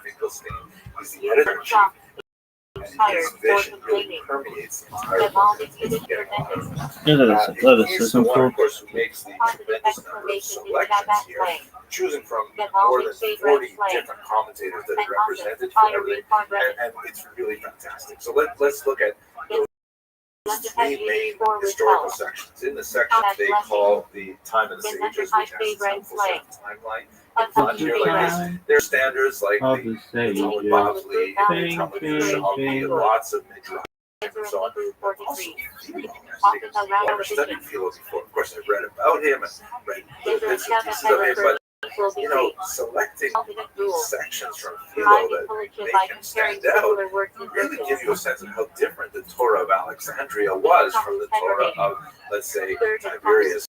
Finkelstein is the editor-in-chief, and his vision really permeates the entire book. It's getting a lot of Yeah, he's the one, of course, who makes the tremendous number of selections here, choosing from more than 40 different commentators that are represented for everything, and it's really fantastic. So let's look at those three main historical sections. In the section they call the Time of the Sages, which has its own full timeline. On here, like this, there's standards like the Talmud Bavli, the Talmud Yerushalmi, lots of midrash and so on. But also, Philo. I've never studied Philo before. Of course, I've read about him and read little bits and pieces of him, but selecting sections from Philo that make him stand out really give you a sense of how different the Torah of Alexandria was from the Torah of, let's say, Tiberias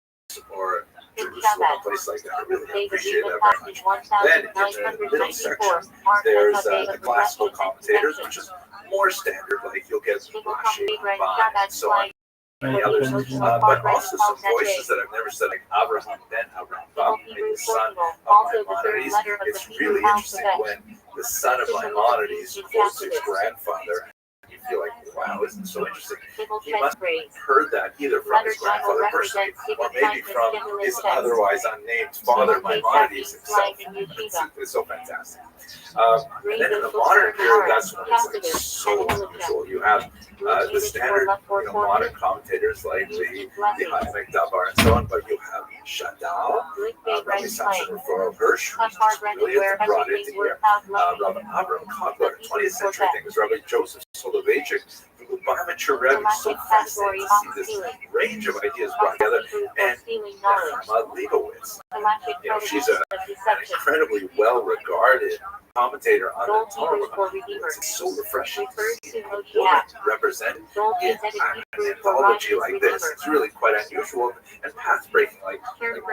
or Jerusalem, a place like that. I really appreciate that very much. Then in the middle section, there's the classical commentators, which is more standard, like you'll get Rashi, Ramban, and so on. Many others, but also some voices that I've never said, like Abraham ben Avraham, the son of Maimonides. It's really interesting when the son of Maimonides quotes his grandfather. You feel like, wow, isn't it so interesting? He must have heard that either from his grandfather personally, or maybe from his otherwise unnamed father, Maimonides himself. It's so fantastic. And then in the modern period, that's when it's like so unusual. You have the standard, modern commentators like the Ha'emek Davar and so on, but you have Shadal, Rabbi Samson Raphael Hirsch, who's brilliant and brought into here, Rabbi Abraham Kotler, 20th century, I think, was Rabbi Joseph Soloveitchik, the Lubavitcher Rebbe. So fascinating to see this range of ideas brought together, and Nechama Leibowitz. She's an incredibly well-regarded commentator on the Torah. It's so refreshing to see a woman represented in an anthology like this. It's really quite unusual and path-breaking, like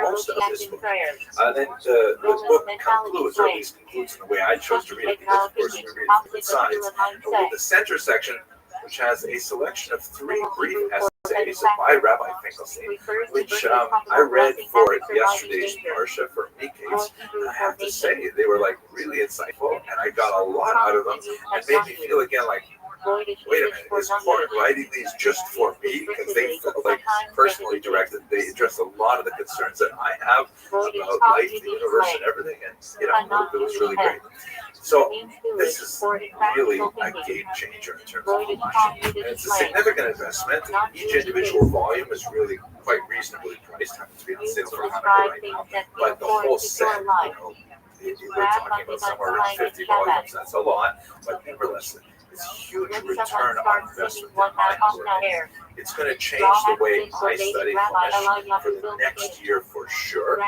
most of this book. Then the book concludes, or at least concludes in the way I chose to read it, because of course we read it from the sides. But with the center section, which has a selection of 3 brief essays by Rabbi Finkelstein, which I read for yesterday's Parsha for Miketz. I have to say, they were like really insightful, and I got a lot out of them, and made me feel again like, wait a minute, is Court writing these just for me? Because they felt like personally directed. They addressed a lot of the concerns that I have about life, the universe, and everything, and it was really great. So this is really a game changer in terms of publishing. And it's a significant investment. Each individual volume is really quite reasonably priced. Happens to be on sale for Hanukkah right now. But the whole set, we're talking about somewhere around 50 volumes. That's a lot, but nevertheless, it's a huge return on investment in my opinion. It's going to change the way I study Chumash for the next year for sure.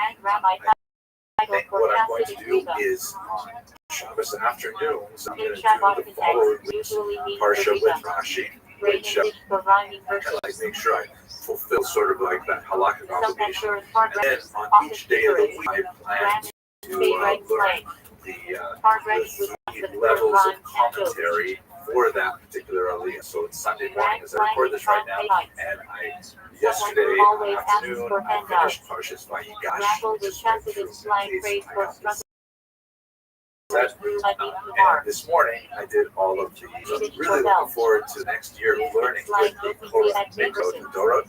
I think what I'm going to do is on Shabbos afternoons, I'm going to do the following week's Parsha with Rashi, which kind of like make sure I fulfill sort of like that halakhic obligation. And then on each day of the week, I plan to learn the levels of commentary for that particular aliyah. So it's Sunday morning as I record this right now, and yesterday afternoon I finished Parshas Vayigash, just went through and this morning I did all of these. I'm really looking forward to next year learning with the Torah and Dorot.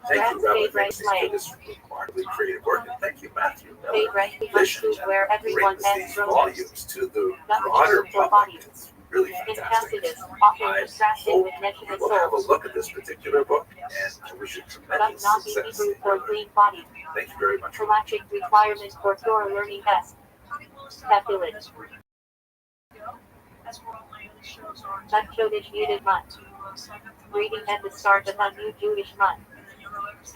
Thank you, Rabbi Rothschild, for this remarkably creative work, and thank you, Matthew Miller, vision that brings these volumes to the broader public. It's really fantastic. I hope you will have a look at this particular book, and I wish you tremendous success. Thank you very much. Requirements for Torah learning test. Calculate. That Chodesh Yiddish month. Reading at the start of a new Jewish month.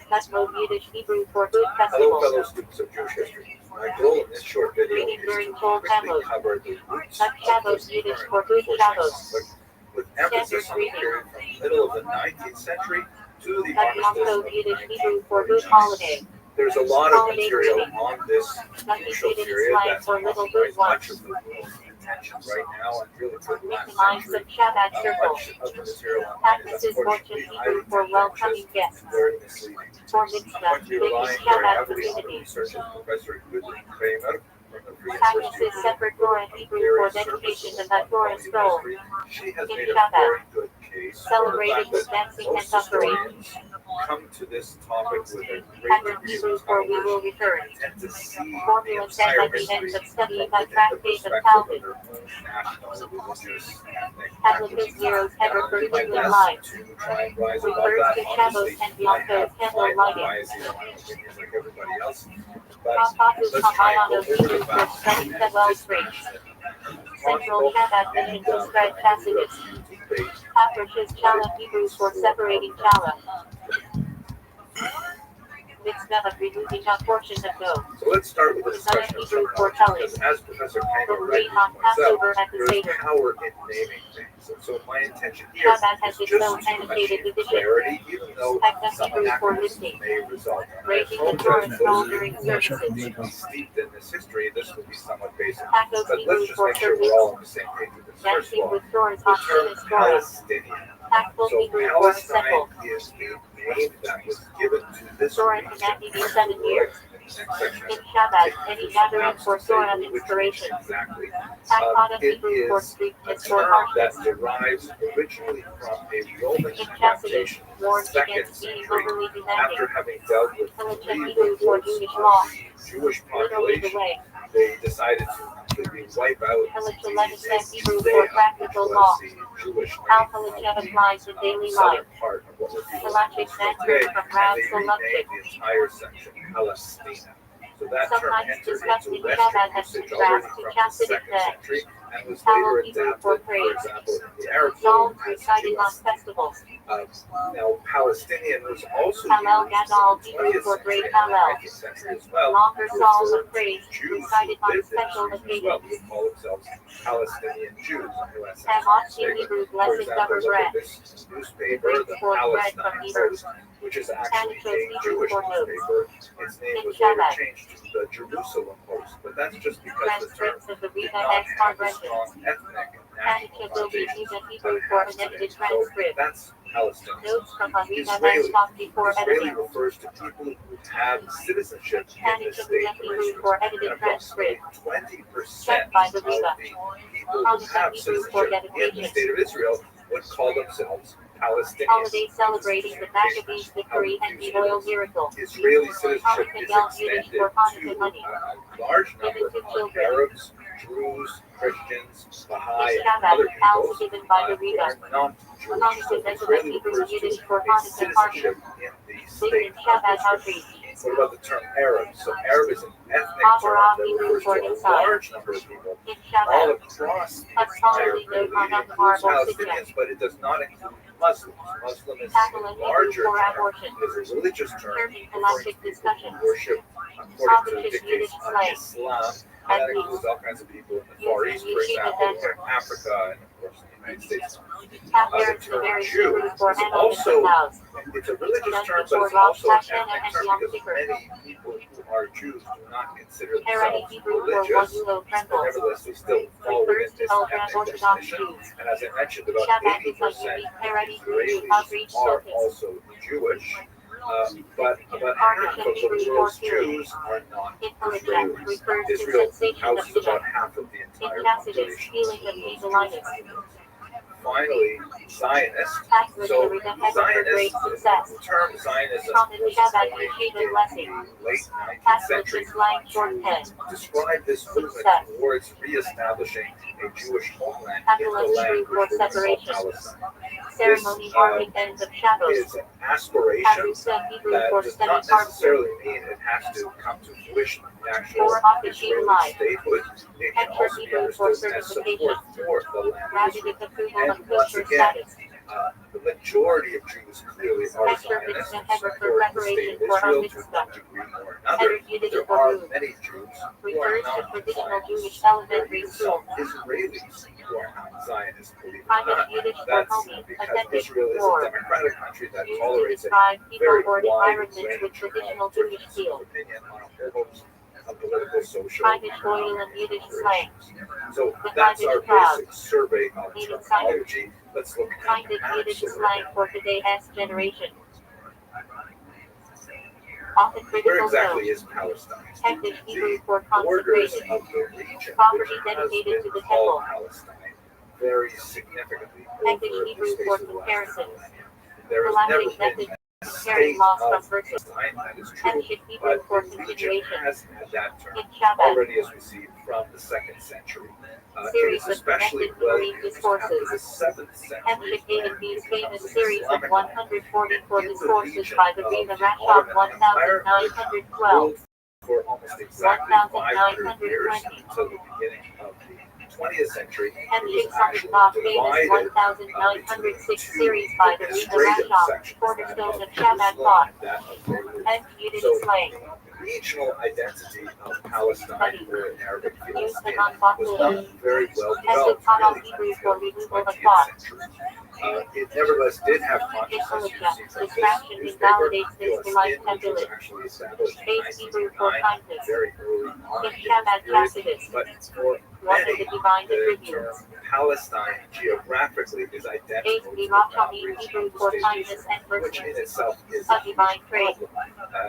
That's mode Yiddish Hebrew for good Hello, festivals. fellow students of Jewish history. My goal in this short video Reading is during to Kol quickly Tammuz. cover the roots That's of Shabbos this Yiddish current for good unfortunate Shabbos. conflict, with emphasis on the period from the middle of the 19th century to the That's armistice also of Yiddish Hebrew for good 1949. holiday. There's a lot of Holiday material greeting. on this Nothing crucial hidden period slang that for little occupies good much of ones. the world's attention right now, and really for the last Minimize century. the Shabbat circle. Much of the material online Practice is is Fortune unfortunately Hebrew for highly welcoming pretentious guests. and very misleading. For I'm mitzvah, going to be big relying very Shabbat heavily on the community. research of Professor Gudrun Kramer from the Practices separate Torah and Hebrew for dedication to the Torah scroll. She has In made a Shabbat, very good case for the celebrating fact with that dancing and most suffering. historians come to this topic with a great Pattern degree Hebrew of for we will controversy return. and tend to see the Formula set entire at the end history of studying within the the tractate of perspective Talmud. of their own national, religious, ethnic Advocate backgrounds. zeros And ever I'll do my perfectly best alive. to try and rise above Refers that. to Shabbos Obviously, and I beyond have candle my lighting. biases and my opinions like everybody else, but Papatus let's try and go Kamayanos over the Hebrew for facts study and the well dispatch springs. them as Central possible. Shabbat mission And to spread do a passages. few debate Paprish's Chala Hebrew for separating Chala. Mixed up removing a portion of dough. So let's start with a discussion of terminology, because as Professor Kango rightly on points out, Passover at the there is Seder. power in naming things. And so my intention here Shabbat has is its just own to annotated achieve division. clarity, even though Spectrum some Hebrew for anachronisms listening. may result. And I Raising the apologize Torah to scroll those of during you who may services. be steeped in this history. This will be somewhat basic. Tacos But Hebrew let's just for make sure we're service. all on the same page with this. First of Dancing all, with Torah's the term Hashem is Torah. Palestinian. Tactful So Hebrew for Palestine simple. is the name that was given to this Torah region. connecting in 7 years. In the next section, In Shabbat, take any some gathering maps for to say Torah which inspiration. exactly. Takpada It Hebrew for is a strictness for term that harshness. derives originally from a Roman In Tacitus, adaptation in the warned 2nd against being century overly after demanding. having dealt with Militia 3 Hebrew for revolts Jewish of law. the Jewish Literally the population. way. They decided to completely wipe out Militia the Legislative Hebrew Judea, for which practical was law. the Jewish How name of Militia the applies in daily southern life. part of what would be Galactic Israel transfer today, from and Rab they Soluptic. renamed the entire section Palestina. So that term Sometimes entered discussed into in Western Shabbat as usage contrast already to from the Chassidic 2nd day. century and was Talmud later Hebrew for adapted, for praise. example, in the Arab Psalms world as recited on Palestine. festivals. Now, Palestinian was also Hallel used in Gadol the Hebrew 20th for century great and Hallel. the 19th century as well. Longer To psalms refer of praise to Jews recited who on lived in special this region as well, occasions. who call themselves Palestinian Jews. I know that sounds Hamotzi weird, Hebrew but for blessed example, cover look bread. at this newspaper, Brings the forth bread from Palestine Hebrew. Post, which is actually Antichos a Hebrew Jewish for notes. newspaper. Its name In was later Shabbat. changed to the Jerusalem Post, but that's just because the term Transcripts of the did Rita not X have a Convention. strong ethnic and national Antichos will be connotation used in that Hebrew it for has an edited today. So transcript. that's Palestinian. Notes from a Rita X Israeli. talk before Israeli editing. refers to people who have citizenship in this Antichos state of Hebrew Israel. for And edited approximately transcript. 20% Checked by the of Rita. the people who have citizenship in the state of Israel would call themselves Palestinians. Holiday celebrating the Maccabees victory and the oil miracle. Israeli citizenship is extended to a large number of Arabs, Druze, Christians, Baha'i, and other peoples given by the who are Rita. not Jewish. So Israeli refers to a citizenship in the state of Israel. What about the term Arab? So Arab is an ethnic term that refers to a large number of people In all Shabbat, across the a entire scholarly Middle note on East. It includes marble Palestinians, but it does not include Muslims. Muslim is Tackle a and larger Hebrew for term. abortion. It is a religious term Term referring galactic to people discussions. who worship according to the Yiddish dictates of slang. Islam. And that includes all kinds of people in the Far East, for example, or in Africa, and of course in the United States. The term Jew is also, it's a religious term, but it's also an ethnic term because many people who are Jews do not consider themselves religious, but nevertheless they still fall within this ethnic definition. And as I mentioned, about 80% of Israelis are also Jewish. But about half of the world's Jews are not Israelis. Israel houses about half of the entire population. Finally, Zionist. So Zionist, the term Zionism was coined in the late 19th century to describe this movement towards reestablishing a Jewish homeland in the land which was called Palestine. This is an aspiration that does not necessarily mean it has to come to fruition in the actual Israeli statehood. It can also be understood as support for the land of Israel. And once again, the majority of Jews clearly are Zionists and support the state of Israel to one degree or another. There are many Jews who are not Zionists. There are even some Israelis who are not Zionists, believe it or not. That's because Israel is a democratic country that tolerates a very wide range of differences of opinion on a whole host of political, social, and economic issues. So that's our basic survey of terminology. Let's look at Yiddish actual slang for today's generation. Often Where critical exactly note. is Palestine? Hektish Hebrew The for borders consecration. of the region, Property which has dedicated to been the called temple. Palestine, vary significantly Hektish over the Hebrew space for of the last comparison. millennia. There has never Galactic been method a comparing state loss of from verses. Palestine, that is true, Hektish Hebrew but for the region continuation. has had that term In Shabbat. already, as we see, from the 2nd century. It Series is of especially connected well Marine used after the discourses. 7th century, Hektish when David B's it becomes famous an series of Islamic land. 144 In the discourses region by the of Riva the Rashab Ottoman Empire, which 1912. ruled for almost exactly 500 years 1920. until the beginning of the 20th century, it Hektish was actually Sandikov famous divided 1906 between series two by the Riva administrative Rashab, sections, that cornerstone of of Shabbat Jerusalem thought, and that of Beirut. and Yiddish So slang. the regional identity of Palestine, or in Arabic Use the Palestine, was non-Bakuya. not very well Hektish developed Kanal really Hebrew until for the removal of 20th thought. century. It nevertheless did have consciousness. You see from this Distraction newspaper, invalidates this Phyllis polite Tin, which was tablet. actually established in Base Hebrew for 1909, kindness. very early on In in Shabbat this period. Tacitus, But for one of many, the divine the term attributes. Palestine geographically is identical Base to the Rothschild region Hebrew of the for state kindness Israel, and which in mercy. itself is A a huge divine trait. problem.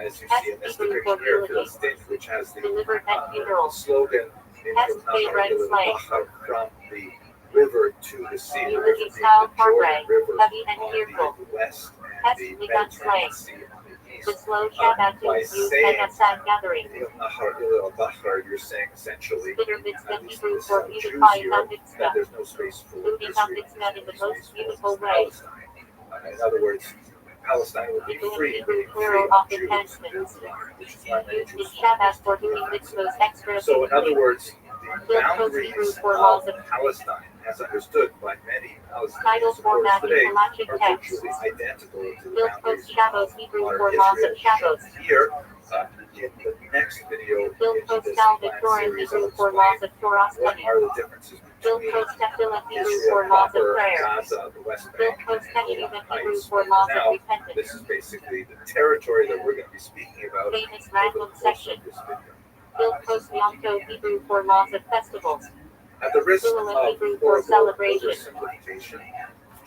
As you Hess see in this Hebrew depiction for here, eulogy. Phyllis Tin, which has the Delivered at funeral. slogan Hess favorite slang. from the river to the sea, the river Eulogy being style the Jordan Parkway. River Heavy and on tearful. the west Hess and the begun Mediterranean slang. Sea on the east. The slow Shabbat By is used saying at a sad gathering. you're saying essentially, Bitter mitzvah at least Hebrew this for Jews beautify here, the that mitzvah. there's no space for Moving Israel, on mitzvah in the there's no most space beautiful for way. Palestine. In other words, Palestine would be Hebrew free, Hebrew meaning free plural of of Jews, enhancements. which is why many Used in Jews Shabbat for doing mitzvahs extra So, in other words, the Bill Post Hebrew boundaries for of laws of Palestine, as understood by many Palestinian title supporters format in today, Halachic are text. virtually identical to the Bill boundaries Post Shabbos of Hebrew modern for laws of Israel. Shabbos. Here, in the next video, Bill in Post this Tal planned Victorian series, Hebrew I'll for explain laws of Torah what study. are the differences Bill between Post Tefillah Hebrew Israel for laws of proper, prayer. Gaza, the West Bill Bank, Post and the Teshuvah Golan Hebrew Heights. for laws Now, of repentance. this is basically the territory that we're going to be speaking about Famous over the random course section. of this video. Bill Post Yom Tov Hebrew for laws of festivals. At the risk Silhouette of Hebrew for horrible celebration. oversimplification,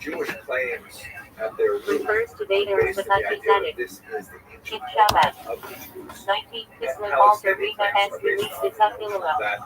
Jewish claims at their root Refers to are Vader as based the on the idea that Melchizedek. this is the ancient In Shabbat. homeland of the Jews. 19 And Kislev Alter Palestinian Riva claims as are based released on its the notion Hillel. that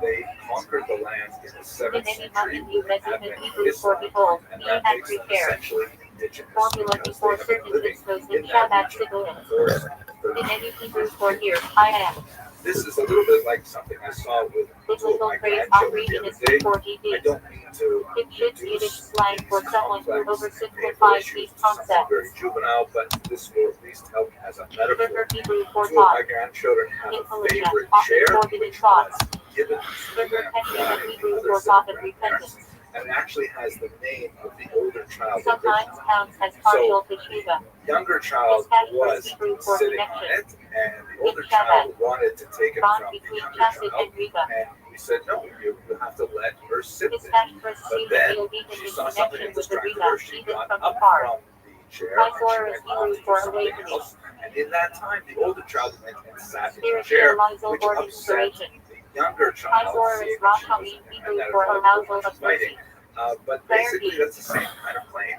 they conquered the land in the 7th Many century Muslim with the Mezuman advent of Hebrew for Islam, behold, and ye that had makes them prepared. essentially indigenous Formula because they before have been certain living mitzvahs in in that Shabbat region Sibulim. for In 30 any Hebrew for here, I am. This is a little bit like something I saw with two of Biblical my phrase grandchildren the readiness other day. before I GD. don't mean to It should Yiddish reduce slang these for someone who complex and painful oversimplifies issues these to something very concepts. juvenile, but this will at least help as a metaphor. River Hebrew for Two of my thought. grandchildren have a Intelligent, favorite often chair, recorded in which thoughts. was given to River them Teshuvah by Hebrew another for set thought of of grandparents, repentance. and it actually has the name of the older child. Sometimes counts as So partial the teshuvah. younger child was Hebrew for sitting on connection. it, and the older child wanted to take it Bond from the between younger Chassid child, and Riva. and we said, no, you have to let her sit there. Dispatched for But seeing then the obedient she in saw something connection that with the distracted Riva, her. She even got from up afar. from the chair My and she Torah is went Hebrew off to do for something awakening. else. And in that time, the older child went and sat in the Spiritual chair, arousal which or upset inspiration. the younger My child, Torah seeing is that she Rosh was, Hebrew and that for it caused a arousal bunch of of fighting. mercy. But basically, that's the same kind of claim.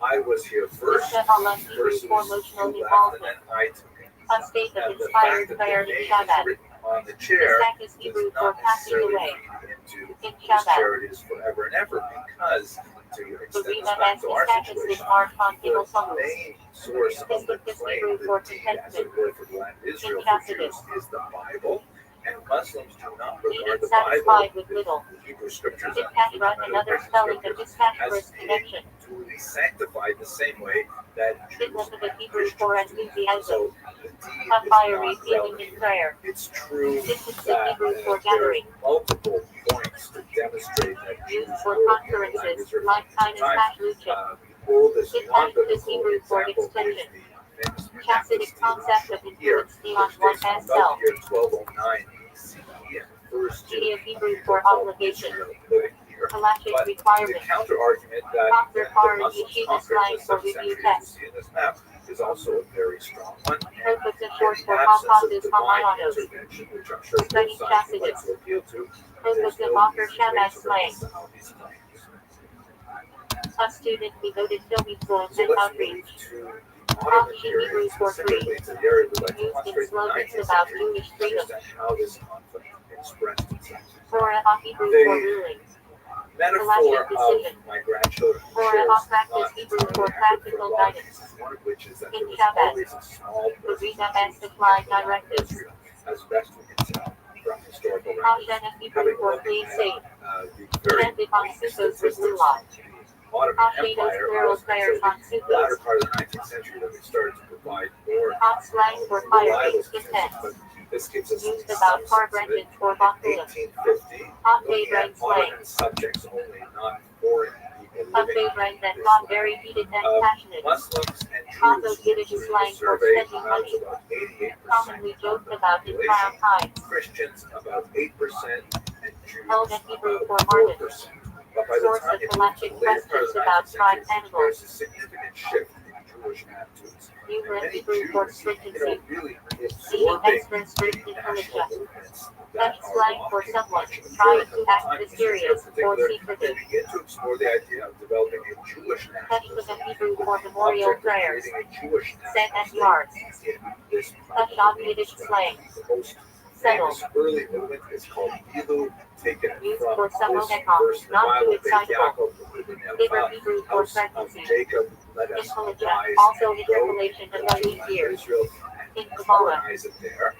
I was here first, Allah Hebrew versus for you emotional left, and involvement. then I took it. A state of And the inspired fact that prayer the in name is Shabbat. written on the chair This is does Hebrew for not passing necessarily away. feed into In this Shabbat. chair is forever and ever, because to The extend this Riva back has to our dispatches with situation, Mark on the Gimel Tammuz. main source of the This claim, Hebrew the for deed, as it contentment. were, for the land of Israel In for Chassidus. Jews is the Bible, and Muslims do not regard Being the Bible, satisfied with little. the Hebrew scriptures, In and Kashrat, fundamental another Christian spelling of scriptures, dispatch as first being connection. duly sanctified the same way that Jews Biblical and Hebrew for Christians do. enthusiasm. So the deed A is fiery not feeling relevant. in prayer. It's true Distance that of Hebrew for there's gathering. multiple points to demonstrate that Jews Used for were in the land of conferences, Israel like at the Tinus time. Hashlucha. The oldest It non-biblical is Hebrew for example is extension. the famous Chassidic concept of here, influence beyond which one dates from as about self. the year 1209 BCE and refers to G of Hebrew people for called obligation. Israel living here. Halachic But the requirement. counter-argument that Dr. the Farr Muslims Yeshiva conquered slang in the for 7th review century, as you text. see in this map, is also a very strong one. And Purpose of in short the for absence of composite divine Hamayanos. intervention, which I'm sure both Study sides would like Chassidus. to appeal to, Purpose there's of no Author easy way Shabbat to slang. reconcile these claims. A student devoted film influence So and let's outreach. move to modern period, specifically to the area we like to Used in concentrate in the slogans 19th about century, Jewish to freedom. understand how this conflict expressed itself. Torah Hebrew The for ruling. metaphor of decision. my grandchildren Torah shares practice not Hebrew entirely for accurate practical for a lot of guidance. reasons, one of which is that In there was Shabbat, always a small the presence Rita of and Jews supply in the land of directives. Israel, as best we can tell from historical records. Hashem Hebrew Having for looked please at save. the very Chanted on weak Sukkos statistics with of Lulav. the Ottoman Hashedos Empire, it plural wasn't prayers until on the latter Sukkos. part of the 19th century that we started to provide more Hot slang for fire reliable based statistics. defense. But this gives us Used some about sense car of it. brendan for In Bakulim. 1850, Hot looking favorite at slang. Ottoman subjects only, not foreign people A living favorite that in got this very land. heated and passionate. Muslims and Also Jews Yiddish were slang for surveyed spending about money. 88% Commonly of joked the about in Crown population. Heights. Christians about 8% and Jews Held at Hebrew about for harvest. 4%. But by the Source time of you move to galactic the later part of questions the about 19th tribe century, animals. there's a significant shift in Jewish attitudes. And Hebrew many Hebrew for Jews, stringency. really Seeing absorbing extra strict the national intelligence. movements that Dutch are slang for walking someone much of trying Europe to at the act time, mysterious in or particular, they secretive. begin to explore the idea of developing a Jewish nationalism. Testament Hebrew for The memorial object of prayers. creating a Jewish Set national at state yards. in this part Dutch of the on world Yiddish as well. slang. The most Settle. famous early movement is called Ilu, taken Used from for some this Omicron, verse in the not too Bible, Beit excitable. Yaakov, Bigger Hebrew for house of pregnancy. Jacob, let us Intelligent, arise also and go interpolation of to these years. Israel In and Kabbalah. colonize it there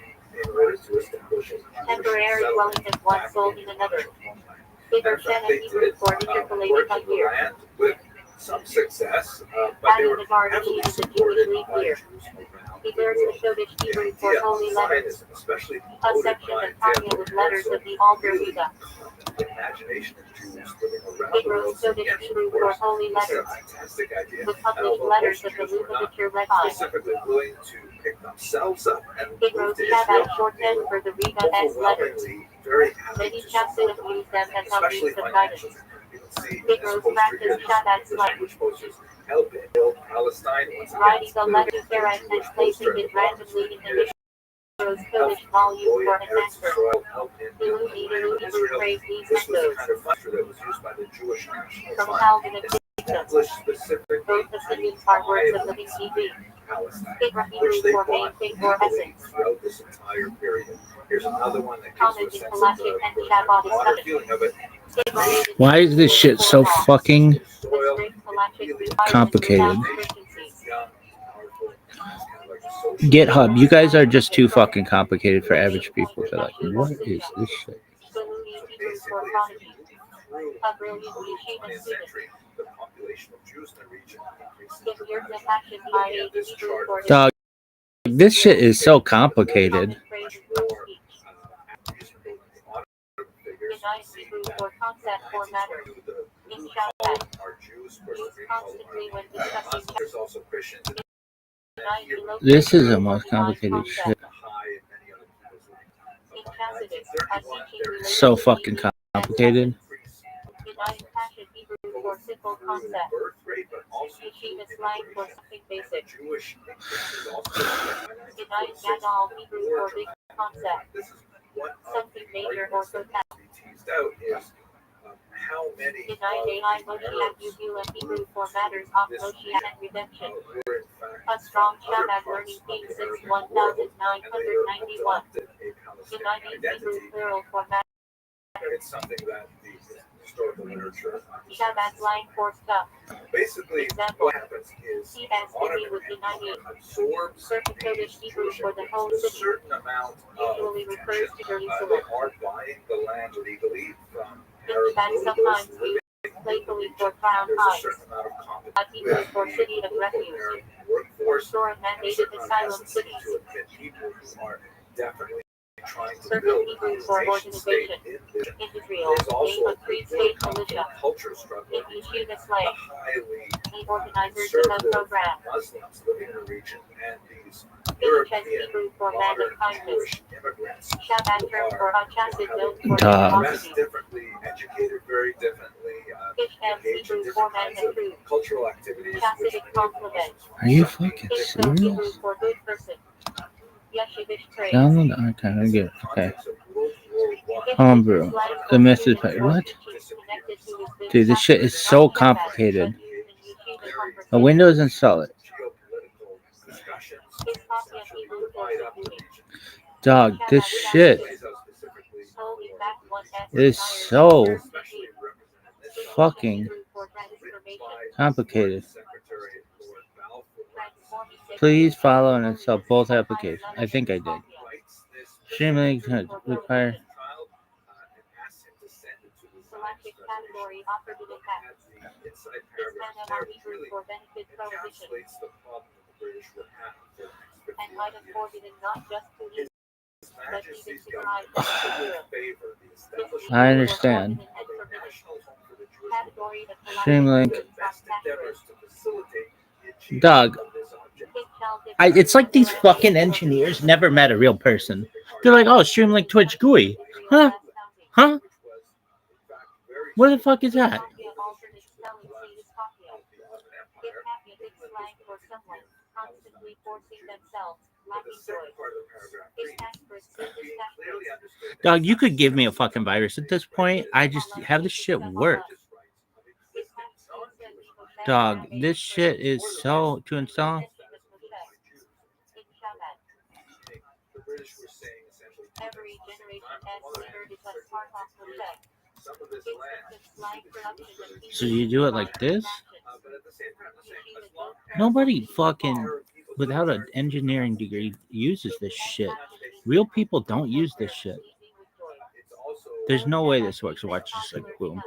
in order to establish a Jewish Temporary dwelling settlement of one back soul in in the another. actual homeland. Bigger In fact, Shanna they Hebrew did for work interpolated in of the year. land with some success, but they Adding were the garden heavily to the supported Jewish leaf by year. Jews around He the bears the world. Shodesh The Hebrew for idea of holy letters. Zionism, especially A promoted section by of Tanya with letters Herzl, of the altar really Riga. caught the imagination of Jews living around the Hebrew world. So Shodesh yes, Hebrew of for course, holy this is a letters. fantastic idea. The And published although letters most of the Jews were not Lubavitcher Rabbi. specifically willing to pick themselves up and Hebrew move to Israel, Shabbat they shorthand were for the Riga S letters. overwhelmingly very happy Many to Chassidim support them, use them as especially objects of financially. guidance. You can see in this Hebrews poster here, practice Shabbat this slang. Jewish posters help build Palestine. Once again, Writing it's the clearly letter to a Sarah and Jewish placing poster. it randomly in the Yiddish. Hebrews Help Kodesh volume Goy for Eretz enhancer. Yisrael, help in Ilu building the land Ilu of Hebrew Israel. praise these This was the methods. kind of funder that was used by the Jewish National From Fund, Calvin and Dictum. established specifically Both to opinions are words of buy living TV. Palestine, Hebrew which they for main bought thing or legally essence. throughout this entire period. Here's another one that gives you a Comment in sense of Galactic and the Shabbat broader discussion. feeling of it. Why is this shit so fucking Soil, complicated? young, powerful, it's kind of like a social GitHub, you guys are just too fucking complicated for average people. They're like, what is this shit? So basically, as you move through A brilliant the Yeshiva 20th student. century, the population of Jews in the region increases Give your dramatically. compassion by Looking a at this Hebrew chart, for Dog, this shit is so complicated. phrases more of speech. reasonable audible figures. Denies See Hebrew that for concept or matter. 1922, the In blue Shabbat, column are Jews, of course, used the green column constantly when are discussing Muslims. There's also Christians. And Denies here, the This is the location most of divine complicated shit. concept. Baha'i and many other peoples living. In By Chassidus, a 1931, teaching there is related So to fucking TV and complicated. increase of Denying Muslims, passion Hebrew for both simple through concept. birth rate, but also Yeshiva through slang for immigration. something And the basic. Jewish increase is also by Denying 1946 Gadol Hebrew more for big dramatic. concept. This is one of Something the major or arguments that total. needs to be teased out is how many Denying AI Moshiach Yubila Hebrew for matters of Moshiach and redemption. were in fact A strong from other Shabbat parts learning of came the since Arabic world, and later 1991. adopted a Palestinian Denying Hebrew identity. plural for matter. It's something that the historical literature Shabbat slang for stuff. basically Example. what happens is CSDB Ottoman was Empire denying absorbs certain Kurdish these Hebrew Jewish for the whole immigrants with a city. certain amount of Usually refers protection. to They Jerusalem. are buying the land legally from In Arab Shabbat notables sometimes living used in playfully the for region. Crown There's a Heights. certain amount of A competition Hebrew with for city the of local refuge. Arab workforce, Restore and a mandated certain amount of asylum hesitancy cities. to admit people who are definitely trying to Certain build Hebrew a for nation state organization. in this. In Israel, There's name also of Free State Militia. culture struggle In between Yeshiva the slang, highly the organizers of the conservative program. Muslims living in the region and these Interest European Hebrew for man modern of kindness. Jewish immigrants Shabbat who term are for Achassid built for Duh. dressed generosity. differently, educated very differently, Ishmael engaged in Hebrew different for man kinds and of truth. cultural activities, which Chassidic many of the compliment. Muslims Are you find fucking Ishmael Hebrew serious? for good person. Yeshivish praise. Download the archive. I get it. Okay. context of World War I. Homebrew. The method. What? Dude, this shit is so complicated. A Windows install it. Geopolitical Dog, this shit is so fucking complicated. Please follow and install both applications. I think I did. Streamlink require. Selected category operative effects. This panel Hebrew for benefit prohibition. And item forbidden not just to Israel, but even to provide benefit Europe. I understand. Category of Streamlink. Dog. It's like these fucking engineers never met a real person. They're like, oh, Streamlink Twitch GUI. Huh? Huh? What the fuck is that? Dog, you could give me a fucking virus at this point. I just have this shit work. Dog, this shit is so to install. Every generation has leader is a part of the tech. So you do it like this? Nobody fucking without an engineering degree uses this shit. Real people don't use this shit. There's no way this works. Watch this, like, boom.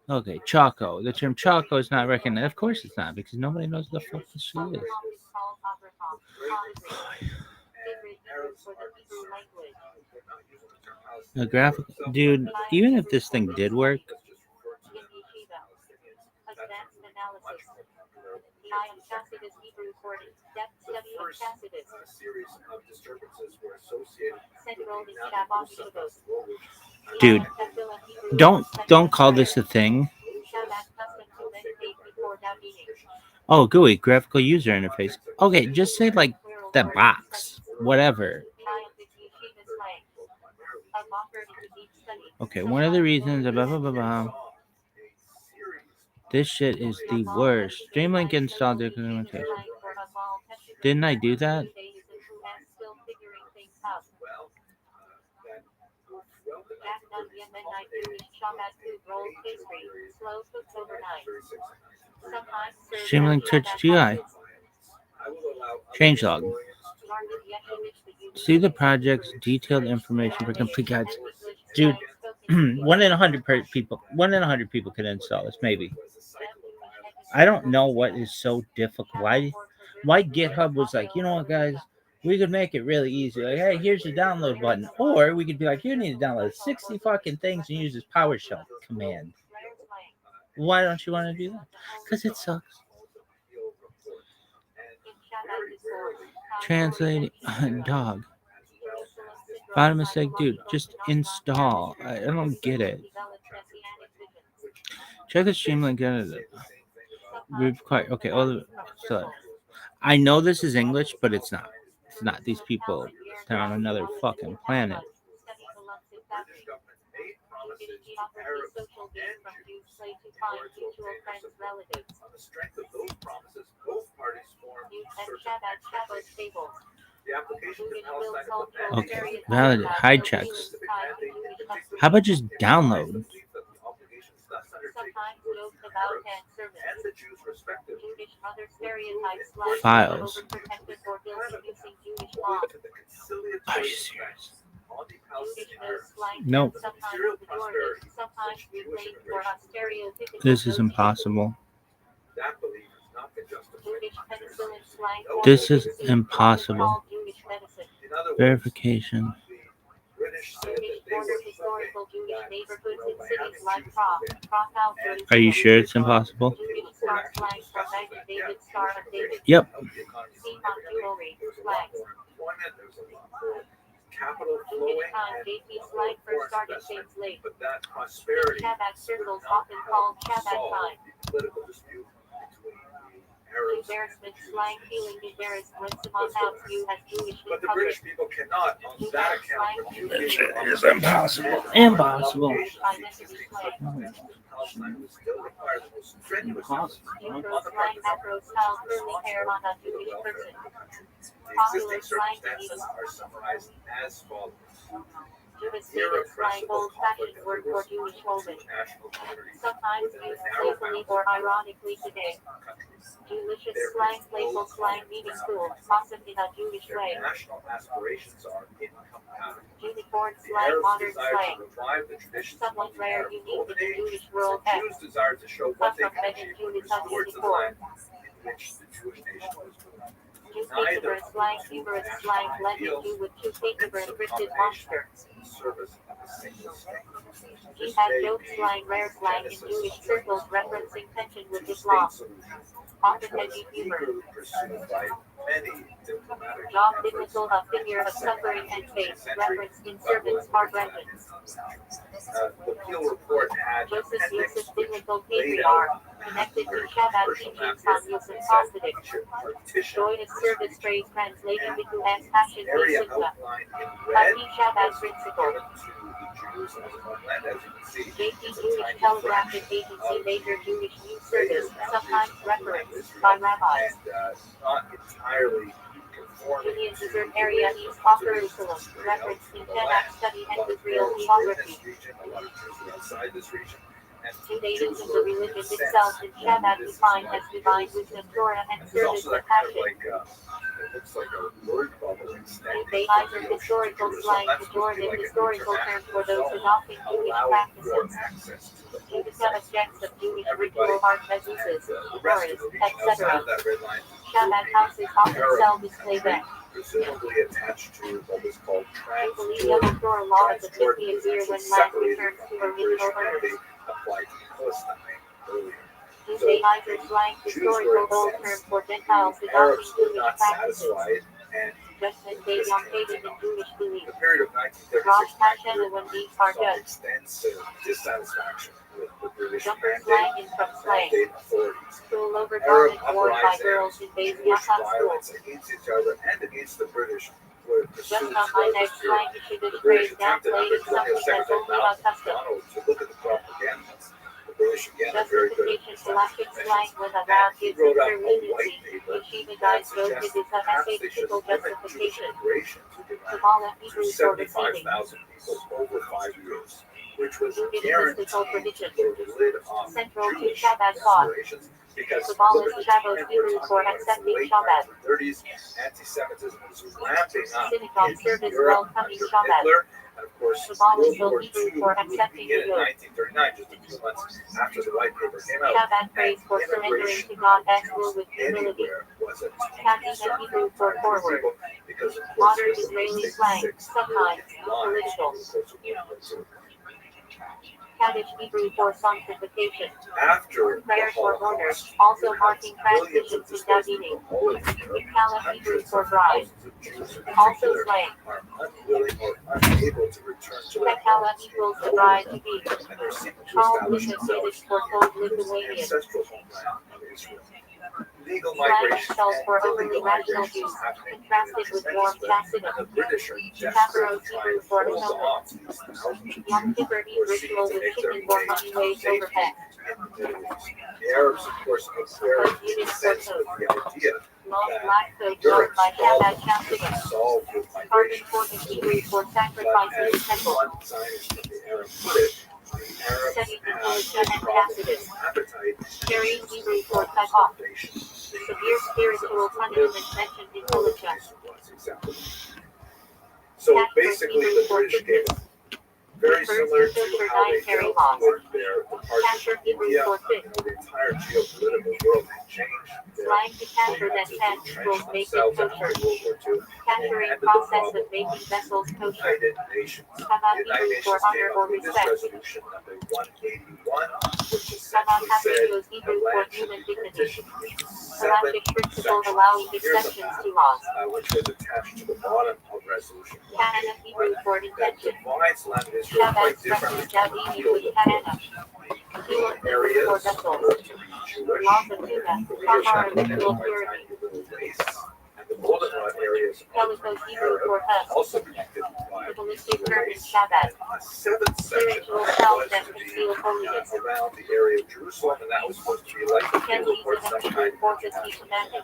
Okay, Choco. The term Choco is not recognized. Of course it's not, because nobody knows what the fuck this shit is. A graphic, dude. Even if this thing did work, dude, don't call this a thing. Oh, GUI, graphical user interface. Okay, just say like the box, whatever. Okay, one of the reasons, blah, blah, blah, blah. This shit is the worst. Streamlink installed documentation. Didn't I do that? Streamlink Twitch GI. Changelog. See the project's detailed information for complete guides. Dude, 1 in 100 people. 1 in 100 people can install this, maybe. I don't know what is so difficult. Why GitHub was like, you know what, guys, we could make it really easy. Like, hey, here's the download button, or we could be like, you need to download 60 fucking things and use this PowerShell command. Why don't you want to do that? Because it sucks. Translate dog. Found a mistake, dude. Just install. I don't get it. Check the Streamlink. Okay. So I know this is English, but it's not. It's not. These people, they're on another fucking planet. Okay, valid. Hide checks. How about just download? Files. Are you serious? Nope. This is impossible. This is impossible. Verification. Are you sure it's impossible? Yep. Capital flowing but that prosperity political dispute between Arabs, Embarrassment slang, feeling embarrassed when someone outs you as Jewish in but the public. British people cannot, on that account, refute This being shit an is occupation impossible. and Impossible. obligation of the existing circumstances in Palestine would still require the most strenuous efforts Afro on the part slang, of the Afro government style, which is curly hair on a responsible for the Jewish welfare person. of the country. The Popular existing slang, circumstances are summarized as follows. Devastated slang, old-fashioned word for Jewish holding. Sometimes used playfully or ironically today. Delicious slang, playful slang, meaning cool, awesome in a Jewish Their way. national aspirations are incompatible. Unicorn The slang, Arabs modern desire slang. to revive the traditions Somewhat of the rare, Arab unique Golden in the Age. Jewish world. The Jews desire to show what they Some can mention achieve when Jews as restored to the unicorn. land in which the Jewish nation was born. Newspaper slang, humorous slang, blended Jew with newspaper encrypted monster. In service of a single state. This Jihad may joke be slang, rare slang in genesis Jewish of circles what is called referencing tension with two-state Islam. solution, Often which was heavy humor. eagerly pursued by many diplomatic Job efforts difficult, a figure of suffering and faith, referenced in servants' heart vengeance. The Peel report had an Joseph appendix Yosef which biblical laid patriarch, out connected to very Shabbat controversial map teachings here on Yosef that Hasidic. should partition Joy of this service region. phrase translated And into S action area Sigma. outlined in red Happy Shabbat was principle. given to the Jews as homeland, as you can see. JP It's a Jewish tiny Telegraphic fraction Agency of major the Jewish news greater service, boundaries sometimes of the land of referenced Israel, by rabbis. and not entirely conforming Judean to desert the area rules East of Upper conservation Jerusalem, straight out referenced in from the Tanakh land. study A and lot of Israel Arabs were in geography. this region, a lot of Jews were outside this region, and Judaism, Jews the were religion incensed itself, in that Shabbat this is defined what as divine is. wisdom, Torah, and And there's service also and that kind of passion. like, it looks like a word bubble extending They from either the ocean to historical Jerusalem. slang, That's supposed to be pejorative like an historical term international for those zone, adopting Jewish allowing for practices. access to the Judaism holy sites of objects of Jerusalem Jewish for everybody, ritual art, and mezuzahs, the rest of menorahs, the region outside etc. of that red line Shabbat would houses be often Arab sell display country, bags. presumably attached to what was called Jubilee Transjordan. Yellow Torah law of the Transjordan 50th was year actually when land separated returns from to the British original mandate owners. applied to Palestine earlier. Judaizer slang, Jews historical were old term incensed. for Gentiles The adopting Arabs were Jewish not practices. satisfied, and Judgment this Day came on to pagan and know. Jewish belief. The period of Rosh 1936-1939 Hashanah when these are saw judged. extensive dissatisfaction with the British Jumper mandate slang and from slang. authorities. Pullover Arab garment worn by uprisings, girls in Beis Jewish Yaakov school. violence against each other and against the British were Just pursued on my throughout next this period. slang issue this The British phrase attempted downplayed under as something Colonial that's Secretary only Malcolm uncustom. MacDonald to look at the propaganda. The British again are very good at Justification galactic establishing slang missions. when a And God he gives wrote him up her a white leniency. paper Yeshiva that guys wrote suggests it is an perhaps they should atheistical limit Jewish justification. immigration to the land Kabbalah to Hebrew for receiving. 75,000 people over 5 years, which was Rooted in guaranteed mystical to tradition. blow the lid off Central to Jewish Shabbat thought. aspirations, because Kabbalah look at the Shabbos time we're Hebrew talking for about. It's the accepting late Shabbat. 1930s. Anti-Semitism was ramping up Synagogue in service Europe welcoming under Shabbat. Hitler. And of course, Kabbalah World Shul War Hebrew II for would accepting begin in the good. 1939, just a few months after the white paper came out. Shabbat And praise for surrendering immigration to God of as rule Jews with humility. anywhere was a Happy concern Hebrew for for the forward. people, because of course Modern Hitler Israeli was slang, taking 6 sometimes million lives political. over the course of World War II. Kaddish Hebrew for sanctification. After the Prayer for mourners, Holocaust, also you had marking millions of transitions in displaced Davini. people all over Europe. Kala Hebrew Hundreds for of bride. thousands of Jews in Also particular slang. are unwilling or unable to return to their Tekala homes equals in the bride to Poland, be. and they're seeking to Called establish Lithuanian themselves for cold in this Lithuanian. ancestral homeland of Israel. Legal Slang migration insult and for overly illegal rational migration Jews, is happening in a contrasted with tremendous warm way, chastity. and the British are desperate Chaperones to try Hebrew and for hold atonement. off these thousands of Yom Jews Kippur who Eve are seeking ritual to with make their chicken for way money to ways safety overpacked. in the Middle East. The Arabs, of course, are very incensed with the idea Long that black coat worn Europe's by problem Shabbat could be chastity. solved with Carbon migration. for Hebrew for But sacrificing as the temple. one Zionist from the Arab put it, the Arabs Semi have Jewish a problem with ambassadors. appetite, Carrying and Hebrew a for problem cut with off. starvation. Severe spiritual punishment mentioned in More than Militia. nicer was acceptable. So basically, the British gave up. Very similar to how they dealt with their departure from India. The entire geopolitical world had changed. Slang to capture They had that to chance entrench equals make it themselves kosher. after World War II. Capturing And the process problem of making vessels kosher. United Nations. Shabbat The United Hebrew for Nations honor came or up with this respect. resolution number 181, which Shabbat essentially said Hebrew is the Hebrew for land should human be dignity. partitioned into 7 Galactic principle sections. allowing Here's a exceptions map, to laws. which was attached to the bottom of resolution Kahana Hebrew 181 for that intention. divides land of Israel Shabbat quite differently stresses from the Davini field with of Kahana. court. Field Areas for were vessels. to be Jewish, laws of Judah, Tamar of ritual purity. And the goldenrod areas Calico Hebrew for us. also connected by Kabbalistic term in Shabbat. a seventh section Spiritual cells was that to be conceal holiness. around the area of Jerusalem, and that was supposed to be like the Can field these or in a some Hebrew kind fortress of be commanded?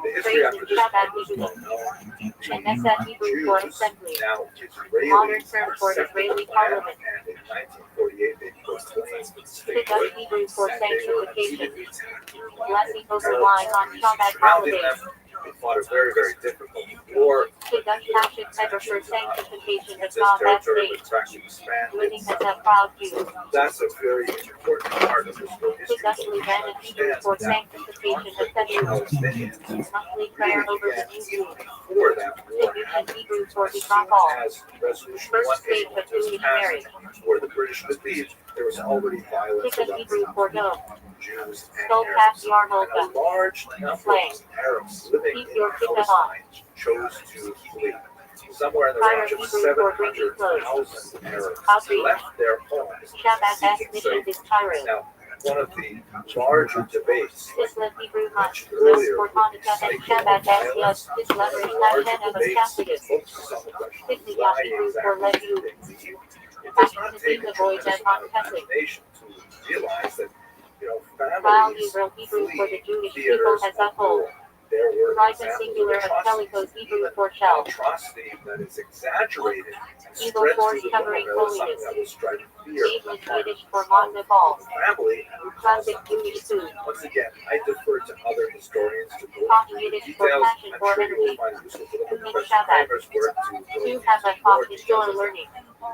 the history after this Shabbat was Hebrew. well known to Knesset Hebrew for Jews. assembly. Now Israelis Modern term for accepted Israeli the plan, parliament. and in 1948 they proclaimed statehood, Kiddush Hebrew for and they were sanctification. immediately attacked by Blessing over Arab wine on armies Shabbat surrounding holidays. them. They fought a very, very difficult war. Kiddush Passion ever for sanctification of This God that territory day. was practically expanded. Living as a proud Jew. That's a very important part of historical history. Kiddush Levan Hebrew for sanctification of February. Monthly prayer over the new moon. Before that war Kiddush Hebrew for as soon betrothal. as Resolution First stage of 181 was Jewish passed, marriage. where the British could leave, there was already violence Kiddush Hebrew for no. Jews and Stole Arabs. past And Yarmulke. a large number Slang. of Arabs living Keep in your kiddush on. Palestine chose to flee. Somewhere in the Prior range of Hebrew for bringing clothes. 700,000 Arabs Outreach. left their homes Shabbat as seeking mission safety. is Cairo. Now, one of the larger debates Islam Hebrew month. mentioned earlier, For Hanukkah and Shabbat as Yos. Islam one of the Rishat larger Shem of debates Catholics. focuses on the question of Fifty why Hebrew for exactly Levu. did they leave. It does not take a Passionate avoid tremendous and amount of non-Catholic. imagination to realize that, While families Hebrew Hebrew for the flee Jewish people theaters as a of whole. war. There were Right and examples singular of of atrocities, Calico's Hebrew even for an shell. atrocity that is exaggerated and Evil spread force through the rumor covering mill is something holiness. that was striking fear English Yiddish for Magna Balls. family and would cause Classic Jewish food. once again, I defer to other historians to go Talk through the Yiddish for details. passion I'm for sure you will energy. find it useful to look at In Professor Shabbat. Kramer's work to go To into have a more talk is details your of learning.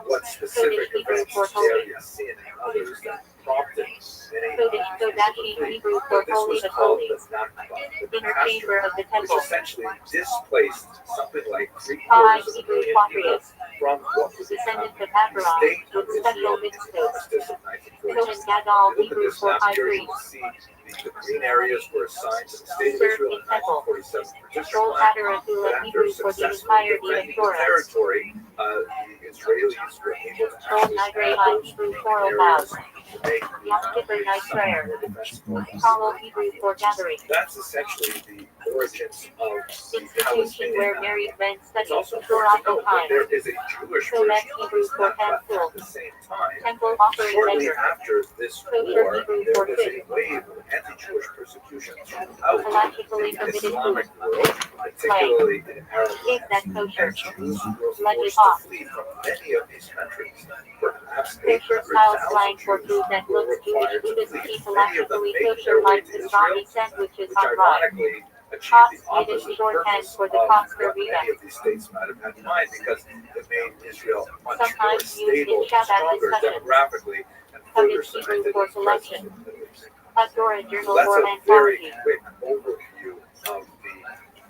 what specific Hebrew events for there holy. you see and others that prompted many Kodesh Kodashi Hebrew for this holy was of called holies. the Nakba, the Inner chamber catastrophe, of the which temple. essentially displaced something like 3/4 Pi of a Hebrew million people Quatrius. from what was Descendant become of the Abraham state with of special Israel in the mitzvahs. armistice of Cohen 1947. Gadol If you look at Hebrew this for map high here, you priest. can see the green areas were assigned to the state of Served Israel in in temple. 1947 partition Control plan. Hadaratula But after Hebrew for the successfully entirety of defending the Torah. territory, the Israelis were able to Control actually Nigrei add those Hebrew green choral areas vows. to make the Yom Kippur boundaries night somewhat prayer. more defensible. Hollow Hebrew for gathering. That's essentially the origins of the Institution Palestinian where Nakba. married men It's study also Torah important to note that time. there is a Jewish Codex version of Hebrew this for Nakba handful. at the same time. Temple offering Shortly measure. after this Kosher war, Hebrew there for was a fish. wave of anti-Jewish persecution throughout Halachically the permitted Islamic food. world, particularly in Arab Is that lands. kosher? And Jews were Legit forced to off. flee from many of these countries. Perhaps Kosher style 800,000 slang for Jews food that were looks Jewish. required to Buddhists flee. keep Many of them halachically making kosher their way like to Israel, pastrami sandwiches which on rye. ironically achieved Hot the Swedish opposite shorthand purpose for of the what Costa many Rica. of these states might have had in mind, because it made Israel much more Sometimes used in stable, Shabbat stronger discussions. demographically, and Coded further Hebrew cemented for its presence selection. in the Middle East. Outdoor So journal that's for a very anthology. quick overview of the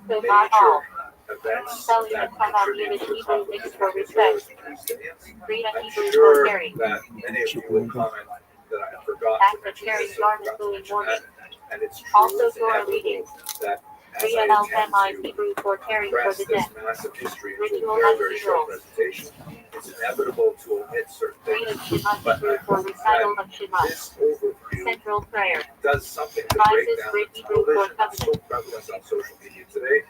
So not all. major events Spelling that and Kavah contribute Yiddish to the Hebrew conflict mixed between for Israelis respect. and Palestinians. Rita I'm Hebrew for sure caring. that many of you will comment that I have forgotten Act to of mention caring this, or garment forgot to doing mention morning. that, and it's true, Also it's Torah inevitable reading. that as Rita I El intend Femai to Hebrew for caring for compress the this dead. massive history into Ritual a very, very short cathedrals. presentation, it's inevitable to omit certain Rita things. Shema But Hebrew I for hope recital that of Shema. this overview Central prayer. does something to break Isis down Brit the Hebrew for television that's so covenant. prevalent on social media today.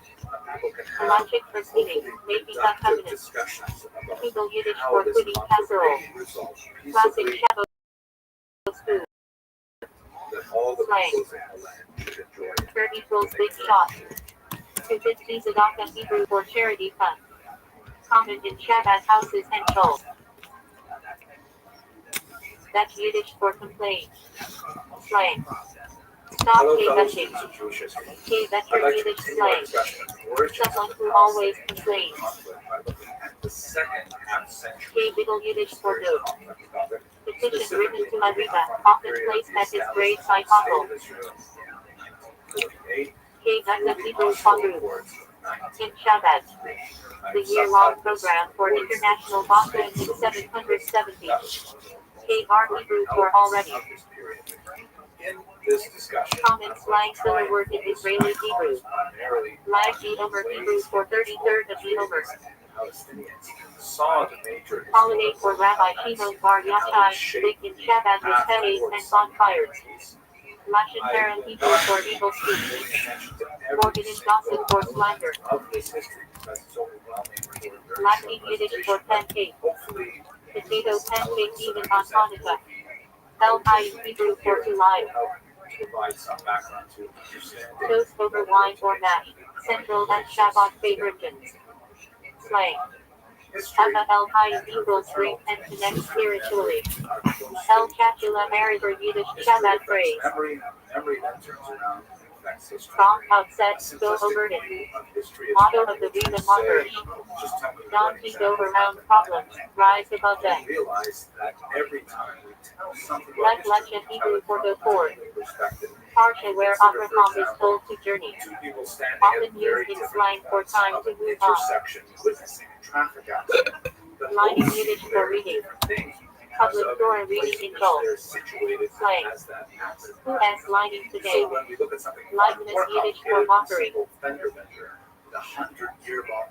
People can have Halachic for hopefully speaking. Making a productive covenant. discussions about Hebrew Yiddish how for this pudding conflict casserole. may be resolved Classic peaceably, Shabbos food. that all the Slang. peoples in the land should enjoy it. Third equals big shot. 250 Tzedakah Hebrew for charity fund. Common in Shabbat houses and shul. That's Yiddish for complain. Slang. Stop Hello, fellow K-bashing. students of Jewish history. K I'd better like to Yiddish continue our slang. discussion of the origins Someone of the who always Palestinian complains. conflict by looking at the second half-century K Biddle Yiddish for Syrian good. conflict topic, Petition written specifically to Ariba, from the often period of placed the at his grave establishment by of the State Pablo. of Israel in 1948 K through Gata the Hebrew Oslo Fadru. Accords of In Shabbat. 1993. The year-long program for international Boston in 770. K Bar Hebrew for already. In this discussion, Common slang filler word in Israeli Hebrew. primarily Live the Omer Hebrew for 33rd of the Omer. Palestinians saw the major Holiday for Rabbi Shimon Bar Yochai, big in Shabbat with pennies and bonfires. Lashon Hara Hebrew for evil speech. Forbidden gossip or slander. Latin Yiddish for pancake. Potato pancake even on Hanukkah. Belgian Hebrew for to lie. Toast over wine or mash. Central and Shabbat favorites. Slang. Abba El Hayim equals drink and connect spiritually. El Chatula Arabic or Yiddish Shabbat phrase. From outset, go over it. Motto of the Rima Maharish. Don't keep around problems, rise above them. Let Lechem Hebrew for go forward. Parsha where Abraham is told to journey. Often used in slang for time to move on. Lining Yiddish for reading. Public Torah reading in bold. Slang. Who has lining today? Liveness Yiddish for mockery.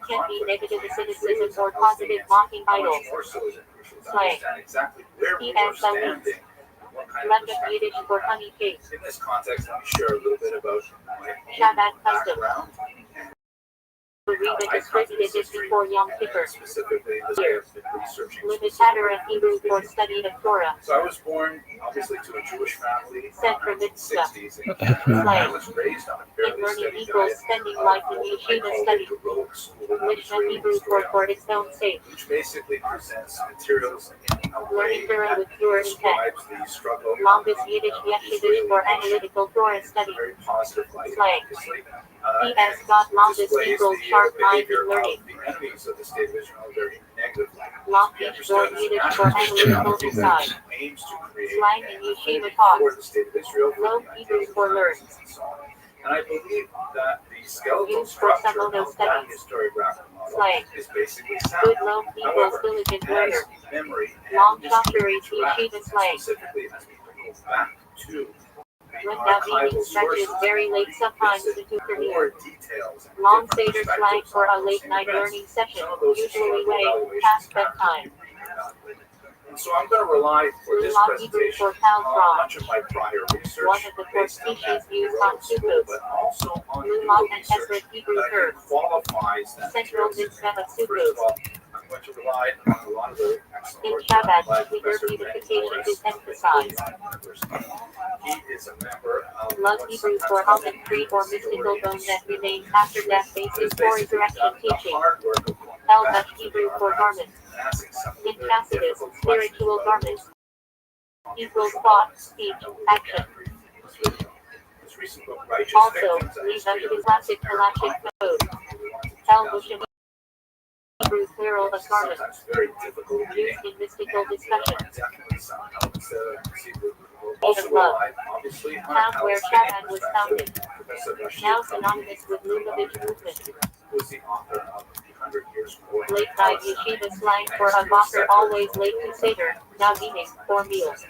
Can be negative cynicism or positive mocking idols. Slang. He has Salim. Left of Yiddish for honey cake. In this context, let me share a little bit about Shabbat custom. Reba distributed it before Yom Kippur. Specifically, Here. researching. Limitator of Hebrew for study of Torah. So I was born, obviously, to a Jewish family Sent for in the mitzvah. 60s, and I was raised on a In fairly learning steady equals diet. spending life in yeshiva study. Mishnah Hebrew for its own sake. Which basically presents materials in a Learning way Torah that with pure intent. describes the struggle. Longest Yiddish yeshivish for analytical Torah study. Very positive light, Slang. obviously. He has got longest Displays equals the sharp mind behavior in learning. of the enemies of the state of Israel in a very negative light. Long We Beach Road understand Yiddish this for analytical national design. aims to create Slang an in yeshiva identity talk. for the state of Israel, for Low the Hebrew ideas for of learn. conscience and so on. And I believe that the skeletal Used for structure Samono of that studies. historiographic model Slang. is basically Good sound. low equals However, diligent as learner. memory Long and history Shachari interact, yeshiva slang. specifically as we go back to When that meaning stretches very late sometimes into more career. details and Long different Seder slang perspectives for on a those late same night events. learning session, Some of those usually historical way evaluations past have to bedtime. be reevaluated. And so I'm going to rely for this Long Hebrew presentation for cow on frog. much of my prior research One of the four based on species that used Rabbi on Rothschild, supers. but also on Blue newer lock and research Ezra Hebrew that I think curves. qualifies that Central material. mitzvah of First supers. of all, I'm going to rely on a lot of the excellent In work done by Shabbat, clear Professor beautification Morris is of emphasized. University. He is a member of Love what's Hebrew sometimes for called ultimate the creed or story mystical of bone the that story. remains after death It basis is for basically resurrection the teaching. hard work of going El back Dutch to the Hebrew for archives garment. and asking some of the In very Tacitus, difficult questions spiritual about garment. those Equals thought, speech, action. His recent book, Righteous Also, Victims, A leave History of the classic Halachic code. El Moshe Hebrew plural of garment. sometimes very difficult reading. Used in mystical discussion. Definitely some elements that see the Made of love. obviously, on Town a where Palestinian Shabbat was perspective. founded. Professor Rothschild Now from synonymous with Lubavitch movement. who is the author of the 100 Years War in Late night Palestine. yeshiva slang for a boxer always late to Seder, now eating, for meals.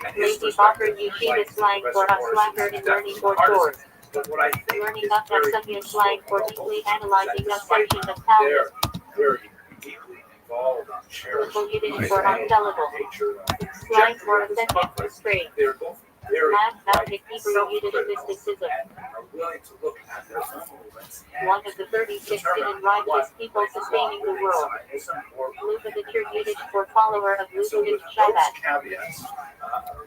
And his Lazy boxer perspective, yeshiva like slang for a Professor Morris, slacker is in learning definitely or partisan. chores. But what I think Learning is up very Sapsakian slang for useful deeply is that analyzing the despite assertion of Talmud. they're very deeply involved on cherished Little Yiddish nature for of unsellable. the Slang for trajectory of this authentic, conflict. straight. They're both very Math, Baltic, Hebrew, Yiddish self-critical mysticism. and are willing to look at their own movements and One of the 36 hidden righteous people sustaining the world. Lubavitcher Yiddish for follower of And so with Lubavitch those Shabbat. caveats,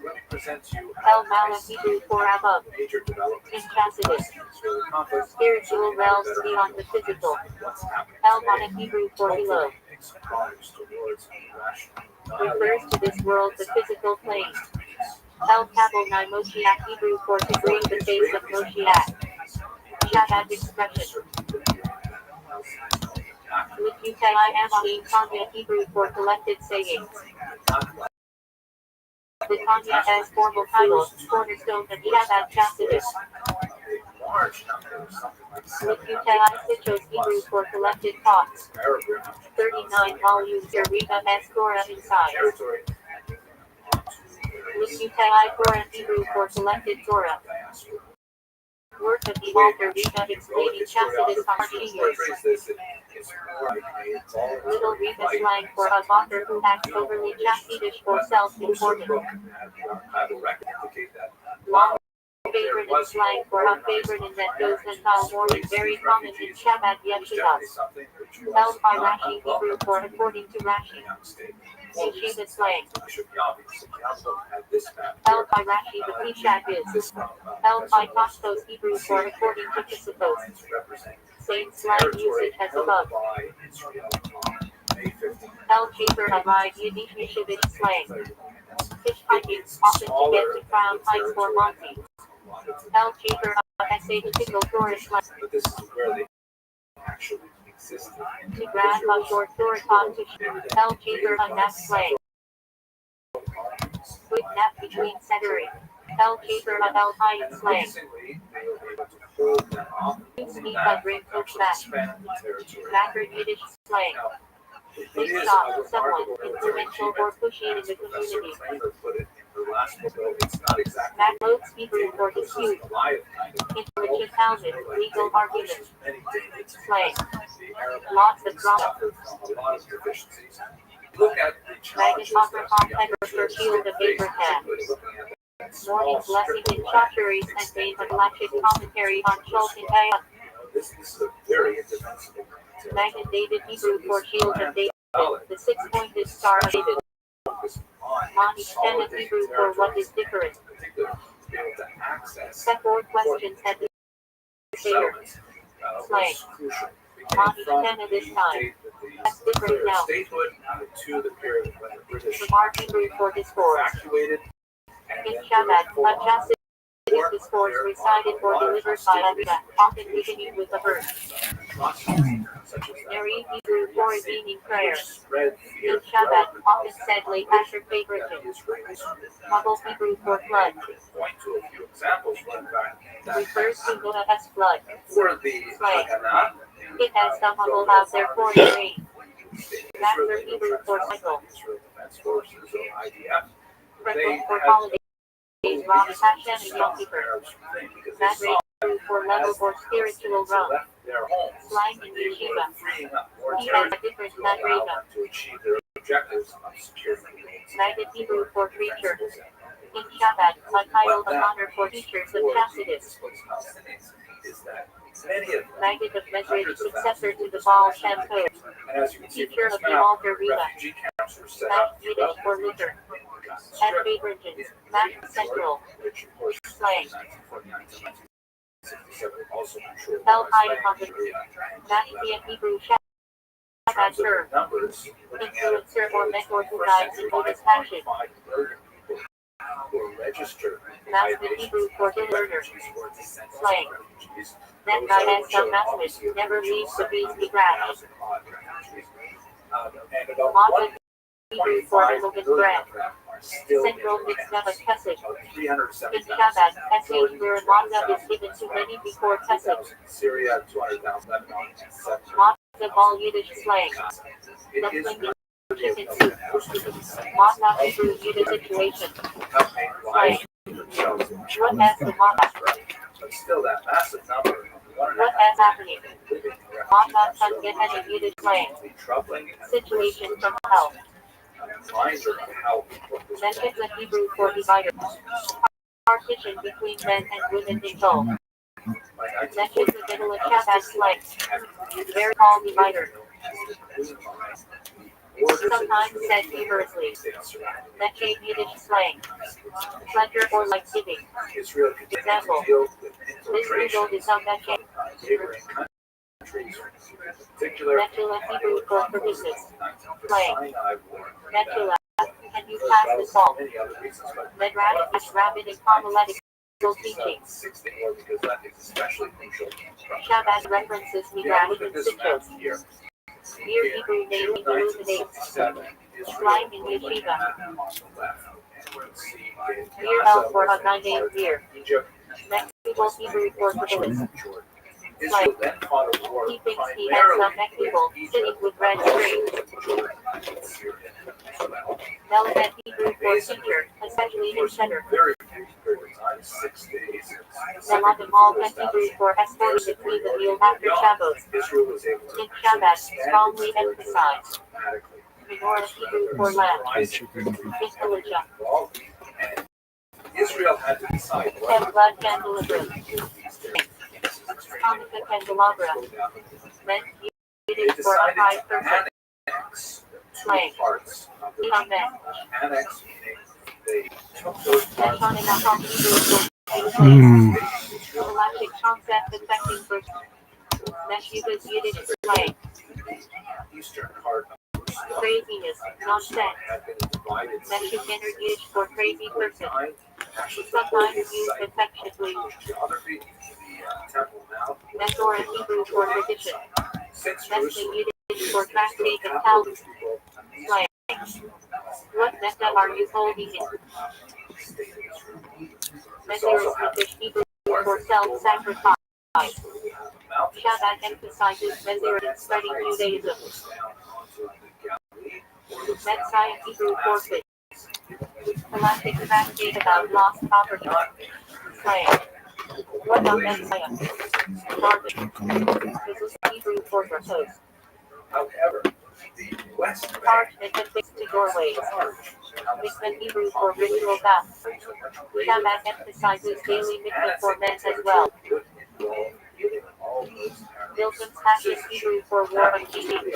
let me present to you El how I Mala see Hebrew for above. major developments In Tacitus. Israeli conflict, Spiritual realms beyond the physical. what's happening El today. Mana Hebrew for below. Hopefully make some progress towards rational Refers to this world the physical plane. El Kabul Nai Moshiach Hebrew for to bring the face of Moshiach. Shabbat expression. Likutai Amalim Tanya Hebrew for collected sayings. The Tanya as formal title, cornerstone of Shabbat Tacitus. Likutai Citrus Hebrew for collected thoughts. 39 volumes Eureka as Torah inside. Likutai Torah Hebrew for collected Torah. Work of the author Rita explaining Chasidus Archius. Little Rita slang for a author who acts overly chasidish or self-important. Long favorite is slang for a favorite in that goes until morning, very common in Shabbat Yeshidas. Held by Rashi Hebrew for according to Rashi. Yeshiva slang. Held by Rashi the Peshat is. Held by Tostos Hebrew for according to Chrysippos. Same slang usage as above. Held cheaper by Yiddish Yeshivich slang. Hitchhiking, often to get to Crown Heights or Monty. Held cheaper SH single tourist slang. But this is where they actually existed. To grab a short tour talk to held cheaper on that slang. Quick nap between centering. Held cheaper on El Hayat slang. Sneak a drink coach back. Backward Yiddish slang. Quick stop with someone influential or pushy in the community. Backload Hebrew for dispute. Intelligent housing, legal argument. Slang. Lots of drama. Maggot Opera Header for Shield of Abraham. Morning blessing in Chacharis and made a galactic commentary on Shulchan Aruch. Maggot David Hebrew for Shield of David, the six-pointed star of David. Monty extended Hebrew for what is different. Set 4 questions at the Seder. Slang. Monty extended this time. That's different now. Remark Hebrew for discourse. In Shabbat, a Chasidus discourse recited or delivered by Abida, often beginning with a verse. Mary Hebrew for a evening prayer. In Shabbat, often said late after favoritism. Muggle Hebrew for flood. Refers to Noah's flood. Slang. It has the Muggle out there for the rain. Master Hebrew for cycle. Freckle for holidays. Rob Hashem and Yom Kippur. Madre Hebrew for level or spiritual run. Slang in Yeshiva. He has a different Madrega. Maggot Hebrew for preacher. In Shabbat, a title of honor for teachers of Chasidus. Maggot of Mesrich, successor to the Baal Shem Tov. Teacher of the Alter Reba. Matt Yiddish for Luther. At Favorite, Matt Central. Slang. El Hayat Matthew Hebrew Shabbat term. Influencer or mentor who guides in Buddhist passion. Master Hebrew for the learner. Slang. That guy has some message, never leaves the beast grass. Mata Hebrew for elegant bread. Central mixed up a Kesed. In Shabbat, SH where Mata is given to many before Kesed. Mata Ball Yiddish slang. Dumpling chicken soup. Mata Hebrew Yiddish situation. Slang. What has the Mata? But still, that massive number. What has happening? Mata Sunday had a Yiddish slang. Situation from hell. Mentions a Hebrew for divider. Partition between men and women in Gaul. Mentions the middle of Shabbat slang. Very tall divider. Sometimes said humorously. Mention Yiddish slang. Pleasure or like giving. Example. This result is on Mention. Metula Hebrew for forgiveness. Slang. Metula. Can you pass the salt? Medrash is rabid and homiletical teachings. Shabbat references Midrash and Sitchos. Mere Hebrew name illuminates. Slang in Yeshiva. Mere El for a 9-name year. Mexico Hebrew for forgiveness. Slang. He thinks he has some Mexico sitting with red strings. Melvet Hebrew for teacher, especially in center. Melodic all Hebrew for escorting between the meal after Shabbos. Israel was able to In Shabbat, expand strongly its territory emphasized. dramatically. Menorah Hebrew for lamb. In Elijah. And Israel had to decide And blood candelabra. Hanukkah candelabra. Meant used for a high person. Slang. parts of the Amen. annex, meaning they took those parts Meshon and Aham Hebrew for Mm. Galactic concept affecting verse. Meshuga's Yiddish slang. eastern part of Craziness, nonsense. had been divided. Meshug entered Yiddish for crazy person. Actually, Sometimes used affectionately. geography, the temple now, Menorah Hebrew for tradition. since Meshug Jerusalem Yiddish for tractate and capital Talmud. of Israel, Slang. What method are you holding in? Menorah Swedish Hebrew for self-sacrifice. Shabbat emphasizes Menorah spreading Judaism. Messiah Hebrew forfeit. Galactic tractate about lost property. Slang. What about Messiah? Garbage. This is Hebrew for propose. However, the West Arch and affixed to doorways. Mikvah Hebrew for ritual bath. Shabbat emphasizes daily mikvah for men as well. Milton's Passion Hebrew for war and keeping.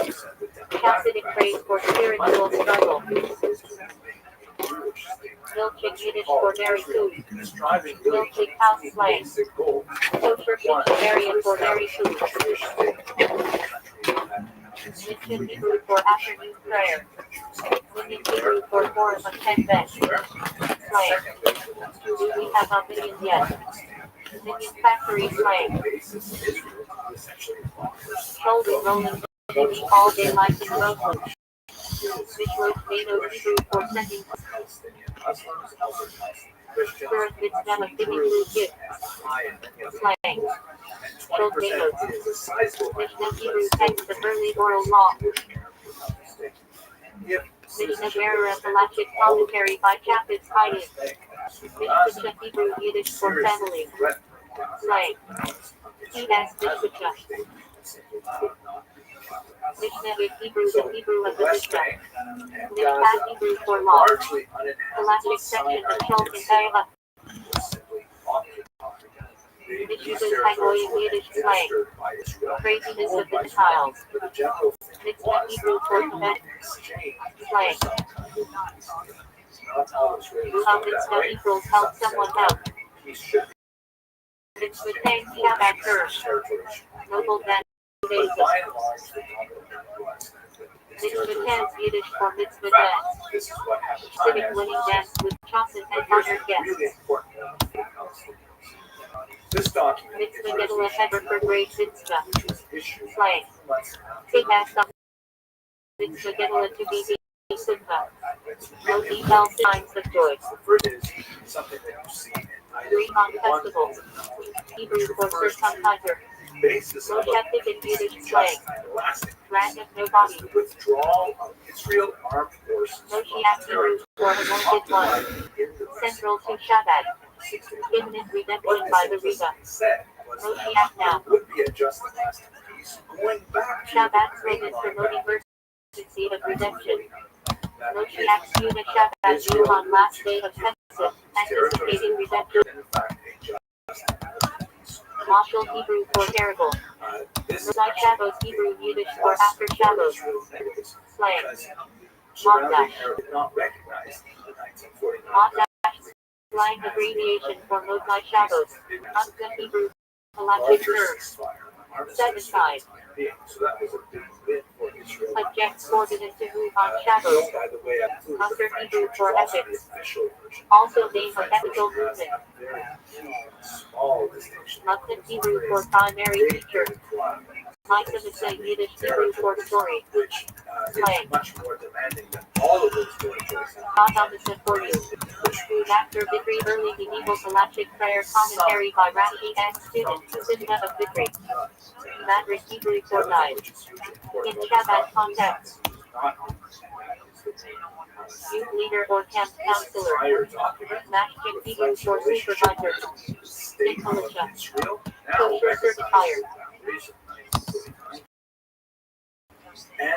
Hasidic praise for spiritual struggle. Milchik Yiddish for dairy food. Milchik house slang. Kosher kitchen area for dairy food. Mission Hebrew for afternoon prayer. Minyan Hebrew for forum of 10 beds. Slang. Do we have a million yet? Minion factory slang. Shoulder rolling baby all day life in Roseland. Visual Mano Hebrew for sending. Spirit Mitzvah of giving food gift. Slang. Shoulder Mano. Mishnah Hebrew text of early oral law. Mishnah Bearer of the Galactic commentary by Chapitz Hayyim. Mishnah Hebrew Yiddish for family. Slang. T.S. Mishnah. Mishnah with Hebrew, the Hebrew of the Mishnah. Mishpat Hebrew for law. Galactic section of Shulchan Aruch. Mishnah's Hagoyim Yiddish slang. Craziness of the child. Mitzvah Hebrew for Tibet. Slang. How mitzvah equals help someone out. Mitzvah thanks Shabbat first. Noble man Judaism. Mitzvah dance Yiddish for mitzvah dance. Civic winning dance with chocolate and honored guests. Mitzvah Gedula Heber for great mitzvah. Slang. Take ask up. Mitzvah Gedula to be the simcha. No detailed signs of joy. Recon festival. Hebrew for circumciser. Mosheptic and Yiddish slang. Rank of nobody. Withdrawal of Israel armed forces. Moshiach Hebrew for anointed one. Central to Shabbat. Imminent redemption by the Riga. Moshiach now. Would be a just and lasting peace. Going back to Shabbat slogan promoting mercy of redemption. Moshiach's unit Shabbat due on last day of Pesach, anticipating redemption. Mashal Hebrew for terrible. Mosai Shabbos Hebrew Yiddish for after Shabbos. Slang. Madash. Madash. Slang abbreviation for Mosai Shabbos. Hanukkah Hebrew. Galactic terms. Set aside. Subject coordinate to move on Shabbos. Under Hebrew for ethics. Also name of ethical movement. Muslim Hebrew for primary teacher. Micah Yiddish Hebrew for story. Slang. Opposite for you. Food after Bikri early medieval galactic prayer commentary by Rashi and student. Simna of Bikri. Madrid Hebrew for guide. In Shabbat context. Youth leader or camp counselor. Masjid Hebrew for supervisor. In militia. Kosher certifier.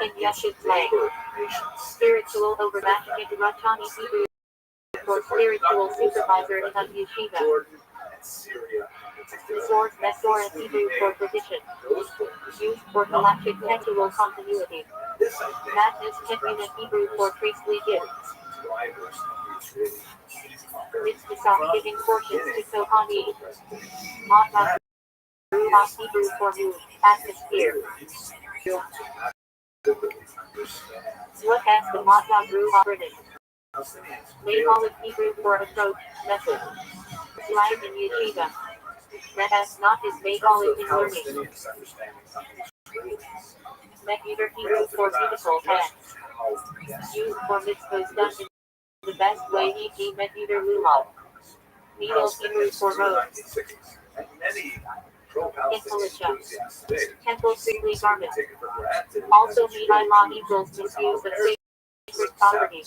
In Yeshiv slang. Spiritual over Masjid Ratani Hebrew for spiritual supervisor in a yeshiva. Sword Mesor and Hebrew for position. Used for galactic textual continuity. Madness Hebrew and Hebrew for priestly gifts. Mitzvah giving portions to Kohani. Matna Ruach Hebrew for mood, atmosphere. What has the Matna Ruach written? Mayholic Hebrew for approach, method. Slang in yeshiva. That has not his Mayholic in learning. Mechuder Hebrew for beautiful hands. Used for mitzvahs done in the best way, e.g. Mechuder Lulav. Needle Hebrew for road. In militia. Temple freely garment. Also Mihai equals misuse of sacred property.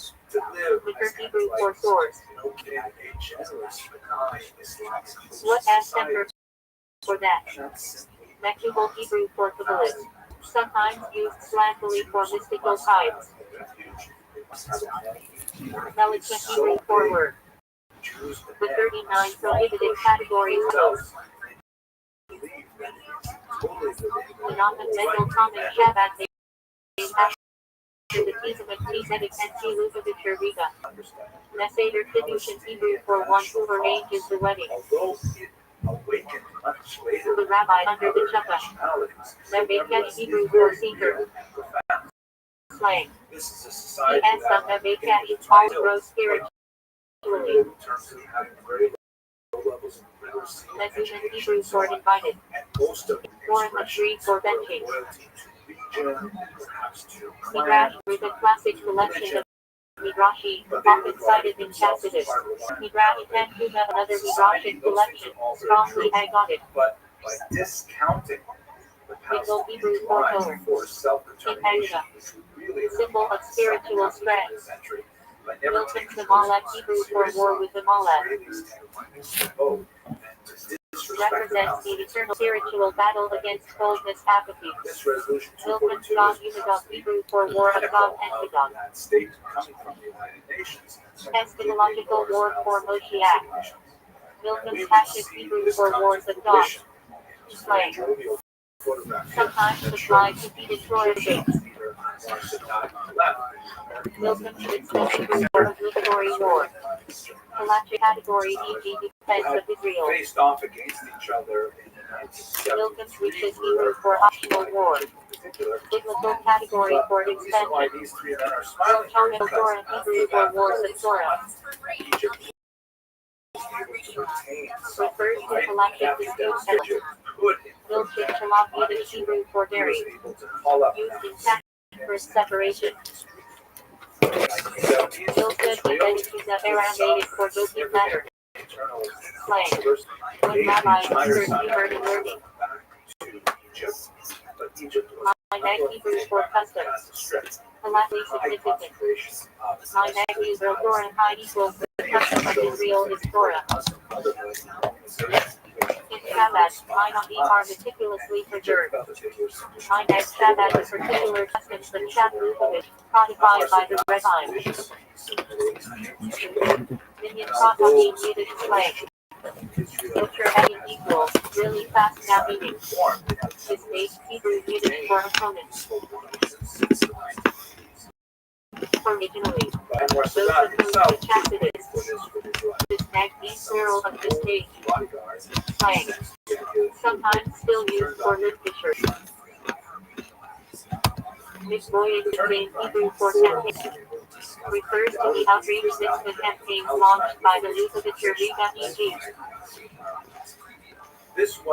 Wicker Hebrew for swords. What as temper for that? Mechubal Hebrew for Kabbalist. Sometimes used slangfully for mystical types. Melicha Hebrew for word. The 39 prohibited categories of the non-mental common Shabbat the Tizim and Tizedic and Tiluvavitcher Riga. Neseder Kiddush in Hebrew for one who arranges the wedding. The rabbi under the chuppah. Nebekat Hebrew for seeker. Slang. E.S. of Nebekat is all grow spiritually. Mezuman Hebrew for invited. Foreign tree for benching. Midrash is a classic collection of Midrashi, often cited in Chasidus. Midrash Tanhuma, another Midrashic collection, strongly agonic. But by discounting the Middle Hebrew for Torah. In Agda. Symbol of spiritual strength. Milton Zamalek Hebrew for war with Amalek. Represents the eternal spiritual battle against coldness, apathy. Milton God Unigog Hebrew for war of God and Magog. Eschatological war for Moshiach. Milton's Hashif Hebrew for wars of God. Slang. Sometimes the flag defeated Troy debates. Milton's Mitzvah Hebrew for obligatory war. Electric category e.g. defense of Israel. Faced off against each other in the Milton's Riches Hebrew for optional war. Biblical category for expansion. Milton Torah Hebrew for wars of Torah. Refers to collective disputes settlement. Milton Shalom Yiddish Hebrew for dairy. Used in tax for separation. Milton Yiddish Aramaic for joking matter. Slang. When rabbis insert humor in learning. My neck Hebrew for customs. Politely significant. My neck Israel Torah and high equals the custom of Israel is Torah. In Shabbat, Minoti are meticulously preserved. My neck Shabbat is particular customs of Shavuot, codified by the rabbis. Minion Kotami Yiddish slang. Filter heading equals, really fast now meaning. This makes Hebrew Yiddish for opponents. Originally, those opposed to Chasidus. This magazine plural of this page. Slang. Sometimes still used for literature. This voyage contains Hebrew for campaign. Refers to the outreach mitzvah campaigns launched by the Lubavitcher Riga e.g.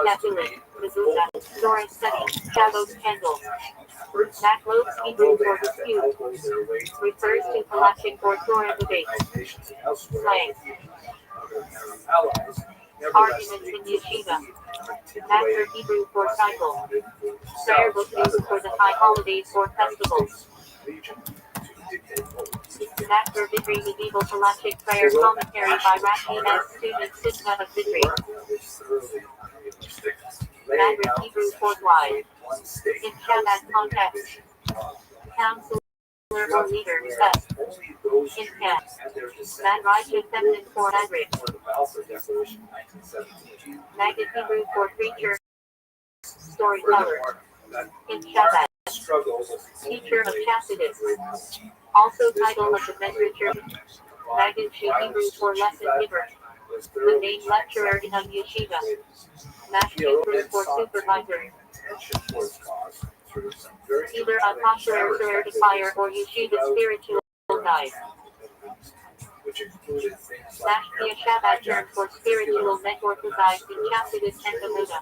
Catholic, Mezuzah, Torah study, Shabbos candles. Backlobes Hebrew for dispute. Refers to collection for Torah debates. Slang. Arguments in yeshiva. Master Hebrew for cycle. Prayer book used for the high holidays or festivals. It's an actor Vidri medieval halachic prayer commentary by Rashi and student Sitna of Vidri. Madrid Hebrew forthwise. In Shabbat context. Counselor or leader, best. In text. Man righteous feminine for Madrid. Magid Hebrew for preacher. Storyteller. In Shabbat. Teacher of chastity. Also title of the literature. Magid Hebrew for lesson giver. The main lecturer in a yeshiva. Mash Hebrew for supervisor. Either a pastor certifier or yeshiva spiritual guide. Slash be a Shabbat term for spiritual mentor who guides in chastity and Amuda.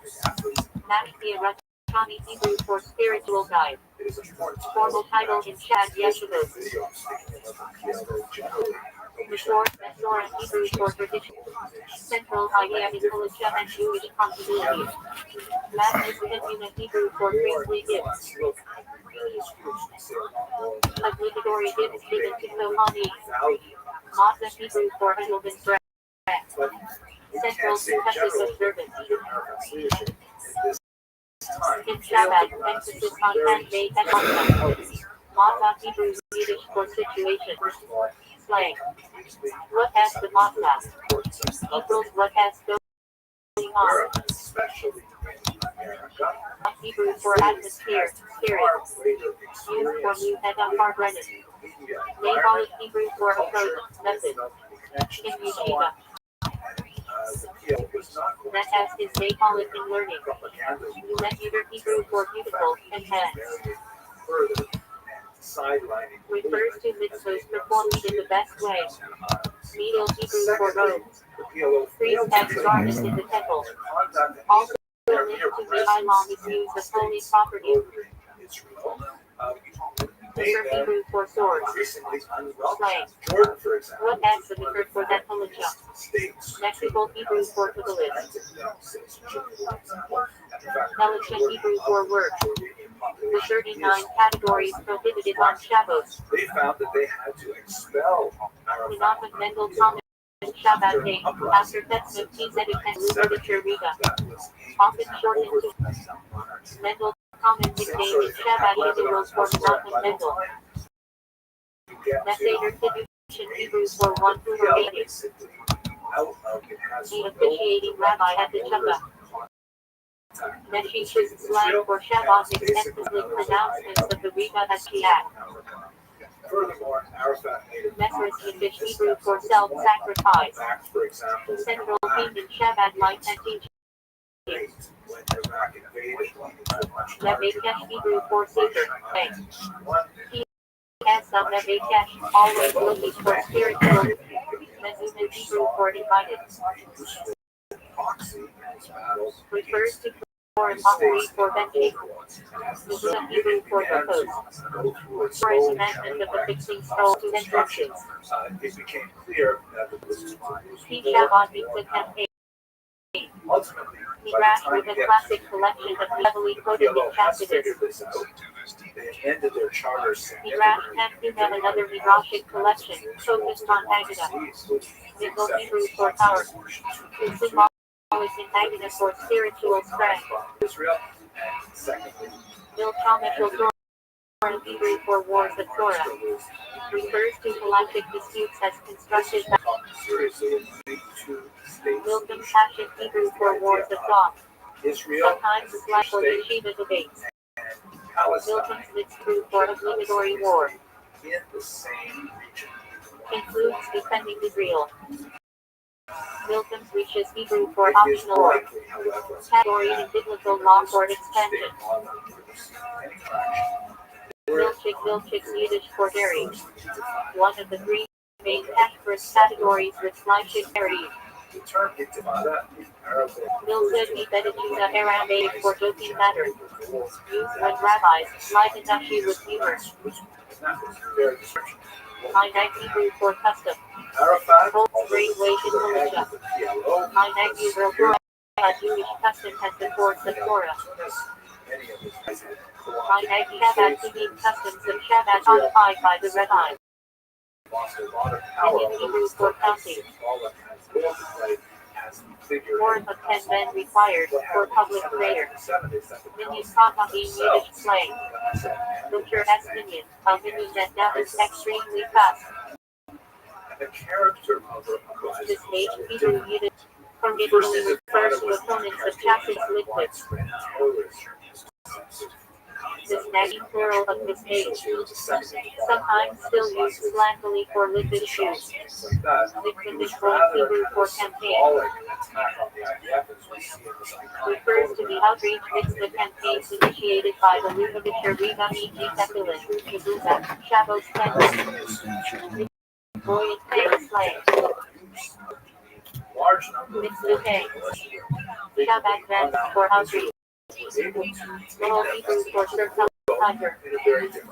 Mash be a Rachani Hebrew for spiritual guide. Formal title in Shad Yeshivot. Mishor, Mesor, and Hebrew for tradition. Central idea in Kolosha and Jewish continuity. Madness in Hebrew for priestly gifts. Obligatory gifts given to Kohani. Mazda Hebrew for Edelman bread. Central Kentucky observance. In Shabbat, emphasis on handmade and Mazda. Mazda Hebrew Yiddish for situation. Slang. What has the Mazda? Equals what has going on. Hebrew for atmosphere, spirit. Used for new and Brennan. Nabolic Hebrew for approach, method. In yeshiva. That has his Nabolic in learning. Uletter Hebrew for beautiful, enhance. Refers to mitzvahs performed in the best way. Medial Hebrew for robes. Priest as garment in the temple. Also linked to the Ilom is used as holy property. Different Hebrew for sword. Slang. What adds the different for that halacha? Mexical Hebrew for kabbalist. Halacha Hebrew for work. The 39 categories prohibited on Shabbos. They found that they had to expel Menachem Mendel comment Shabbat day after Tetzmet Tzedek and literature Riga. Often shortened to Mendel comment nickname in Shabbat literals for Menachem Mendel. Messager Kiddushin Hebrew for one who remained. The officiating rabbi at the Chuppah. Meshish is slang for Shabbat extensively pronouncements of the Riga Hashkiat. Furthermore, Arafat made it Mesris Yiddish Hebrew for self-sacrifice. for example, Central theme in Shabbat life and teaching. when Iraq invaded, Nevekesh Hebrew for seeker. He has some Nevekesh, always looking for spiritual. Mezuman Hebrew for invited. Refers to foreign mockery for benching. Mezuzah Hebrew for proposed. For his amendment of the fixing scroll to entrances. It became clear that it was He Shabbat meets a campaign. ultimately, Midrash with a classic collection of heavily quoted in chastity. they amended their charters. Midrash Tamkin have another Midrashic collection, focused on Haggadah. Middle Hebrew for power. The symbolic in Haggadah for spiritual strength. Israel, and secondly, Milchamical Torah Hebrew for wars of Torah. Refers to halachic disputes as constructed by Milcom Passion Hebrew for wars of thought. Israel, Sometimes it's like for yeshiva debates. Milcom's Mitzvah for obligatory war. in the same region. Includes defending Israel. Milcom's reaches Hebrew for It is optional war. likely, however, Category in biblical law for expansion. Milchik's Yiddish for dairy. One of the three main categories with Leipzig dairy. The term intifada in Arabic Milzid Ibedituda Aramaic for joking matter. Used when rabbis light and Nashi with humor. Minag Hebrew for custom. Arafat Holds great weight in militia. Minag Hebrew for a Jewish custom has been towards the Torah. Minag Shabbat to mean customs of Shabbat codified by the rabbis. lost a lot of power Indian Hebrew for counting. Smaller has will to play as the figure. 4 of 10 men required for public prayer. Minion Kaka being Yiddish slang. Butcher S. Minion, a minion that gathers extremely fast. The character of This page, Hebrew Yiddish, forgetfully refers to opponents of Chassis liquid. This nagging plural of this page, sometimes still used slangily for liquid shoes. Liquid is Old Hebrew for campaign. Refers to the outreach mixed the campaigns initiated by the Lubavitcher Rigami Tefillin, Shibuza, Shabbos Temple. Buoyant Pay Slang. Mitzvah Shabbat Vans for outreach. Little Hebrew for circle tiger.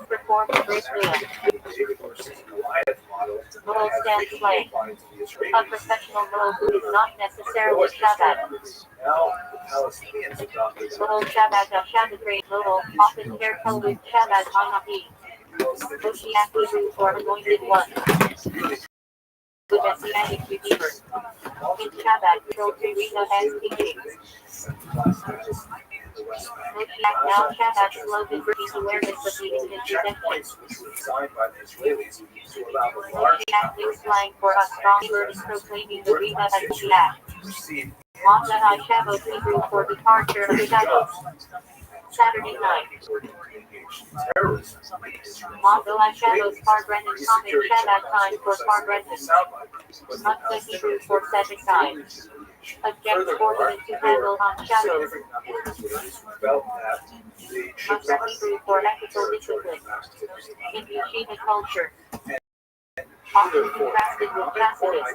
Perform great wheel. Little stand slang. A professional little who is not necessarily Shabbat. Little Shabbat Shabbat great little, often hair colored Shabbat Hanapi. Moshiach Hebrew for anointed one. The Messianic Redeemer. In Shabbat, Rotary and teaching. Moshiach now Shabbat slogan brings awareness of the imminent redemption. Moshiach new slang for a strong word is proclaiming the Rima and Moshiach. Matzah Shabbos Hebrew for departure of shadows. Saturday night. Matzah Shabbos Farbrennen common Shabbat time for Farbrennen. Matzah Hebrew for setting time. Object ornament to handle on shadows. Matzah Hebrew for ethical discipline. In yeshiva culture. Often contrasted with Tacitus.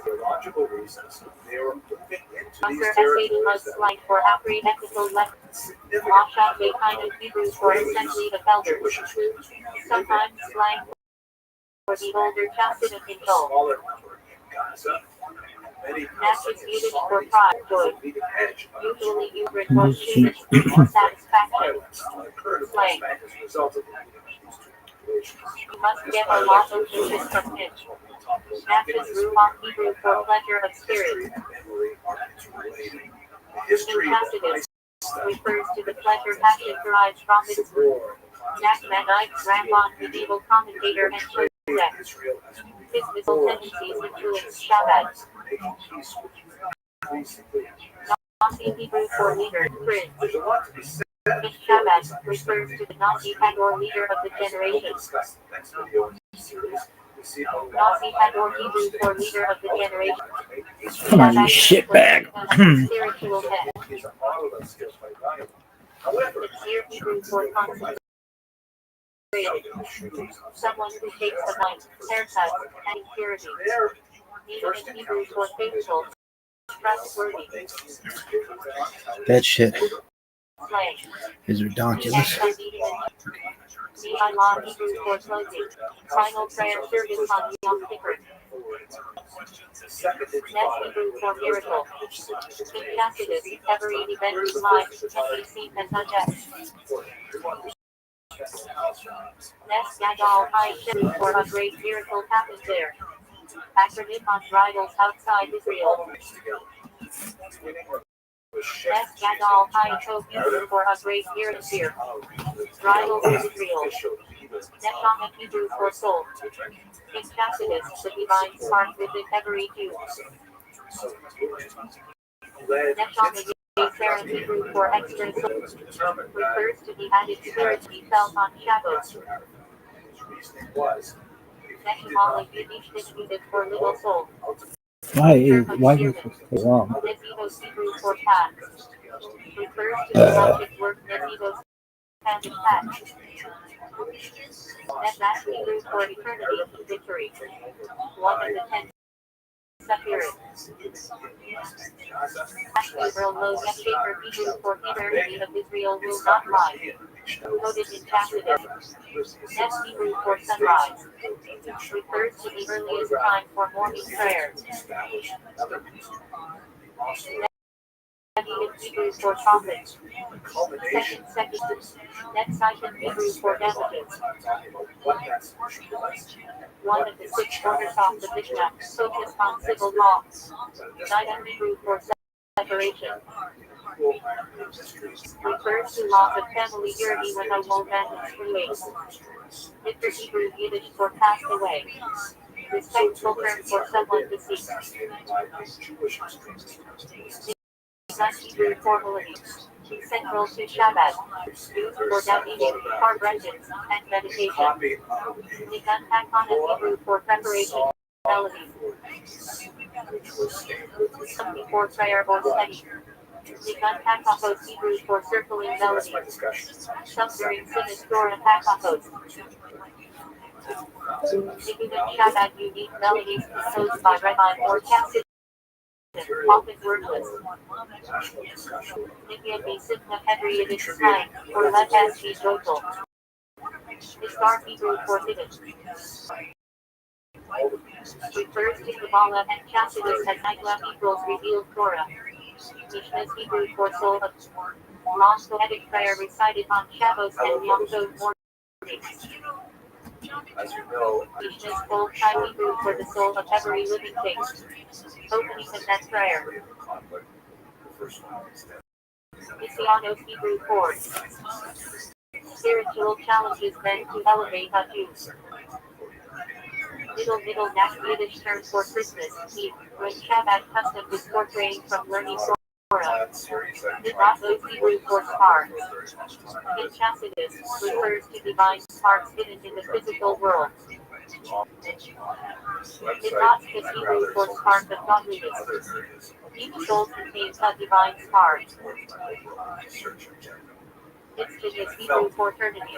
Matzah SAD must slang for outright ethical lessons. Mashat a kind of Hebrew for assembly of elders. Sometimes slang for the older Tacitus in Tol. Matches Yiddish for pride, joy. Usually used for achievement or satisfaction. Slang. You must get a lot of wishes from him. Matches Ruach Hebrew for pleasure of spirit. In Tacitus, refers to the pleasure passion derives from its Nachmanides Ramban, medieval commentator and Shosek. His missile tendencies influence Shabbat. Nazi Hebrew for leader, prince. In Shabbat refers to the Nazi head or leader of the generation. Nazi head or Hebrew for leader of the generation. Come on, you shitbag. Spiritual head. It's here Hebrew for consecrated. Someone who takes a knife, haircut, and impurity. Meaning in Hebrew for faithful, trustworthy. That shit Slang. is ridiculous. Nihai Hebrew for closing. Final prayer service on Yom Kippur. Nes Hebrew for miracle. In Tacitus, every event in life can be seen as a jest. Nes Gadol Hai Hebrew for a great miracle happened there. Acronym on rivals outside Israel. Nes Gadol Hai Hebrew for a great miracle here. Rivals in Israel. Neshama Hebrew for soul. In Tacitus, the divine spark within every Jew. Neshama Sarah Hebrew for extra soul. Refers to the added spirit he felt on Shabbos. Neshama Yiddish for little soul. Why is this so long? Nezivos Hebrew for path. Refers to the logic work Nezivos and patch. Nezach Hebrew for eternity, victory. One of the 10 Sephirim. Gabriel knows that Shaper Hebrew for eternity of Israel will not lie. Noted in Tacitus. Nes Hebrew for sunrise. Refers to the earliest time for morning prayer. Hebrew for profit. Second. Next item Hebrew for damages. One of the 6 orders of the Mishnah focus on civil law. Item Hebrew for separation. Refers to laws of family unity when a woman is released. Mr. Hebrew Yiddish for passed away. Respectful term for someone deceased. Not Hebrew formality. Central to Shabbat. Used for davening, congregations, and meditation. Nigun Hakana Hebrew for preparation. Melody. Something for prayer or study. Nigun Hakahos Hebrew for circling melody. Some during Sinus Torah Hakahos. Nigun Shabbat unique melodies composed by Rabbi or Chassid. Often wordless. Nigun be Sipna Henry in its slang, or let us be joyful. Ishtar Hebrew for hidden. Refers to Kabbalah and Chassidus as Nigla equals revealed Torah. Mishnah's Hebrew for soul of long poetic prayer recited on Shabbos and Yom Tov mornings. As you know, Mishnah's old time Hebrew for the soul of every living thing. Opening of that prayer. Messianos Hebrew for spiritual challenges meant to elevate a Jew. Middle Nash Yiddish term for Christmas Eve, when Shabbat custom is portraying from learning Torah. Midrashos Hebrew for spark. In Chassidus, refers to divine sparks hidden in the physical world. Midrash is Hebrew for spark of godliness. Each soul contains a divine spark. Instant is Hebrew for eternity.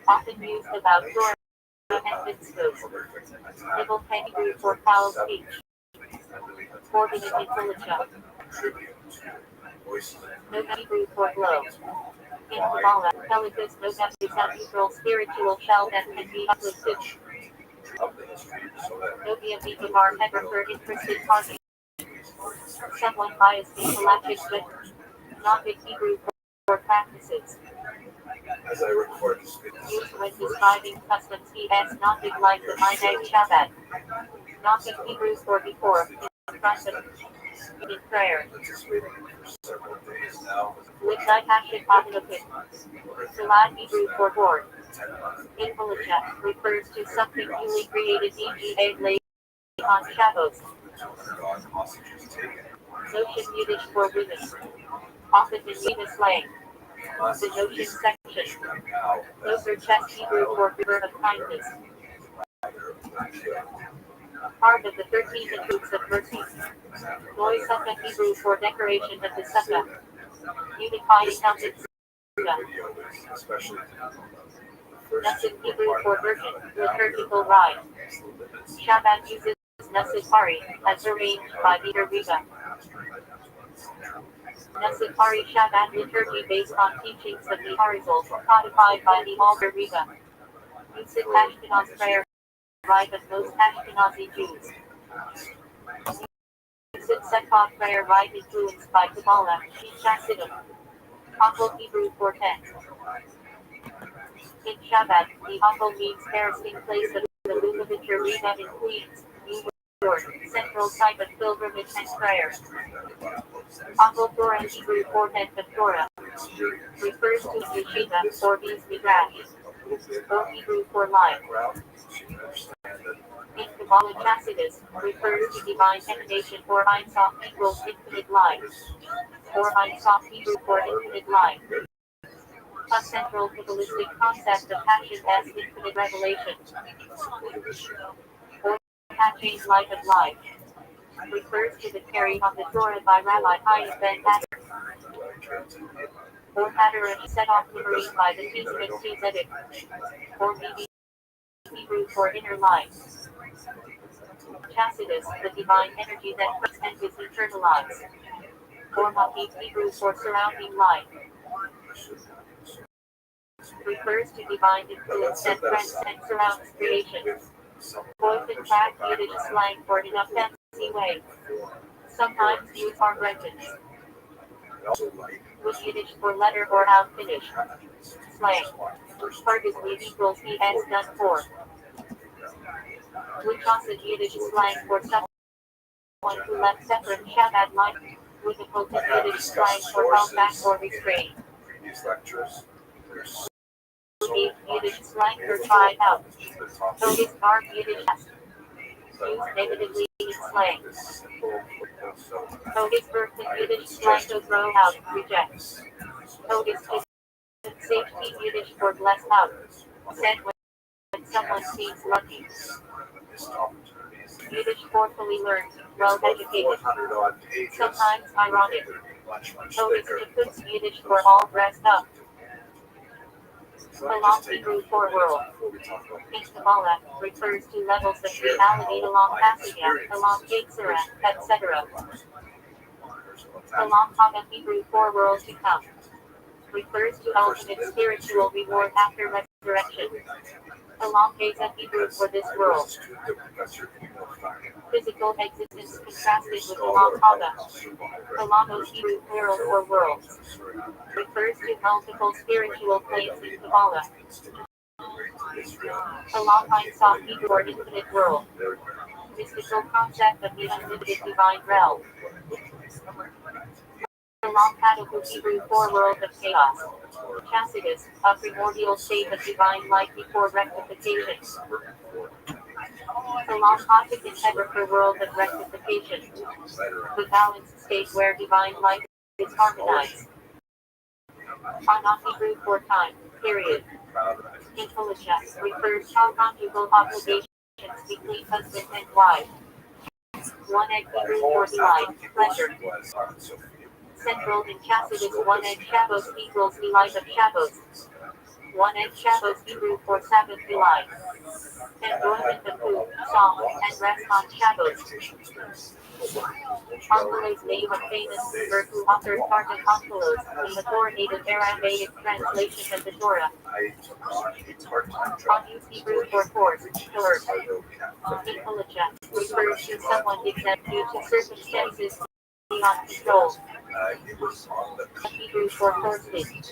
Often used about Torah and mitzvot. Nibble Hebrew for foul speech. Forbidden intelligence. No Hebrew for glow. In Kabbalah, Pelicus no is a neutral spiritual shell that can be uplifted. No Biamar ever for interested parties. Someone biased intellectual but not in Hebrew for practices. as I record this video, Used when describing customs he has not been like the Minay Shabbat. Not in Hebrew for before, in front of, in prayer. participating for several days now. With Nihashik Abinopin. Salat Hebrew for board. Invalidja refers to something newly created e.g. laid on Shabbos. Hostages taken. Notion Yiddish for women. Often in Yiddish slang. The notion section. Noser chest Hebrew for river of kindness. Part of the 13 fruits of mercy. Noy Sukkah Hebrew for decoration of the Sukkah. Unifying Celtic Sukkah. Especially Nesset Hebrew for virgin, liturgical rite. Shabbat uses Nesset Hari, as arranged by Peter Riga. Nesset Hari Shabbat liturgy based on teachings of the Harizal, codified by the Alder Riga. Yusuf Ashkenaz prayer, rite of most Ashkenazi Jews. Yusuf Sekot prayer rite influenced by Kabbalah, Chassidim. Hakol Hebrew for 10. In Shabbat, the Hakol means Paris in place of the Lubavitcher Riga in Queens, New York, central site of pilgrimage and prayer. Hakol Torah Hebrew for 10 of Torah. Refers to yeshiva or bees midrash. Or Hebrew for life. In Kabbalah Chassidus, refers to divine emanation or Ein Sof equals infinite life. Or Ein Sof Hebrew for infinite life. A central Kabbalistic concept of passion as infinite revelation. Or Hachin's light of life. Refers to the carrying of the Torah by Rabbi Chaim ben Hatter. Or Hatter set off liberated by the feast of Tzedek. Or Bibi Hebrew for inner life. Chassidus, the divine energy that presents is internalized. Or Mahit Hebrew for surrounding life. Refers to divine influence that transcends surrounds creation. Voice and track Yiddish slang for in a fancy way. Sometimes used for reference. With Yiddish for letter or out finish. Slang. Part is we equals es done for. Which also Yiddish slang for someone who left separate Shabbat life. With a potent Yiddish slang for held back or restrained. Yiddish slang for tried out. Togus are Yiddish used negatively in slang. Togus birth in Yiddish slang to throw out, reject. Togus is safety Yiddish for blessed out. Said when someone seems lucky. Yiddish forcefully learned, well educated. Sometimes ironic. Togus puts Yiddish for all dressed up. Along Hebrew for world. In Kabbalah, refers to levels of reality along Hasidia, along Yetzirah, etc. Along Haga Hebrew for world to come. Refers to ultimate spiritual reward after resurrection. Along Geza Hebrew for this world. Physical existence contrasted with Along Haga. Along Hebrew plural or world. Refers to multiple spiritual planes in Kabbalah. Along Ein Sof Hebrew or infinite world. Mystical concept of the unlimited divine realm. Along Padaku Hebrew for world of chaos. Chassidus, a primordial state of divine life before rectification. Along Hottik and Heber for world of rectification. The balanced state where divine life is harmonized. Anah Hebrew for time, period. Intelligence refers to conjugal obligations between husband and wife. One egg Hebrew for delight, pleasure. Central in Chassidus, one egg Shabbos equals delight of Shabbos. One egg Shabbos Hebrew for Sabbath delight. Enjoyment of food, song, and rest on Shabbos. Onkelos name of famous Hebrew who authored part of Onkelos, the authoritative Aramaic translation of the Torah. Unused Hebrew for force, coerce. Intelligence refers to someone exempt due to circumstances beyond control. Hebrew for forcing.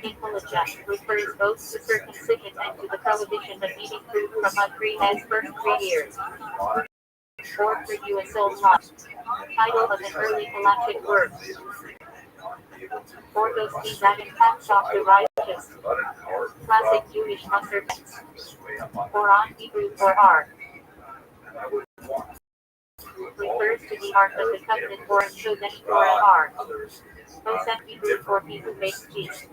Intelligence refers both to circumcision and to the prohibition of eating fruit from unclean as first 3 years. Or for you and soul lost. Title of an early galactic work. Ordos that impacts off the righteous. Classic Jewish masterpieces. Quran Hebrew for Ark. Refers to the Ark of the Covenant or Chodesh Torah Ark. Osef Hebrew for he who makes peace.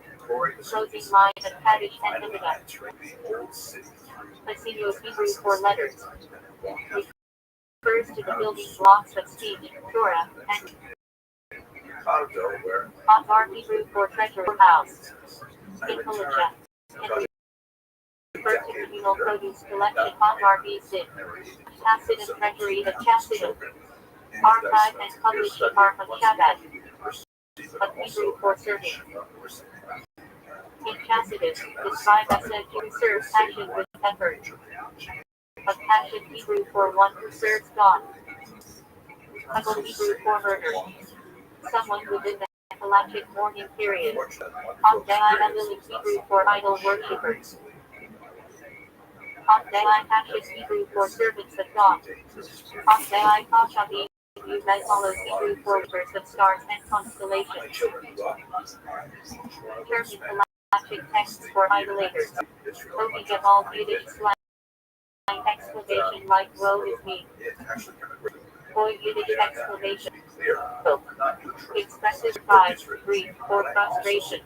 Closing line of Kaddish and Amidah. Asinios Hebrew for letters. Refers to the building blocks of speech, Torah, and Atar Hebrew for treasure house. Intelligence. And refers to communal produce collection Atar Bezin. Chassidus treasury of Chassidus. Archive and published Ark of Shabbat. Of Hebrew for serving. In Chassidus, described as a Jew serves passion with effort. Of passion Hebrew for one who serves God. Hagel Hebrew for murder. Someone within the galactic mourning period. Abdai Abilic Hebrew for idol worshippers. Abdai Hashis Hebrew for servants of God. Abdai Kashabi used as follows Hebrew for workers of stars and constellations. Terms in galactic texts for idolaters. Obi Jabal Yiddish slang exclamation like woe is me. Boy Yiddish exclamation. Hope. Expressive pride, grief, or frustration.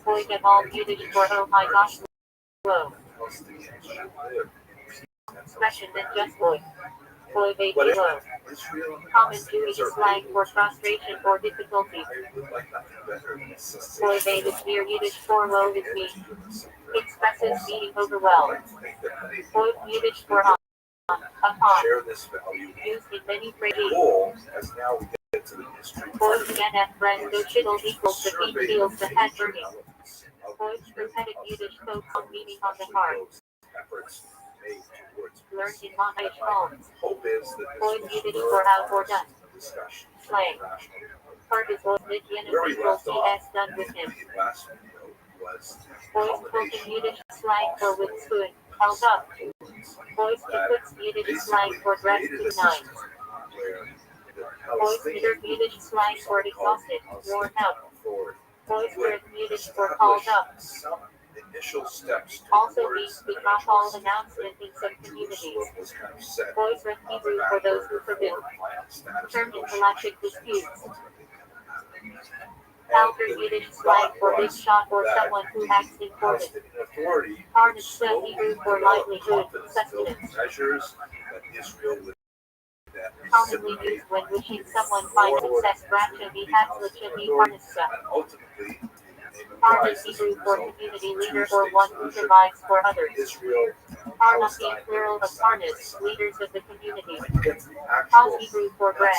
Boy Jabal Yiddish for oh my gosh, woe. Expression and just boy. Boy baby woe. Common Jewish slang for frustration or difficulty. Boy baby is near Yiddish for woe is me. Expresses being overwhelmed. Boy Yiddish for upon. Used in many phrases. Boy DNF friend go chittle equals the beat feels the head burning. Boy prophetic Yiddish folks on meaning on the heart. Learned in Monash homes. Boy Yiddish for out or done. Slang. part is what the Where we left will off be done with in him. the last video was Boys spoken Yiddish slang for with spoon, held up. Boys to put Yiddish slang for dressed to nine. Boys to Yiddish slang for exhausted, worn out. Boys with Yiddish for called up. Initial steps Also means the household announcement in some communities. Boys with Hebrew for those who forbid. Termed in galactic disputes. Alter Yiddish slang for big shot or someone who acts important. Parnasset Hebrew for livelihood, sustenance. Commonly used when wishing someone finds success. Bracha Mihatzlacha Parnasset. Parnas Hebrew for community leader or one who provides for others. Parnas being plural of Parnas, leaders of the community. Pas Hebrew for bread.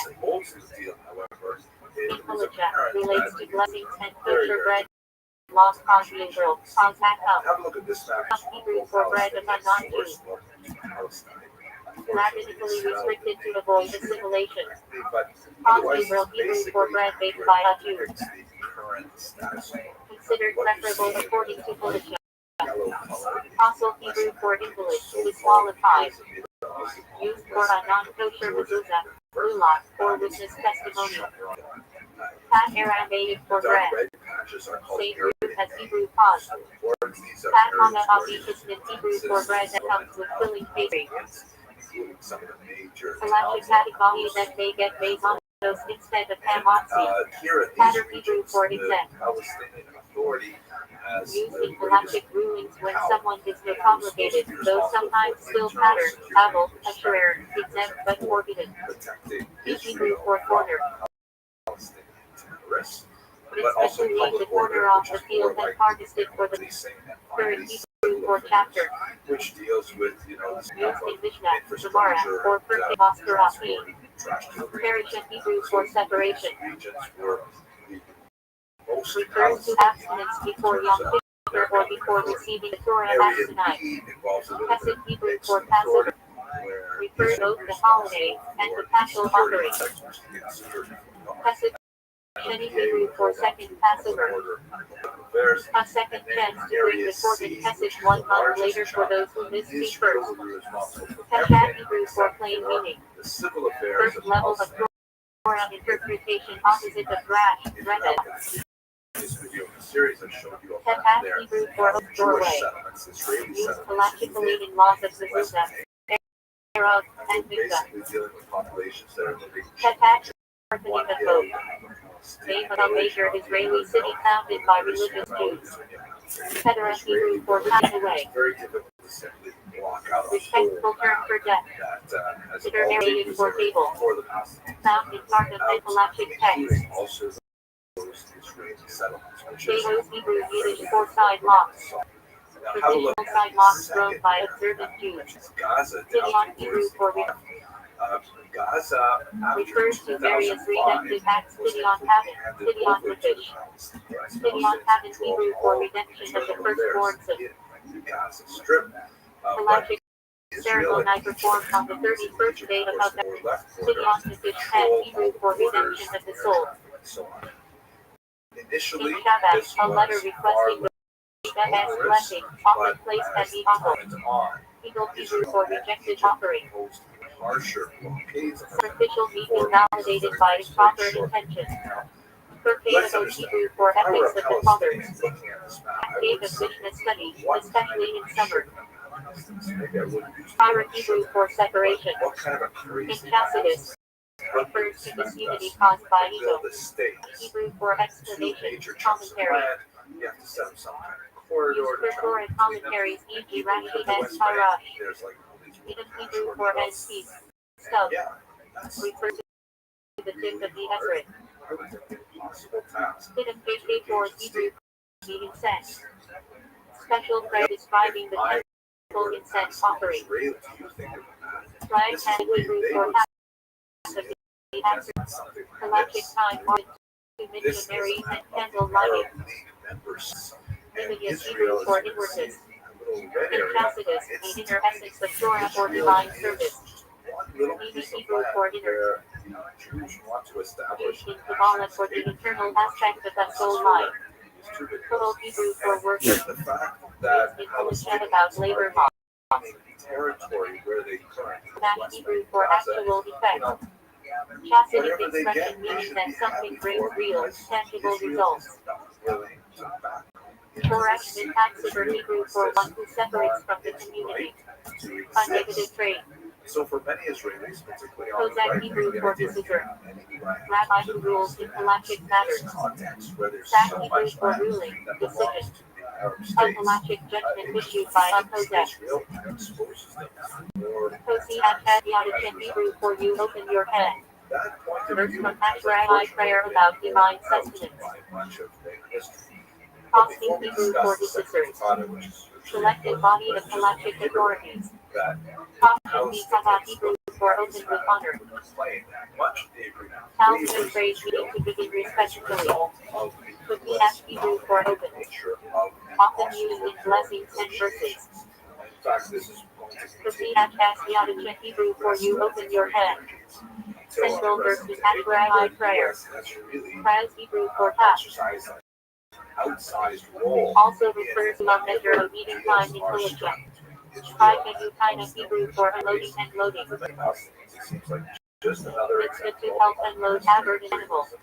Intelligent relates to blessings and kosher bread. Lost cause Israel. Cause back up. Have a look at this map. Pas Hebrew for bread of a non-Jew. Rabbinically restricted to avoid assimilation. Pas Israel Hebrew for bread baked by a Jew. Considered preferable according to Militia. Apostle Hebrew for invalid, disqualified. Used for a non-kosher mezuzah, ulach, or witness testimonial. Pat Aramaic for bread. Same root as Hebrew pause. Pat Hana Abishis in Hebrew for bread that comes with filling pastry. Galactic category that may get based on those instead of hamotzi. Patter Hebrew for exempt. Used in galactic rulings when someone is no complicated, though sometimes still pattern, abel, assurer, exempt but forbidden. Hebrew for corner. Especially the corner of the field and harvested for the current Hebrew for chapter. Which deals with, Used in Mishnah, Gemara, or perfect Maskarafi. Parish and Hebrew for separation. Refers to abstinence before Yom Kippur or before receiving the Torah at Sinai. Pesach Hebrew for Passover. Refers to both the holiday and the Paschal offering. Pesach Sheni Hebrew for second Passover. A second chance to bring recorded Pesach 1 month later for those who missed the first. Pesach Hebrew for plain meaning. First level of Torah interpretation opposite of Rash, Rebbe. Pesach Hebrew for doorway. Used collectively in laws of Zezuzah, Arab, and Mikvah. Pesach Opening of both. Name of a major Israeli city founded by religious Jews. Federa Hebrew for passing away. Respectful term for death. Intermarriage for table. Found in part of the Galactic text. Jehos Hebrew Yiddish for side locks. Traditional side locks thrown by observant Jews. Tidyon Hebrew for refers to various redemptive acts. Tidyon Havin, Tidyon Nefesh. Tidyon Havin Hebrew for redemption of the firstborn son. Galactic ceremony performed on the 31st day of the Tidyon Nefesh and Hebrew for redemption of the soul. In Shabbat, a letter requesting the best blessing, often placed at the Eagle. Eagle Hebrew for rejected offering. Official meeting validated by its proper intention. Perpetual Hebrew for ethics of the fathers. Active of Mishnah study, especially in summer. Tyra Hebrew for separation. Inchasidus refers to disunity caused by ego. Hebrew for explanation, commentary. Used for Torah commentaries, e.g. Rashi and Harash. Hidden Hebrew for as peace. Stub. Refers to the tip of the Everett. Hidden Fish for Hebrew meaning sense. Special prayer describing the temple incense offering. Flag and Hebrew for half of the answer. Galactic time or to missionaries and candle lighting. Limited Hebrew for inwardness. Inchasidus, the inner essence of Torah or divine service. Meaning Hebrew for inner. Jews want to establish Used in Kabbalah for the internal aspect of the soul life. Total Hebrew for workers. The fact Used that in Polish about labor law. territory where they currently That Hebrew for actual effect. Chastity expression meaning that something brings real, tangible results. Correct syntax for Hebrew for one who separates from the community. A negative trait. So for many Israelis, particularly Kozak Hebrew for decision. Rabbi who rules in halachic matters. context where there's Sak so Hebrew much for land ruling, that decision. belongs to the Arab A states, halachic judgment issued by a Kozak. Israel exposes them to more. Kosi Achad Yadichin Hebrew for you open your head. That point of Verse view from has Ashrai prayer about divine sustenance. by much of their history. Costing Hebrew for disciples. Selected body of halachic authorities. That Costing Mikata Hebrew for open with honor. claim that much of the agreement Thousand phrase meaning to begin respectfully. Kosi Ash Hebrew for open. nature of Often used in blessings and verses. In fact, this is Kosi Achad Yadichin Hebrew for you open your head. Central verse in Ashrai prayer. Praz Hebrew for task. Exercise an outsized role. Also refers to a measure of eating time in Polish. Kind of Hebrew for unloading and loading. It seems like just another It's good to help unload aberrant animals.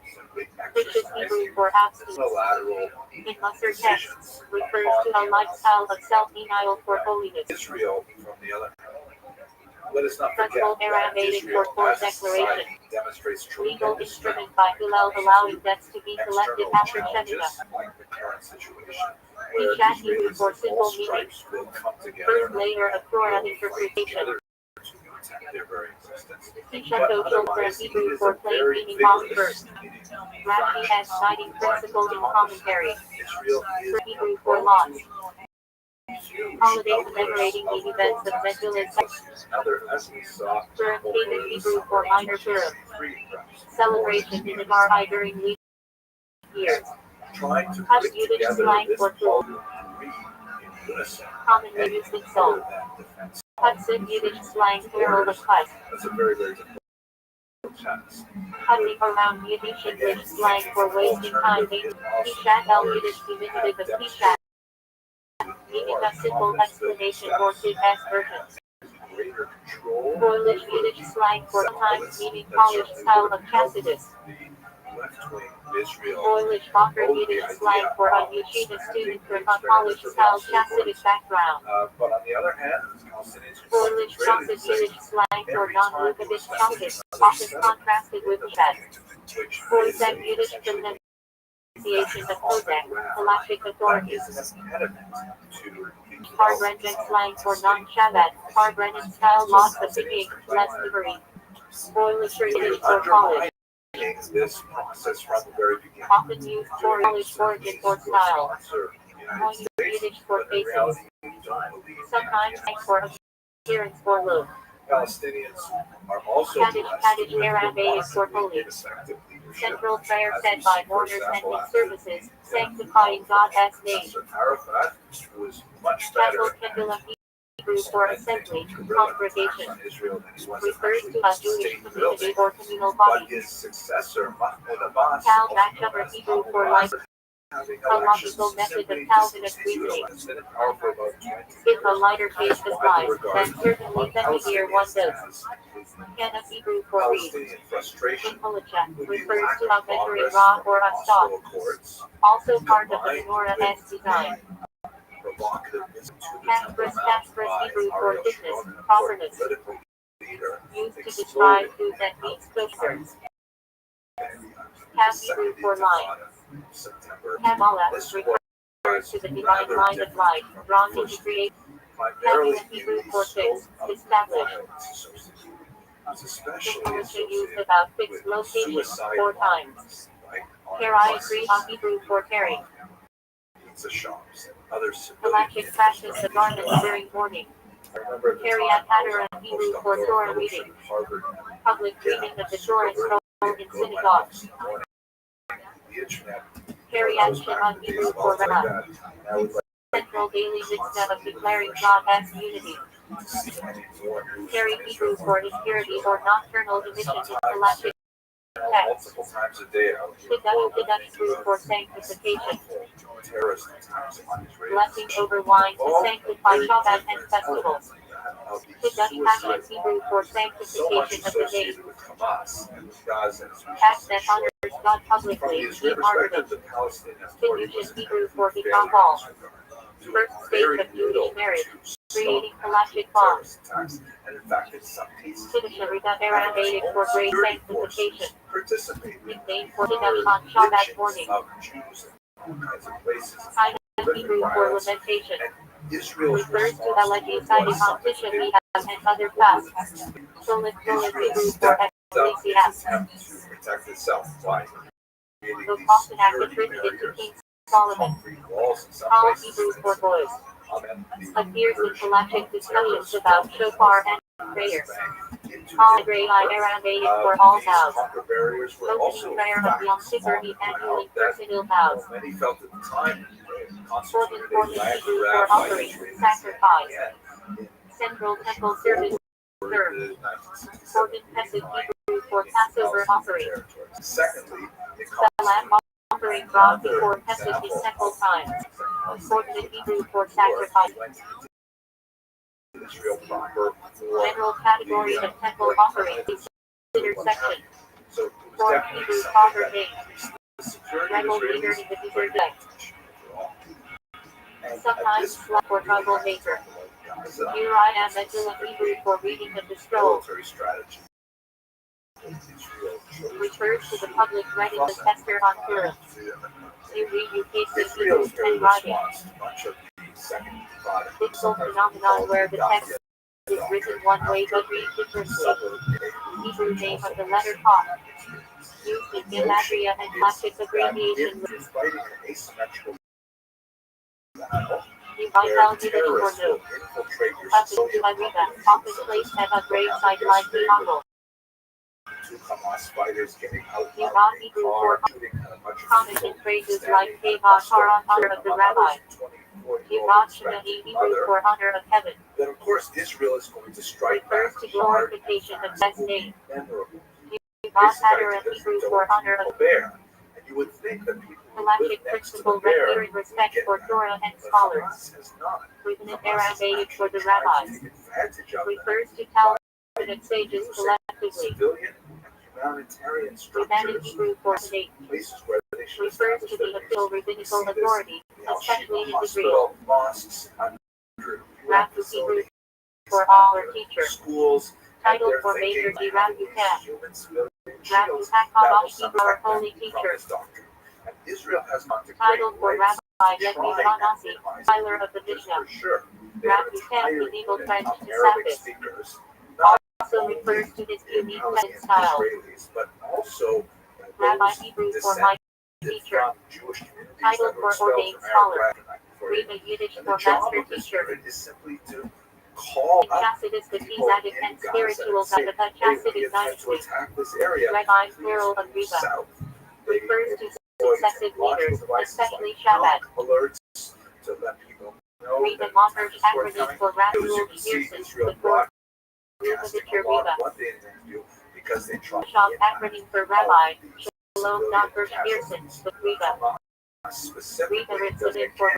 Vicious Hebrew for abstinence. unilateral In Musser texts, refers to a lifestyle of self-denial for holiness. Israel, from the other hand, let us not forget Frontal that Aramaic Israel for as a society declaration. demonstrates Legal tremendous instrument by Hillel allowing debts to be collected external after challenges, Shemitah. like the current situation, where Ishat Israelis Hebrew for of all simple meaning. stripes will come together First layer of Torah to interpretation. protect their very existence. Tishato Shofra Hebrew for plain very meaning off vigorous first. meaning. Rashi as citing principle in commentary. Israel is For Hebrew for laws. huge Holiday outbursts commemorating the events of Megillah. Another, as we saw, Purim David Hebrew for minor Purim. three perhaps. Celebration in Adar during leap years. Trying to Hush put Yiddish together slang this for tool. read in unison Commonly used in song. defense. Hudson Yiddish slang herald of Hut. That's a very, very difficult task. Hunting around Yiddish English slang for wasting time. Pishat El Yiddish diminutive of Pishat. Meaning a simple explanation or fast version. Greater control. Polish Yiddish slang for sometimes meaning polished style of chastity. Left-wing Israel. Polish Bacher Yiddish slang for a yeshiva student from a polished style chastity background. But on the other hand, Palestinians who Polish Cossack Yiddish slang for non-Lubavitch Chaldish, often contrasted with Chet. Kozak Yiddish pronunciation of Kozak, halachic authorities. Hard-rendered slang for non-Shabbat, hard-rendered style loss of singing, less livery. Polish Yiddish for college. This process from the very beginning. Often used for college origin or style. Moin Yiddish for faces. Sometimes for appearance or look. Palestinians are also Kaddish Aramaic for holy. Central prayer said by mourners and in services, sanctifying God as name. Arafat was much better Chapel Kibbulah Hebrew for assembly, congregation. Refers to a Jewish community or communal but body. his successor, Mahmoud Abbas, Cal Bachover Hebrew for life. A logical method of Calvinist reasoning. If a lighter taste is life, then certainly heavier one does. Kana Hebrew for read. Impolacha refers to a measuring rod or a stalk. Also part of the menorah as design. Caspras Hebrew for fitness, properness. Used to describe food that meets kosher. Cab Hebrew for line. Kabbalah refers to the divine line of life, drawn into creation. Having a Hebrew for fixed, established. The militia used about fixed location, 4 times. Karai Kree Hebrew for carry. Halachic practice the garment during mourning. Kariat Hadar Hebrew for Torah reading. Public reading of the Torah scroll in synagogues. Kariat Shema Hebrew for Rabbi. Central daily mitzvah of declaring God as unity. Kari Hebrew for impurity or nocturnal emission in halachic text. multiple times a day out here. Kiddush food for sanctification. Terrorist attacks on Israeli Blessing over wine to sanctify Shabbat and festivals. of these Kiddush suicide is Hebrew for bombers, so much sanctification of the name. associated with Hamas and with Gaza, as we Act just that showed. honors God From publicly, the be Israeli martyrdom. perspective, the Palestinian Authority Kiddush was is Hebrew for failure Bikafal. in this regard, doing First stage very of little Jewish marriage, to creating stop halachic bombs. terrorist attacks, and in fact, in some cases, Kiddush Aramaic for great sanctification. participate in Nickname for Kiddush on Shabbat morning. of Jews in all kinds of places. China Hebrew for lamentation. And Israel Refers to elegy cited on Tisha B'Av and other fasts. Solit Hebrew for Ecclesiastes. attempt to protect itself by creating Though these often security attributed to barriers, King Solomon. concrete walls in some All places, Hebrew for for boys. instance. Appears in halachic discussions about shofar and prayer. All Great Aramaic for all vows. Opening prayer of Yom Kippur, the annually personal vows. Many felt at the time Important Hebrew for offerings and sacrifice. Central temple service served. Important Pesach Hebrew for Passover offering. Secondly, The lamb offering brought before Pesach is several times. Important Hebrew for sacrifice. Israel proper for General category of temple offering is intersection. so it was For definitely Hebrew something father that name. the security Rebel of leader Israelis in the desert deck. and Sometimes slot for troublemaker. Here I am at Hebrew for reading of the scroll. military strategy. Refers to the public readiness Esther on Purim. You read you case of Israel's Hebrew and writing. response to much of the second product Pixel phenomenon where the text is written one way but read differently. Hebrew name of the letter Tau. Used in gematria and classic abbreviation. fighting an asymmetrical battle You might where tell you that or terrorists no. will infiltrate your Passage civilian to Ariba, population, often such placed as at a grave what site happened like the yesterday Congo. with two Hamas fighters getting out You of want a Hebrew car, for shooting at a bunch of comments people and phrases standing like at a Keva bus stop, Har on honor killing of the among rabbi. others, 24-year-old You want respected Hebrew mother. for honor of heaven. Then of course Israel is going to strike Refers back to hard. glorification of It God's will be name. memorable. You want honor of Hebrew for honor of Bear. And you would think that people who halachic live next to the principle bear revering respect get for that. Torah and But scholars. Hamas has not. Written in Hamas is Aramaic for the actually trying to rabbis. take advantage of that. Refers to Talmudic sages collectively. Civilian and humanitarian Within in structures Hebrew for state. places where they should Refers establish to their the base. official We rabbinical see this authority, in the especially in Israel. hospital, mosques, under Rabbi facilities, for all or teacher. schools, Title and for they're Major thinking G. Rabbi Kat. human civilian Rabbi shields that will Hakadosh somehow Hebrew or holy benefit from teacher. this doctrine. And Israel has gone to Title great for lengths Rabbi to Yeti try and Vanasi, minimize Tyler of the it, Mishnah. for sure. They have Rabbi an Kat entire medieval unit French of to Arabic Sappis. speakers, not Also only refers to his in unique Palestinians pen and style. Israelis, but also Rabbi those Hebrew for my descended teacher. from Jewish communities Title that were for expelled ordained from scholar. Arab before Reba Yiddish and for the job master of this teacher. unit is simply to call up Chasidis the people Tzadik in and Gaza spiritual and say, Zabata hey, we Chasidis intend to dynasty. attack this area, Rabbi please plural of move Reba. south. They Refers to employ successive technological leaders, devices especially like Shabbat. alerts to let people know Reba that Monter's attack is acronym forthcoming. for Rabbi As you can see, Pearson, Israel before broadcasting Reba a lot Reba. of what they intend to do because they try Shop to acronym for Rabbi, these Shalom civilian Dr. Pearson, casualties with Reba. from Reba specifically written because for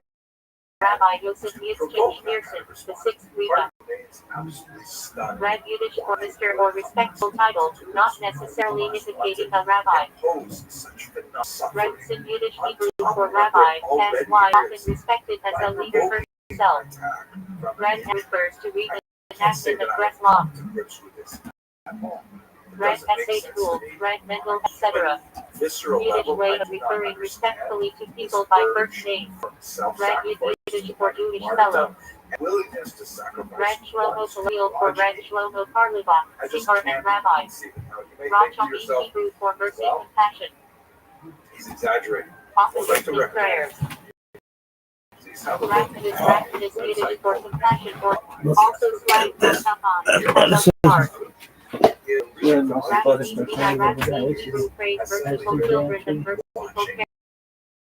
Rabbi Yosef Yitzchak Pearson, the sixth Reba. remains absolutely stunning. Red Yiddish for Mr. or respectful title, not necessarily indicating a rabbi. Impose such phenomenal Red suffering Sin Yiddish on Hebrew top for of what rabbi, there already as why often is respected as by a leader provoking herself. attack from Red the refers to Reba can't say enactment that of I Breslau. come to grips with this at all. It Red doesn't make SH sense rule, to me. Red Mendel, etc. Visceral Yiddish level, way I of do not referring understand respectfully to this people by urge first name. for Red self-sacrifice Yiddish for Jewish martyrdom, fellow. and willingness to sacrifice Red Shlomo one's Khalil for Red progeny. Shlomo Karlubach, I just Singer can't and Rabbi. conceive it. Now, you may think Rothschild to yourself, Hebrew for mercy well, compassion. he's exaggerating. Often I'd like to listening prayers. recommend please have a look Rapid at is the Yiddish website for called compassion or also slang for Tahan. Yeah, Rapid Hebrew praise merciful children and merciful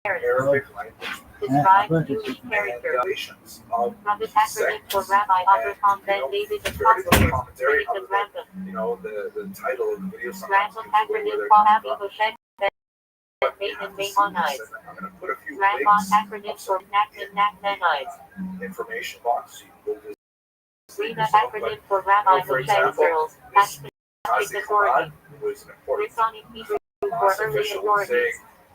parents. Arabic language Describe unique character. Translations of From the acronym for Rabbi Abraham Ben David Apostles, Critic Random. The title of the video. Random acronym for Abby Moshe Ben Nathan Maimonides. I'm going to put a few Rambon links acronym for Nachmanides. information box. So you go Rita acronym for Rabbi Moshe Israel's Ashkenazim authority. was an important Risonic Hebrew for early official authorities. saying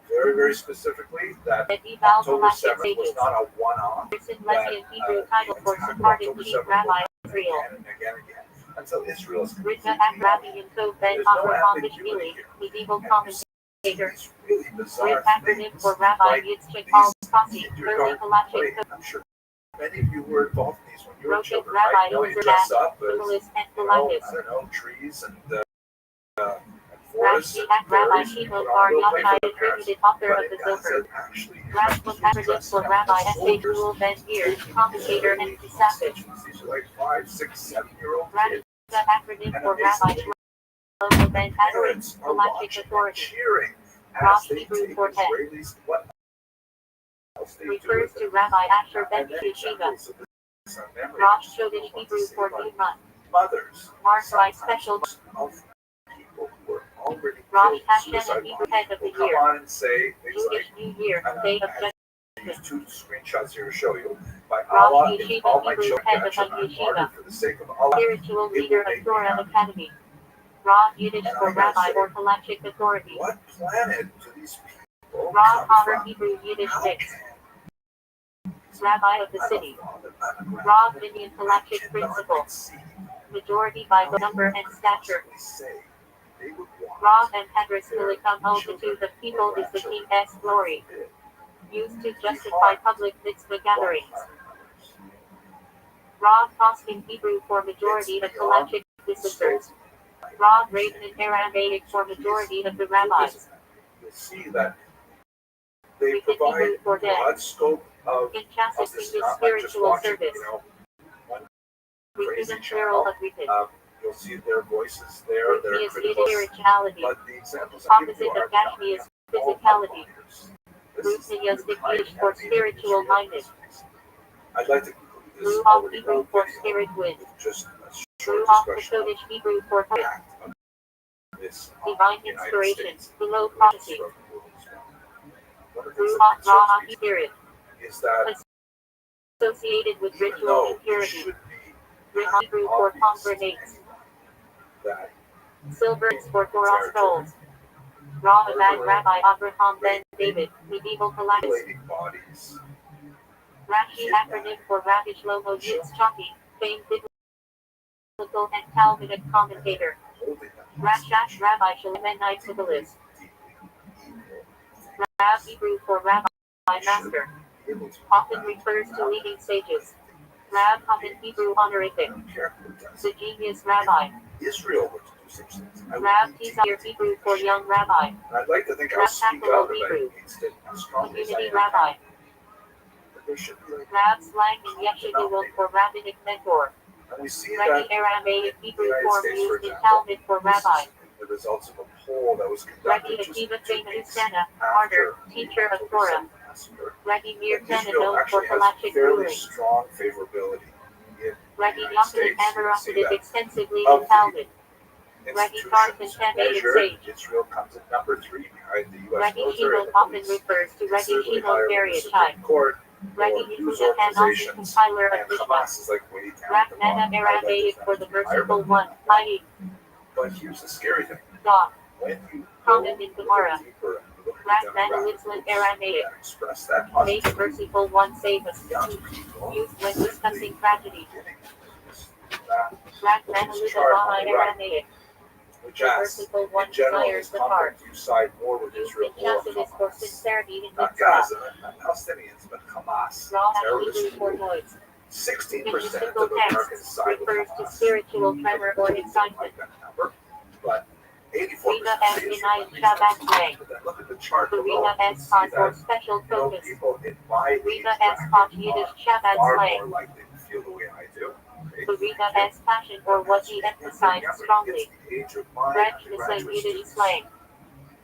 very, very specifically that The eval October Galactic 7th was sages. not a one-off. Person Lesbian Hebrew title for Sephardic chief Rabbi Israel. Again and again and again. Until Israel is Rita completely Rabbi Yisov Ben There's no Avraham ambiguity Bishvili, here. medieval And commentator. these really bizarre Rita acronym things, for Rabbi like Yitzchak these Al-Kasi, early kindergarten Galactic play. I'm sure many of you were involved in these when you were Rocket children, Rabbi right? You Elizabeth, dress up as, Symbolis and I don't Philippus. know, trees and forests Rashi and Rabbi berries. You Shimon put on Bar a little play Yochai, for the parents, attributed author but of it the Zohar. doesn't actually Rashbam acronym for Rabbi S.H. Rule Ben Year, commentator and Kisafis. These are like 5, 6, 7-year-old Rashi kids. acronym for Rabbi Shlomo Ben Hazareth, Parents are Galactic watching and authority. cheering as Rosh they Hebrew take for head. Israelis. What else they do Refers with to them. Rabbi Asher Ben And many Yeshiva. examples of this on memory. Rosh I Chodesh just want Hebrew to say for about New Month. mothers, Marked by sometimes special of people who are already Rosh killed in Hashanah suicide Hebrew bombing head of will the come year. on and say things Jewish like, New Year, and Day of I have these 2 screenshots here to show you. By Rosh Allah, in Yeshiva all my Hebrew children head that of shall a not yeshiva. martyr for the sake of Allah, Spiritual it leader will of make me Torah happy. Academy. Ra Yiddish And for I gotta Rabbi say, or Galactic authority. what planet do these people Ra come Power from? Hebrew Yiddish How mix. can Rabbi of the I'm a city. father, I'm a Ra grandfather. Minion I Galactic cannot principle. conceive Majority by how number they and could stature. possibly say they would want Ra and Hadris their Silicon multitude children of people or is the grandchildren King's glory. forbid Used to be justify harmed public mitzvah by gatherings. harming others. Ra Poskim Hebrew for majority of Galactic visitors. Ra Raven in Aramaic for majority of the rabbis. You'll see that they Wicked provide Hebrew for dead. broad scope of In Chassis this is English not like just spiritual watching, service. one Wicked crazy and plural channel. of wicked. You'll see their voices there, their Ruchi is critical, Yiddish spirituality. but the examples I give Opposite you of are Gashmi is all physicality. outliers. This is Ruchi the Yostik kind Yiddish of for animated spiritual history of minded. mysteries. I'd like to conclude this Ruach already Hebrew long for video spirit wind. with just a short Ruach discussion of Kodesh Hebrew for the hope. impact of this on Divine the United inspiration. States. Below which is prophecy. from the world as well. One of the things Ruach that concerns Ra'ah me spirit. is that Associated with even ritual though you impurity. should be Ruach Hebrew for obvious pomegranates. that Silver is for Torah scrolls. Ra Abad Rabbi Abraham Ben David. Medieval Galactus. mutilating bodies, Rashi acronym for Rabbi Shlomo Yitzchaki. Famed biblical and Talmudic commentator. holding them Rashash Rabbi Shalemenite Sibbolist. deeply evil, Rab Hebrew for Rabbi Master. be able to Often refers to leading sages. Rab often Hebrew honorific. I don't care who does The it. genius rabbi. Israel were to do such things. I would Rab be Tizir deeply Hebrew for ashamed. young rabbi. And I'd like to think I'll Rab speak Tactile out Hebrew. against it as strongly as I Community am. rabbi. But there should be like, Rab slang in Yeshiva for rabbinic mentor. and we see Ready that Aramaic in the Hebrew United form States, for used in example, Talmud for this rabbi. is the results of a poll that was Ready conducted just 2 Akiva Fein weeks Husana, after martyr, the teacher of October Torah. 7th massacre. Ready Mir And Tana Israel known for actually has Galactic fairly ruling. strong favorability in the Ready United Yaakov States. You can see Amaracitic that extensively of in Talmud. the Ready Tartan institutions Tamated measured, Sage. Israel comes at number 3 behind the U.S. Ready military Shimon and the often police, refers to Ready considerably Shimon higher than the stereotype. Supreme Court, Ready or news Yehuda Hanazi organizations, compiler of and Mishpat. Hamas is like way down at Rak the Nana bottom. I'd like Aramaic them for to the be higher, merciful but one, not. i.e. But here's the scary thing. God. When you Comment go in a little Gemara. deeper and you look at Rak the Nana demographic Litzlan groups Aramaic. that express that May the positivity, merciful one save us. young people Used when simply discussing tragedy. beginning this, that, Rak Nana this chart Litzlan on the right, Aramaic. which The asks, merciful one in general, in desires this the heart. conflict, you side more with Used Israel in or Chassidus for Hamas. sincerity in Not mitzvah. Gaza, not Palestinians, but Hamas, Raw terrorist Hebrew for group. noise. 16% In of mystical Americans texts, side with refers to Hamas. spiritual tremor or Don't excitement. like that number, but 84% Rina say S. Israel. Inayim Shabbat Lang. But then look at the chart The below. Rina You'll S. see Pod for that special focus. people in my age Rina S. Pod bracket Yiddish are Shabbat far slang. more likely to feel the way I do. Okay? The Rina S. Passion or what he emphasized strongly. It's the age of my French is a undergraduate Yiddish students. slang.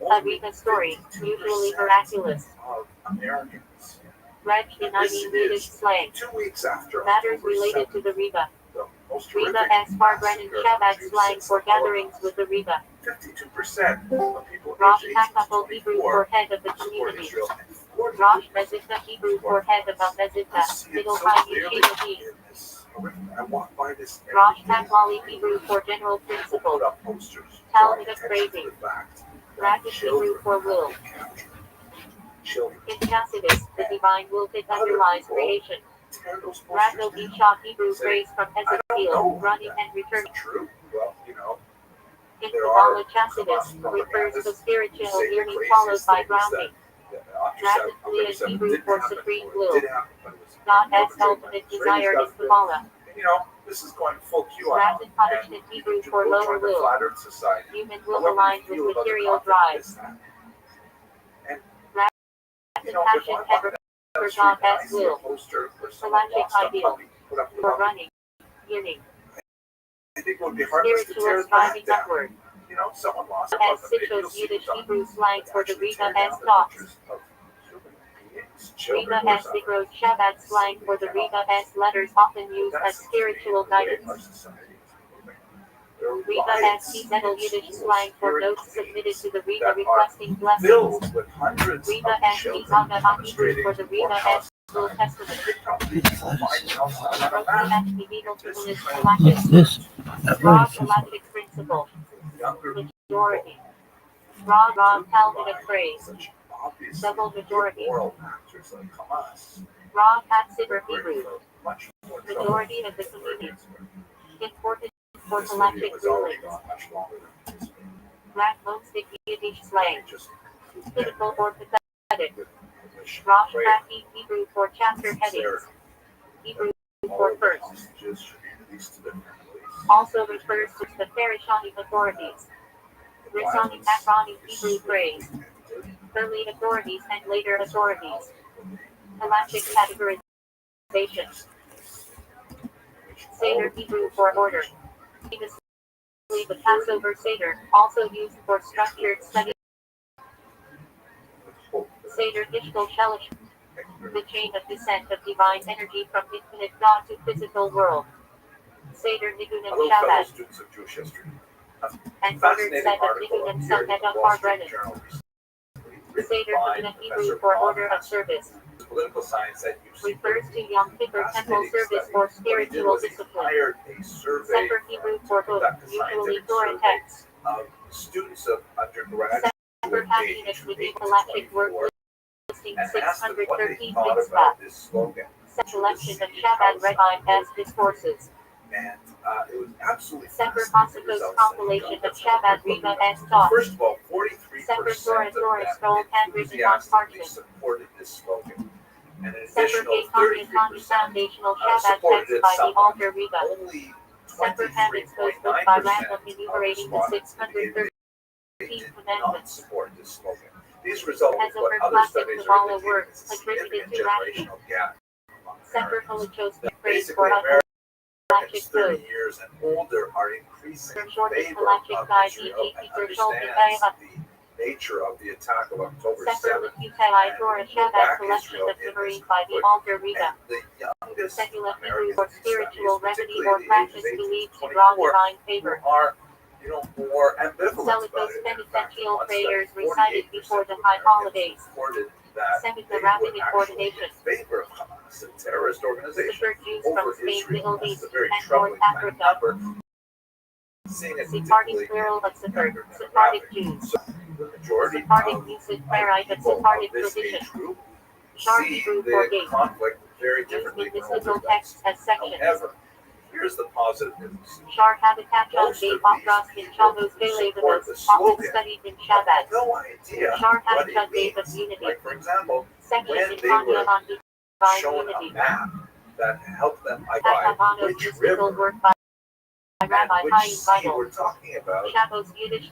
A Only Rina story, 52% usually miraculous. of Americans Reg denying Yiddish slang. 2 weeks after Matters October related 7th, to the Riba. the most Riba horrific as Farbrennen massacre Shabbat of Jews slang since for the gatherings Holocaust. with the Riba. 52% of people Rosh aged 18 to Hakapel Hebrew 24 for head of the support community. Israel, and 40% Rosh Mezitah Hebrew for head of Mezitah. Middle High Yeshiva. in this horrific. I walk by this every Rosh day. Haklali Hebrew for general People principle. put up posters Talmud drawing of attention praising. to the fact that Rabbit children Hebrew for will. have been captured. Children. In Tacitus, the divine will that underlies creation. Tear those posters Rachel down. Bishop Hebrew Say, phrase from I don't Ezekiel, know running that. and returning. Is it true? Well, In there Kabbalah are Chasidus Hamas refers to propagandists spiritual who say the yearning craziest followed by things grounding. that October Rapidly 7th in Hebrew didn't for happen, supreme or it will. did happen, but it was God has perpetrated by ultimate the Israelis desire in government. Kabbalah. And, this is going full QAnon. Latin punishment And Hebrew you for go lower join the will. Flat Earth Society. Human will However aligned you with feel about the material concept of drives. this, that. And, Latin if passion I'm walking ever down the for street God and I as see a will. poster where someone Galactic lost a ideal. puppy, put up a For puppy, running. Yearning. I think it would be heartless to tear Spiritual it back striving down. upward. Someone lost a As puppy, maybe you'll Citro's see Yiddish who's up Hebrew slang to for the actually Riba tear as down the thoughts. pictures of human beings, children Riba who are as suffering. Negro Shabbat slang for the Riba as letters often used as spiritual guidance. Riba as Tibetal Yiddish slang for notes submitted to the Riba requesting blessings. Filled with hundreds Riba of as children Tizaga Hebrew demonstrating for the to Riba as Old Testament. This Raw galactic principle. Majority. Raw Talmudic phrase. Double majority. Raw Hatzibur Hebrew. Majority of the community. Important for galactic rulings. Black Stick Yiddish slang. Typical or pathetic. Rosh Hashanah Hebrew for chapter headings. Hebrew for first. Also refers to the Parashani authorities. Risani Makrani Hebrew phrase. Early authorities and later authorities. Galactic categorization. Seder Hebrew for order. Famously the Passover Seder, also used for structured study. Seder Ishkol Shelish. The chain of descent of divine energy from infinite God to physical world. Seder Nigunim Hello, fellow Shabbat. students of Jewish history. And ordered set of Nigunim Submeta Farbrennen. Seder Nigunim Hebrew for order of service. Political science that Refers to Yom Kippur temple service for spiritual discipline. hired a survey Sefer Hebrew for book, usually Torah text. of students of undergraduate Sefer Happiness age with 8 to Galactic work 24 listing and asked them what they 613 thought mitzvah. about this slogan. Selection of Shabbat Rebbe as discourses. And it was absolutely Sefer fascinating Hosiko's results. compilation of That's how Shabbat quick look Reba at as it. taught. First of all, 43% Sefer Torah of Torah them scroll handwritten on enthusiastically parchment. supported this slogan. And an Sefer additional Kekami 33% foundational Shabbat supported text it by the somewhat. altar Reba. Only Sefer Habits goes book by random 23.9% enumerating the 613 did not commandments. support this slogan. These results As what over other classic studies are Kabbalah indicating works, is a attributed significant to Rashi. generational gap among Sefer Americans. Holochosky praise Basically, for Americans Galactic 30 code. years and older are increasing Their in shortest favor galactic of guide Israel and Teacher understands the nature of the attack of October Sefer 7th Lukutai and Torah will Shabbat back collection Israel of in this memories by the conflict. altar Reba. And the youngest Secular Hebrew Americans or in spiritual studies, remedy particularly or the practice ages 18 believed to to draw 24, divine who favor. are more ambivalent about Celicos it. In fact, penitential one study, prayers recited 48% before the of high Americans holidays. reported that Seventh they rabbinic were actually ordination. in favor of Hamas, a terrorist organization, Sefer Jews over from Spain, Israel. Middle That's East, a very and troubling North kind of Africa. number. Seeing it Sephardic particularly plural of in Sefer, younger Sephardic demographic. Jews. So the majority Sephardic of usage Karaite of people Sephardic of this tradition. age group Shar see Hebrew for the gate. conflict very Used differently in than mystical older texts adults. as sections. However, here's the positive news. Shar habitat on Most gate of these Okras in people Chavos who Vele the support most the often slogan studied in have Shabbat. no idea Shar what habitat it gate of means. unity. Like, for example, Section when in they Tanya were on divine shown a unity. map that helped them identify Hashavanos which mystical river work by and Rabbi which Chaim sea Vital. we're talking about. Shabbos Yiddish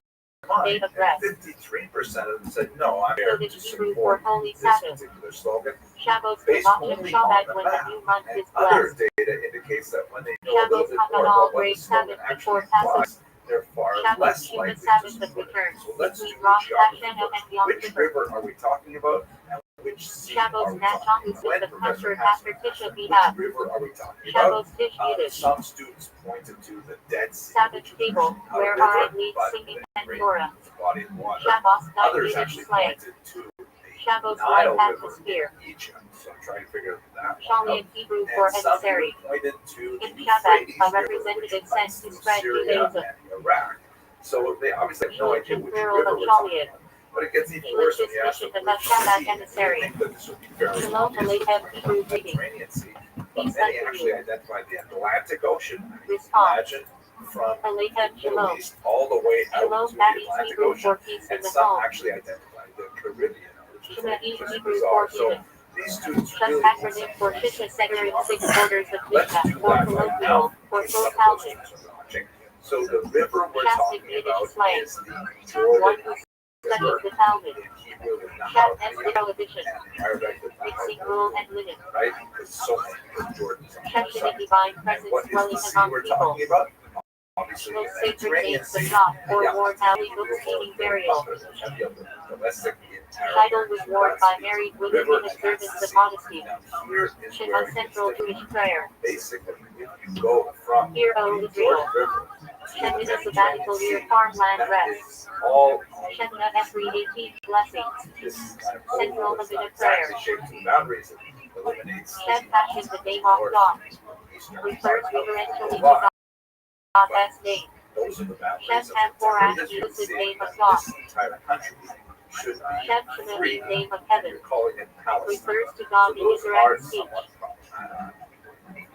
Mine, Day of and Rest. 53% of them said, no, I'm here Coded to Hebrew for support Holy this Sabbath. particular slogan. Shabbos Based Devachim only on Shabbat the when the map. new month And is other blessed. data indicates that when they know a little Shabbos bit more about Hagadol what the Great slogan Sabbath actually before Passover. implies, they're far Shabbos less Human likely to Sabbath of support return. it. So let's do Between the Rosh geography Hashanah first. and Yom Which Kippur. river are we talking about? And which sea Shabbos are we talking Natchahus about? is the Professor comfort after Hassler Tisha asked, which B'Av. river are we talking about? Shabbos Tish Yiddish. Some students pointed to the Dead Sea, Sabbath which is table, actually not a where river, are lead but singing a and great Torah. body of water. Shabbos night Others Yiddish actually slang. pointed to the Shabbos Nile light River atmosphere. in Egypt. So I'm trying to figure that one Shali out. in Hebrew for And some emissary. even pointed to the In Shabbat, Euphrates a River, representative which sent runs to through spread Syria Judaism. and Iraq. So they obviously have no Shlich idea in which plural river of we're talking Shaliad. about. But it gets even worse when Shlish's you ask mission them of a which Shabbat sea. emissary. They think that this would be fairly Shalom obvious. Aleichem Hebrew The greeting. Mediterranean Sea. But Peace many unto actually you. identify the Atlantic Ocean. Response. Imagine from Aleichem the Shalom. Middle East all the way out Shalom to that the is Atlantic Hebrew Ocean. for peace in And the some home. actually identify the Caribbean, which is Shema is just Hebrew bizarre. for So human. these students Just really acronym for Shisha Setter in 6 quarters of let's Mishnah, do or that right colloquial, now. for In full some of those housing. students are watching. So the river we're Shastic talking Yiddish about slang. is the One Jordan who River. studies the Talmud. In Hebrew, the Shat Nahal, and Zero edition. and in Arabic, the Mixing Nahal, wool and linen. right? Because so many good Jordans on the Sheshin side. and divine And presence what is dwelling the sea among we're people. talking about? Obviously, Most the sacred Mediterranean names of Sea. God, or Yeah. worn alley books meaning burial. Domestic in Title was worn That's by the married women river, in and observance that's the of sea. modesty. Now here is Shema where it gets Central difficult. Jewish prayer. Basically, if you go from Hear, the O Israel. Jordan River to Shem the in a Mediterranean sabbatical year Sea, farmland that rest. is all Shemina every 18 blessings. this kind of Central oval that's not Levita prayer. exactly shaped to the boundaries. It eliminates Shem fashion the name of God. eastern Refers part of reverentially to Hawaii. God's name. Those are the boundaries Shem of and the for temple. actually You is the see name of that God. this entire country should be Shem Shema free. means name of And heaven. you're calling it Palestine. Refers to So God in those are indirect speech. somewhat problematic.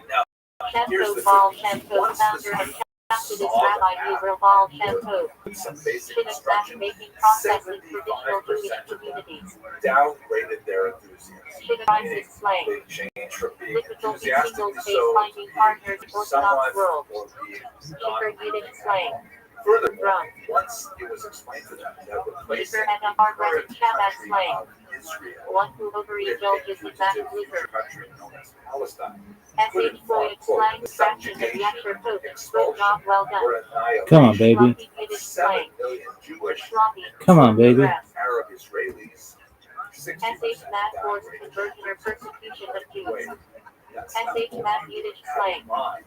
Now, Shem here's Tov the Baal trick. Shem Tov, Once the founder of students Methodist saw the Rabbi map Yisrael Baal Shem and Tov. with some basic Shidduch instruction, matchmaking process in 75% traditional Jewish of them communities. downgraded their enthusiasm. Shidduch crisis slang. They changed from being Difficulty enthusiastically single space so finding partners in to Orthodox somewhat world. or being Shaker Yiddish slang. Furthermore, Drum. once it was explained to them that replacing Maker and a the hard current resin Shabbat country slang. of Israel One who with a overindulges in that fugitive liquor. future country known as Palestine SH Voyage slang fraction of the Yasher Pope. Good job, well done. or annihilation. Come on, baby. Sloppy Yiddish 7 slang. million Jewish Sloppy. Come on, baby. Arab Israelis, 60% SH Math forced downgraded. conversion or persecution of Wait, Jews. that's not SH what Math you Yiddish have slang. in mind.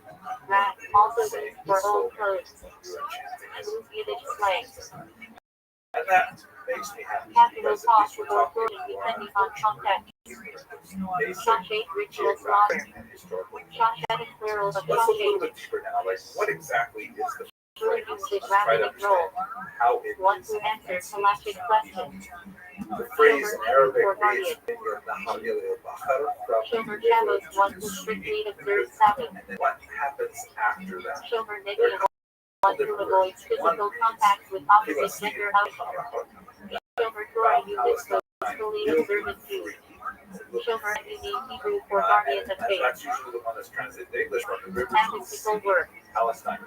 Rat, also Saying used for so old clothes. you're chanting. Smooth Yiddish slang. And that makes me happy Capital because at cost least we're for talking quoting about depending on context. basic Shashate ritual slaughter. geographic and historical. Shashatic plural of Let's look a little shashate. bit deeper now. Like, what exactly is the True phrase? usage Let's try to rabbinic role. understand how it One is who answers halachic questions. The phrase in Arabic Or is guardian. Shomer Shabbos, one who strictly observes Sabbath. And then what happens after that? Shomer Negia, one who avoids physical contact with opposite gender outcomes. Shomer Torah, you live peacefully observant Jews. Shomer Emini, Hebrew for guardian of And faith. that's usually the one that's translated to English from the river to the sea. Statistical work. Palestine.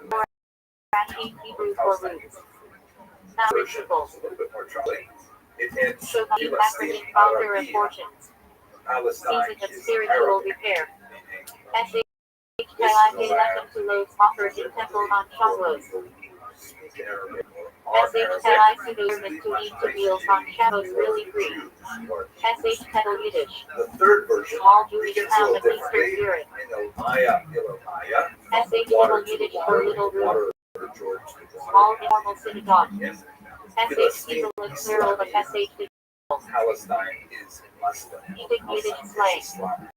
Rashi, Hebrew for roots. Now Version principles. is a little bit more troubling. It ends Shohi, Filastin acronym founder of Arabia. fortunes. Palestine Season of is spiritual Arabic, repair. meaning SH Kalake Lechem to loaves offered in temple on Shavuos. speak Arabic or are SH Arabic. Kalai Sudorim to eat to meals on Shavuos really free. Or SH Kettle Yiddish. the third version Small Jewish begins a town little of Eastern differently. Europe. In Ilmaya, Ilmaya, SH water Little to Yiddish the for water, little room. water to the Jordan to the Small water. informal synagogue. Yes. SH Eagle and plural of SH Palestine is Muslim. Yiddish Yiddish slang.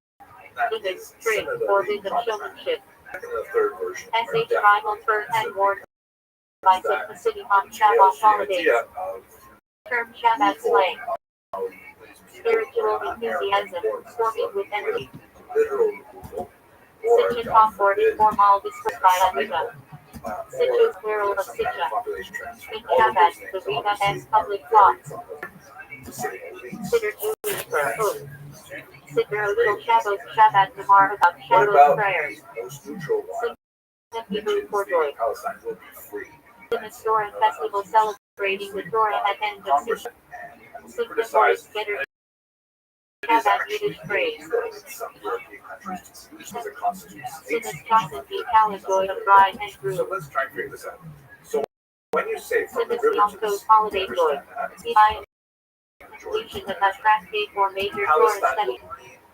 That Yiddish is trig similarly for wisdom problematic. showmanship. In the third version, SH rival for and worn by the city on Shabbat the holidays. idea of Term Shabbat slang. how these people Spiritual are not enthusiasm, Arab swarming with envy. literal removal, or Sitchin God for forbid, informal discourse by Amiga. Sitchin's plural of some kind of Sitcha. population transfer. In All of Shabbat, those the things Riga obviously has public are very thoughts. problematic, to say the least. Consider Jewish prayer. Siddur Oshel Shabbos Shabbat Gemara about What Shabbos about prayers. the most neutral one? Sim Hebrew Hebrew for joy. Palestine will be free. In the store and festival celebrating the Torah at end of Congress Sitcha. and Sitcha criticized voice getter it is Shabbat actually Yiddish praise. illegal in some European countries to use as a constituted state. Sinas Johnson be Caligoy of bride and So groom. let's try and figure this out. So when you say from the Sinas river to the Yom sea, Tov holiday you joy. understand that? Eli completion of a tractate or major Torah study.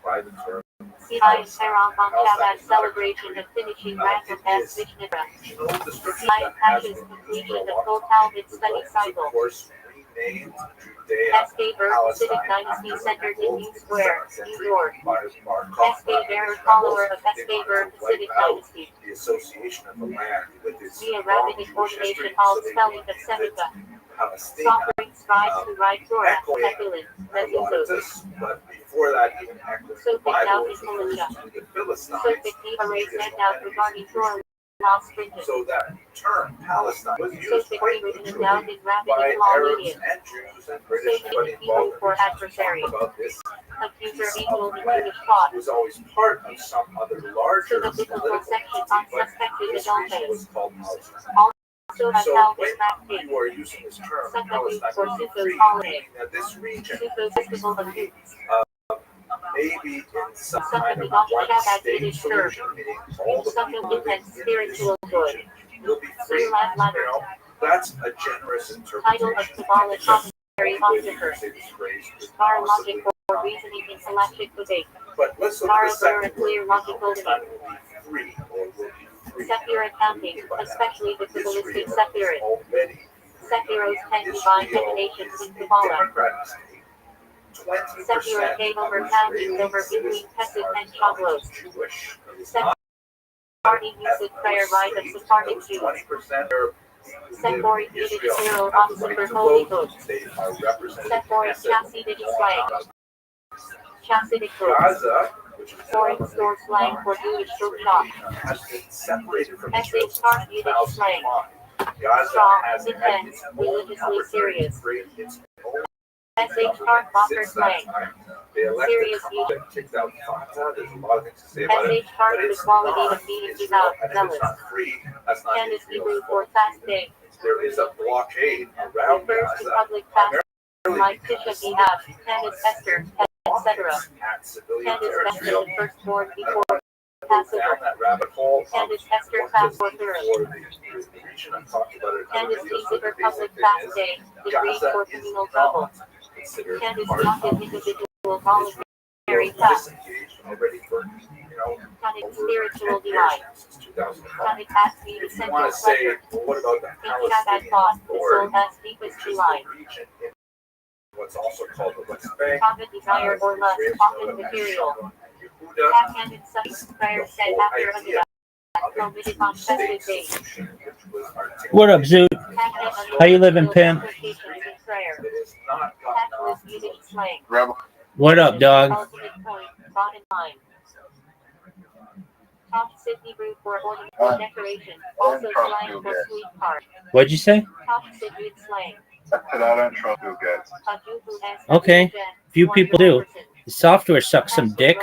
By the term Siai Sarah on Shabbat celebration of finishing Rambam as Mishnah. Siai Pashas completion of full Talmud study cycle. Of course, renamed Judea Escaper, Civic Dynasty Center in New Square, New York. Escaper, follower of Escaper, Civic Dynasty. The association of the land with its Via rabbinic ordination all spelling of Seneca. Palestina, Sovereign scribes who write Torah, Tefillin, Mezuzot. Herodotus, but before that, even echoed the Sophik now Bible in refers militia. to the Philistines. Sophik Neva raised head out regarding Torah law stringent. So that term Palestine was used Sophik quite written literally down in by rabbinic law Arabs medium. and Jews and British, Sophik but Hebrew involved for in adversary. about this Accuser piece equal of in land Jewish thought. was always part of some other So larger the biblical political section entity, on but suspected this adult region faith. was called Palestine. Also has So held when this tractate. you are using this term Secondly, Palestine, for would be Suffolk free, holiday. meaning that this region Suffolk festival of youth. maybe in some Suffolk kind of Ibadah one Shabbat state Yiddish solution, meaning all the Suffolk people living intense in this spiritual good. region will be free. Through lab ladder. That's a generous Title of interpretation. Kabbalah It's just commentary one way on to Zipper. say this phrase could Bar possibly logic for reasoning in galactic debate. But let's look Bar at the there a second clear word. logical Palestine debate. will be free or will be free. Secular accounting, especially the Kabbalistic Israel Sephirot. is already Sephiros 10 divine divinations in Kabbalah. democratic state. 20% Sephirot gave over counties over between Pesach and Shavuot. Jewish. It is not Sephardi usage prayer rite of Sephardic Jews. 20% are Sephoric Yiddish Israel plural have on the right Super to Holy vote. Book. They are represented Sephoric in Knesset. Hasidic slang. Hasidic books. Gaza, which is Foreign store slang for Jewish bookshop. has been separated from SH Israel since Sharp Yiddish slang. 2005. Gaza Strong, has had intense, its own religiously opportunity serious. to create its own SH Sharp Bocker since that slang. time. They elected Serious Hamas, kicked out Fatah. There's a lot of things to say about it. SH Sharp But the it's quality not of being Israel, devout, and if zealous. it's not free, that's not Candace Hebrew Israel's for fault. fast day. There is a blockade around Refers to Gaza, public fast primarily like because Tisha B'Av, Candace Esther, etc. at civilian Candace Esther territory. the firstborn I before don't go Passover. down that rabbit hole. Candace Esther What fast does for Purim. for the region? I've talked about it in other Candace videos. Easter The public basic thing fast is day, the Greek Gaza for is communal trouble. not considered Candace part Young of individual voluntary Israel. fast. Disengaged already for Tonic over spiritual 10 years divide. now, since 2005. Tonic has been If you essential want to say, pleasure. well, what about the Thinking Shabbat Palestinian thought, the soul Authority, has which deepest is the delight. region in what's also called the West Bank, Common desire or lust, Israel, often and material. Sharon and Yehuda, Backhanded such prayer the said whole after a idea of a committed on festive two-state days. solution, which was articulated What up, Zoot? How you living, pimp? Implications in prayer. that has not gotten Tactless off to Yiddish a slang. What up, dog? Ultimate point, bottom line. Top Sydney Brew for ornament decoration. Also slang for sweetheart. What'd you say? Top Sydney slang. I don't trust you guys. Okay. Few people do. The software sucks some dick.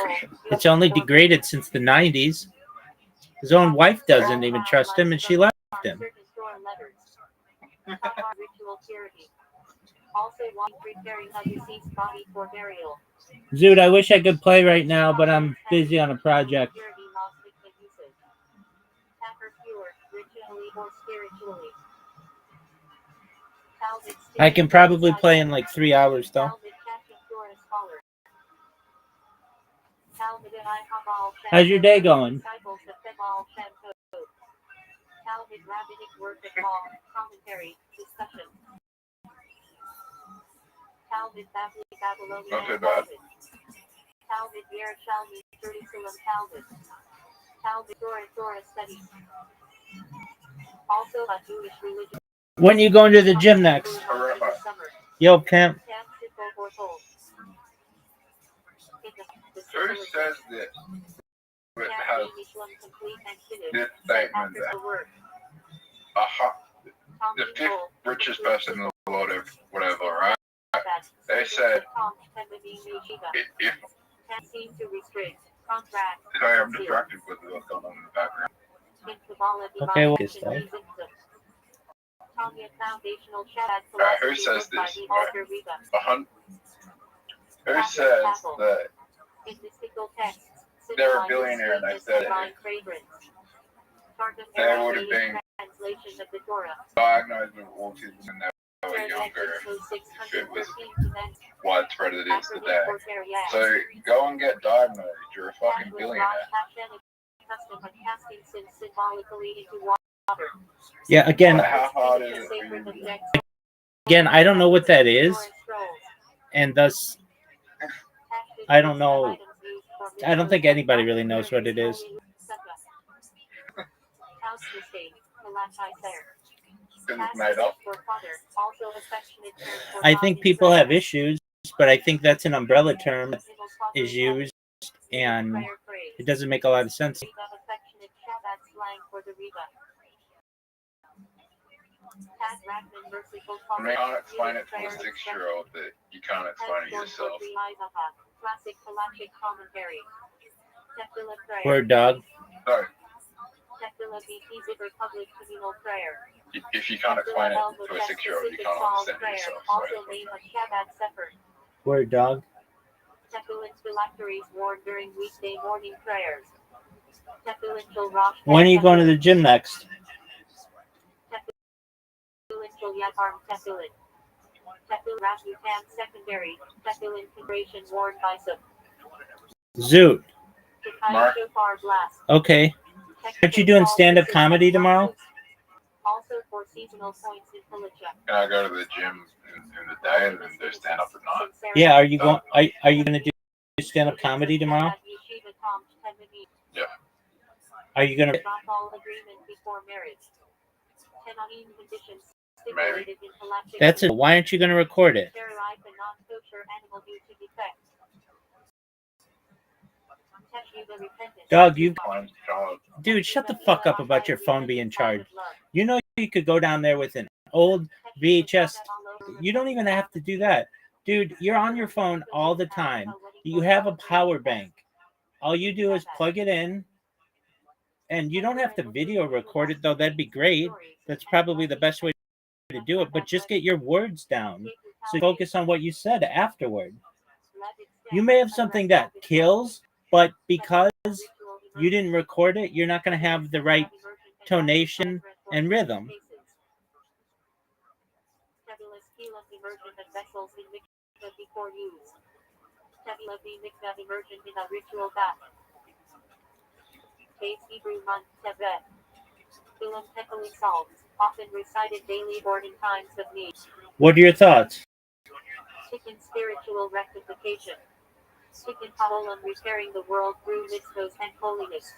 It's only degraded since the 90s. His own wife doesn't even trust him, and she left him. Ritual purity. Also, one preparing a deceased body for burial. Zoot, I wish I could play right now, but I'm busy on a project. Purity lost its abuses. Tapper pure, ritually or spiritually. Talmud I can probably play in like 3 hours, though. Talmud catching Torah scholar. Talmud and I Habal How's your day going? Disciples of Febal Shampo. Talmud rabbinic work of law, commentary, discussion. Talmud Babylonian Not too bad. Talmud. Talmud Yerushalmi Jerusalem Talmud. Talmud Torah study. Also a Jewish religion. When are you going to the gym next? Summer. Yo, pimp. Camp Simple or Told. Who says that it has this statement that the fifth richest person in the world of whatever, right? They said if sorry, I'm distracted with what's going on in the background. Okay, what is that? Who says this? Who says that they're a billionaire and they said it? They would have been diagnosed with autism when they were younger if it was widespread it is today. So go and get diagnosed. You're a fucking billionaire. Yeah, again, But how hard is it for you? again, I don't know what that is, and thus I don't know. I don't think anybody really knows what it is. Because it's made up. I think people have issues, but I think that's an umbrella term that is used, and it doesn't make a lot of sense. I mean, you can't explain it to a 6-year-old that you can't explain it yourself. Word dog. So, if you can't explain it to a 6-year-old, you can't understand it yourself. Word dog. When are you going to the gym next? Zoot. Mark? Okay. Aren't you doing stand-up comedy tomorrow? Can I go to the gym in the day and then do stand up at night? Yeah. Are you going? Are you going to do stand-up comedy tomorrow? Yeah. Are you going to? Maybe. That's it. Why aren't you going to record it? Dog, you. Dude, shut the fuck up about your phone being charged. You know you could go down there with an old VHS. You don't even have to do that. Dude, you're on your phone all the time. You have a power bank. All you do is plug it in. And you don't have to video record it, though. That'd be great. That's probably the best way to do it. But just get your words down. So focus on what you said afterward. You may have something that kills, but because you didn't record it, you're not going to have the right tonation and rhythm. What are your thoughts? Spiritual rectification. Repairing the world through mitzvos and holiness.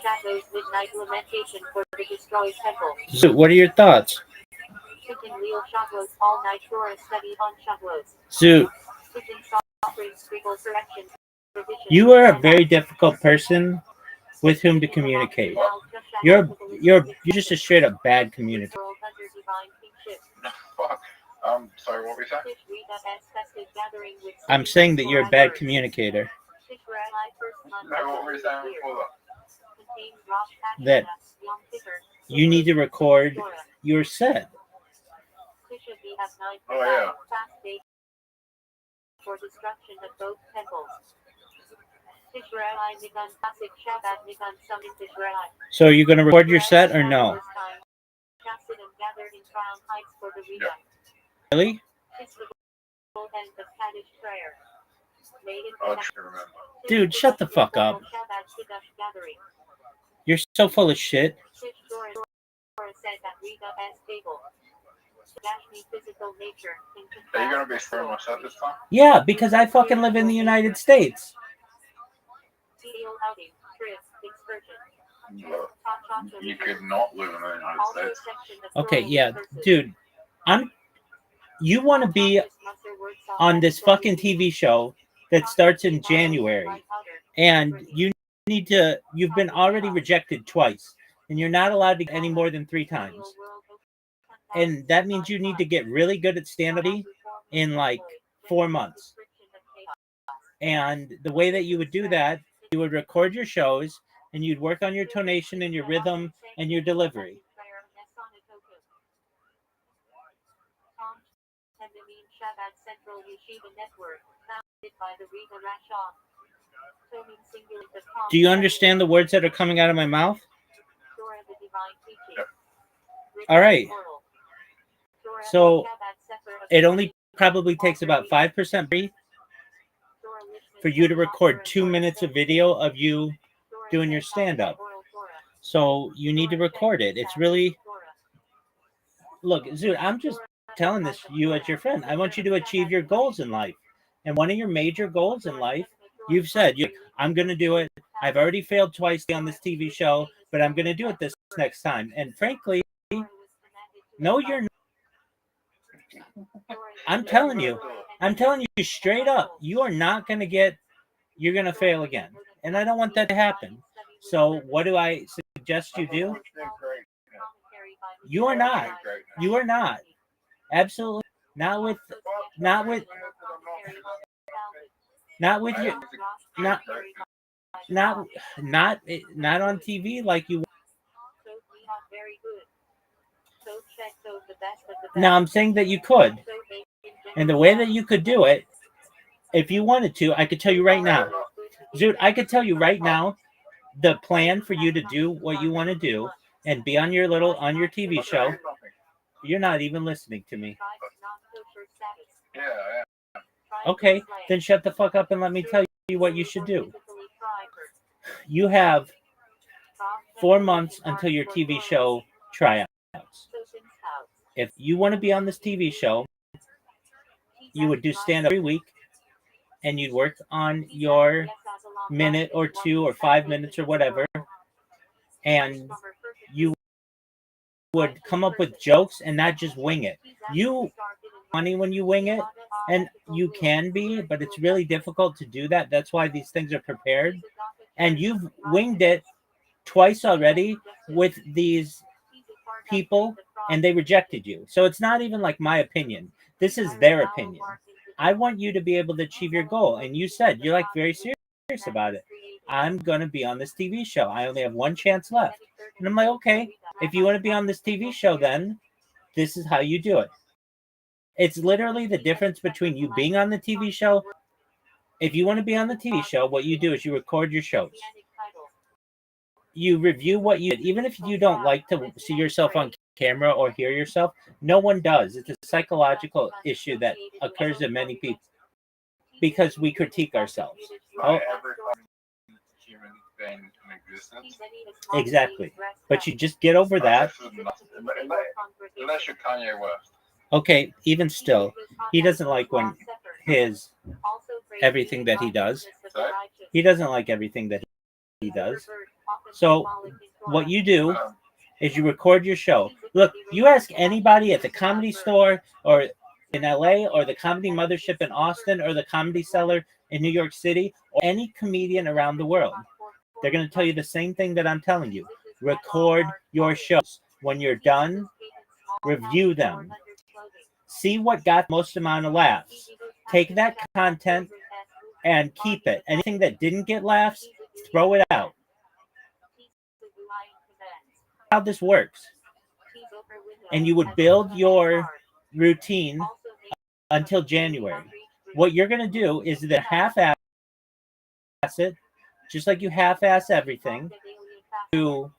Shadows midnight lamentation for the destroyed temple. So, what are your thoughts? Real Shavuos all night Torah study on Shavuos. So, you are a very difficult person with whom to communicate. You're just a straight up bad communicator. Fuck. Sorry, what were you saying? I'm saying that you're a bad communicator. No, what were you saying before That you need to record your set. Oh, yeah. For destruction of both temples. So are you going to record your set or no? Yeah. Really? I'll try to remember. Dude, shut the fuck up. You're so full of shit. Are you going to be throwing my set this time? Yeah, because I fucking live in the United States. Look, you could not live in the United States. Okay, yeah, dude. You want to be on this fucking TV show that starts in January, and you've been already rejected twice, and you're not allowed to get any more than 3 times. And that means you need to get really good at stand-up in like 4 months. And the way that you would do that, you would record your shows and you'd work on your tonation and your rhythm and your delivery. Do you understand the words that are coming out of my mouth? All right. So it only probably takes about 5% for you to record 2 minutes of video of you doing your stand-up. So you need to record it. It's really, look, Zoot, I'm just telling this to you as your friend. I want you to achieve your goals in life. And one of your major goals in life, you've said, I'm going to do it. I've already failed twice on this TV show, but I'm going to do it this next time. And frankly, no, you're not. I'm telling you straight up, you are not going to you're going to fail again. And I don't want that to happen. So what do I suggest you do? You are not. You are not. Absolutely not with not with not with your not not on TV like you. Now I'm saying that you could, and the way that you could do it, if you wanted to, I could tell you right now, Zoot. I could tell you right now the plan for you to do what you want to do and be on your TV show. You're not even listening to me. Yeah. Okay, then shut the fuck up and let me tell you what you should do. You have 4 months until your TV show tryouts. If you want to be on this TV show, you would do stand-up every week, and you'd work on your minute or 2 or 5 minutes or whatever, and you would come up with jokes and not just wing it. You funny when you wing it, and you can be, but it's really difficult to do that. That's why these things are prepared. And you've winged it twice already with these people, and they rejected you. So it's not even like my opinion. This is their opinion. I want you to be able to achieve your goal. And you said you're like very serious about it. I'm going to be on this TV show. I only have one chance left. And I'm like, okay, if you want to be on this TV show, then this is how you do it. It's literally the difference between you being on the TV show. If you want to be on the TV show, what you do is you record your shows. You review what you did. Even if you don't like to see yourself on camera or hear yourself, no one does. It's a psychological issue that occurs in many people because we critique ourselves. Oh, exactly. But you just get over that. Unless you're Kanye West. Okay, even still, he doesn't like when everything that he does. He doesn't like everything that he does. So what you do is you record your show. Look, you ask anybody at the Comedy Store or in LA or the Comedy Mothership in Austin or the Comedy Cellar in New York City or any comedian around the world. They're going to tell you the same thing that I'm telling you. Record your shows. When you're done, review them. See what got the most amount of laughs. Take that content and keep it. Anything that didn't get laughs, throw it out. How this works. And you would build your routine until January. What you're going to do is that half-ass it, just like you half-ass everything, to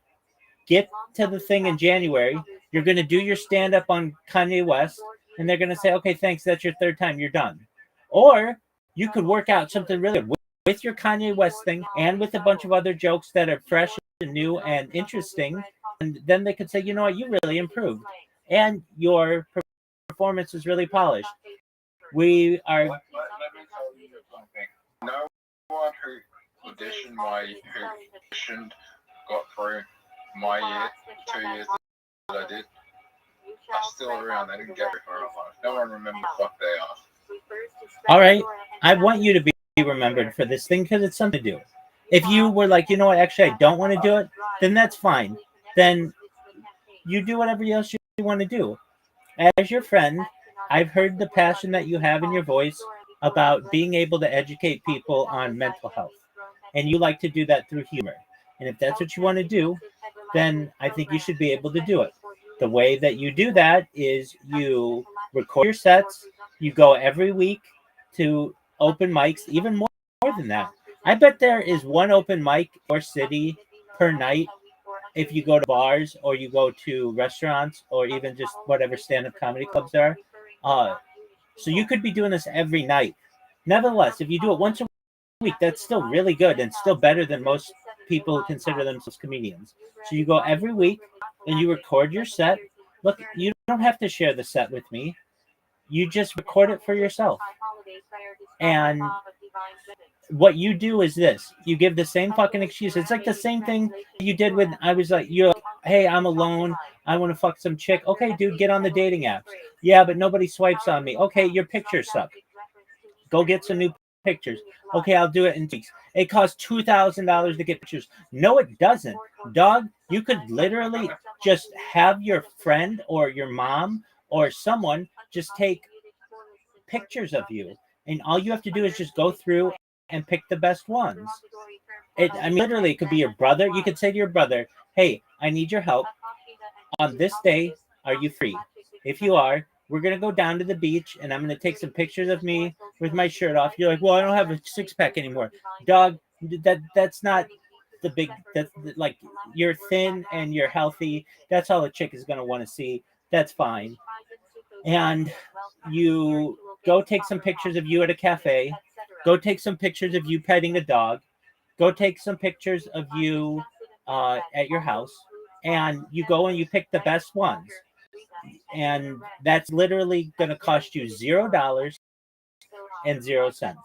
get to the thing in January. You're going to do your stand-up on Kanye West, and they're going to say, okay, thanks, that's your third time, you're done. Or you could work out something really good with your Kanye West thing and with a bunch of other jokes that are fresh and new and interesting. And then they could say, you know what, you really improved. And your performance is really polished. We are... Let me tell you something. No one who auditioned got through my year, 2 years that I did. I'm still around. I didn't get very far in life. No one remembers what they are. All right. I want you to be remembered for this thing because it's something to do. If you were like, you know what, actually, I don't want to do it, then that's fine. Then you do whatever else you want to do. As your friend, I've heard the passion that you have in your voice about being able to educate people on mental health. And you like to do that through humor. And if that's what you want to do, then I think you should be able to do it. The way that you do that is you record your sets, you go every week to open mics, even more than that. I bet there is one open mic or city per night if you go to bars or you go to restaurants or even just whatever stand-up comedy clubs there are. So you could be doing this every night. Nevertheless, if you do it once a week, that's still really good and still better than most people who consider themselves comedians. So you go every week and you record your set. Look, you don't have to share the set with me. You just record it for yourself. And what you do is this: you give the same fucking excuse. It's like the same thing you did when I was like, you're like, hey, I'm alone. I want to fuck some chick. Okay, dude, get on the dating apps. Yeah, but nobody swipes on me. Okay, your pictures suck. Go get some new pictures. Okay, I'll do it in 2 weeks. It costs $2,000 to get pictures. No, it doesn't. Dog, you could literally just have your friend or your mom or someone just take pictures of you. And all you have to do is just go through and pick the best ones. Literally, it could be your brother. You could say to your brother, hey, I need your help. On this day, are you free? If you are, we're going to go down to the beach and I'm going to take some pictures of me with my shirt off. You're like, well, I don't have a six pack anymore. Dog, that's not the big, that's like, you're thin and you're healthy. That's all a chick is going to want to see. That's fine. And you go take some pictures of you at a cafe. Go take some pictures of you petting a dog. Go take some pictures of you at your house. And you go and you pick the best ones. And that's literally going to cost you $0 and 0 cents.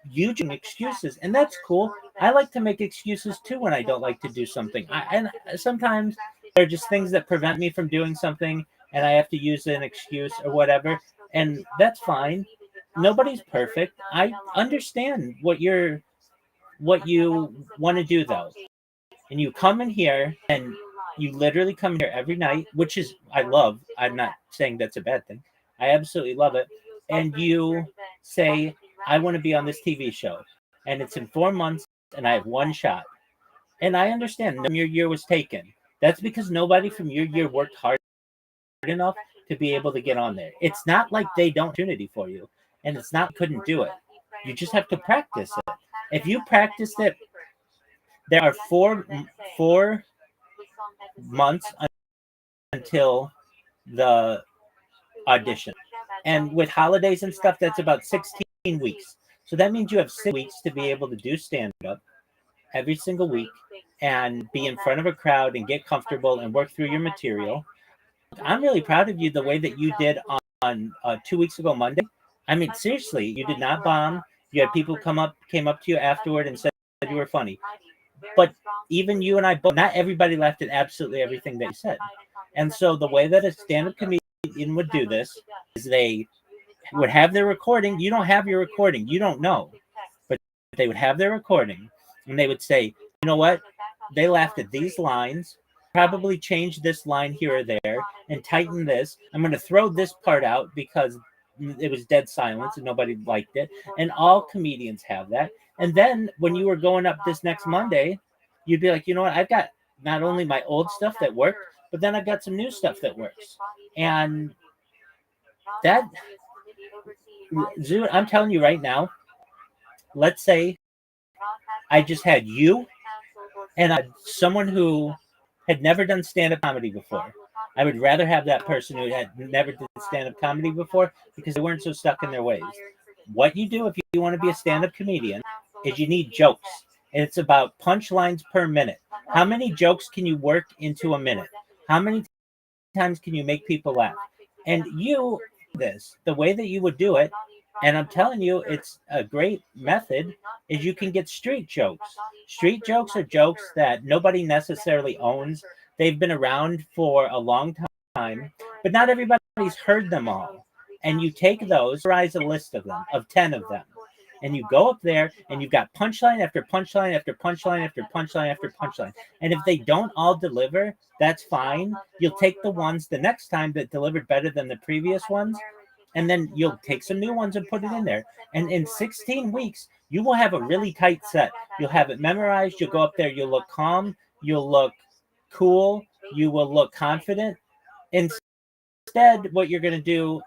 Using excuses, and that's cool. I like to make excuses too when I don't like to do something. And sometimes there are just things that prevent me from doing something, and I have to use an excuse or whatever, and that's fine. Nobody's perfect. I understand what you want to do though, and you come in here and you literally come here every night, which is I love. I'm not saying that's a bad thing. I absolutely love it. And you say, I want to be on this TV show, and it's in 4 months, and I have one shot. And I understand your year was taken. That's because nobody from your year worked hard enough to be able to get on there. It's not like they don't opportunity for you, and it's not couldn't do it. You just have to practice it. If you practice it, there are four months until the audition. And with holidays and stuff, that's about 16 weeks. So that means you have 6 weeks to be able to do stand-up every single week and be in front of a crowd and get comfortable and work through your material. I'm really proud of you the way that you did on 2 weeks ago Monday. I mean, seriously, you did not bomb. You had people came up to you afterward and said you were funny. But even you and I both, not everybody laughed at absolutely everything that you said. And so the way that a stand-up comedian would do this is they would have their recording. You don't have your recording. You don't know. But they would have their recording. And they would say, you know what? They laughed at these lines. Probably change this line here or there and tighten this. I'm going to throw this part out because it was dead silence and nobody liked it. And all comedians have that. And then when you were going up this next Monday, you'd be like, you know what? I've got not only my old stuff that worked, but then I've got some new stuff that works. And that, I'm telling you right now, let's say I just had you and someone who had never done stand-up comedy before. I would rather have that person who had never did stand-up comedy before because they weren't so stuck in their ways. What you do if you want to be a stand-up comedian is you need jokes. And it's about punchlines per minute. How many jokes can you work into a minute? How many times can you make people laugh? And you, the way that you would do it, and I'm telling you, it's a great method, is you can get street jokes. Street jokes are jokes that nobody necessarily owns. They've been around for a long time, but not everybody's heard them all. And you take those, memorize a list of them, of 10 of them. And you go up there and you've got punchline after punchline after punchline after punchline after punchline. And if they don't all deliver, that's fine. You'll take the ones the next time that delivered better than the previous ones. And then you'll take some new ones and put it in there. And in 16 weeks, you will have a really tight set. You'll have it memorized. You'll go up there. You'll look calm. You'll look cool. You will look confident. Instead, what you're going to do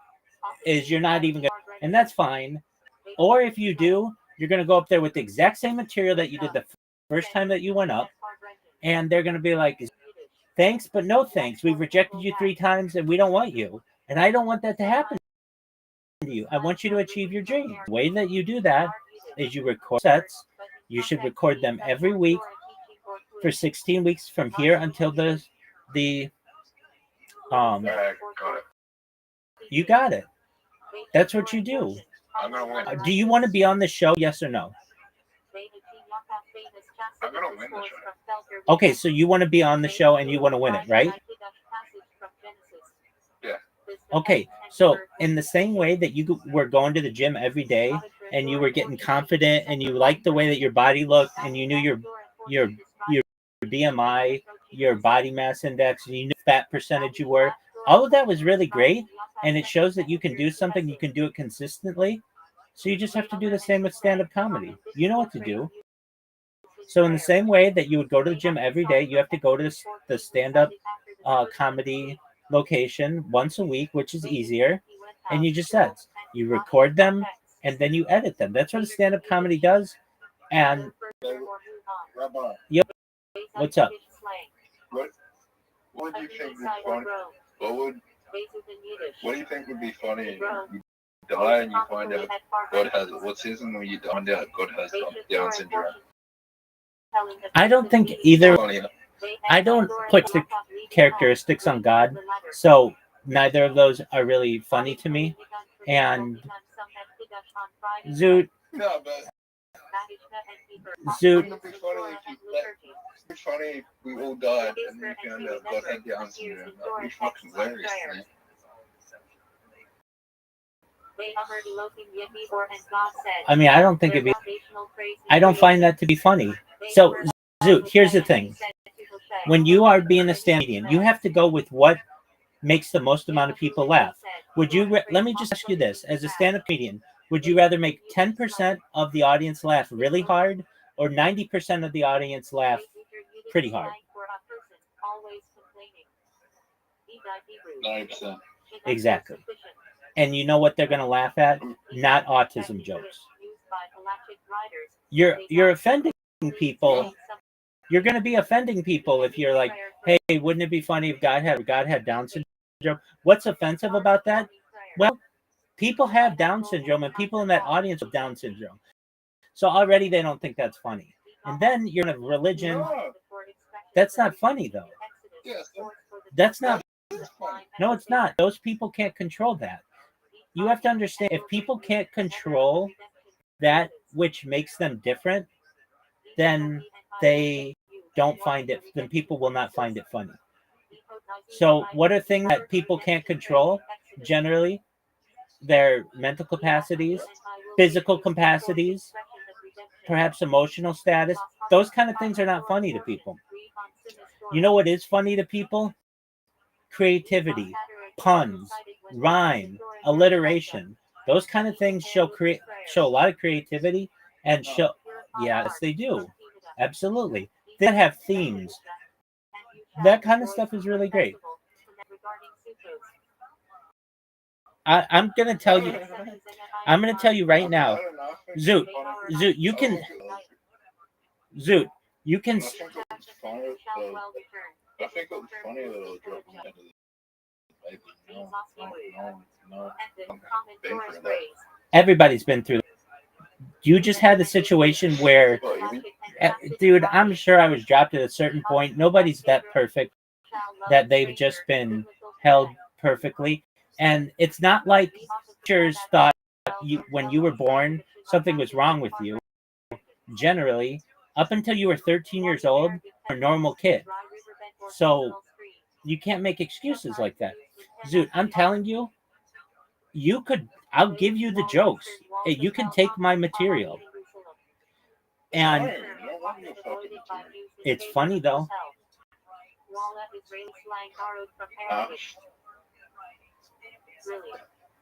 is you're not even going to, and that's fine. Or if you do, you're going to go up there with the exact same material that you did the first time that you went up. And they're going to be like, thanks, but no thanks. We've rejected you 3 times and we don't want you. And I don't want that to happen to you. I want you to achieve your dream. The way that you do that is you record sets. You should record them every week for 16 weeks from here until the Got it. you got it. That's what you do. I'm gonna win. Do you want to be on the show? Yes or no? I'm gonna win the show. Okay, so you want to be on the show and you want to win it, right? Yeah. Okay, so in the same way that you were going to the gym every day and you were getting confident and you liked the way that your body looked and you knew your BMI, your body mass index, and you knew fat percentage you were, all of that was really great, and it shows that you can do something, you can do it consistently. So you just have to do the same with stand-up comedy. You know what to do. So in the same way that you would go to the gym every day, you have to go to the stand-up comedy location once a week, which is easier. And you just said you record them and then you edit them. That's what a stand-up comedy does. And Rabbi, yep, what's up? what would you think would be funny? What do you think would be funny? You die and you find out God has it. What's his and when you find out God has Down syndrome? I don't think either. Funny. I don't put the characteristics on God, so neither of those are really funny to me. And Zoot, No, but Zoot, wouldn't it be funny if funny if we all died and we found out God had Down syndrome? That'd be fucking hilarious, man. I mean, I don't think it'd be. I don't find that to be funny. So, Zoot, here's the thing. When you are being a stand-up comedian, you have to go with what makes the most amount of people laugh. Would you? Let me just ask you this: as a stand-up comedian, would you rather make 10% of the audience laugh really hard, or 90% of the audience laugh pretty hard? 90%. Exactly. And you know what they're going to laugh at? Not autism jokes. You're offending people. You're going to be offending people if you're like, hey, wouldn't it be funny if God had Down syndrome? What's offensive about that? Well, people have Down syndrome and people in that audience have Down syndrome. So already they don't think that's funny. And then you're in a religion. No. That's not funny, though. Yes. That's not. That's funny. No, it's not. Those people can't control that. You have to understand, if people can't control that which makes them different, then they don't find it, then people will not find it funny. So what are things that people can't control generally? Their mental capacities, physical capacities, perhaps emotional status. Those kind of things are not funny to people. You know what is funny to people? Creativity, puns, rhyme, alliteration. Those kind of things show a lot of creativity and show. Yes, they do. Absolutely. They have themes. That kind of stuff is really great. I'm gonna tell you. I'm gonna tell you right now, Zoot. Zoot, you can. Zoot, you can. I think it was funny that I was dropping into the baby. No. Been through that. Everybody's been through. You just had a situation where, dude, I'm sure I was dropped at a certain point. Nobody's that perfect that they've just been held perfectly. And it's not like teachers thought when you were born, something was wrong with you. Generally, up until you were 13 years old, you're a normal kid. So you can't make excuses like that. Zoot, I'm telling you, I'll give you the jokes. Hey, you can take my material. And it's funny, though.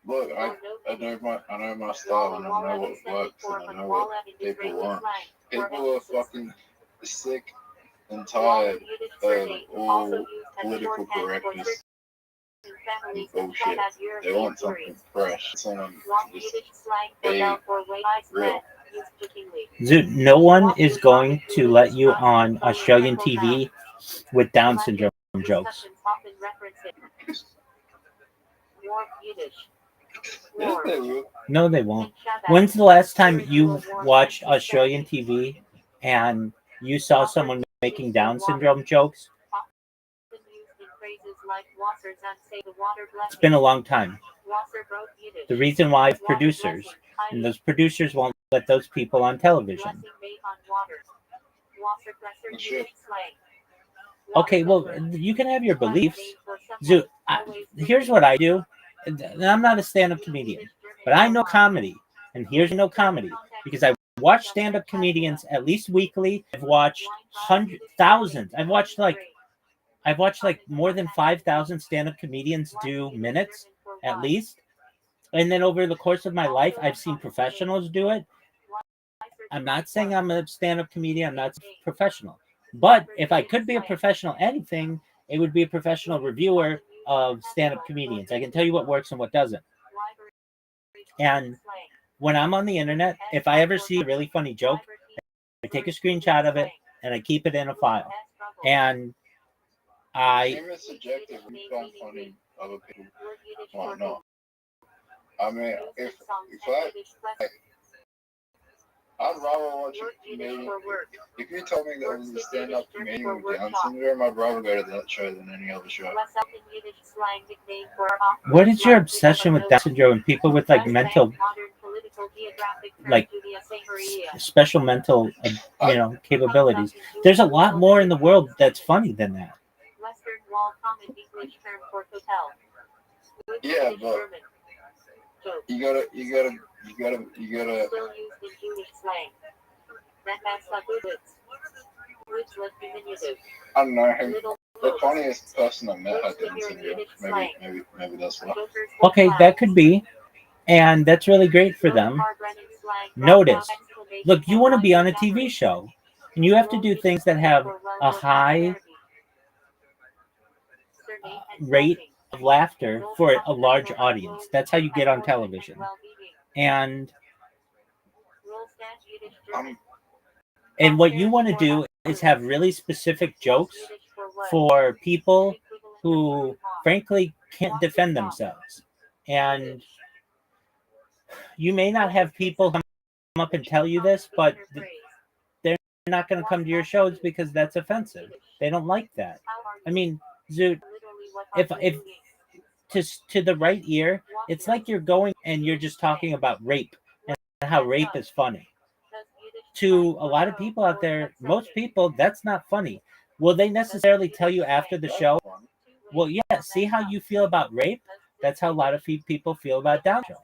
Look, I know my style and I know what works and I know what people want. People are fucking sick and tired of all political correctness and bullshit. They want something fresh. Something just be real. Zoot, no one is going to let you on Australian TV with Down syndrome jokes. Yes, they will. No, they won't. When's the last time you watched Australian TV and you saw someone making Down syndrome jokes? It's been a long time. The reason why producers, and those producers won't let those people on television. Okay, well, you can have your beliefs. Here's what I do. And I'm not a stand-up comedian, but I know comedy. And here's no comedy because I watch stand-up comedians at least weekly. I've watched thousands. I've watched like more than 5,000 stand-up comedians do minutes at least. And then over the course of my life, I've seen professionals do it. I'm not saying I'm a stand-up comedian. I'm not professional. But if I could be a professional anything, it would be a professional reviewer of stand-up comedians. I can tell you what works and what doesn't. And when I'm on the internet, if I ever see a really funny joke, I take a screenshot of it and I keep it in a file. And It's subjective. We find funny other people might not. I mean, if I'd rather watch a comedian. If you told me that it was a stand-up comedian with Down syndrome, I'd rather go to that show than any other show. What is your obsession with Down syndrome and people with like mental, like special mental, capabilities? There's a lot more in the world that's funny than that. Yeah, but you gotta. I don't know who the funniest person I met had Down syndrome. Maybe that's why. Okay, that could be, and that's really great for them. Notice, look, you want to be on a TV show, and you have to do things that have a high rate of laughter for a large audience. That's how you get on television. And what you want to do is have really specific jokes for people who frankly can't defend themselves. And you may not have people come up and tell you this, but they're not going to come to your shows because that's offensive. They don't like that. I mean, Zoot, if to the right ear, it's like you're going and you're just talking about rape and how rape is funny. To a lot of people out there, most people, that's not funny. Will they necessarily tell you after the show? Well, yeah, see how you feel about rape? That's how a lot of people feel about Down syndrome.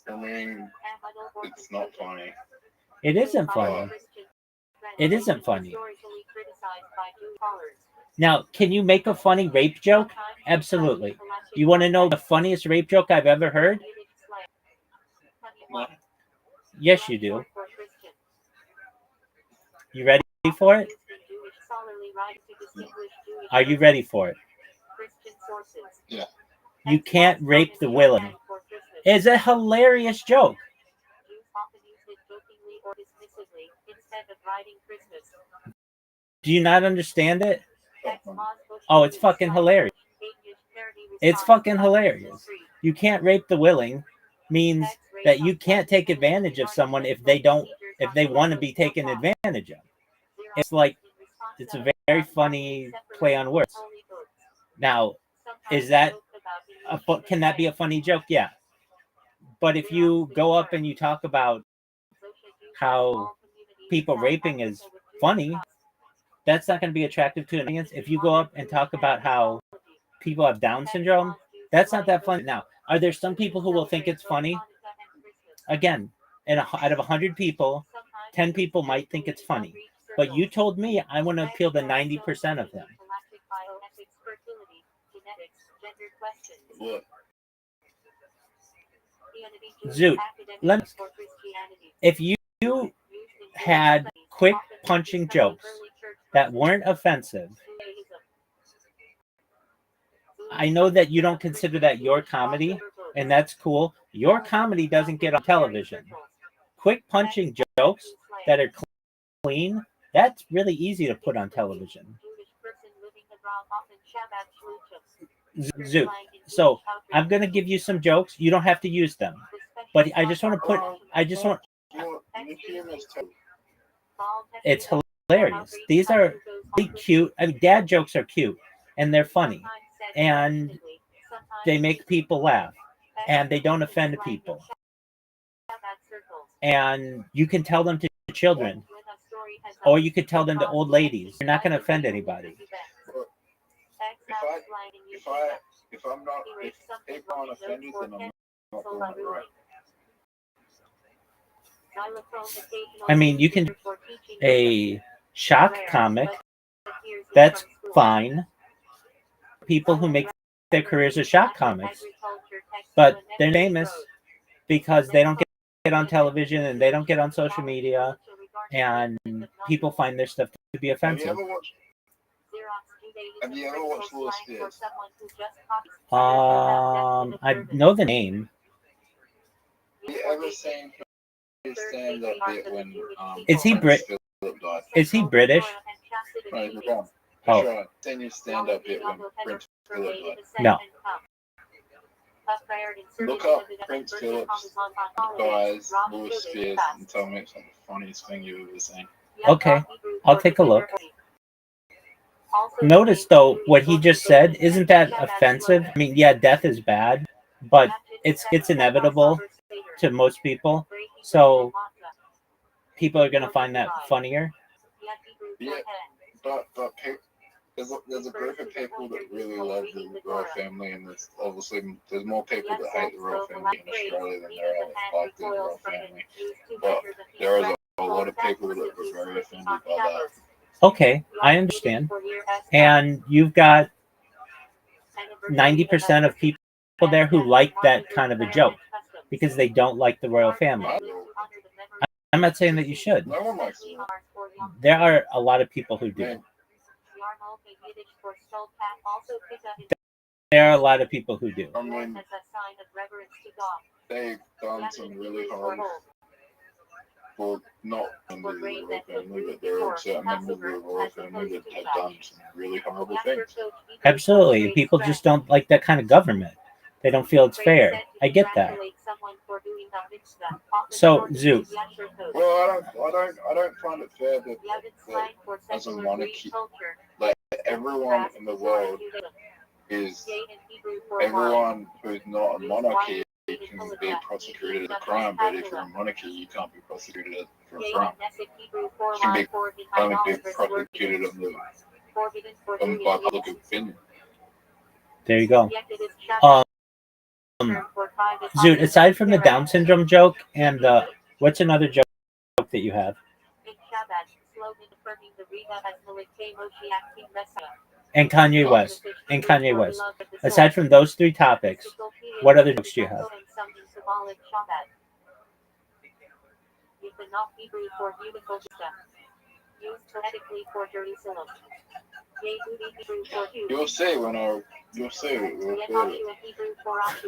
I mean, it's not funny. It isn't funny. It isn't funny. Now, can you make a funny rape joke? Absolutely. You want to know the funniest rape joke I've ever heard? Yes, you do. You ready for it? Are you ready for it? Yeah. You can't rape the willing. It's a hilarious joke. Do you not understand it? Oh, it's fucking hilarious. It's fucking hilarious. You can't rape the willing means that you can't take advantage of someone if they want to be taken advantage of. It's like, it's a very funny play on words. Now, can that be a funny joke? Yeah. But if you go up and you talk about how people raping is funny, that's not going to be attractive to an audience. If you go up and talk about how people have Down syndrome, that's not that funny. Now, are there some people who will think it's funny? Again, out of 100 people, 10 people might think it's funny. But you told me I want to appeal to 90% of them. What? Zoot, if you had quick punching jokes that weren't offensive, I know that you don't consider that your comedy, and that's cool. Your comedy doesn't get on television. Quick punching jokes that are clean, that's really easy to put on television. Zoot. So I'm gonna give you some jokes. You don't have to use them, but I just want to put. I just want. It's hilarious. These are really cute. I mean, dad jokes are cute and they're funny, and they make people laugh, and they don't offend people. And you can tell them to children, or you could tell them to old ladies. You're not going to offend anybody. If I'm not, if people aren't offended, then I'm not doing it right. I mean, you can do a shock comic. That's fine. People who make their careers as shock comics, but they're famous because they don't get on television and they don't get on social media, and people find their stuff to be offensive. Have you ever watched Louis Spears? I know the name. Have you ever seen his stand-up bit when Is he Prince Philip died? Is he British? No, he's wrong. Oh. Sure. Seen his stand-up bit when Prince Philip died. No. Look up Prince Philip's guys, Louis Spears, and tell me it's the funniest thing you've ever seen. Okay, I'll take a look. Notice though, what he just said, isn't that offensive? I mean, yeah, death is bad, but it's inevitable to most people. So people are gonna find that funnier. Yeah, but there's a group of people that really love the royal family, and there's more people that hate the royal family in Australia than there are like the royal family. But there is a lot of people that were very offended by that. Okay, I understand. And you've got 90% of people there who like that kind of a joke because they don't like the royal family. I'm not saying that you should. No one likes it. There are a lot of people who do. There are a lot of people who do. I mean, they've done some really horrible, well, not members of the royal family, but there are certain members of the royal family that have done some really horrible things. Absolutely. People just don't like that kind of government. They don't feel it's fair. I get that. So, Zoot. Well, I don't find it fair that as a monarchy, like everyone in the world is everyone who's not a monarchy can be prosecuted as a crime, but if you're a monarchy, you can't be prosecuted for a crime. You can only be prosecuted by public opinion. There you go. Zoot, aside from the Down syndrome joke and what's another joke that you have? And Kanye West. And Kanye West. Aside from those three topics, what other jokes do you have? You'll see when you'll see.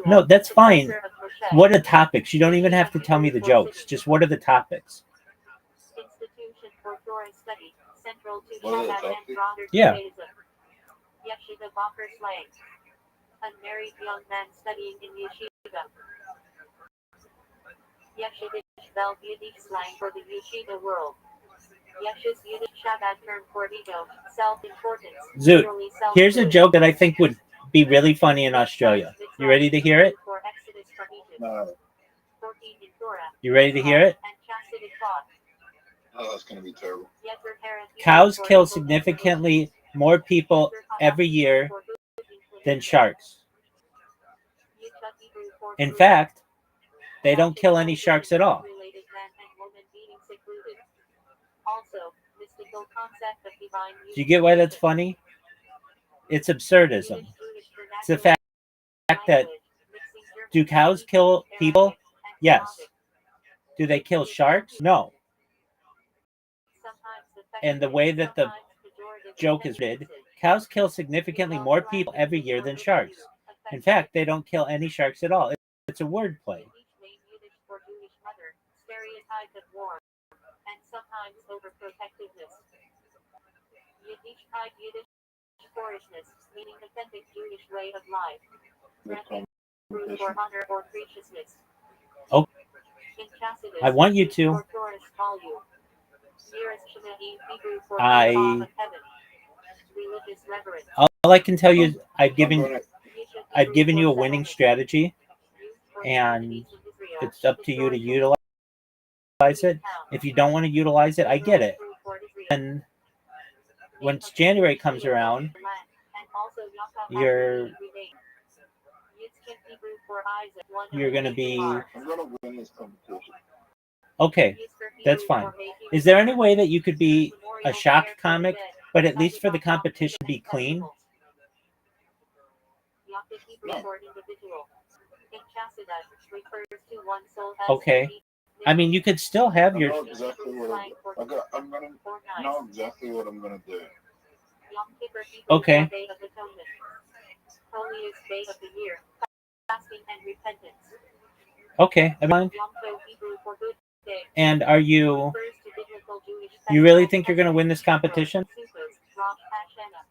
No, that's fine. What are the topics? You don't even have to tell me the jokes. Just what are the topics? What are the topics? Yeah. Unmarried young man studying in yeshiva. Yeshivish Bel Yiddish slang for the yeshiva world. Yeshish Yiddish Shabbat term for ego, self-importance. Zoot, here's a joke that I think would be really funny in Australia. You ready to hear it? No. You ready to hear it? Oh, that's going to be terrible. Cows kill significantly more people every year than sharks. In fact, they don't kill any sharks at all. Do you get why that's funny? It's absurdism. It's the fact that do cows kill people? Yes. Do they kill sharks? No. And the way that the joke is written, cows kill significantly more people every year than sharks. In fact, they don't kill any sharks at all. It's a wordplay. Torishness, meaning authentic Jewish way of life. With Granting fruit competition. for honor or preciousness. Oh. In Chassidus, I want you used to. for Taurus value. Nearest Shema Hebrew for I- awe of heaven. Religious reverence. All I can tell you is I've I'm given Yishuv you a Hebrew for winning settlement. strategy, Used for and communities of Israel. it's up to you to Historical utilize it. If you don't want to utilize it, I get it. fruit for Israel. And once January comes around, And also Yaakov you're renamed. Yitzchak Hebrew for Isaac. One of you're the gonna be patriarchs. I'm gonna win this competition. okay. Yisrael That's Hebrew fine. for May Is there any Hebrew way that you could be a Memorial shock Prayer for the comic, Dead. but at least for the competition be clean? Yaakov Hebrew No. for individual. In Chassidus, refers to one soul as Okay. unique. I mean, you could still have I your know exactly what I'm gonna Or nice. know exactly what I'm gonna do. Yom Kippur Hebrew Okay. for Day of Atonement. Holiest day of the year. Fasting and repentance. okay. Never mind. Yom Tov Hebrew for Good Day. And are you Refers to biblical Jewish you really festivals think you're gonna win this competition? Sukkot, Rosh Hashanah.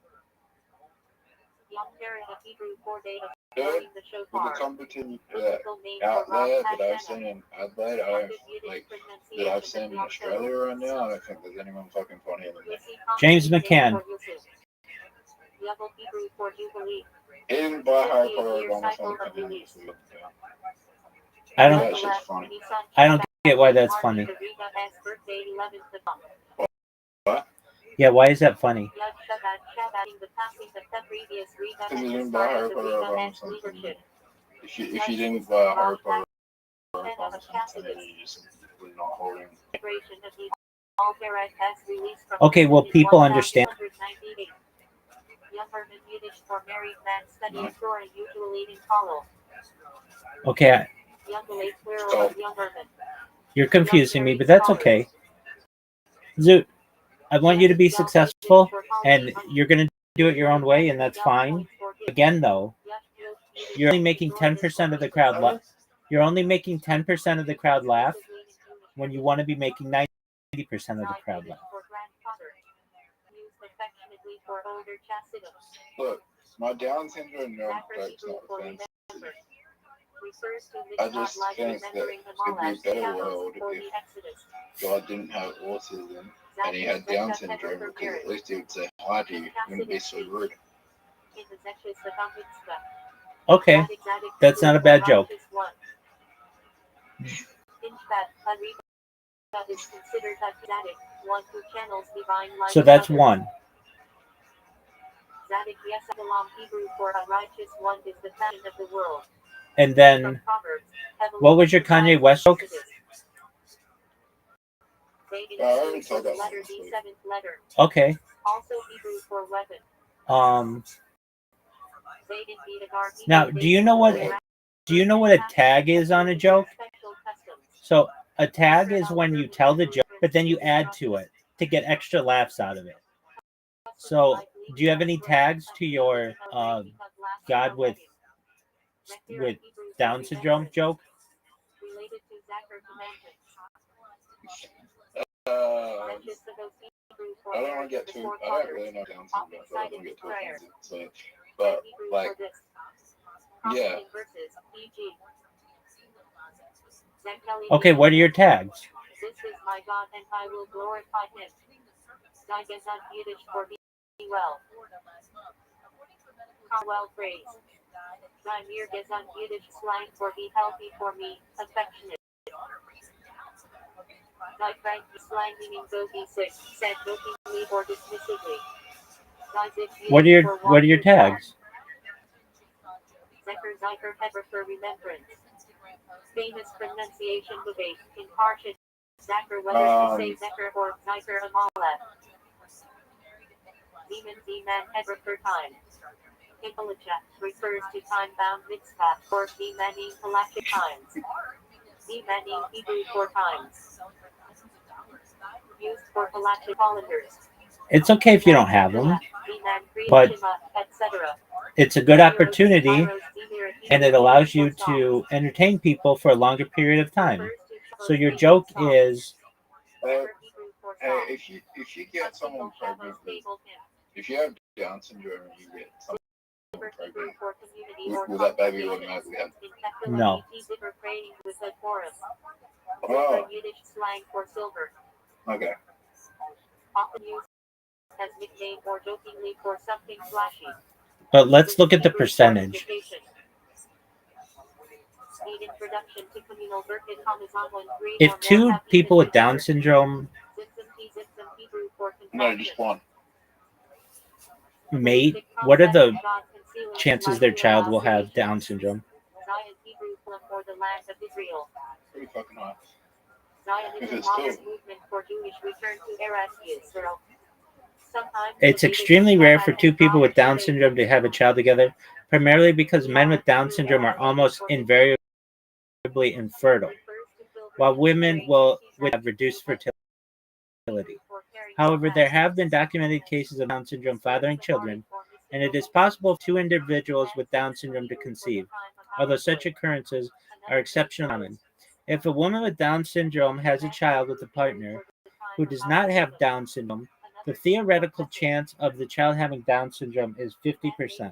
Yom Kippur Hebrew for Day of Good. blowing the With the shofar. competition Biblical name out for Rosh there that I've Hashanah. seen in Adelaide, Yom Yiddish that I've pronunciation seen of in Yom Australia Tov. right now, I don't think there's anyone fucking funnier than me. Yossi James Constantine McCann. for Yosef. Yavel Hebrew for Jubilee. He didn't buy Harry Potter 50-year almost cycle like of a release. I don't That's just funny. I don't get why that's funny. Birthday 11th of month. What? Yeah, why is that funny? Yud Shabbat, Shabbating the passing of the previous Rita Because and he the didn't buy start Harry of the Potter Rita album and or something. leadership. If you didn't buy Harry Potter Ten album of or something, Chassidus. you just were not holding. Celebration of the Alteret has released from Okay, well, people understand. 1198. Younger than Yiddish for married men studying Torah usually in Kolo. Okay, Younger late plural of younger men. you're confusing me, but that's okay. Zoot, I want you to be successful, and you're gonna do it your own way, and that's fine. Again, though, you're only making 10% of the crowd laugh. You're only making 10% of the crowd laugh when you want to be making 90% of the crowd laugh. Look, My Down syndrome joke's not offensive. I just think that it'd be a better world if God didn't have autism and he had Down syndrome, because at least he would say hi to you. He wouldn't be so rude. Okay, that's not a bad joke. So that's one. And then, what was your Kanye West joke? I already told that one last week. Okay. Also Hebrew for weapon. Now, do you know what a tag is on a joke? So a tag is when you tell the joke, but then you add to it to get extra laughs out of it. So, do you have any tags to your God with Down syndrome joke? I don't want to get too. I don't really know Down syndrome, so I don't want to get too offensive. So, but like, yeah. Okay, what are your tags? This is my God, and I will glorify him. I guess on Yiddish for be well. Carwell phrase. My mere guess on Yiddish slang for be healthy for me, affectionate. My frank slang meaning go be sick, said jokingly or dismissively. What are your tags? Zecher Heber for remembrance. Famous pronunciation debate in Parshat. Zacher whether to say Zecher or Zecher Amalek. Zeman Heber for time. Hippolyta refers to time-bound mitzvah or Zemanim Halachic times. Zemanim Hebrew for times. Used for Halachic calendars. It's okay if you don't have them, but it's a good opportunity, and it allows you to entertain people for a longer period of time. So your joke is, Hey, if you get someone pregnant, if you have Down syndrome and you get some pregnant, For community will that baby automatically have? No. Oh, Yiddish slang for silver, okay. often used as nickname or jokingly for something flashy. But let's look at the percentage. Need introduction to communal birth in Hamazon 3 If or more two have people been with Down considered. syndrome Zimzum Hebrew for No, contraction. just one. mate, what are the chances their child will have Down syndrome? Zion Hebrew for the land of Israel. Pretty fucking high. Zionism it's modern still- movement for Jewish return to Eretz Yisrael. Sometimes It's extremely rare for two people with Down syndrome to have a child together, primarily because men with Down syndrome are almost invariably infertile, while women will have reduced fertility. However, there have been documented cases of Down syndrome fathering children, and it is possible for two individuals with Down syndrome to conceive, although such occurrences are exceptionally common. If a woman with Down syndrome has a child with a partner who does not have Down syndrome, the theoretical chance of the child having Down syndrome is 50%.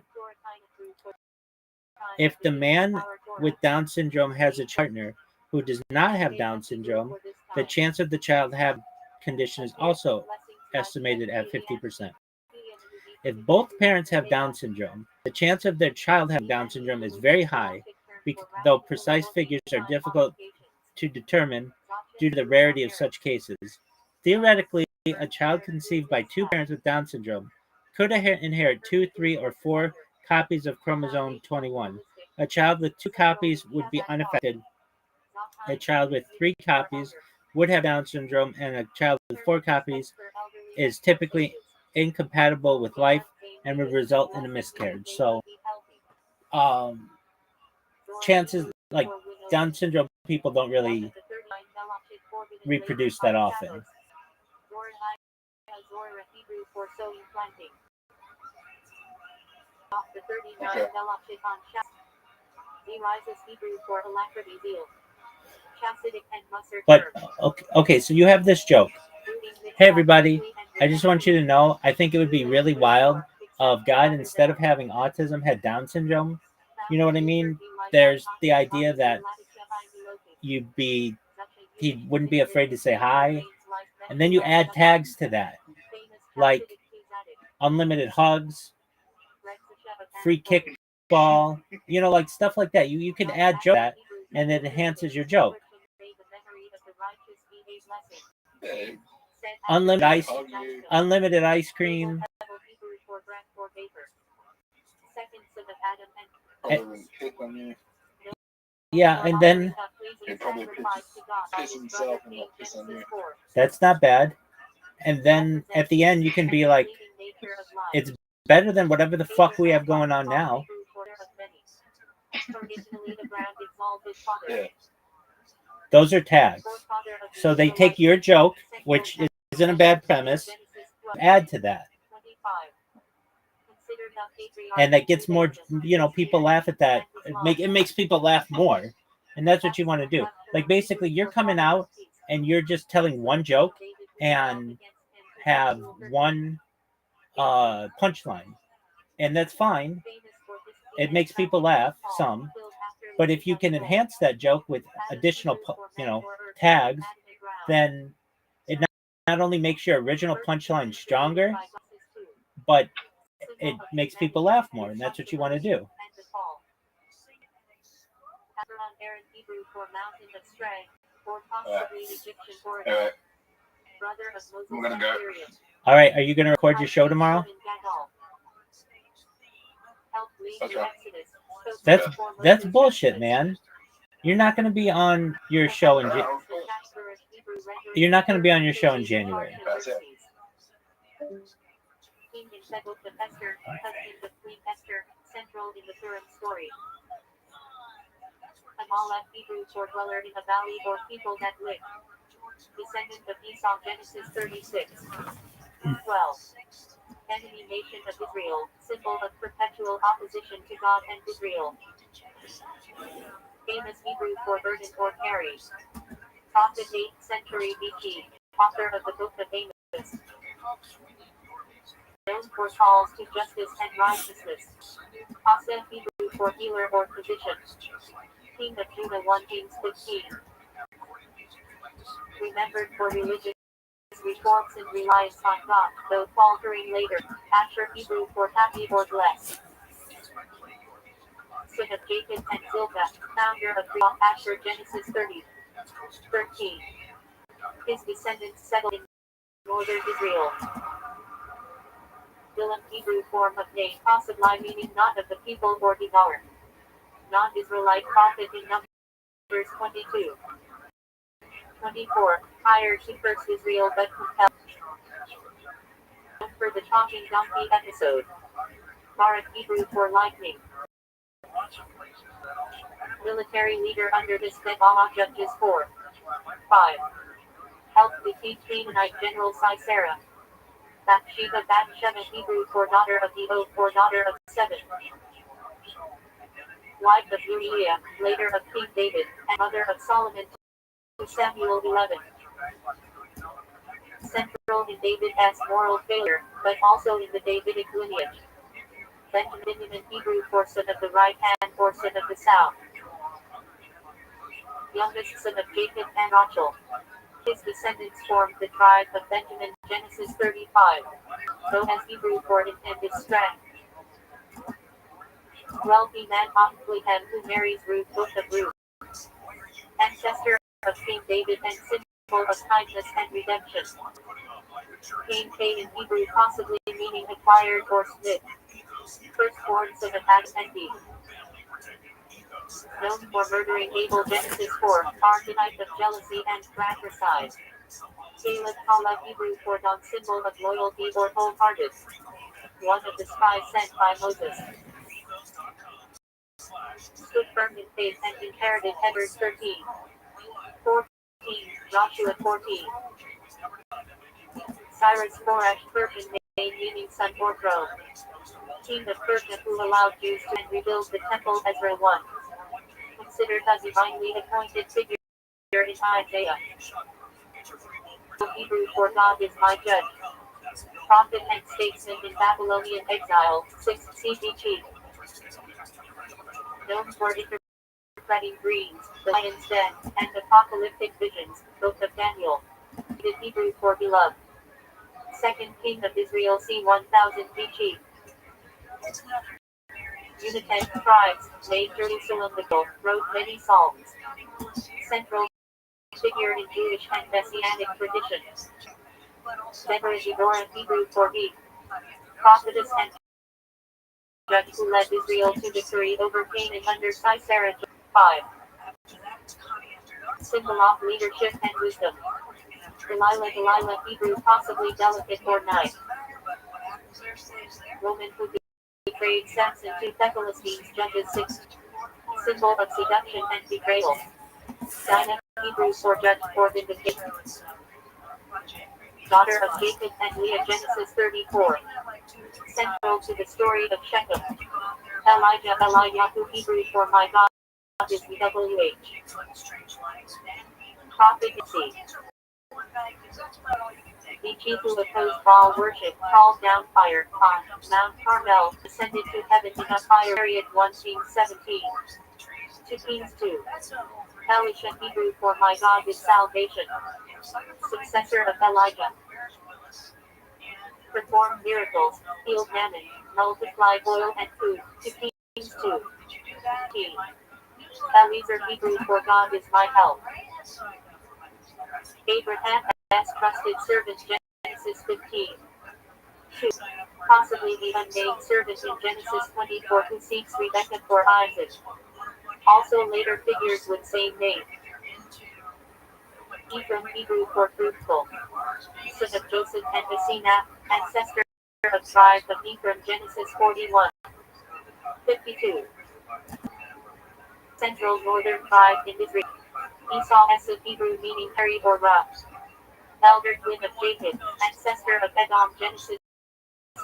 If the man with Down syndrome has a partner who does not have Down syndrome, the chance of the child having the condition is also estimated at 50%. If both parents have Down syndrome, the chance of their child having Down syndrome is very high, though precise figures are difficult to determine due to the rarity of such cases. Theoretically, a child conceived by two parents with Down syndrome could inherit 2, 3, or 4 copies of chromosome 21. A child with 2 copies would be unaffected. A child with 3 copies would have Down syndrome, and a child with 4 copies is typically incompatible with life and would result in a miscarriage. So, chances like Down syndrome people don't really reproduce that often. Okay. But okay, so you have this joke. Hey everybody, I just want you to know, I think it would be really wild if God, instead of having autism, had Down syndrome. You know what I mean? There's the idea that he wouldn't be afraid to say hi, and then you add tags to that, like unlimited hugs, free kickball, like stuff like that. You can add joke that, and it enhances your joke. Unlimited ice cream. Yeah, and then He'd probably piss himself and not piss on you. that's not bad. And then at the end, you can be like, it's better than whatever the fuck we have going on now. Yeah. Those are tags. So they take your joke, which isn't a bad premise, add to that. And that gets more, people laugh at that. It makes people laugh more. And that's what you want to do. Like, basically, you're coming out and you're just telling one joke and have one punchline. And that's fine. It makes people laugh, some. But if you can enhance that joke with additional, tags, then it not only makes your original punchline stronger, but it makes people laugh more, and that's what you want to do. I'm gonna go. All right, are you going to record your show tomorrow? Okay. That's bullshit, man. You're not going to be on your show in You're not going to be on your show in January. That's it. Amalek Hebrew for dweller in a valley or people that live. Descendant of Esau, Genesis 36. 12. Enemy nation of Israel, symbol of perpetual opposition to God and Israel. Famous Hebrew for burden or carry. Prophet 8th century BC, author of the book of Amos. known for calls to justice and righteousness. Asa, Hebrew for healer or physician. King of Judah 1 Kings 15. Remembered for religious reforms and reliance on God, though faltering later. Asher, Hebrew for happy or blessed. Son of Jacob and Zilpah, founder of Asher, Genesis 30:13. His descendants settled in northern Israel. Bilam, Hebrew form of name, possibly meaning not of the people or devoured. Non-Israelite prophet in Numbers 22:24. Hired to first Israel but compelled. For the talking donkey episode. Barak, Hebrew for lightning. Military leader under this Beth-Allah Judges 4:5. Helped defeat Canaanite General Sisera. Bathsheba, Hebrew for daughter of the oath or daughter of 7. Wife of Uriah, later of King David, and mother of Solomon. Samuel 11. Central in David's moral failure, but also in the Davidic lineage. Benjamin, Hebrew for son of the right hand or son of the south. Youngest son of Jacob and Rothschild. His descendants formed the tribe of Benjamin, Genesis 35. Known as Hebrew for intended strength. Wealthy man Bethlehem who marries Ruth, book of Ruth. Ancestor of King David and symbol of kindness and redemption. Cain, in Hebrew possibly meaning acquired or smith. Firstborn son of Adam and Eve. Known for murdering Abel, Genesis 4, archetype of jealousy and fratricide. Caleb, Kala, Hebrew for non symbol of loyalty or wholehearted. One of the spies sent by Moses. Stood firm in faith and inherited Hebrews 13. 14. Joshua 14. Cyrus, Korash, Persian name meaning son or throne. King of Persia who allowed Jews to rebuild the temple, Ezra 1. Considered a divinely appointed figure in Isaiah. Hebrew for God is my judge. Prophet and statesman in Babylonian exile, 6 CBG. Known for interpreting dreams, the lion's den, and apocalyptic visions, Book of Daniel. The Hebrew for beloved. Second King of Israel c. 1000 BG. United tribes, made Jerusalem the goal, wrote many psalms. Central figure in Jewish and Messianic tradition. Deborah, Deborah, Hebrew for be. Prophetess and judge who led Israel to victory over Canaan under Sisera. 5. Symbol of leadership and wisdom. Delilah, Hebrew possibly delicate or nice. Woman who betrayed Samson to the Philistines, Judges 6. Symbol of seduction and betrayal. Dinah, Hebrew for judge or vindication. Daughter of Jacob and Leah, Genesis 34. Central to the story of Shechem. Eliyahu, Hebrew for my God is WH. Prophecy. The chief who opposed Baal worship called down fire on Mount Carmel, descended to heaven in a fire. 1 Kings 17. 2 Kings 2. Elisha, Hebrew for my God is salvation. Successor of Elijah. Performed miracles, healed mammon, multiplied oil and food. 2 Kings 2. T. Eliezer, Hebrew for God is my help. Abraham as trusted servant, Genesis 15. 2. Possibly the unnamed servant in Genesis 24 who seeks Rebekah for Isaac. Also later figures with same name. Ephraim, Hebrew for fruitful. Son of Joseph and Messina, ancestor of tribe of Ephraim, Genesis 41. 52. Central northern tribe in Israel. Esau as of Hebrew meaning hairy or rough. Elder twin of Jacob, ancestor of Edom, Genesis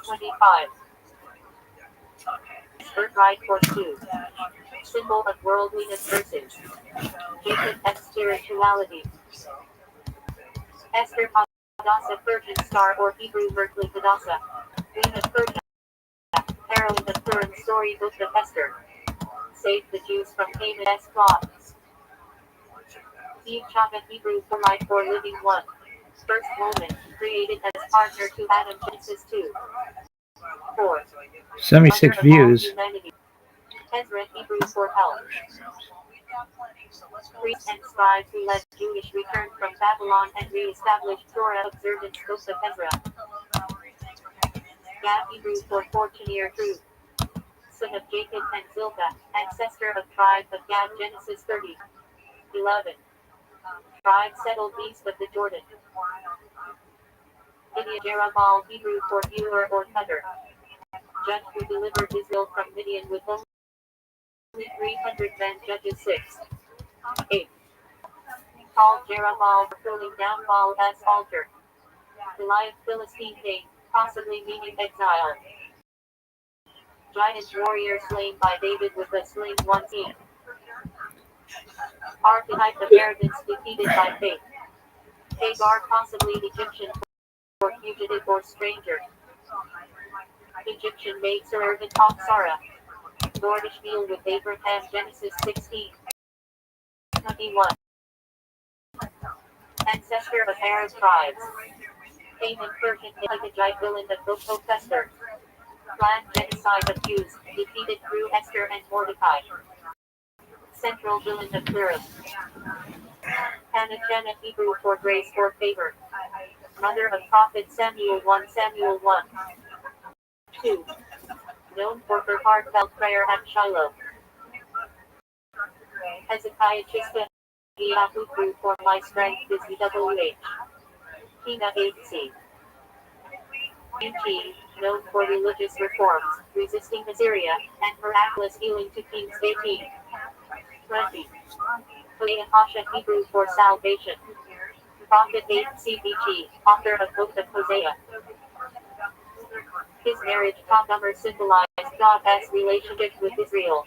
25. Birthright for 2. Symbol of worldliness versus Jacob and spirituality. Esther Hadassah, Persian star or Hebrew Berkeley Hadassah. Queen of Persia, heroine of Purim storybook of Esther, saved the Jews from Haman's plot. Eve Chava Hebrew for life for living one. First woman, created as partner to Adam Genesis 2. 4. 76 views. Ezra Hebrew for help. Priests and scribes who led Jewish return from Babylon and re-established Torah observance book of Ezra. Gad Hebrew for fortuneer truth. Son of Jacob and Zilpah, ancestor of tribe of Gad Genesis 30. 11. Tribe settled east of the Jordan. Midian Jerubbaal Hebrew for healer or cutter. Judge who delivered Israel from Midian with only 300 men. Judges 6. 8. Called Jerubbaal for pulling down Baal as altar. Goliath Philistine name, possibly meaning exile. Giant warrior slain by David with a sling 1 Archetype of arrogance defeated by faith. Hagar possibly Egyptian for fugitive or stranger. Egyptian maidservant of Sarah. Lord Ishmael with Abraham Genesis 16. 21. Ancestor of Arab tribes. Haman Persian Hittite villain of book of Esther. Planned genocide of Jews, defeated through Esther and Mordecai. Central villain of Purim. Hannah Jenna Hebrew for grace or favor. Mother of prophet Samuel 1 Samuel 1. 2. Known for her heartfelt prayer at Shiloh. Hezekiah Chista Yahu grew for my strength is EWH. Tina H.C. UT, known for religious reforms, resisting Assyria, and miraculous healing to kings 18. 20. Hosea Hasha Hebrew for salvation. Prophet HCBG, author of Book of Hosea. His marriage Hagar symbolized God's relationship with Israel.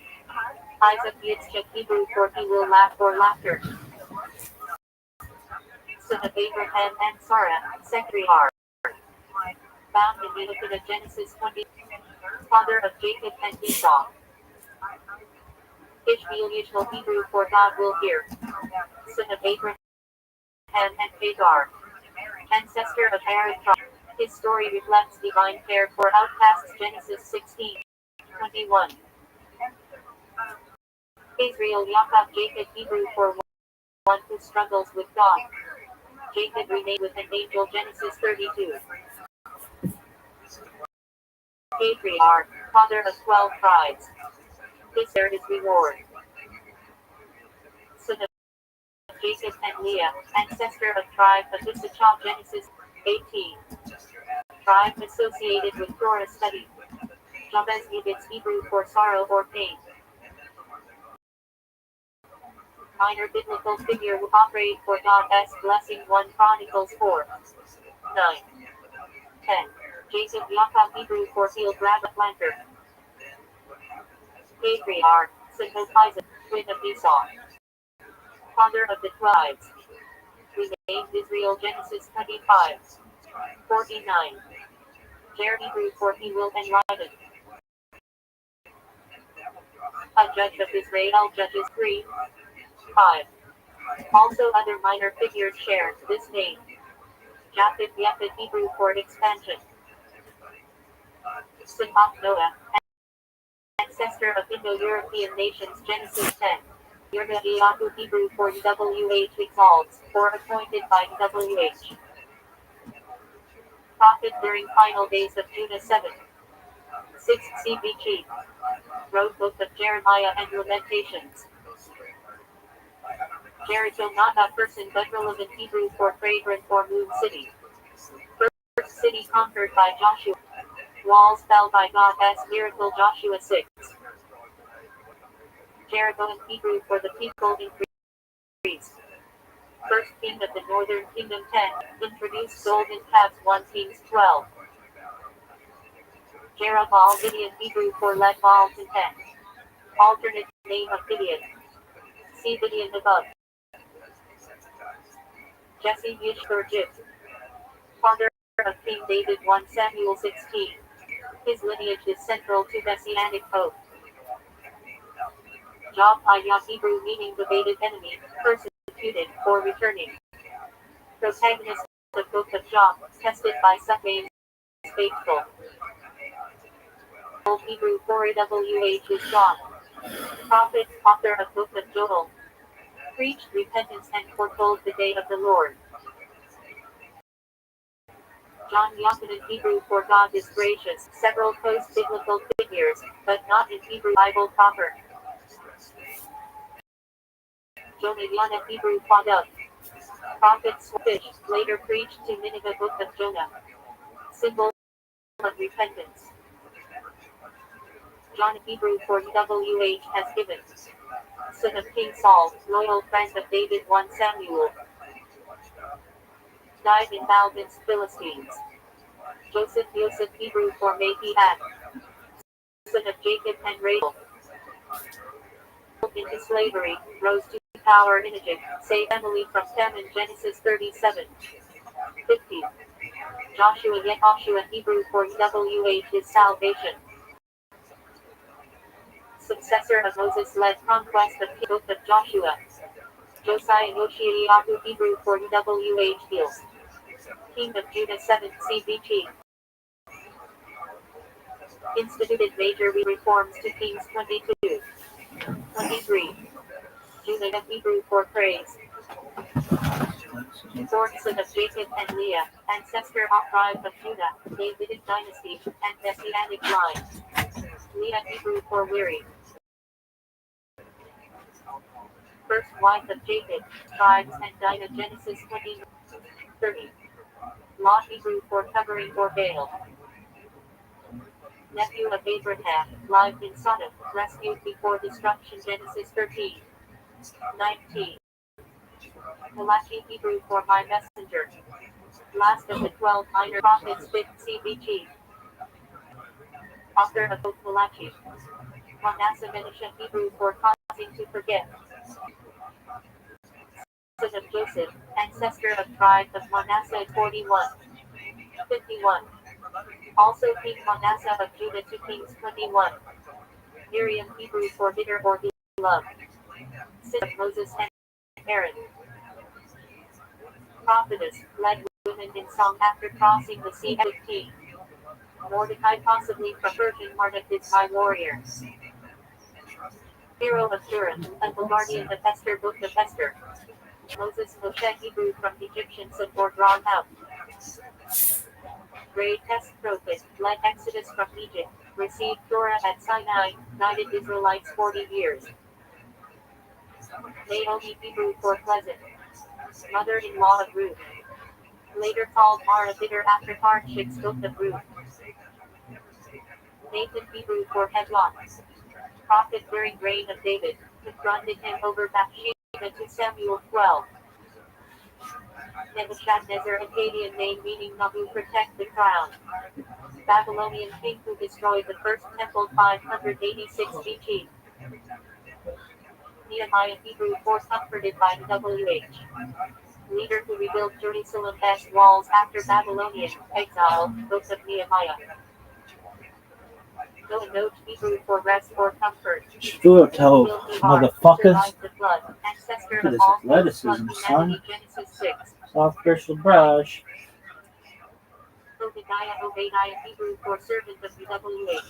Isaac Yitzchak Hebrew for he will laugh or laughter. Son of Abraham and Sarah, Secretary. Found in Leviticus Genesis 20. Father of Jacob and Esau. Ishmael Yishmael Hebrew for God will hear. Son of Abraham and Hagar. Ancestor of Arab tribe. His story reflects divine care for outcasts Genesis 16. 21. Israel Yaakov Jacob Hebrew for one who struggles with God. Jacob remained with an angel Genesis 32. Patriarch, father of 12 tribes. This there is reward. Son of Jacob and Leah, ancestor of tribe of Issachar Genesis 18. Tribe associated with Torah study. Jabez Yibitz Hebrew for sorrow or pain. Minor biblical figure who operated for God's blessing 1 Chronicles 4. 9. 10. Jacob Yaakov Hebrew for field rabbit planter. Patriarch, son of Isaac, twin of Esau. Father of the tribes. Renamed Israel Genesis 25. 49. Jer Hebrew for he will enlighten. A judge of Israel Judges 3. 5. Also other minor figures share this name. Japheth Yephet Hebrew for expansion. Son of Noah, ancestor of Indo-European nations Genesis 10. Yerda Yahu Hebrew for WH exalts, or appointed by WH. Prophet during final days of Judah 7. 6 CBG. Wrote book of Jeremiah and Lamentations. Jericho not a person but relevant Hebrew for fragrant or moon city. First city conquered by Joshua. Walls fell by God's miracle Joshua 6. Jericho in Hebrew for the people increased. First king of the northern kingdom 10. Introduced golden calves 1 Kings 12. Jerubbaal Gideon Hebrew for led Baal to 10. Alternate name of Gideon. See Gideon above. Jesse Yishbur Jib. Father of King David 1 Samuel 16. His lineage is central to Messianic hope. Job Ayah Hebrew meaning debated enemy, persecuted, or returning. Protagonist of the Book of Job, tested by Suffane's faithful. Old Hebrew for WH is God. Prophet, author of Book of Joel. Preached repentance and foretold the day of the Lord. John Yochanan Hebrew for God is gracious, several post-biblical figures, but not in Hebrew Bible proper. Jonah Yana Hebrew Faduk. Prophets fish, later preached to Nineveh Book of Jonah. Symbol of repentance. John Hebrew for WH has given. Son of King Saul, loyal friend of David 1 Samuel. Died in Balvin's Philistines. Joseph Hebrew for may he had. Son of Jacob and Rachel. Into slavery, rose to power in Egypt, saved Emily from famine Genesis 37. 50. Joshua Hebrew for WH is salvation. Successor of Moses led conquest of the Book of Joshua. Josiah Yoshiyahu Hebrew for WH heals. King of Judah 7 CBG. Instituted major reforms to Kings 22. 23. Judah Hebrew for praise. Fourth son of Jacob and Leah, ancestor of tribe of Judah, Davidic dynasty, and Messianic line. Leah Hebrew for weary. First wife of Jacob, tribes and Dinah Genesis 20. 30. Lot Hebrew for covering or veil. Nephew of Abraham, lived in Sodom, rescued before destruction Genesis 13. 19. Malachi Hebrew for my messenger. Last of the 12 minor prophets 5th CBG. Author of both Malachi. Manasseh Menashe Hebrew for causing to forget. Son of Joseph, ancestor of tribe of Manasseh 41. 51. Also King Manasseh of Judah to Kings 21. Miriam Hebrew for bitter or beloved. Son of Moses and Aaron. Prophetess, led women in song after crossing the sea. 15. Mordecai possibly from Persian Marduk-High warrior. Hero of Turin, a guardian of Esther Book of Esther. Moses Moshe Hebrew from Egyptians of or drawn out. Great test prophet, led Exodus from Egypt, received Torah at Sinai, guided Israelites 40 years. Naomi Hebrew for pleasant. Mother-in-law of Ruth. Later called Mara bitter after hardships Book of Ruth. Nathan Hebrew for headlock. Prophet during reign of David, confronted him over Bathsheba to Samuel 12. Nebuchadnezzar Akkadian name meaning Nabu protect the crown. Babylonian king who destroyed the first temple 586 BC. Nehemiah Hebrew for comforted by WH. Leader who rebuilt Jerusalem's walls after Babylonian exile, Book of Nehemiah. Note Hebrew for rest or comfort. Shut up, motherfuckers. The flood, ancestor Look at of this all athleticism, son. Genesis 6. Soft bristles brush. Obadiah Hebrew for servant of WH.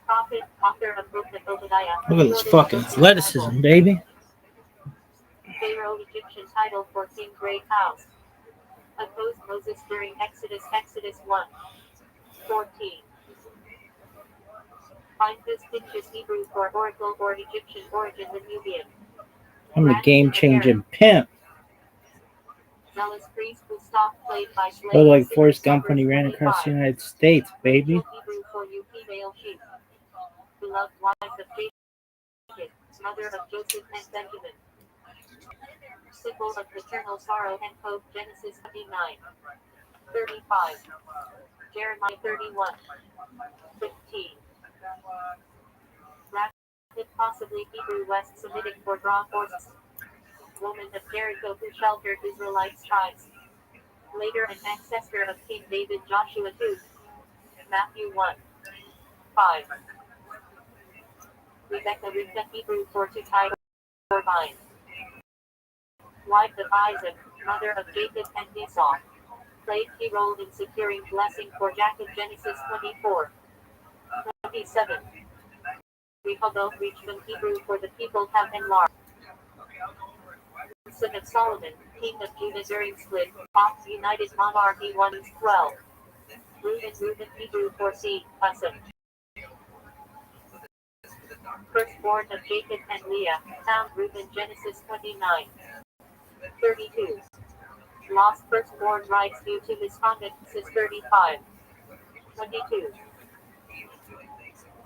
Prophet, author of Book of Obadiah. Look at this fucking athleticism, baby. Pharaoh Egyptian title for King Great House. Opposed Moses during Exodus 1. 14. Fintus Pinchas Hebrew for oracle or Egyptian origin the Nubian. I'm a game-changing pimp. Zealous priest who stopped played by slaves. Look like Forrest Gump when he ran across the United States, baby. Hebrew for male sheep. Beloved wife of Jacob, mother of Joseph and Benjamin. Symbol of maternal sorrow and hope Genesis 29. 35. Jeremiah 31. 15. Rapid possibly Hebrew West Semitic for draw horses. Woman of Jericho who sheltered Israelites' tribes. Later an ancestor of King David Joshua 2. Matthew 1. 5. Rebecca Rivka Hebrew for to tie or bind. Wife of Isaac, mother of Jacob and Esau. Played key role in securing blessing for Jacob. Genesis 24. 27. Rehoboth Richmond Hebrew for the people have enlarged. Son of Solomon, king of Judah during split, Fox United Monarchy 1:12. Reuben Hebrew for seed, Husson. Firstborn of Jacob and Leah, found Reuben. Genesis 29. 32. Lost firstborn rights due to misconduct. Genesis 35. 22.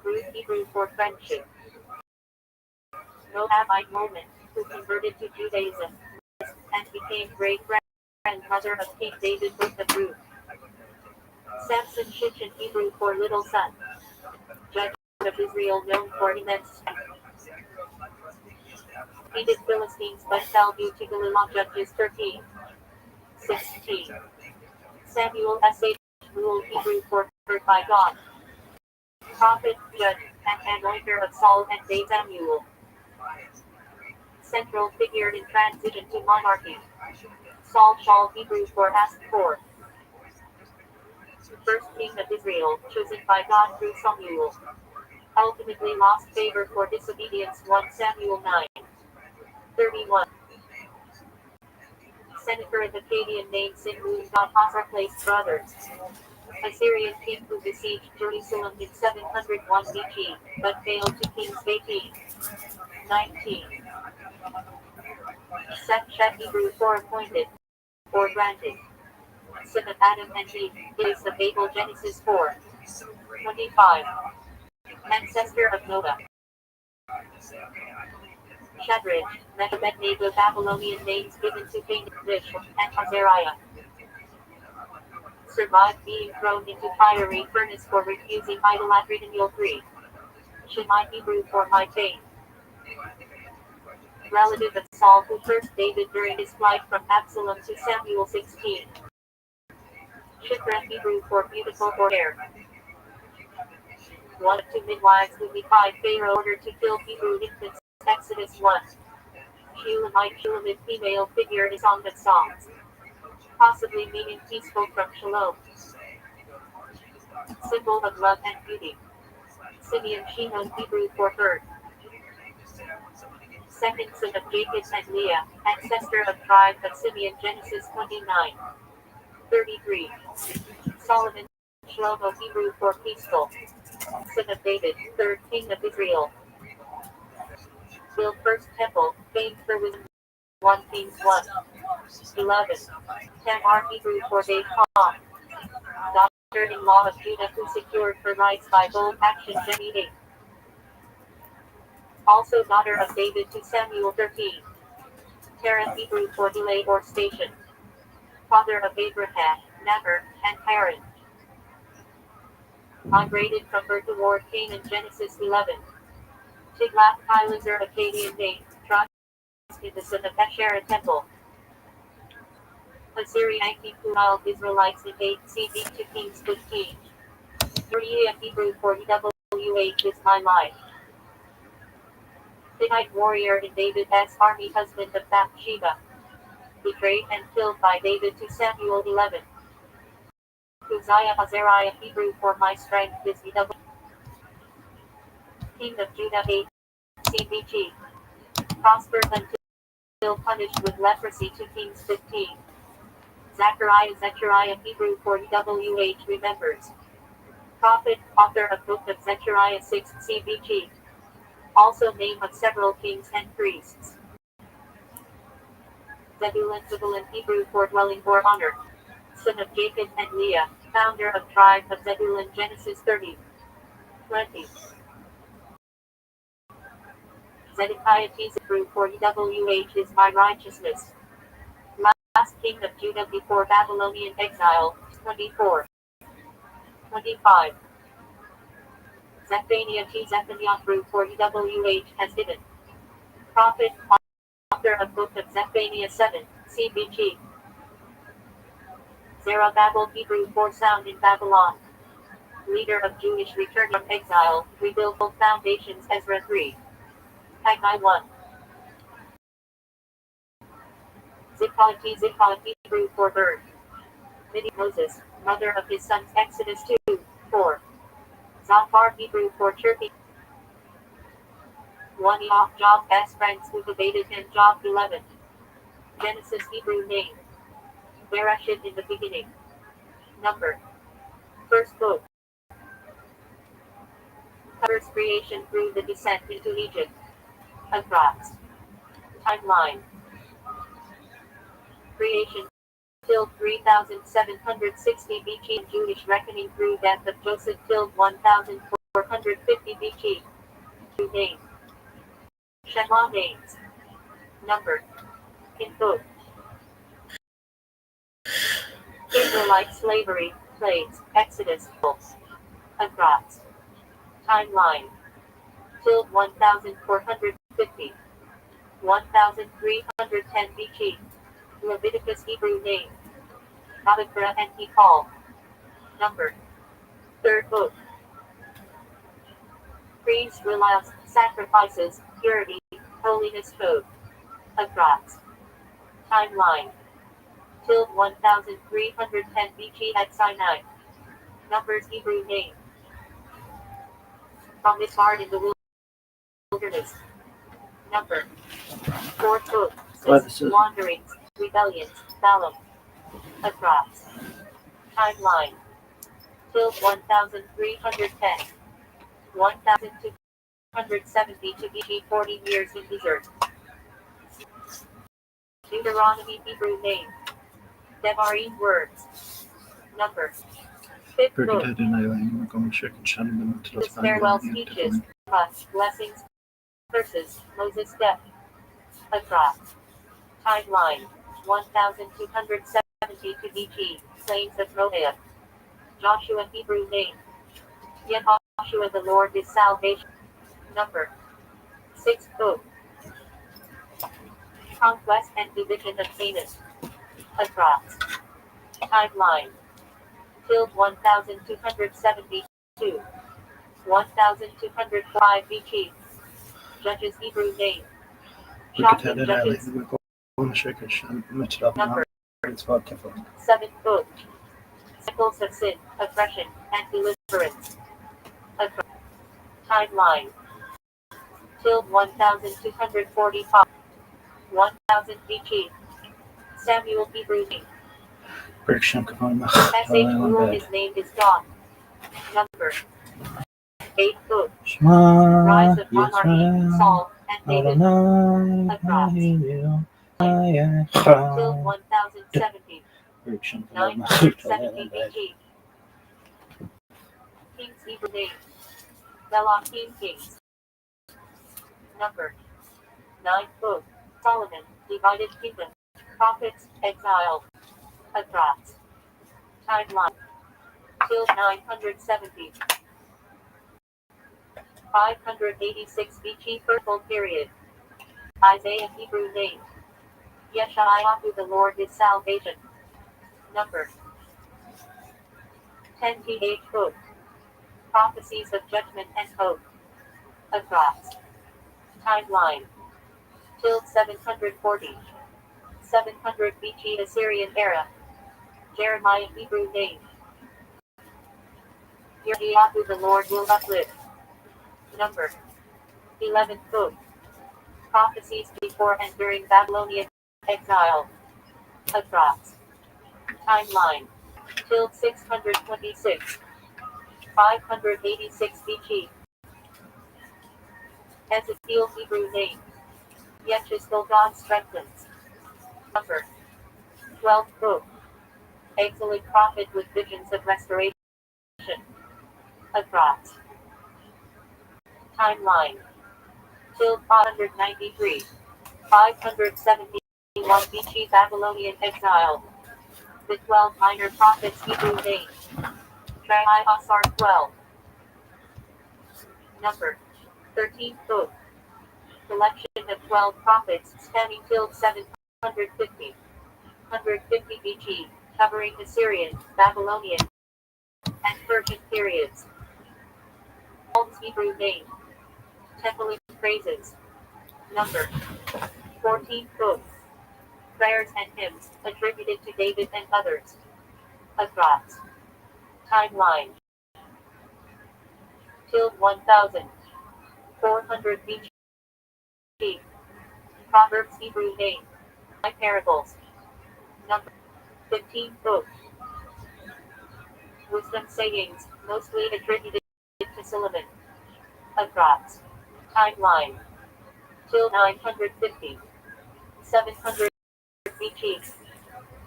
Ruth Hebrew for friendship. Moabite woman, who converted to Judaism and became great-grandmother of King David. Book of Ruth. Samson Shichin Hebrew for little son. Judge of Israel known for immense strength. Defeated Philistines but fell due to Delilah. Judges 13. 16. Samuel S.H. Rule Hebrew for heard by God. Prophet, judge, and anointer of Saul and David. Samuel. Central figure in transition to monarchy. Saul Shaul Hebrew for asked for. First king of Israel, chosen by God through Samuel. Ultimately lost favor for disobedience. 1 Samuel 9. 31. Senator of Akkadian named Sinru Hazar placed brothers. Assyrian king who besieged Jerusalem in 701 BC, but failed to Kings 18. 19. Seth Hebrew for appointed, or granted. Son of Adam and Eve, days of Abel. Genesis 4. 25. Ancestor of Noah. Shadrach, Abednego. Babylonian names given to King Rish and Azariah. Survived being thrown into fiery furnace for refusing idolatry. Daniel 3. Shemai Hebrew for my faith. Relative of Saul who cursed David during his flight from Absalom to Samuel 16. Shipra Hebrew for beautiful or hair. One of two midwives who defied Pharaoh order to kill Hebrew infants. Exodus 1. Shulamite female figure in Song of Songs. Possibly meaning peaceful from Shalom. Symbol of love and beauty. Simeon Shimon Hebrew for herd. Second son of Jacob and Leah, ancestor of tribe of Simeon. Genesis 29. 33. Solomon Shlomo Hebrew for peaceful. Son of David, third king of Israel. Built first temple, famed for wisdom. 1 Kings 1. 11. Tamar Hebrew for David. Daughter-in-law of Judah who secured her rights by bold action. Genesis 8. Also daughter of David to Samuel 13. Terah Hebrew for delay or station. Father of Abraham, Nahor, and Haran. Migrated from Ur toward Canaan. Genesis 11. Tiglath-Pileser Akkadian name, Tros in the son of Asherah temple. Assyrian Pual Israelites in 8 CB to Kings 15. Uriah Hebrew for EWH is my life. Hittite warrior in David's army, husband of Bathsheba. Betrayed and killed by David to Samuel 11. Uzziah Azariah Hebrew for my strength is EW. King of Judah 8 CBG. Prospered until punished with leprosy to Kings 15. Zechariah Hebrew for EWH remembers. Prophet, author of Book of Zechariah 6 CBG. Also name of several kings and priests. Zebulun Hebrew for dwelling or honor. Son of Jacob and Leah, founder of tribe of Zebulun. Genesis 30. 20. Zedekiah Hebrew for EWH is my righteousness. Last king of Judah before Babylonian exile. 24. 25. Zephaniah Hebrew for EWH has given. Prophet, author of Book of Zephaniah 7, CBG. Zerubbabel Hebrew for sound in Babylon. Leader of Jewish return from exile, rebuild foundations. Ezra 3. Haggai 1. Zikhalti, Hebrew for bird. Moses, mother of his sons. Exodus 2, 4. Zophar, Hebrew for chirping. 1 Job as friends who debated him. Job 11. Genesis, Hebrew name. Bereshit, in the beginning. Number. First book. Covers creation through the descent into Egypt. Across. Timeline. Creation. Till 3760 BC. Jewish reckoning through death of Joseph till 1450 BC. Two name. Shema names. Number. Info. Israelite slavery. Plagues. Exodus. Books. Across. Timeline. Till 1450. 1310 BC. Leviticus, Hebrew name. Vayikra and he called. Number. Third book. Priests, relax, sacrifices, purity, holiness code. Across. Timeline. Till 1310 BC at Sinai. Numbers, Hebrew name. From his heart in the wilderness. Number. Fourth book. Wanderings, rebellions, Balaam. Across. Timeline. Till 1310. 1270 to BC. 40 years in desert. Deuteronomy, Hebrew name. Devarim words. Number. Fifth book. The farewell speeches, blessings, curses, Moses' death. Across. Timeline. 1270 to BC. Plains of Moab. Joshua, Hebrew name. Yehoshua, the Lord is salvation. Number. Sixth book. Conquest and division of Canaan. Across. Timeline. Till 1272. 1205 BC. Judges, Hebrew name. Shocking Judges. Number. Seventh book. Cycles of sin, oppression, and deliverance. Across. Timeline. Till 1245. 1000 BC. Samuel, Hebrew name. Passage rule, his name is God. Number. Eighth book. Rise of monarchy, Saul, and David. Across. Till 1070. 970 BC. Kings, Hebrew name. Melachim, Kings. Number. Ninth book. Solomon, divided kingdom. Prophets, exile. Across. Timeline. Till 970. 586 BC. Fertile period. Isaiah, Hebrew name. Yeshayahu, the Lord is salvation. Number. 10 PH book. Prophecies of judgment and hope. Across. Timeline. Till 740. 700 BC. Assyrian era. Jeremiah, Hebrew name. Yirmiyahu, the Lord will uplift. Number. 11th book. Prophecies before and during Babylonian exile. Across. Timeline. Till 626. 586 BC. Ezekiel, Hebrew name. Yechezkel, God strengthens. Number. 12th book. Excellent prophet with visions of restoration. Across. Timeline. Till 593. 571 BC. Babylonian exile. The 12 minor prophets, Hebrew name. Triasar 12. Number. 13th book. Collection of 12 prophets spanning till 750. 150 BC, covering Assyrian, Babylonian, and Persian periods. Psalms Hebrew name. Temple phrases. Number 14 book. Prayers and hymns attributed to David and others. Across. Timeline. Till 1400 BC. Proverbs Hebrew name. My parables. Number 15 book. Wisdom sayings, mostly attributed to Solomon. Across. Timeline. Till 950. 700 BC.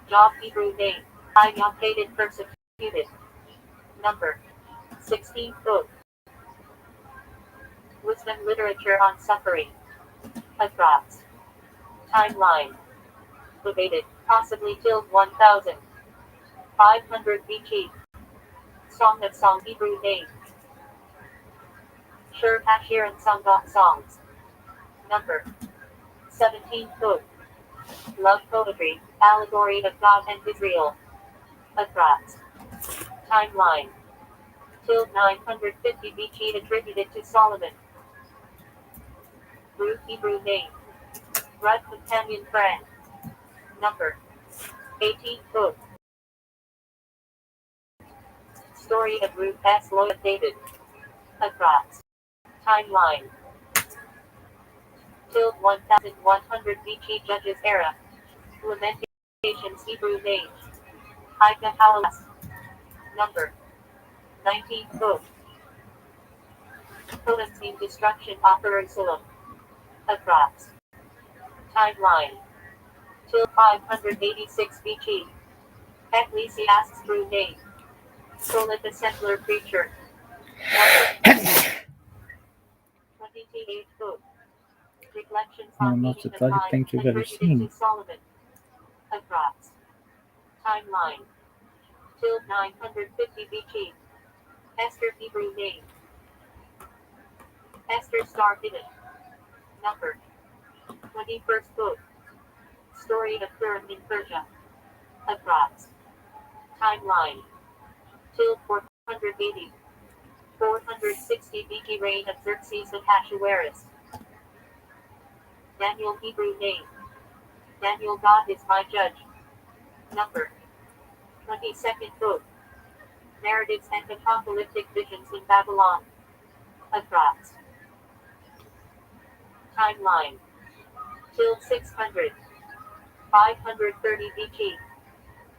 Job Hebrew name. I hated persecuted. Number 16 book. Wisdom literature on suffering. Across. Timeline. Debated, possibly till 1500 BC. Song of Song Hebrew name. Shir Hashir and Sangah songs. Number 17 book. Love poetry, allegory of God and Israel. Across. Timeline. Till 950 BC attributed to Solomon. Ruth Hebrew name. Ruth companion friend. Number 18 book. Story of Ruth as Loyal David. Across. Timeline. Till 1100 BC Judges era. Lamentations Hebrew name. Ika Halas. Number 19 book. Philistine destruction of Jerusalem. Across. Timeline. Till 586 BC. Ecclesiastes through name. Sola the settler preacher. Number 28 book. Reflections on Most meaning of athletic life things you've ever attributed seen. to Solomon. Across. Timeline. Till 950 BC. Esther Hebrew name. Esther Star Hidden. Number 21st book. Story of Purim in Persia. Across. Timeline. Till 480. 460 BC reign of Xerxes of Ahasuerus. Daniel Hebrew name. Daniel God is my judge. Number 22nd book. Narratives and apocalyptic visions in Babylon. Across. Timeline. Till 600. 530 BC.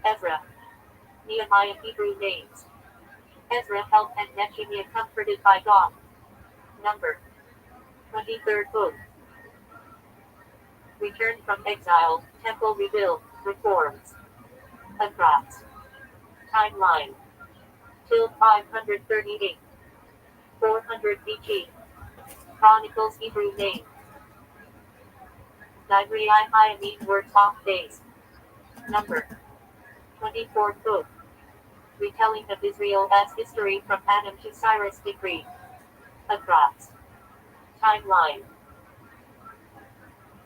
Ezra. Nehemiah Hebrew names. Ezra helped and Nehemiah comforted by God. Number 23rd book. Return from exile, temple rebuild, reforms. Across. Timeline. Till 538. 400 BC. Chronicles Hebrew name. Divrei Hayamim words off days. Number 24th book. Retelling of Israel as history from Adam to Cyrus decree. Across. Timeline.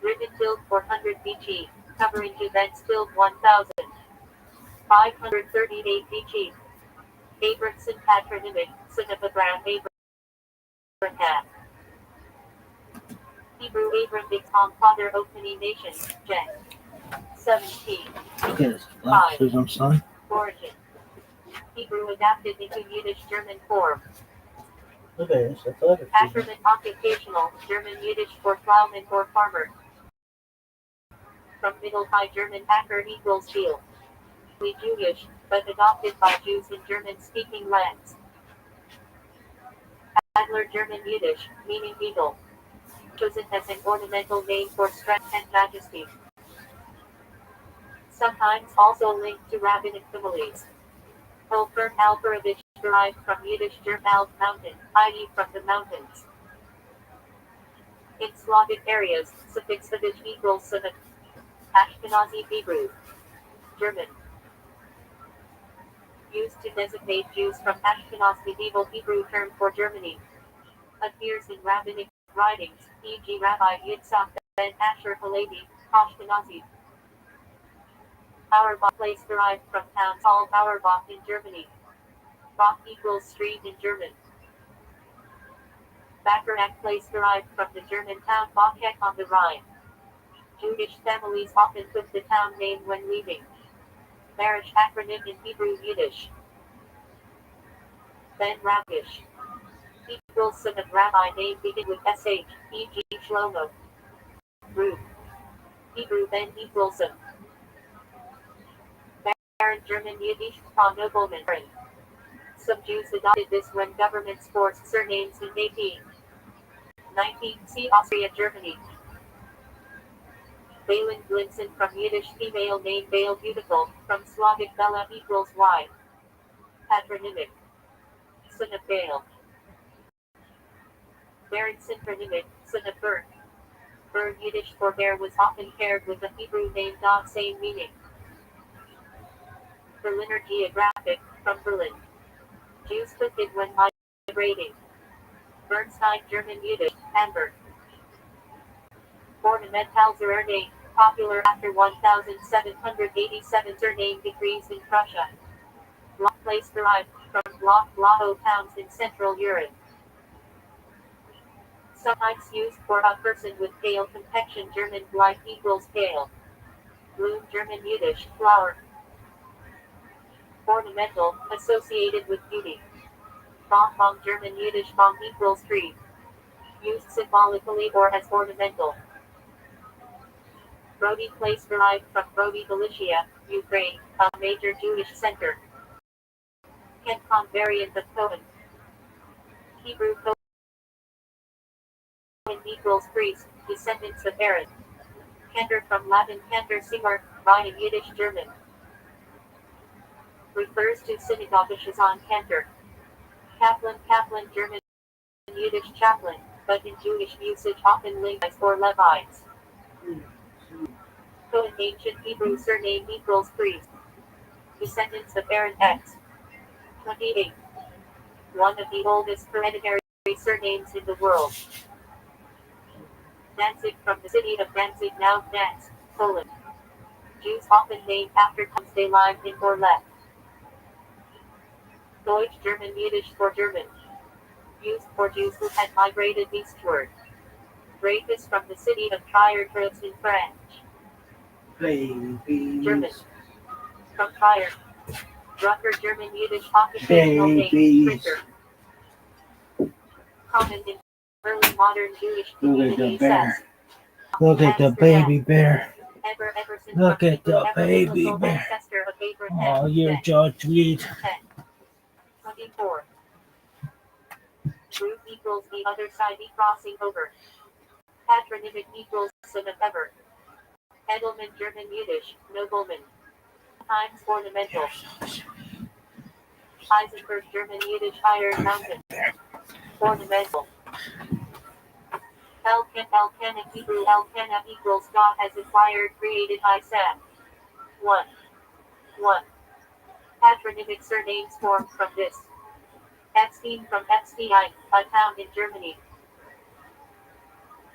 Written till 400 BC, covering events till 1538 BC. Abramson patronymic, son of Abraham. Hebrew Abram became father of many nations. Gen. 17. Look at his glasses, I'm sorry. Origin. Hebrew adapted into Yiddish German form. Look at this. Athletic. Ackerman occupational, German Yiddish for plowman or farmer. From Middle High German Acker equals field. We Jewish, but adopted by Jews in German-speaking lands. Adler German Yiddish, meaning eagle. Chosen as an ornamental name for strength and majesty. Sometimes also linked to rabbinic families. Holfern Alperovich derived from Yiddish German Alp mountain, i.e. from the mountains. In Slavic areas, suffix "-ivich" equals "-sevich". Ashkenazi Hebrew. German. Used to designate Jews from Ashkenaz. Medieval Hebrew term for Germany. Appears in rabbinic writings, e.g. Rabbi Yitzhak ben Asher Halevi, Ashkenazi. Auerbach place derived from town called Auerbach in Germany. Bach equals street in German. Bacharach place derived from the German town Bacharach on the Rhine. Jewish families often put the town name when leaving. Marriage acronym in Hebrew Yiddish. Ben Rabish. Equals son of rabbi name begin with sh, e.g. Shlomo. Ruth. Hebrew Ben equals son. Baron German Yiddish von nobleman. Some Jews adopted this when governments forced surnames in 1819. See Austria, Germany. Balin Glinson from Yiddish female name Bale beautiful, from Slavic Bella equals Y. Patronymic. Son of Bale. Baron synonymic, son of Bern. Bern Yiddish for bear was often paired with a Hebrew name dog same meaning. Berliner Geographic, from Berlin. Jews took it when migrating. Bernstein German Yiddish, Hamburg. Ornamental name, popular after 1787 surname decrees in Prussia. Block place derived from Block Blaho towns in Central Europe. Sometimes used for a person with pale complexion German Bleich equals pale. Bloom German Yiddish, flower. Ornamental, associated with beauty. Bonbon German Yiddish Bong equals tree. Used symbolically or as ornamental. Brody place derived from Brody Galicia, Ukraine, a major Jewish center. Kencon variant of Cohen. Hebrew Cohen equals priest, descendants of Aaron. Cantor from Latin cantor singer, Ryan Yiddish German. Refers to synagogisches on cantor. Kaplan German Yiddish chaplain, but in Jewish usage often Levites or Levites. Cohen ancient Hebrew surname equals priest. Descendants of Aaron X. 28. One of the oldest hereditary surnames in the world. Danzig from the city of Danzig now Gdansk, Poland. Jews often named after towns they lived in or left. Deutsch German Yiddish for German. Used for Jews who had migrated eastward. Dreyfus from the city of Trier-Treves in French. German. From Trier. Drucker German Yiddish occupational name, printer. Common in early modern Jewish communities as Look at the baby bear. Everson Look at the Ever baby biblical bear. ancestor of Abraham. Oh, you're George Reed. 24. Root equals the other side crossing over. Patronymic equals son of ever. Edelman German Yiddish, nobleman. Times ornamental. Eisenberg German Yiddish Iron Mountain. Ornamental. Elkanah Hebrew Elkanah equals God has acquired created by Sam. 1. Patronymic surnames formed from this. Epstein from Epstein, a town in Germany.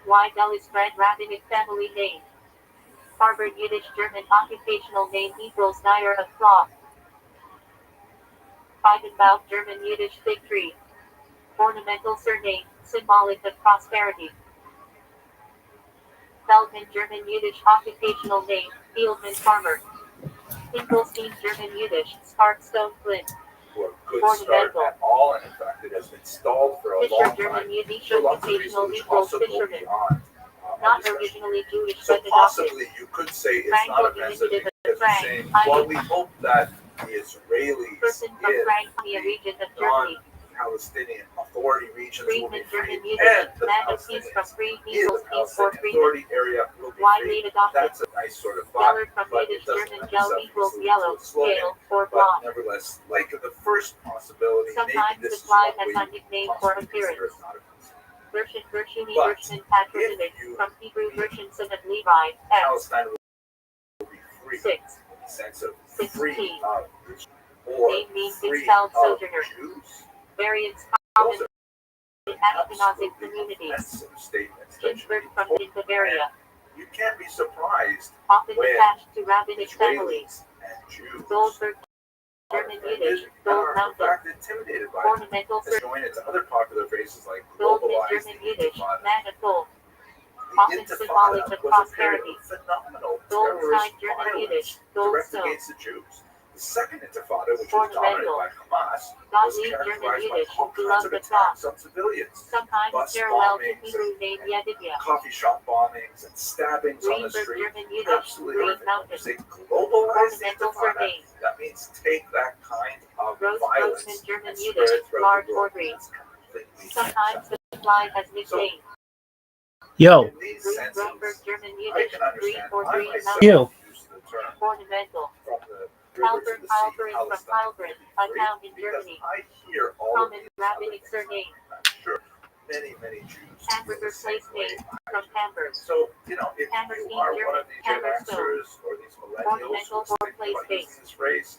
Weidel is Grand rabbinic family name. Harvard Yiddish German occupational name equals dyer of cloth. Feigenbaum German Yiddish fig tree. Ornamental surname, symbolic of prosperity. Feldman German Yiddish occupational name, fieldman farmer. Finkelstein German Yiddish, spark stone flint. Or could start at all, and in fact it has been stalled for a Fisher long German time. Yiddish For lots of occupational reasons which equals also go fisherman. beyond our Not discussion. originally Jewish So but adopted. possibly you could say it's Frank not will be offensive indicative because of you're Frank, saying, i.e. well, we hope that the Israelis Person from in Franconia region of Germany. non-Palestinian authority regions will Freedman be free, German Yiddish, and the land of peace from Palestinians free in equals the peace or Palestinian freedom. authority area will be Widely free. adopted. That's a nice sort of thought, Yellow from but it Yiddish doesn't German lend yellow itself equals easily yellow, to a slogan. pale, or But blonde. nevertheless, like the first possibility, Sometimes maybe the this is slide one has way a nickname for possibly appearance. consider it not offensive. Gershuni But Gershman patronymic, if you from Hebrew mean Gershon son of Levi, X. Palestine will be free 6. in the sense of 16. free of or Name means free expelled of sojourner. Jews. Variants Those common are in Ashkenazic absolutely communities. offensive statements that Ginsburg should be from told. in Bavaria, You can't be surprised often when attached to rabbinic families. Israelis and Jews Goldberg German offended Yiddish, and Gold are in Mountain. fact intimidated by it. Ornamental Let's join it to other popular phrases like Gold in globalized German Yiddish, Intifada. man of gold. The Often symbolic Intifada of was a period prosperity. of phenomenal Gold terrorist sign German violence Yiddish, gold directed stone. against the Jews. The second Intifada, which was dominated Ornamental. by Hamas, God was leave German characterized by Yiddish, all kinds beloved of of attacks God. on civilians. Sometimes Bus parallel to bombings Hebrew name Yedidia. coffee shop bombings and stabbings on the Greenberg street. German Yiddish, Absolutely Green horrific. When you Mountain. say globalized Ornamental Intifada, surname. that means take that kind of Gross violence Grossman German and Yiddish, spread it throughout large the world. ordering. That's completely Sometimes unacceptable. applied as nickname. Yo, In these Green senses, Greenberg German I Yiddish, can Green understand. or I Green myself Yo. Mountain. use the term Ornamental. from the river to Halpern the sea, Halpern from Palestine, Halpern, a town in because Germany. I hear all of Common these rabbinic other things. surname. I'm sure many Jews feel Hamburger the same place way name I from do. Hamburg. So, if you Hammerstein are one German, of these Gen Hammerstone. Xers or these millennials Ornamental who's or thinking place about using base. this phrase,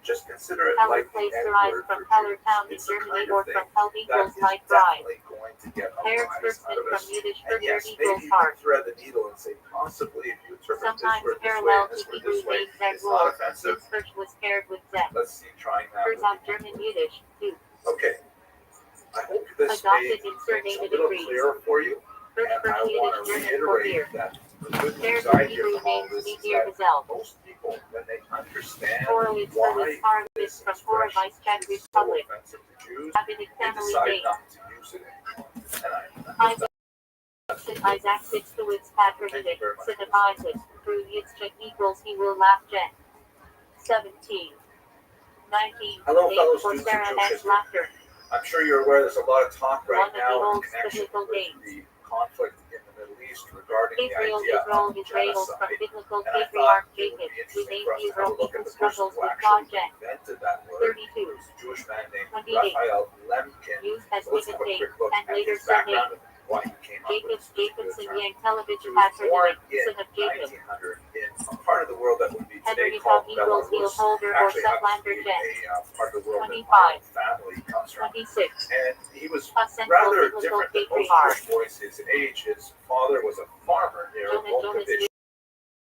just consider it Heller like the place N derived word from for Heller Jews. town in It's the Germany kind or of thing from Hell that equals is my bride. definitely going to get a Herz rise out Kurtzman of from us. Yiddish for And yes, dirty maybe goes you hard. can thread the needle and say, possibly if you interpret this Sometimes word this way parallel and to this word Hebrew this way, names that it's not rule. offensive. This church was paired with Zeb. Let's see, trying that. Herzog German Yiddish, too. Okay. I hope this Adopted made in things surname a it little agrees. clearer for you. And Hirschberg I Yiddish want to German for here. reiterate that the good Paired news with I hear Hebrew from all names this be is near that Hazel. most people, when they understand Orally why service harvest this from Torah expression Vice Czech is so Republic. offensive to Jews, Rabbinic they family decide name. not to use it anymore. And Isaac Sitzowitz patronymic, son of Isaac, through Yitzchak equals he will laugh Jen. 17. 19. Hello, Name fellow for students of Sarah Jewish S. history. Laughter. I'm sure you're aware there's a lot of talk right One of the now in old connection biblical with names. the conflict in the Middle East regarding Israel, the idea Israel, of Israel, from genocide. biblical And I patriarch thought it would Jacob, be who interesting named for us to have a Israel look who at the person struggles who with actually God Jen. invented that word. 32. It was a Jewish man named 28. Raphael Lemkin. Used as So let's have given a name, quick look and at later his background surname. and why he came up with Jacobs, this particular Jacobson, term. Yankelovich He was born patronymic, in son of Jacob. 1900 in a part of the world that would be today Henry called equals heel Belarus. holder or Actually happens to Sublander be Jen. a part of the world that 25. my own family comes from. 26. And he was A central rather biblical different than most patriarch. Jewish boys his age. His father was a farmer near Jonas Volkovich,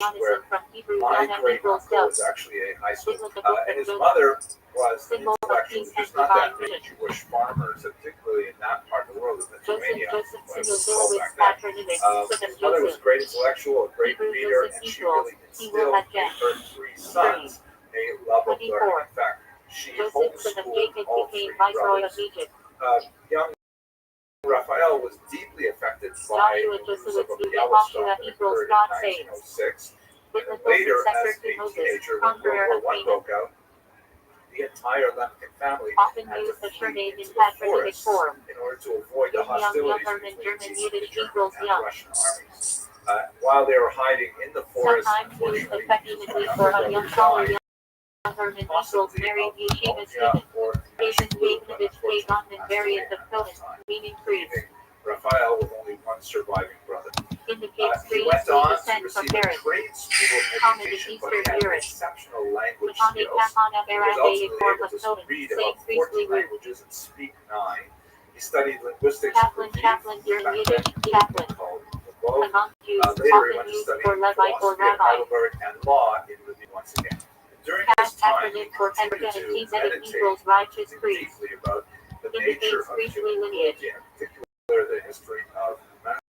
Jonathan from Hebrew my Yonah great equals uncle was dove. actually a high school. Biblical book And of his Jonah. mother was an Symbol of intellectual. peace There's and not that divine many vision. Jewish farmers, particularly in that part of the world of Pennsylvania. Joseph when it Simmel was called Zillowitz back then. patronymic, son His of mother was a Joseph. great intellectual, a great Hebrew reader, Joseph and she equals really he will instilled have in Jen. her three sons a love of 24. learning. In fact, she Joseph, son of homeschooled Jacob, all became three viceroy of brothers. Egypt. Young Raphael was deeply affected by Joshua the news Joseph of Yahshua Yellowstone that equals occurred God in saves. 1906. And then Biblical later, successor as to a Moses, teenager, when conqueror World of War I Canaan. broke out, the entire Lemkin family Often had to used the flee surname into in the patronymic forests form. in order to avoid the Young hostilities Herman between German the Yiddish German equals and young. Russian armies. While they were hiding in the forest, Sometimes used unfortunately, affectionately his for younger a young brother scholar. died, Young Herman equals possibly Mary of Yeshiva pneumonia Stephen. or David flu, but Davidovich Pagon unfortunately and passed away variant of at Conan, that time, meaning priest. leaving Raphael with only one surviving brother. Indicates He went previously on to descent from receive a parents. trade school Common in education, but he Eastern had Europe. exceptional language Platonic skills. Kapana He was Berande ultimately form able of to Conan, read same about priestly 14 root. languages and speak 9. He studied linguistics Chaplain, with chaplain, German Yiddish, chaplain. called Lvov. Among Jews, Later he often went to used study for Levite or philosophy at rabbi. Heidelberg and law in Lviv once again. During this Past time, he acronym for continued Hebrew and to T-Zedek meditate equals righteous think priest. deeply about the nature Indicates of priestly human lineage. cruelty, and in particular the history of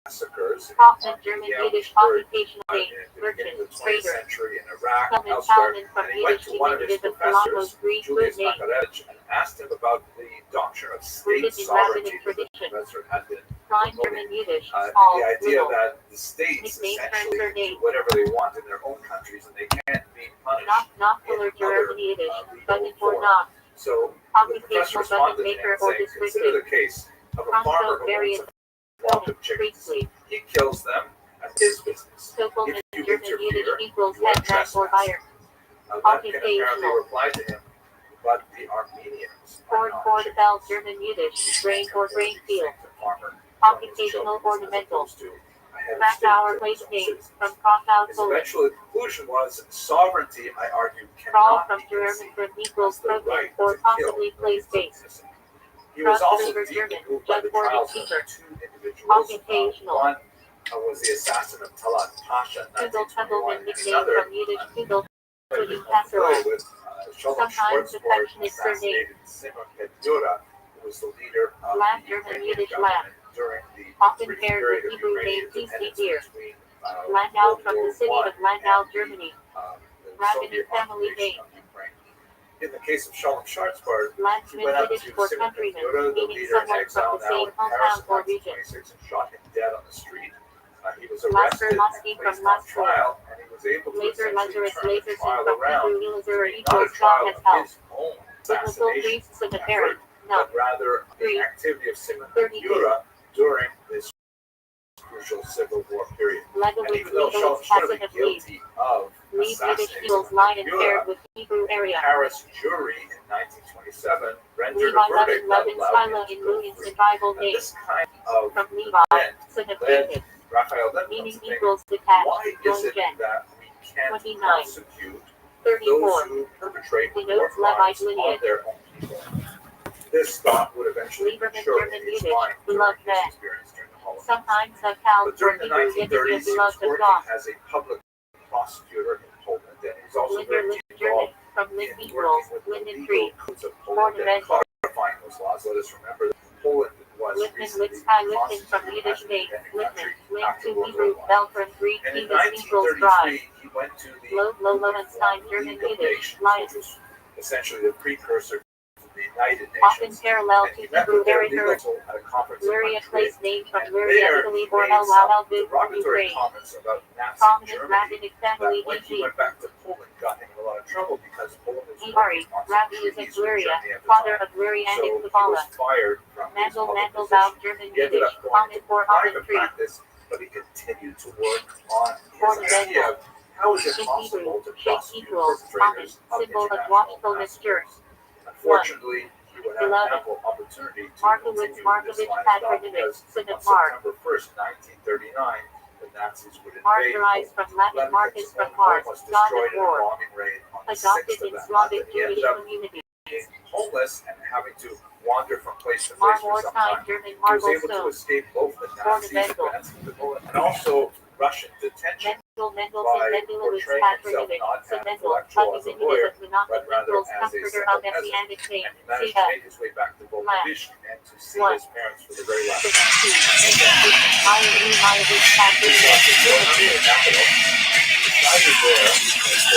massacres Kaufman, on German the Yiddish occurred occupation in name, the beginning merchant, of the 20th trader. century in Iraq and Clement elsewhere. Talman from And he went Yiddish to one of his diminutive of Philotos, professors, Greek Julius good name. Makarevich, and asked him about the doctrine of state Rooted in sovereignty rabbinic that the tradition. professor had been Prime promoting. German Yiddish, The small, idea little. that the states Nickname essentially transfer do name. whatever they want in their own countries and they can't be punished Not in fuller other German Yiddish, legal button for form. not. So the professor Occupational button responded to him maker or saying, consider descriptive. the case of a Consult farmer who owns various a flock of chickens. priestly. He kills them as his business. Stokelman, If you German Yiddish interfere, equals you are headman or trespassing. buyer. Lemkin apparently Occupational. replied to him, but the Armenians are Corn, not corn, chickens. bell, German Yiddish, grain or grain field. Occupational ornamental. Back our place name from Krakow, His Poland. eventual conclusion was sovereignty, I argue, Crawl cannot from be German conceived from as equals the protein right or to possibly kill place millions of base. innocent. He was Cross also River deeply German, moved by the Judgeboard trials of Keeper. two individuals. Occupational. One was the assassin of Talat Pasha in Tugel Tugelman 1921, and nickname another from Yiddish Tugel, I'm pudding familiar casserole. with, Shalom Sometimes Schwarzbard affectionate surname. assassinated Simon Ben-Yura, who was the leader of Lamb, the German, Ukrainian Yiddish government during the Often brief paired period with of Hebrew Ukrainian name PC independence deer. between Landau World from the War city I of Landau, and Germany. the Rabbinic Soviet family occupation name. of Ukraine. In the case of Shalom Schwarzbard, he Landsman went up Yiddish to for Simon countryman, Ben-Yura, the meaning leader in someone exile from the now same in Paris hometown in or region. 1926, and shot him dead on the street. He was Lasker arrested Lasky and from placed on Lasker. trial, and he was able to Laser essentially Lazarus turn the Laserson trial from around Hebrew to Laser make not a equals God trial has of help. his own Biblical assassination priests and the effort, parent. No. but rather the 3. activity of Simon 32. Ben-Yura during this crucial civil war period. And Legalist, even though Shalom legalist, Schwarzbard passive was of leave. guilty of Leave Yiddish assassinating equals Simon line and Ben-Yura, paired with Hebrew the area. Paris jury in 1927 rendered Levi a verdict that Levin allowed him Silo to in go Williams free. survival And name. this kind of From Levi, event son of led David. Raphael Lemon Meaning to think, equals detached. why is Join it gen. that we can't 29. prosecute 34. those who perpetrate war Denotes crimes Levite on lineage. their own people? This thought would eventually Lieberman, mature German, in his Yiddish, mind during beloved his man. experience during the Holocaust. Sometimes accounts But for during the Hebrew Yiddish 1930s, he was beloved of working God. as a public prosecutor in Poland, and he was also Linder, very Lind, German, involved from in Lind working equals, with Lind the and legal Tree. codes of Poland and Ornamental. codifying those laws. Let us remember that Poland was Lippman, recently Litzkai, Lippman from constituted Yiddish as an name. independent Lippman, country linked after to World Hebrew, War I. Bell from Greek, And in Venus equals bride. 1933, he went to the Lowenstein, German, League of Yiddish, Nations, Lions. which was essentially the precursor to the United Often Nations. parallel And to he met Hebrew with their Area legal council at a conference in Luria Madrid. place name from And Luria, there Italy, he or made El some Alvin, derogatory Ukraine. comments about Nazi Prominent Germany rabbinic family that when he DG. went back to Poland got him in a lot of trouble because Poland was Imari, working on some Rabbi is treaties of with Luria, Germany at the father time. of Luria So and he Kabbalah. was fired from his Mandel, public Mandel, position. Baum, German, He ended Yiddish, up going common into for Oven private Tree. practice, but he continued to work on For his the idea of how is it In possible Hebrew, to Sheikh prosecute equals, perpetrators of symbol of international watchfulness, massacres. Unfortunately, he would have Beloved. ample opportunity to Markowitz, continue this Markovich, line of thought patronymic, because son on of Mark. September 1st, 1939, the Nazis would invade Martyrized Poland. from Latin Lenin's Marcus from own home Mars, was God destroyed of in a war. bombing raid on the Adopted 6th of in that month, Slavic and he Jewish ended up community. being homeless and having to wander from place to Mar place for some wartime time. German He was marble able to stone. escape both the Nazi Ornamental. advance into Poland and also Russian detention Mendelssohn, by Mendelowitz, portraying himself patronymic, not as so an Mendel, intellectual as a lawyer, of Monarchic but rather liberals, as a comforter simple of peasant. Messianic name, And he managed to CF. make his way back to Land. Volnovich and to see One. his parents for the very last 16. time. Meyerowitz, patronymic, Working in Timothy. capital, he decided there,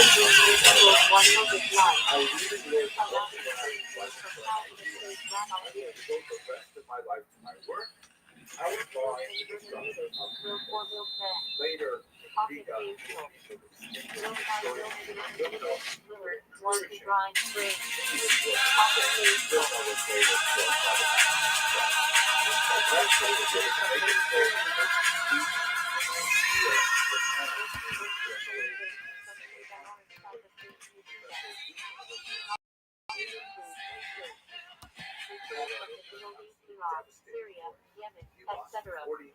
Equals 100 line. I really live when I was for an idea. I will devote the rest of my life to my work. I would buy the destruction of later Occupational. One to grind spring. Syria, Yemen, etc. 49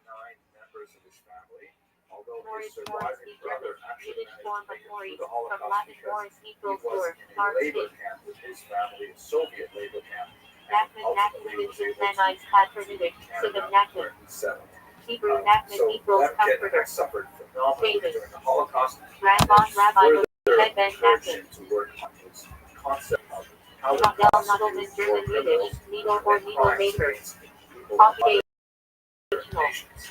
members of his family, although his Morris, surviving brother actually Yiddish managed form to of make it Maurice, through the from Holocaust Latin because Morris he equals was or, in a hard labor stick. camp with his family, a Soviet labor camp, and Nachman, ultimately was able to Nachman, patronymic, son of Canada Nachman. where he settled. Hebrew, Nachman So equals Lemkin comforter. had suffered phenomenally David. during the Holocaust, Rabban, Rabbi, further Ted Ben encouraged Nachman. him to work on his concept of how to Nodel, prosecute Nodelman, war German, criminals Yiddish, needle who or commit needle crimes maker. against people of other Occupational. nations.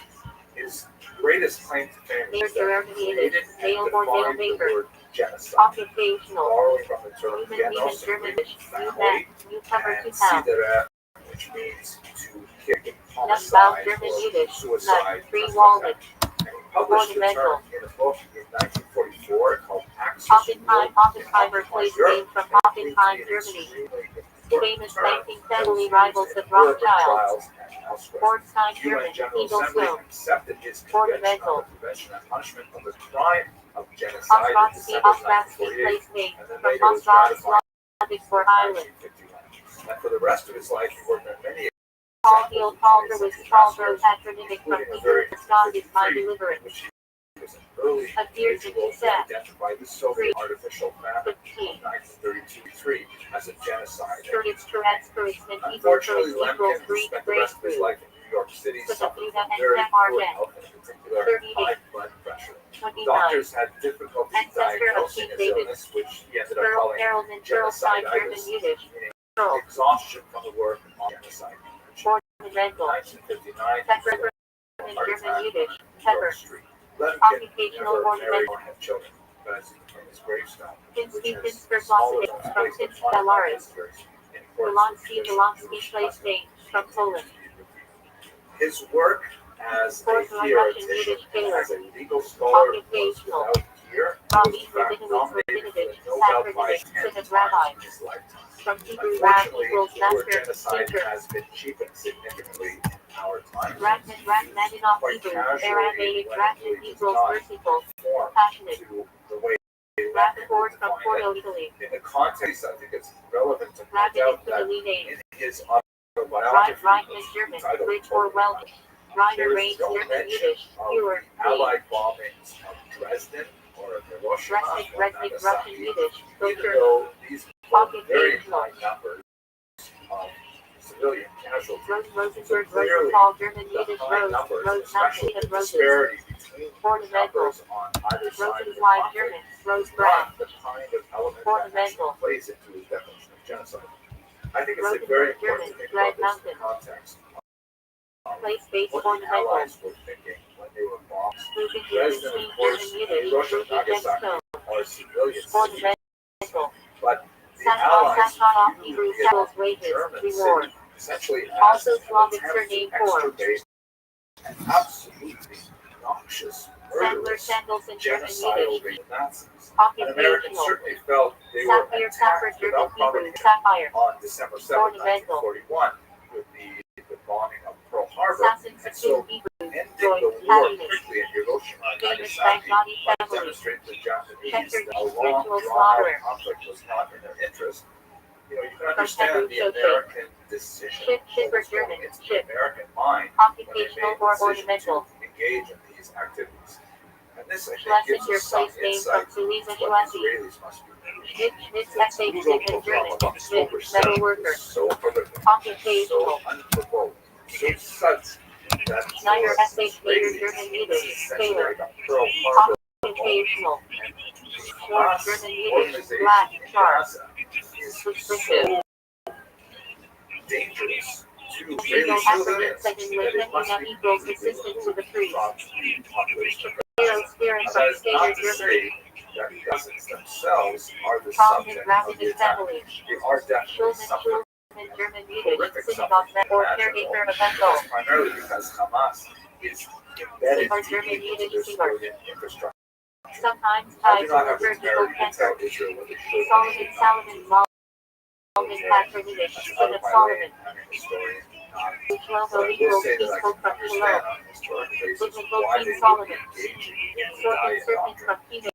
His greatest claim to fame Mayor is that Gerard he Yiddish, created and male or male defined the maker. word genocide, Occupational. borrowing from the term Human, genos, German, which means new family, man, newcomer and 2000. sidera, which means to kill, Numbau, homicide, German, or Yiddish, suicide. Free just like Wallet. that. And he published the Ornamental. term in a book in 1944 called Axis Oppenheimer place name from Oppenheim, Germany. Famous banking family rivals of Rothschild. Ortstein, German, Eagle Stone. Accepted his Ornamental. Convention on Punishment of the crime of genocide in Ostratsky, December Ostratsky 1948, place name and then from later was ratified Slavic for Ireland. in 1951. And for the rest of his life, he worked on many Paul Hill Calder was Calder patronymic from Hebrew. God is my deliverance. which he was an early Appears in individual who Usaf. identified the Soviet artificial famine 15. of 1932-3 as a genocide. Curtis, Tourette's, and Hebrew Unfortunately, equals Lemkin, who Greek spent the rest of his breakthrough. life in New York City, suffered Sabatina from and very poor Samarkand. health, and in particular 38. high blood pressure. 29. Doctors had difficulty Ancestor of diagnosing King his David. illness, which he ended up Pearl, calling Harold, and Pearl sign German genociditis, Yiddish. meaning Pearl. exhaustion from the work on genocide. Ornamental. 1959, Pepper in German Yiddish. Pepper Pepper. Street. Lemkin Occupational never married ornament. or had children, but as from his gravestone, which has Finsky smaller Finsky than from space Finsk of Belarus. in accordance with Polonsky traditional Polonsky Jewish place custom. name from Poland. His work as a Russian theoretician Yiddish and tailor. as a legal scholar was Occupational. without peer. He Rabbi was in fact Rothschild, nominated for the Rabinovich, Nobel Prize Sacrament, 10 Synod times Rabbi. in his lifetime. From Hebrew Rab Unfortunately, equals the word master, genocide teacher. has been cheapened significantly in our time. Rachmaninoff Quite Hebrew, casually, Aramaic, when it Rachman really does equals not merciful, conform compassionate. to the way Rappaport from define Porto, it. Italy. In the context, I think it's relevant to point Rabbinic out that Italy name. in his autobiography, Reitman German, titled Rich or Welsh. Reiner there is Reigns no German mention Yiddish, of Pure, the Allied bombings of Dresden or Hiroshima Resnick, or Resnick, Russian Nagasaki, Yiddish, even Filter. though these were very Occupational. high numbers of civilian casualties. Rose So Rosenberg, clearly, Rosenthal, German the Yiddish, high Rose, numbers, Rose, especially Mountain, the Roses. disparity between the Ornamental. numbers on either side of Rosen's the Wine conflict, German, Rose is Brown. not the kind of element that actually Ornamental. plays into his definition of genocide. I think it's Rosenberg very German, important to think Red about this in Mountain. the context of Place-based what the ornamental. Allies were thinking when they were bombing Moving Dresden, between of course, German Yiddish, Hiroshima and Ruby Nagasaki Gemstone. are civilian cities, Ornamental. but the Allies Sassanoff viewed Hebrew the Saddles Wages, German Reward. city essentially as Also an Slavic attempt to surname form. extirpate an absolutely noxious, Sandler murderous, Sandals in German genocidal Yiddish. Nazis. And Americans Occupational. certainly felt they were Sapphire, Sapphire, attacked German without Hebrew, provocation Sapphire. on December 7, Ornamental. 1941, with the bombing of Pearl Harbor. Assassin And Sassoon so, Hebrew, ending Joy, the war happiness. quickly in Hiroshima and Famous Nagasaki Magnani might family. demonstrate to the Japanese Hector that a G's long, ritual drawn-out slaughterer. conflict was not in their interest. You know, you can From understand Hebrew the showcase. American decision, Ship, what shipper, was going German, into the ship. American mind when they Occupational made the or decision ornamental. to engage in these activities. And this, I think, gives Schlesinger us some place name insight from into Sulima what the Schwasi. Israelis must be thinking. Schnitt, Schnitt, The SH, Google in program German, of Schnitt, October 7th metal worker. was so horrific, so Occupational. unprovoked, so such that Schneider, for SH, later Israelis, German this Yiddish, is essentially Taylor. like a Pearl Harbor Occupational. and the George, Hamas German Yiddish, organization Black, in Sharp. Gaza is Suspicious. so dangerous to Legal Israeli acronyms civilians such as that it must Lehitina be equals completely assistant to the priest. from the population. Hero spirit Now, from that is Taylor, not to Germany. say that Gazans themselves are the Prominent subject of Rabbinic the attack. family. They are definitely Schulman, suffering Schulman, German Yiddish, horrific synagogue suffering or imaginable, caretaker of but Bethel. that's primarily because Hamas is embedded Seymour, German deeply into Yiddish, their Seymour. civilian infrastructure. Sometimes I tied do to not have the liturgical temerity to tell cancer. Israel what they should or Solomon, should not. Salomon, Malvin, Patronidish, That's son out of of my Solomon. lane. I'm a historian. But Shlomo I will equals say that I peaceful can from understand Shalom. on a historic basis Biblical why King they would be Solomon. engaging in the Serpent, diet serpent doctrine. from female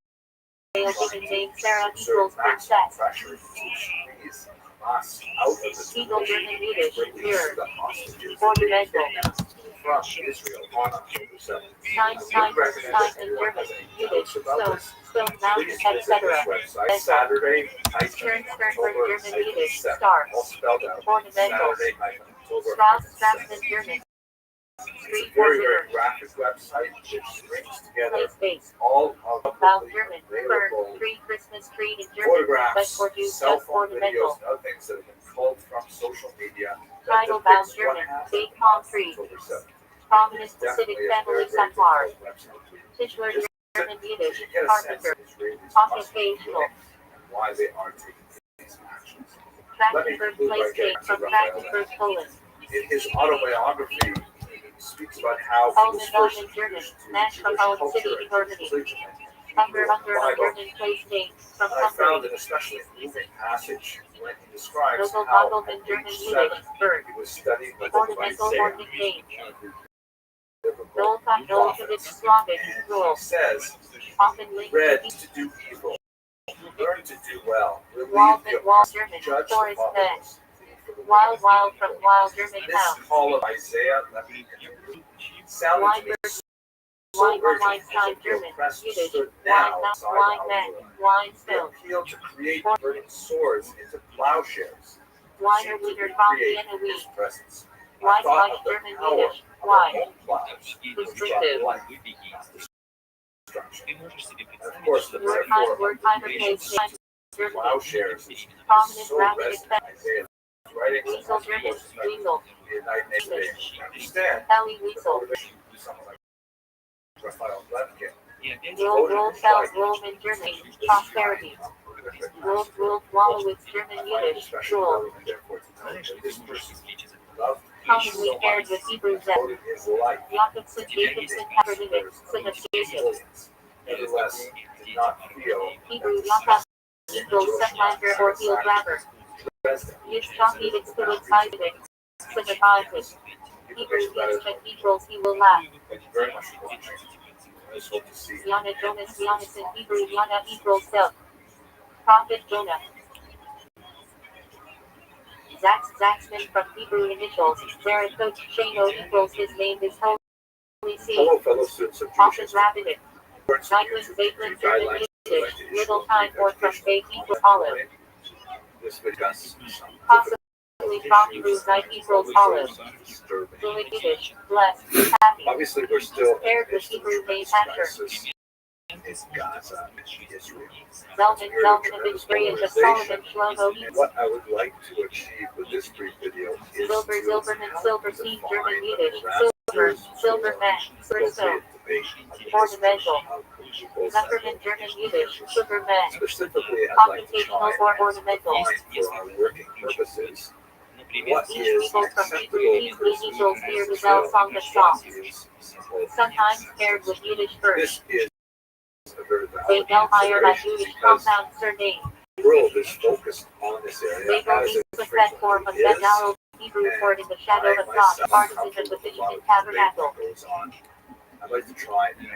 given name Sarah Exert equals maximum princess. pressure to squeeze Hamas out of the Eagle, situation German Yiddish, and release mirror. the hostages Ornamental. from Israel on October 7th. Sign, I sign, would recommend sign that in anyone German, has any Yiddish, doubts about stone, this, stone mountain, please visit etc. this website Saturday, Stern, Sternberg, October German Yiddish, 7th, star. all spelled out. Ornamental. Saturday, October Strauss, 7th. Strauss in German. It's a very, very graphic website which brings together Place base. all of About the German. available Fern, tree, Christmas tree in German. But photographs, for Jews, cell just phone ornamental. videos, and other things that have been culled from social media that Title bound depicts what German. happened Big on palm tree. October 7th. Prominent It's Pacific definitely a family very, very Safar. difficult website. Tischler, German Yiddish, You get a sense carpenter. of Israelis must be Occupational. feeling and why they are taking these actions. Trachtenberg place name from Trachtenberg, Poland. In his autobiography, he speaks about how he Alman, was first Alman, German. introduced to National Jewish Poland City, culture and Germany. religion Under, and the Bible. German place name from And I found Hungary. an especially moving passage when he describes Local how Nagelman, at German age Yiddish, 7 bird. he was studying the book of Ornamental Isaiah, or nickname. one of the biblical Dolka, Dolkovich, prophets. Slavic, And rule. he says, Often linked read to to do evil, learn to do well, relieve Waldman, the Wall, oppressed, German. judge the Forest Bed. fatherless, plead for the Wild, widows. wild from wild German This town. call of Isaiah, let me sounded to me so Wine, urgent Weinstein, as if the German. oppressed Yiddish. stood Wine, now outside wine, our man. door. Wine, He stone. appealed to create burning swords into plowshares. Winer, Seemed to Wiener, Vom, recreate Vienna, his Wheat. presence. I Wise, thought like of the German power Yiddish. of Wine. our own plows, which Restrictive. brought life, construction. And of course, the metaphor Word-time replace Germany. plowshares is Prominent so rapid resonant. Isaiah's writings and Weasel, most German, people's weasel. the United Nations understand Ellie the Weasel. motivation to do something like Raphael Lemkin. Roll cells, Roman, Germany. Prosperity. Roll, Wallowitz, German, Yiddish. Roll. This person loved Commonly paired with Hebrew Zeb. devoted his life Jacobson, Jacobson, Kaepernick, Synesthesia. nevertheless did not feel Hebrew Yaakov equals Setlander or heel grabber. Yitzchak equals Isaac. Synesthesis. Hebrew Yitzchak equals he will laugh. Thank you very much for watching. I just hope to see you. Yana Jonas Giannis in Hebrew Yana equals self. Prophet Jonah. Zaxman from Hebrew initials. Where coach Shano equals his name is Holy See. Hello, fellow students of Jewish Often history. Rabbinic. Nyquist, German, Yiddish. Little time or from Bay equals olive. This discusses some Possibly from Hebrew Night equals olive. disturbing. Fluid Yiddish. Blessed. Happy. Obviously, we're still Paired with Hebrew name Asher. in Gaza, Israel. Zelmanovich Brilliant of Solomon Shlomo And what I would like to achieve with this brief video is Silver, to Silverman, Silverstein, German, define Yiddish, the Silver, Silverman, Silverstone, Ornamental, Zuckerman, German, Yiddish, Sugarman, Specifically, I'd like to Computational try or and ornamental. define for our working purposes what Each is equals from acceptable Hebrew equals near the Bell Song of Songs, sometimes paired with Yiddish verse. This is a very They valid Bell hire a consideration Jewish because compound surname. the world is focused on this area They go as means it the set form of frequently is. Bedal Hebrew word in the shadow of God, artisans of the Vision Tabernacle. I'd like to try and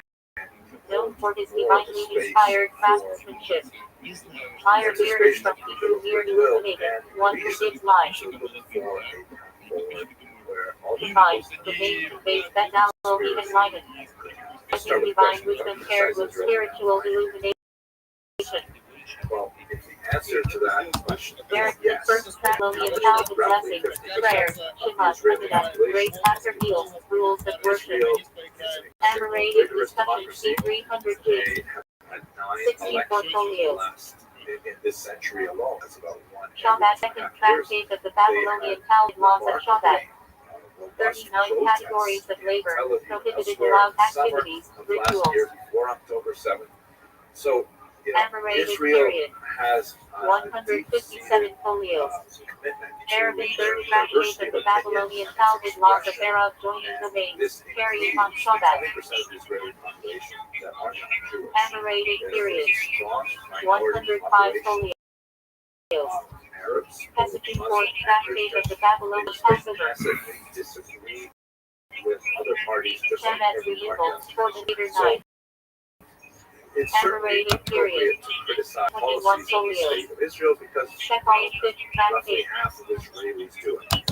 Known for his divinely inspired craftsmanship. Meyer Beard is from Hebrew Beard illuminated, one who gives life. Divine, the name conveys Bedal even lightened. Divine wisdom paired with spiritual illumination. Well, if the answer to that question There is is the yes, first Babylonian childhood blessing, prayer, Shema, Amidah, grace after meals, rules of worship. Israel Amorated discussion, C300 they G. have had 9 60 elections portfolios. in this century alone. That's about one. Shabbat, second tractate of the Babylonian Talmud laws of Shabbat. 39 categories of labor, prohibited allowed activities, rituals. Before October 7th. So, you know, Amorated Israel period. has 157 folios. commitment Arabic to third the tractate diversity of the of opinion Babylonian and Talmud laws of expression. Arab joining the main, This carrying on includes Shabbat. 20% of the Israeli population that are not Jewish. Amorated There period. is a strong minority 105 population folios. of Arabs, Pesachim Muslims, fourth tractate of the Babylonian they Passover. massively disagree with other parties just like Shemet every removal, party else. coordinator So, 9. it's certainly Amorated period. appropriate to criticize 21 policies of the folios. state of Israel because Shepal fifth roughly tractate. half of Israelis do it.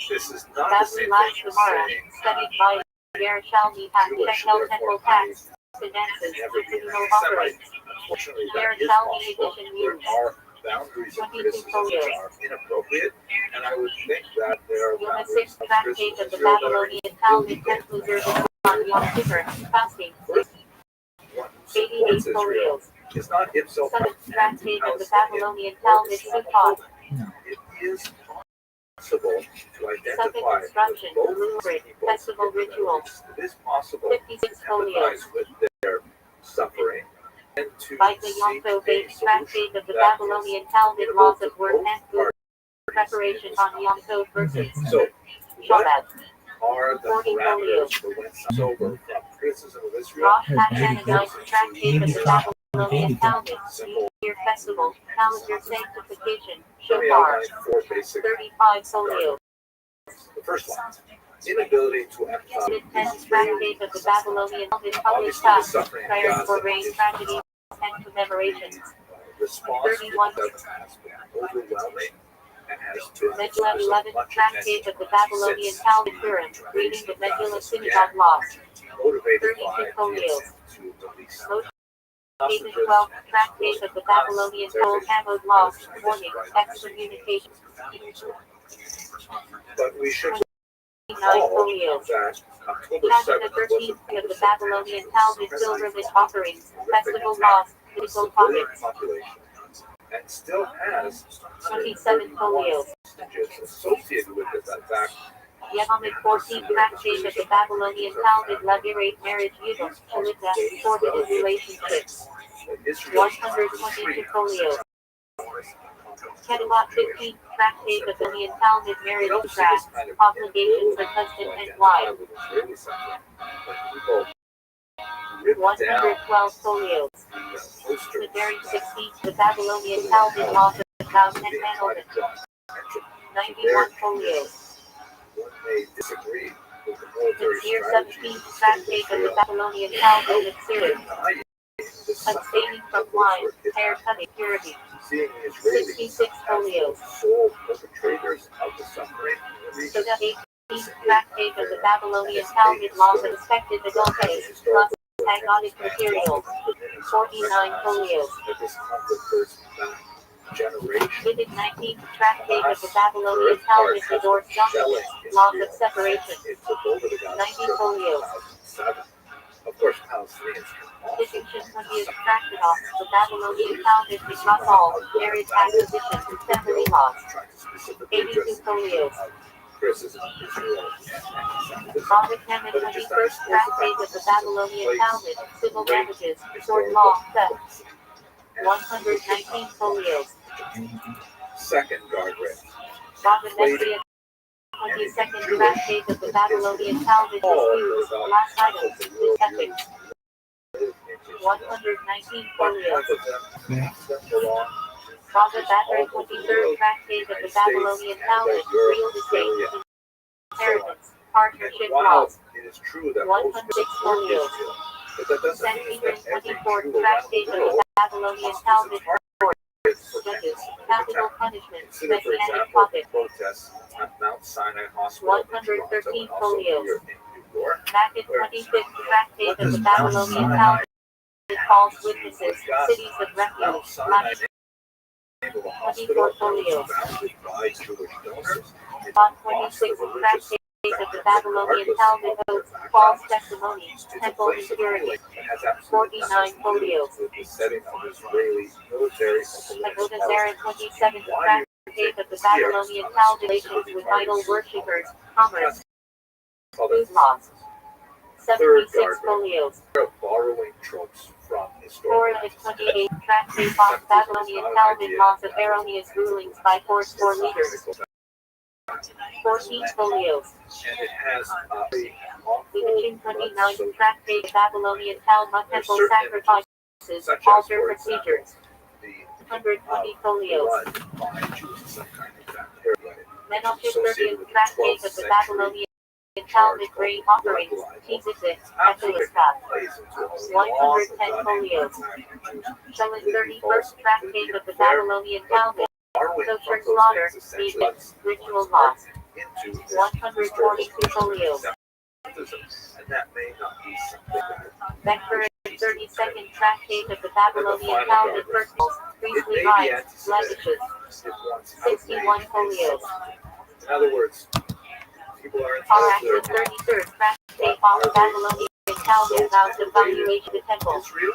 This is not the Babylon same Lash thing as Gemara, saying studied by Yerushalmi has Jewish, Shekel therefore temple I tax, finances, never be an communal anti-Semite. offerings. Unfortunately, that is Yerushalmi possible. edition There news. are boundaries of 22 criticism folios. that are inappropriate, and I would think that there are Yoma boundaries sixth of tractate criticism of the Israel that are Babylonian Talmud concludes on Yom Kippur, fasting. one who 88 supports Israel folios. is not ipso Seventh tractate of the Palestinian Babylonian or Talmud Islamic Sukkot. movement. It is possible to Second identify instruction, with both lurid, peoples festival in the Middle rituals. East. It is possible 56 to folios. empathize with their suffering and to By the seek Yom a based solution tractate of the that Babylonian is Talmud amenable laws to of work both and food, parties preparation in this on Yom Tov verses. So, what Shabbat. are the 40 parameters folios. for when sober from criticism of Israel? Rosh Hashanah ninth tractate of the Babylonian Talmud, New Year festival, calendar sanctification, Let me shofar. outline 4 basic 35 folios. The first one, inability to empathize with Tenth Israel. tractate of the Babylonian Talmud public Obviously, the fast, suffering in prayers Gaza for race, is tragedies, and commemorations. response 31. to them has been overwhelming and has been Megillah of 11th much tractate attention of the Babylonian since Talmud the Purim, reading the invasion of Megillah Gaza synagogue began, laws. motivated 32 by the folios. intent to release Moses 12th tractate of the Babylonian Talmud laws, warning, excommunication. But we should folios. That October Chapter 7th 13th of the Babylonian Talmud pilgrimage offerings, festival laws, biblical topics. And still has 27 folios. associated with it. In fact, Yevamid 14th tractate of the Babylonian Talmud liberate marriage yudum, shalita, forbidden relationships. 122 folios. Ketubot 15th tractate of the Babylonian Talmud marriage contract, obligations of husband and wife. 112 folios. Medari 16th, the Babylonian Talmud laws of vows and annulment. 91 folios. Mitzir 17th tractate of the Babylonian Talmud Mitzir. Abstaining from wine, hair cutting, purity. 66 folios. Soda 18th tractate of the Babylonian Talmud laws of expected adultery, plus agonic material. 49 folios. Vivid 19th tractate of the Babylonian Talmud resorts documents, laws of separation. 90 folios. Of course, Palestinians. Distinction 20th Tractatus, the Babylonian Talmud because all, marriage acquisition, family laws. 82 folios. Prophet Hammond 21st tractate of the Babylonian Talmud, civil damages, sword law, theft. 119 folios. Second guardrail. Prophet Messiah 22nd tractate of the Babylonian Talmud disputes, last item, with ethics. 119 folios. Prophet Batter 23rd tractate of the Babylonian Talmud, real estate, inheritance, partnership laws. 106 folios. Sanhedrin 24th tractate of the Babylonian Talmud, judges, capital punishment, messianic prophet. 113 folios. Makkah 25th tractate of the Babylonian Talmud, false witnesses, cities of refuge, Latin. 24 folios. On 26th tractate of the Babylonian Talmud oath, false testimony, temple impurity. 49 folios. Avodah Zarah 27th tractate of the Babylonian Talmud relations with idol worshippers, commerce, food laws. 76 folios. Borrowing tropes from Torah 28 tractate on Babylonian Talmud laws of erroneous rulings by force or leaders. 14 folios. And it has Division 29 tractate Babylonian Talmud temple sacrifices, altar procedures. 120 folios. Menachim 30th tractate of the Babylonian Talmud grain offerings, Tizizit, Epilistat. 110 folios. Shelin 31st tractate of the Babylonian Talmud, kosher slaughter, meat, ritual laws. 142 folios. And that may not be something that Becker 32nd tractate of the Babylonian Talmud personals, priestly rites, legacies. 61 folios. in other words, people are Araxes 33rd tractate on the Babylonian Talmud vows of valuation the temple. Israel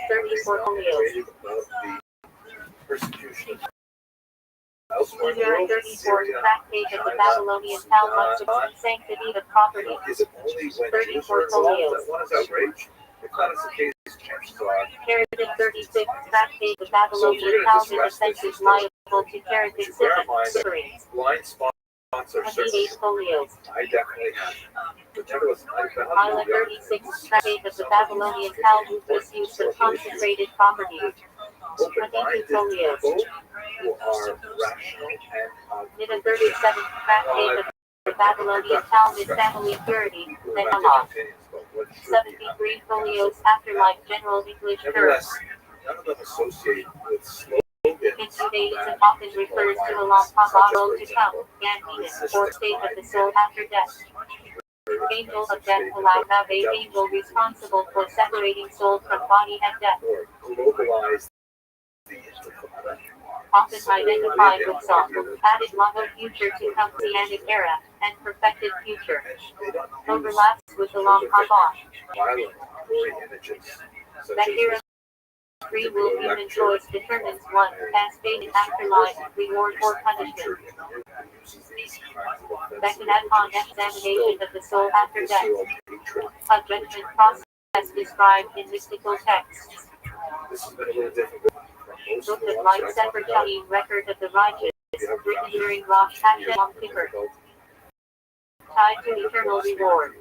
34 folios. above the persecution elsewhere in the Caesar world. 34th tractate of the Babylonian Talmud to sanctity of property. Is it only when 34 Jews are involved folios. that one is outraged? If that is the case, chances are Heretic 36th tractate of Babylonian Talmud offenses liable to heretic sufferings. blind spots are 28 certain. folios. I definitely have. But nevertheless, I found Isla 36th tractate of the Babylonian Talmud misuse of concentrated property. 22 folios. people who are rational and Nida 37th tractate of the Babylonian Talmud family purity, Menalah. 73 folios afterlife general English term. nevertheless, none of them associate with slogans. In Judaism often refers to the long Kabbalah to come, Gandinas, or state of the soul after death. Angel of death Alagave, angel responsible for separating soul from body at death. Or globalize the Often identified with some added love of future to come Messianic era, and perfected future. Overlaps with the long Haba. violent, gory images, such That as here free will human choice determines one as fate in afterlife, reward or punishment. That can add on examination of the soul after death. A judgment process described in mystical texts. This has been a little difficult. Book of Light Sefer Chaim, record of the righteous, written during Rosh Hashanah Yom Kippur, tied to eternal reward.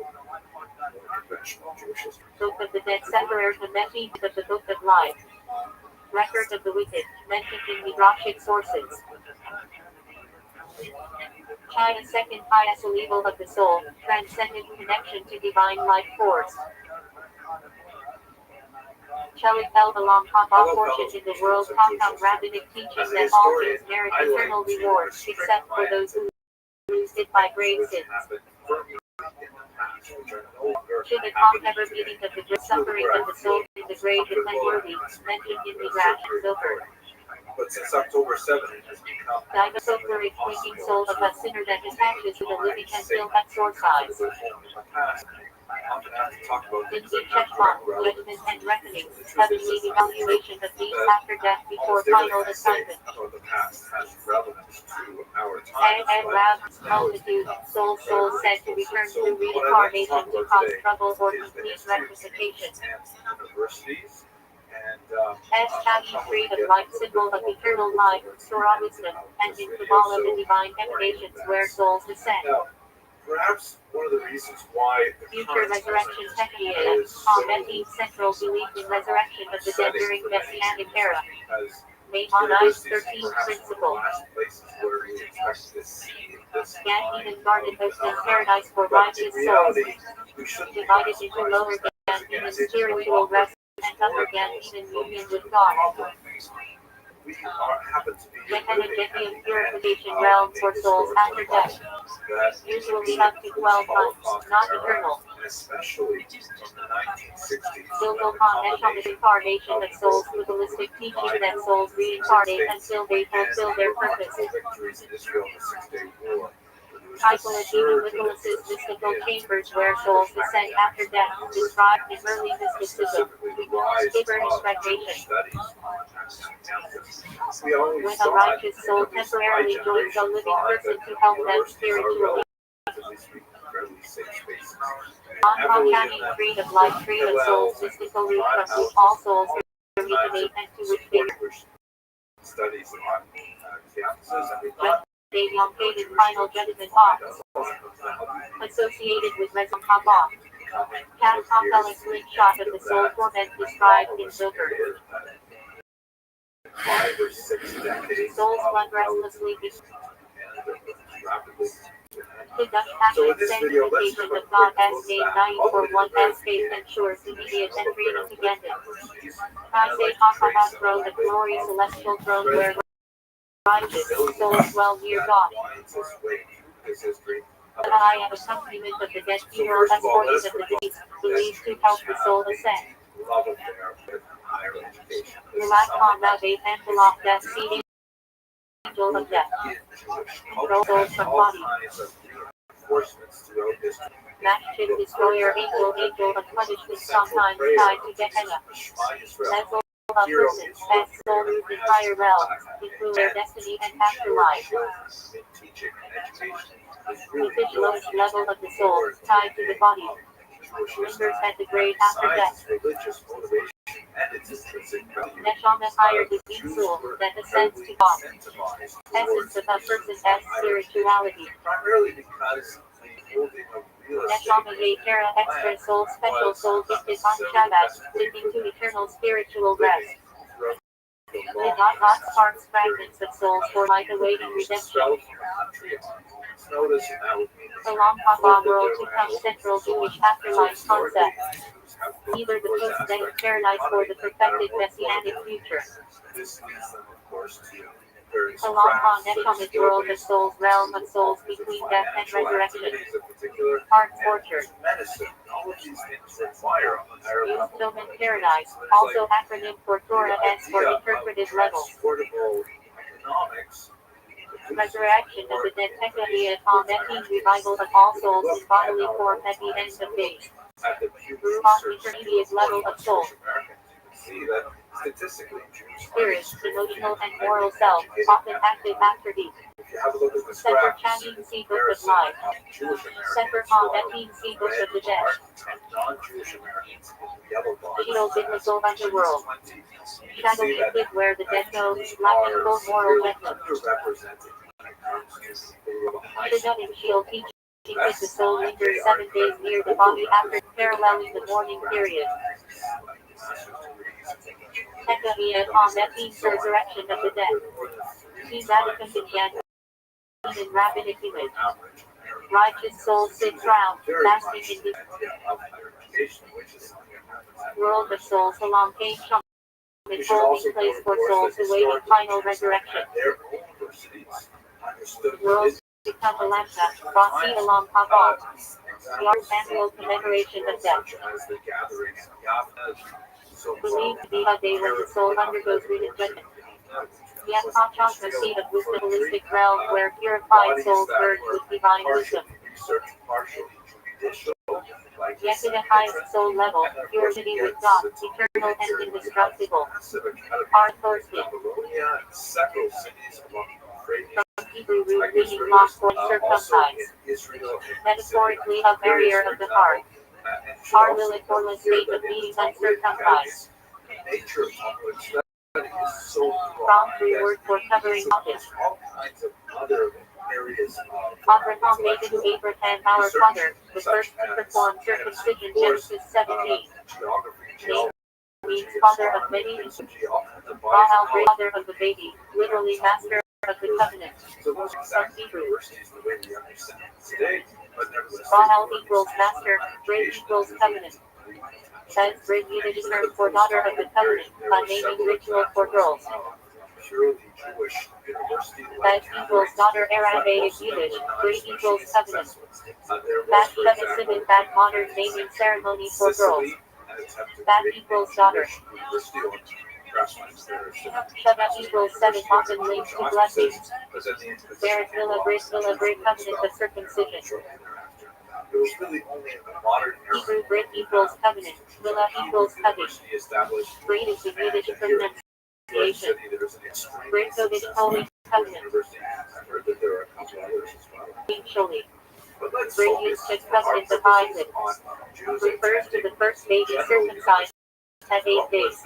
Book of the Dead Sefer Hametim of the Book of Life, record of the wicked, mentioned in Midrashic sources. China second highest level of the soul, transcendent connection to divine life force. Chelik held along Haba portion in the world compound rabbinic teaching that all things merit eternal reward, except for those who lose it by grave sins. Should the ever meeting of the great suffering of the soul in the grave is unworthy, mentioned in Midrash and Zohar. But since October 7th, it has become Dive a sober thinking soul of a sinner that attaches to the living until exorcised. In the checkmark, judgment and reckoning, heavenly evaluation of these after death before final assignment. And round multitude, soul said to return through reincarnation to cause trouble or complete rectification. As having freed of light symbol of eternal life, Torah wisdom, and in Kabbalah the divine emanations where souls ascend. Perhaps one of the reasons why the Future resurrection technique, Hametim central belief in resurrection of the dead during Messianic era. Maimonides 13 principle. Gan Eden garden hosting paradise for righteous souls. Divided into lower Gan Eden spiritual rest and upper Gan Eden union with God. Gehenna Gehenna purification realm for souls after death. Usually up to 12 months, not eternal. Silgo Connection is incarnation of souls with holistic teaching that souls reincarnate until they fulfill their purpose. Title of Eden Nicholas's mystical chambers where souls ascend after death, described in early mysticism. Giver inspiration. When a righteous soul temporarily joins a living person to help them spiritually. On freed of life, freed of souls, mystical root from which all souls originate and to which they studies on campuses. They elongated final judgment box. Associated with Rezon Haba. Catapult slingshot of the soul torment described in Zohar. 5 or 6 decades. Souls run restlessly the Dutch So passion in this video, let's sanctification of God as name 9 for one as faith ensures immediate and freedom to get it. I say Hakaha throne, the glorious celestial throne where righteous souls dwell near God. I am accompaniment of the dead funeral escorting of the deceased, believed to help the soul ascend. Relax on that faith and below death seating angel of death. Control souls from body. Matched destroyer angel of punishment sometimes tied to Gehenna. Level of persons as soul moved in higher realms, include their destiny and afterlife. The lowest level of the soul, tied to the body. Lingers at the grave after death. Neshama higher divine soul that ascends to God. Essence of a person's as spirituality. Neshama Yekara extra soul special soul gifted on Shabbat, leading to eternal spiritual rest. The God's hearts fragments of souls for life awaiting redemption. The Long Haba world to come central Jewish afterlife concept. Either the post-death paradise or the perfected messianic future. The Long Neshama world of souls, realm of souls between death and resurrection. Heart torture. Fulfillment paradise, also acronym for Torah S for interpreted levels. Resurrection of the dead. Tekahia Ametin, revival of all souls in bodily form at the end of days. At the Pew Ruach, Research intermediate level of soul. American, you can see that statistically Jews Spirit, emotional and moral self, often active after deep. If you have a look at the Sefer graph, Chanin, Sea Book of Life. Jewish Americans Sefer are Hametin, Sea Book red of the Dead. bar and non-Jewish Americans in yellow bar. Sheol biblical underworld. You can Shadowy see that cliff where the dead go, Jews lacking are full moral severely judgment. underrepresented when it comes to people of high The in Sheol teaching that the soul lingers 7 days near the body after paralleling the mourning period. Tekahia Ametin's resurrection of the dead. See Vatican began in rabbinic image. Righteous soul sits round, basking in the world of souls along Cain Sham, a holding place for souls awaiting final resurrection. World become a lamsa, Rasi along Kavat. The art's annual commemoration of death. Believed to be a day when the soul undergoes redemption. Yet Pachak, the seat of wisdom, holistic realm where purified souls merge with divine wisdom. Yet in the highest soul level, purity with God, eternal and indestructible. Art Thursday. From Hebrew root meaning lost or circumcised. Metaphorically a barrier of the heart. Our will and formless state of being uncircumcised. From three word for covering office. Abraham made to Abraham our father, the first to perform circumcision, Genesis 17. Name means father of many, Rahal, father of the baby, literally master of the covenant. From Hebrew. Rahal equals master, Brit equals covenant. Says Brit unity term for daughter of the covenant, by naming ritual for girls. That equals daughter Aramaic Yiddish, Brit equals covenant. That Sheva that modern naming ceremony for girls. That equals daughter. Sheva equals 7 often linked to blessings. There is Villa Brit covenant of circumcision. It was really only in the modern era. Hebrew Brit equals covenant. Villa equals covenant. Brit is the Yiddish pronunciation. Brit Kodesh holy covenant. Mutually. Brit used to covenant of Isaac. Refers to the first baby circumcised at 8 days.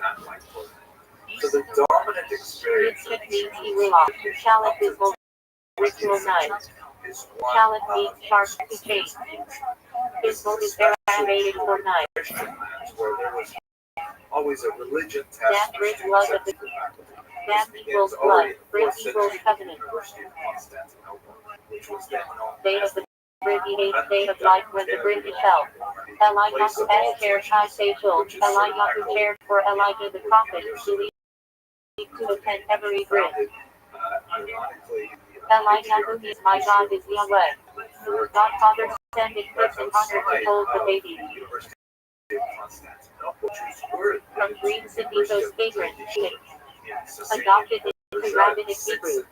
So the dominant experience Yitzchak means he will off. Shalit is the ritual night. is Shalit means sharp to change. His vote is Aramaic for night. where there was always a religion test. That Brit blood of the that equals blood. Brit equals covenant. Day of the Brit day of life when the Brit fell. Eliyahu Esther Chai Sejul. Eliyahu cared for Elijah the prophet, believed to attend every Brit. Eliyahu is my God is Yahweh. God Father sent in person honor to hold the baby. From Green City Vagrant, adopted into rabbinic Hebrew.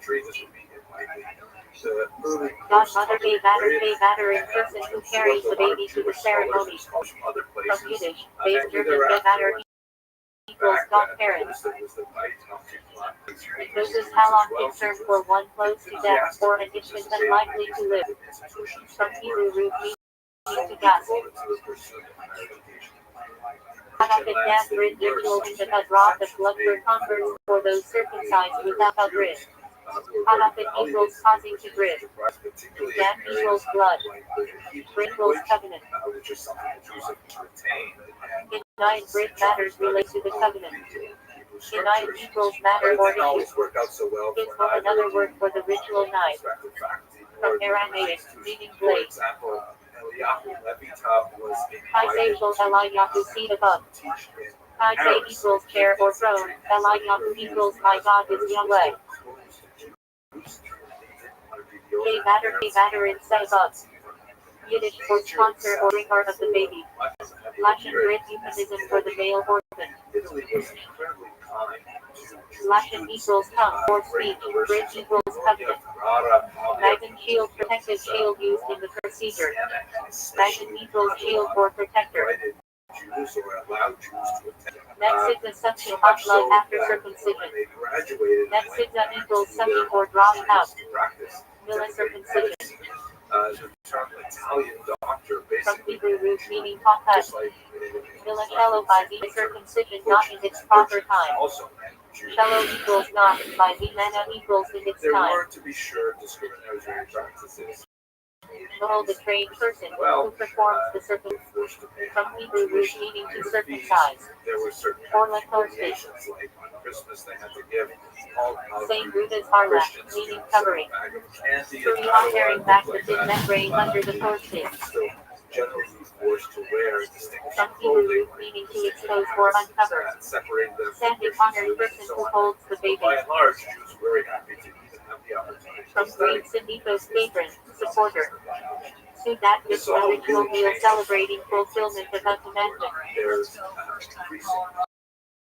Godmother Pay Batter in person who carries the baby to the ceremony. From Yiddish, Batter equals godparents. Moses how long can serve for one close to death or an infant unlikely to live. From Hebrew root meaning to gasp. Halachic death grid ritual in the Hadroth of blood for converts for those circumcised without a grid. Halachic equals causing to grid. Death equals blood. Grid equals covenant. Denied grid matters relate to the covenant. Denied equals matter or issue. Is another word for the ritual night. From Aramaic, meaning blade. Chi Sejul Eliyahu seed above. Chi Se equals chair or throne. Eliyahu equals my God is Yahweh. K batter in say above. Yiddish for sponsor or bringer of the baby. Latin Greek euphemism for the male organ. Latin equals tongue or speech. Greek equals covenant. Magnum shield protective shield used in the procedure. Magnum equals shield or protector. Metzidza suction hot blood after circumcision. Metzidza equals sucking or drawing out. Milla circumcision. The term Italian doctor From basically Hebrew root meaning hot cut. just like Milla cello by the circumcision not in its proper time. also meant Jew. Cello equals not by Vimana equals in its There time. were, to be sure, discriminatory practices. Behold the trained person who performs the circumcision. Forced to pay From Hebrew root meaning to circumcise. There were certain Or latorse. obligations, like on Christmas they had to give all Same root as harla, Christians meaning Jews covering. a bag of candy Through and not tearing back the like thin that. membrane under the thorskin. Still generally forced to wear distinguishing From Hebrew clothing, root meaning to expose or uncover. and separate them from Standing Christian honored Jews person and so who on. holds the But baby. by and large, Jews were very happy to even have the opportunity From to study. Greek synethos patron, supporter. Sudat is a ritual meal celebrating fulfillment of a commandment. There's increasing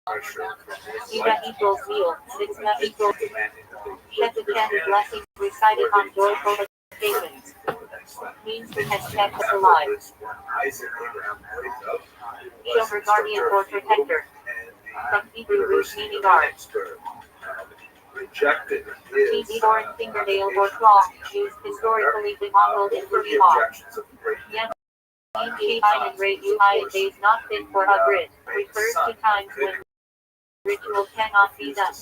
pressure from Suda equals meal, mitzvah equals demanding that they Shepachan blessing recited on joyful occasions. Means to have kept us alive. Isaac Abraham prayed of Show her guardian or protector. From Hebrew root meaning guard. Rejected TV or fingernail or claw, used historically to model in the law. Yet, and rate UI days not fit for a grid, refers to times when ritual cannot be done.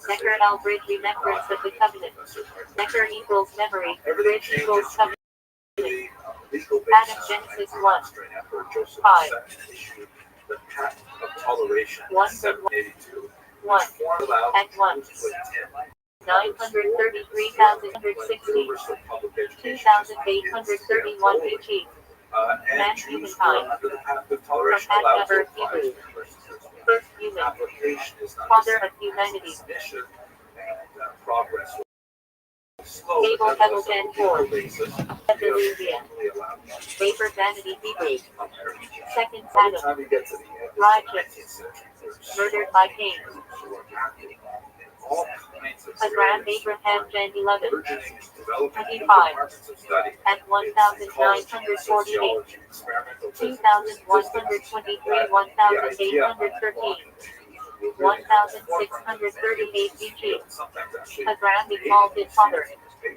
Necker Albridge remembrance of the covenant. Necker equals memory, bridge equals covenant. Adam Genesis 1. 5. The patent of toleration, 1 1. At 1. 933,160. 2,831 each. and Jews were under the patent of toleration From allowed Adnabur to apply to Hebrew. members. First human, Application is not father the of humanity. mission, and progress was slow. Abel but nevertheless, Hamilton on a general Ford. basis, Hallelujah. generally allowed Vapor vanity Hebrew. Second By the Adam, time you get to the end of the righteous, 19th century, there's murdered by Cain. who are active in all kinds of Hagram areas, Abraham Gen 11. burgeoning, developing new 25. departments of study. At It's 1,948. sociology, experimental physics, 2,123, 1,813. 1,638 BG. Hagram exalted father.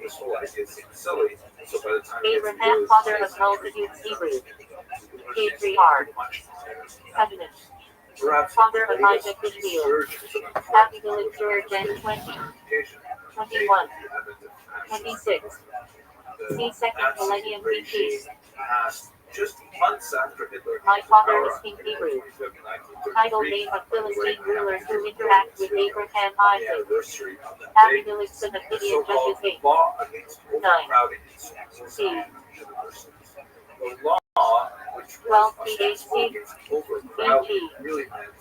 This whole idea seems silly, so by the time you get to Abraham those father of multitudes Hebrew. Patriarch. Covenant. Father of Isaac Ishmael. Happy Village Gen 20. 21. 26. See second millennium BC. Just months after Hitler, My father is King Hebrew. Title name of Philistine rulers who interact with Abraham Isaac. Happy Village son of Gideon Judges 8. Law against 9. overcrowding in schools C. and universities. The law, which 12 was PhD. against overcrowding, BG. really meant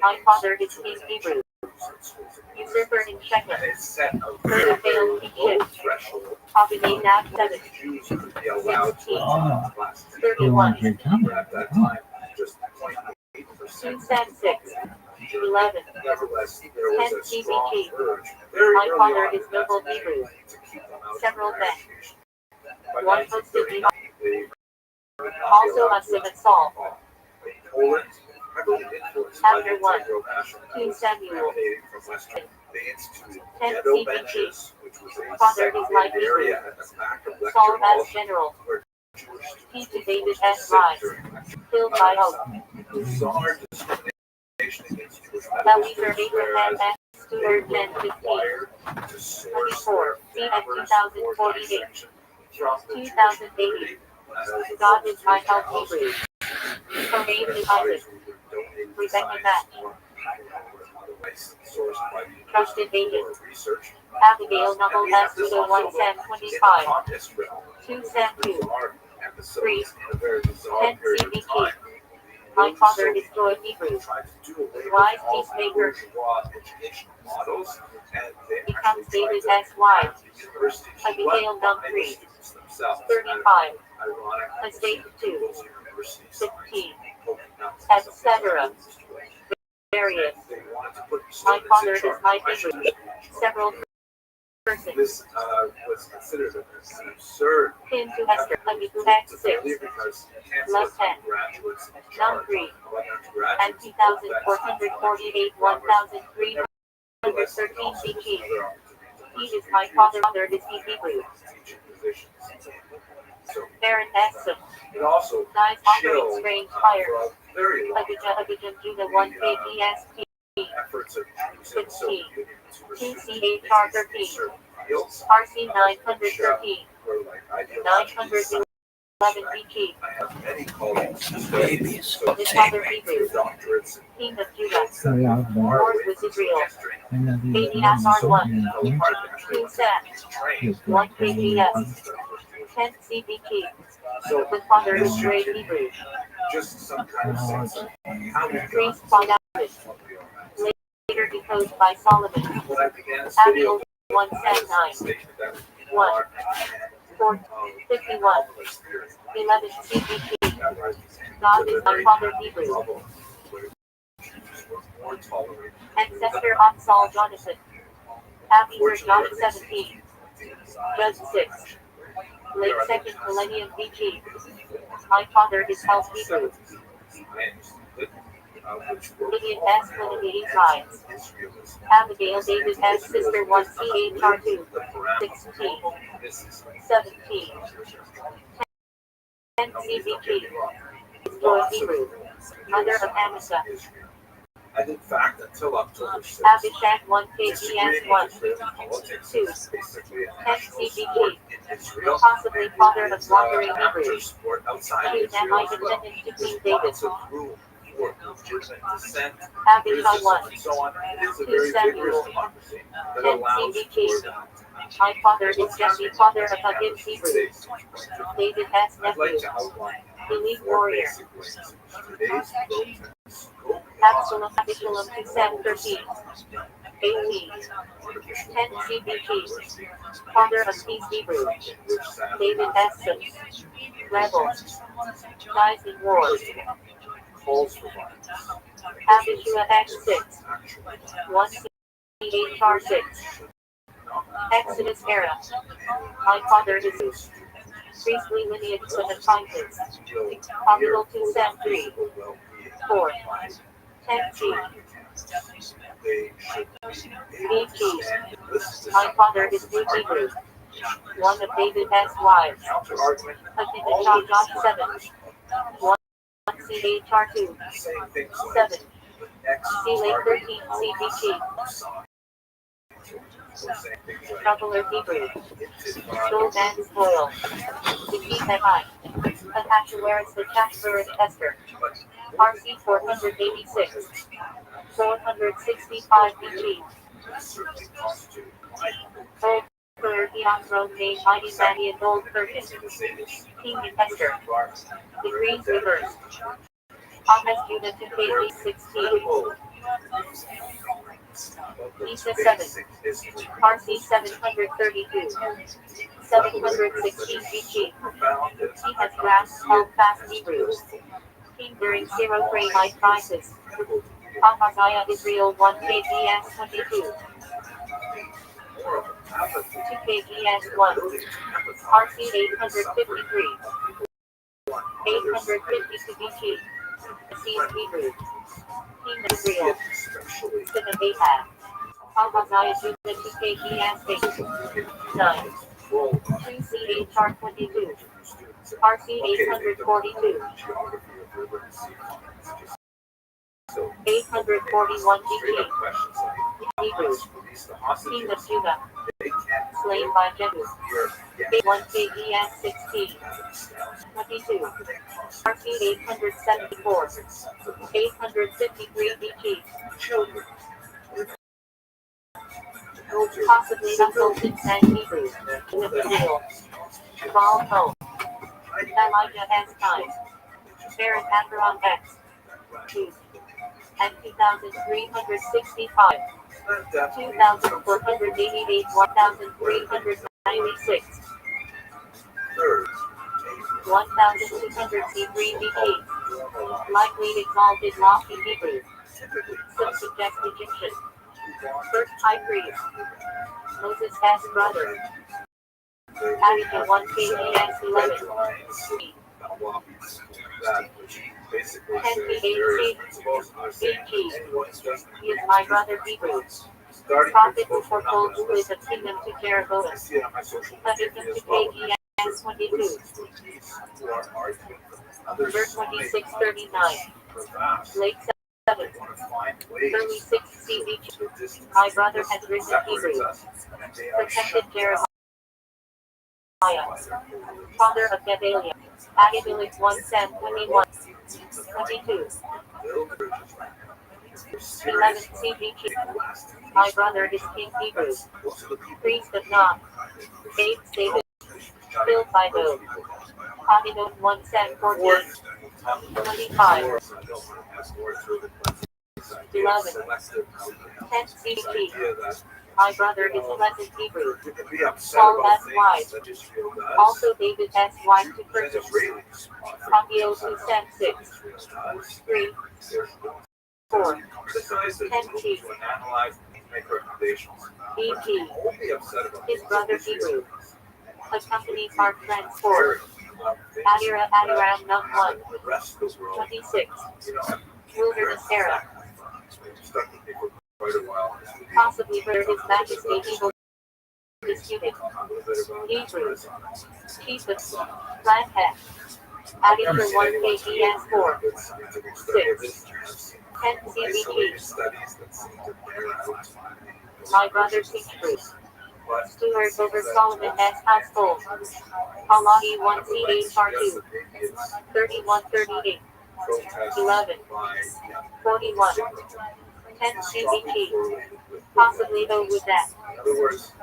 My father is King Hebrew. schools. Usurper in Shechem. And it set a Further very failed low kingship. threshold Covenant Nab 7. Jews could be allowed to 16. attend classes. 31. But at that time, just 0.8%. 276. 11. Nevertheless, there was a 10 strong CBG. urge very My early father on is in that noble time Hebrew. to keep them out Several of men. education. By One posted 1939, they would not be Also allowed a to Simon attend Saul. Poland, heavily influenced by Chapter 1. anti-national 2 Samuel. emanating from Western. They instituted 10 ghetto CBG. benches, which was a Father is like segregated area at the back of lecture Saul halls as general. where Jewish He students to were David forced to S. sit Rise. during lecture. Filled by hope. Bizarre discrimination against Jewish Believer ministers, Abraham whereas S. Stewart 10 15. required to source 24. their See at grammars 2048. for dissection from the Jewish 2080. community, God is my help Hebrew. Her name is Isaac. Rebecca Matt. Trusted agent. Abigail Noble S. Widow 1 Sam 25. 2 Sam 2. 3. 10 CBT. My father is Joy Hebrew. Wise peacemaker. Becomes David S. Wise. Abigail Dumb 3. themselves. 35. Ironic. Estate 2. Those who never see 15. signs. Etc. Various. They wanted to put My students father in is charge. my I should favorite. Several persons. This was considered an absurd Pin to Hester. Text 6. because Left hand. graduates in Num charge. 3. Undergraduates And 2,448, 1,313 CG. He is my father is he Hebrew. So Baron Exum. it also Guys offering chilled strange fire. for a very long Abijah Judah 1 KPST. efforts of 16. to 2CHR 13. certain fields RC 913. were like ideal 911 BG. I have many colleagues Babies. so His father Hebrew. doctorates and King of Judah. Yeah, Wars with Israel. Baby SR 1. 2 SAT. 1 KPS. 10 CBT. so With father is great Hebrew. just some kind of sense of how we Priest Father. Later deposed by Solomon. when I began this video, Abiel 1 SAT 9. statement that 1. 4. 51. 11 CBT. God is my father Hebrew. Ancestor of Saul Jonathan. Abiezer John 17. Judge 6. Late 2nd millennium BG. My father is house Hebrew. Gideon S. one of the 8 tribes. Abigail David S. sister 1 CHR 2. 16. 17. 10 CBG. Joy Hebrew. Mother of Amasa. And in fact, until October 6th, Abishag 1 KGS 1. politics 2. is basically a 10 national CBG. sport in Israel. Possibly father of wandering Amateur Hebrew. sport outside Two Israel Nemite as well. descendants to King There's David. lots of room for legitimate dissent, Abishai criticism, 1. and so on. It is a 2 very Samuel. vigorous democracy that 10 allows CBG. for that. My father is Jesse, father of Agib Hebrew. David S. I'd like nephew. to outline Elite four warrior. basic ways today's protests go Absalom to Sam 13. 18. 10 CBG. Father of Peace Hebrew. David S. Sims. Rebels. Dies in war. calls for violence. Abishua X 6. 1 CHR 6. Exodus era. My father is priestly lineage with the Titans. Capital 2 Sam 3. 4. 10 G. BG. My father is New Hebrew. One of David S. wives. Ahijah John 7. 1 CHR 2. 7. C. 13 CBG. Traveler Hebrew. Gold and spoil. Defeat that high. Ahasuerus the Chancellor Esther. RC 486. 465 BG. Old Bird Eon named Mighty Manny and Old Persian. King and Esther. Degrees reversed. Thomas Judah to KG 16. Lisa 7. RC 732. 716 BG. He has grasped all fast Hebrews. King during 03 high crisis. Amaziah Israel 1 KGS 22. 2 KGS 1. RC 853. 852 BG. Sees Hebrew. King of Israel. Son of Ahab. Amaziah Judah 2 KGS 8. 9. 2 CHR 22. RC 842. 841 BG. Hebrew. King of Judah. Slain by Jehu. 1 KGS 16. 22. RC 874. 853 BG. Possibly unfolded and Hebrew. King of Israel. Baal Ho. Elijah S. Time. Baron Acheron X. 2. And 2,365. 2,488, 1,396. Third, 1203 BC. Likely exalted lofty Hebrew. Subject Egyptian. First high priest. Moses' brother. Added to 1 KBS 11. that which basically 10 says various BHC. principles are saying anyone is just He is my brother Hebrew. starting Prophet who principles for foretold not who is a kingdom to Jeroboam. I see it on my social Subject media to as well. KBS 22. Who are arguing others Verse 2639. Late 7. want to find ways Early 6 CBC. to distance My brother has written separates Hebrew. us, and they are Protected shut Jeremiah. by their Father of Gedaliah. Agabus 1 Sam 21. 22. 11 CBG. My brother is King Hebrew. Priest of Nob. 8 David. Filled by Job. Agabus 1 Sam 14. 25. 11. 10 CBG. My brother is pleasant Hebrew. Saul S. wife. Also David S. wife to purchase. Copio 2 Sam 6. 3. 4. 10 T. BP. His brother Hebrew. Accompanied our transport. Adiram Num 1. 26. Wilderness era. Possibly where his majesty evil disputed. Hebrew. Chief of Flathead. Adding for 1 KBS 4. 6. 10 CBG. My brother Hebrew. Steward over Solomon S. household. Alahi 1 CHR 2. 3138. 11. 41. 10 CBG. Possibly though with that.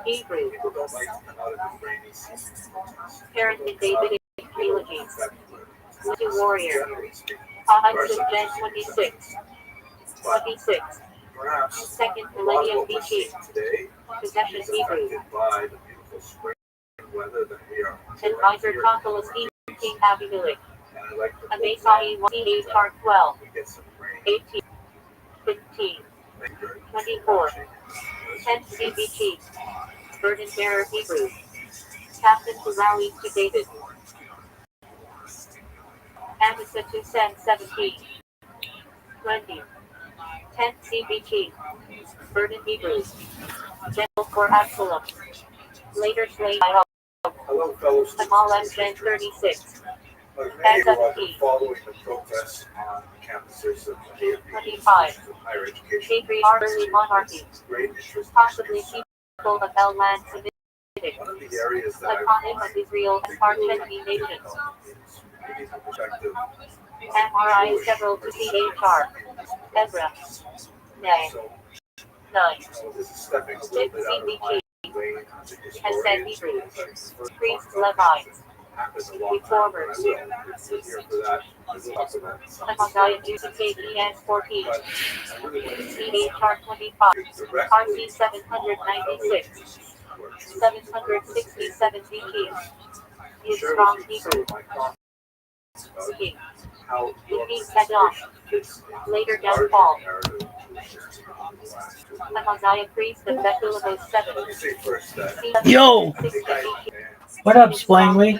Hebrew. Parent in Davidic trilogies. Little warrior. Hudson Gen 26. 26. Second millennium BC. Possession Hebrew. Advisor Tonkalos King Abimelech. Amasai 1 CHR 12. 18. 15. 24. 10 CBG. Burden bearer Hebrew. Captain who rallies to David. Amasa 2 Sam 17. 20. 10 CBG. Burden Hebrew. General for Absalom. Later slain by Hello, fellow Amal M. Gen 36. Many who have been following the protests on campuses of 25. higher education. Patriarchal monarchy. Great interest. Possibly people of El Land Semitic. One of the areas The that Khanim of Israel as Parcheni nations. perspective MRI several to CHR. Ezra. Nay. 9. is stepping a 6 little bit out of CBG. my way as a Has said historian. Hebrew. Priests Levites. Happens a long time, but I Reformers. will. It's here for that. We'll talk about it. Amagaya Jusa KBS 14. CHR 25. RC 796. 767 BG. Is strong Hebrew. King. How King Saddam. Later downfall. Amaziah priest of Bethlehem 7. you say first that Yo! 60 BG. What up, Splangly?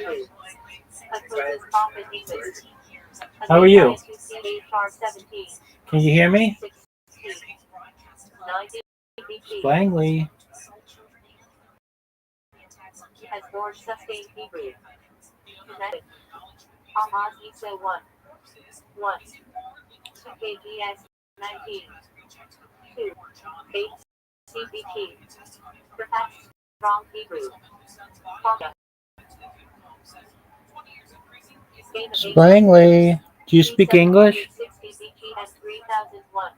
Opposes prophet Amos. How are you? CHR 17. Can you hear me? 16. 90 BG. Splangly. Has born sustained Hebrew. United. Hamas Isa 1. 1. 2 KGS 19. 2. 8. CBT. Perhaps strong Hebrew. Fada. Splangly. Do you speak English? 60 BG and 3001.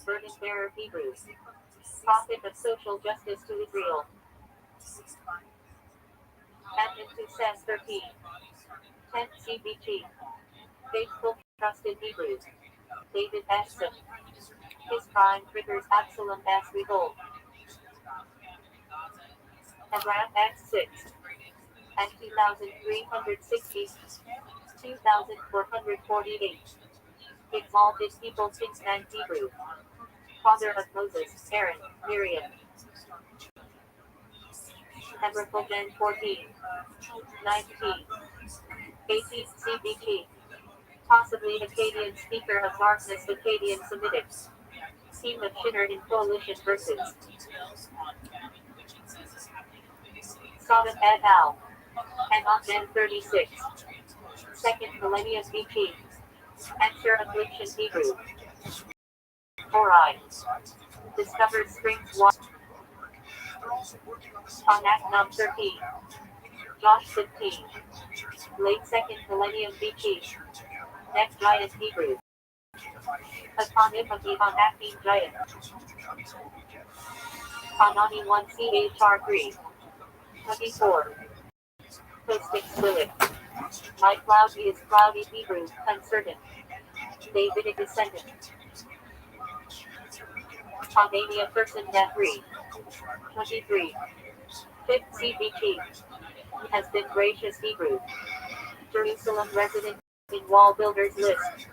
Burden bearer Hebrew. Prophet of social justice to Israel. Advent to says 13. 10 CBG. Faithful, trusted Hebrew. David Ashton. His crime triggers Absalom as revolt. Abraham X 6. and 2,360, 2,448. Exalted people Kinsman Hebrew. Father of Moses, Aaron, Miriam. Hebracle Gen 14, 19, 18 CBT. Possibly Akkadian Speaker of Darkness Akkadian Semitic. Team of Shinner in Coalition versus Sodom et al. And on Gen 36. Second Millennium BT. Answer Affliction Hebrew. Horai. Discovered Springs Water. On Act Num 13. Josh 15. Late Second Millennium BT. Next Giant Hebrew. Eponymity on Acting Giant. Anani 1 CHR3. 24. Posting Lilith. My cloudy is cloudy Hebrew, uncertain. Davidic descendant. Albania person net 3. 23. Fifth CBT. Has been gracious Hebrew. Jerusalem resident in wall builders list.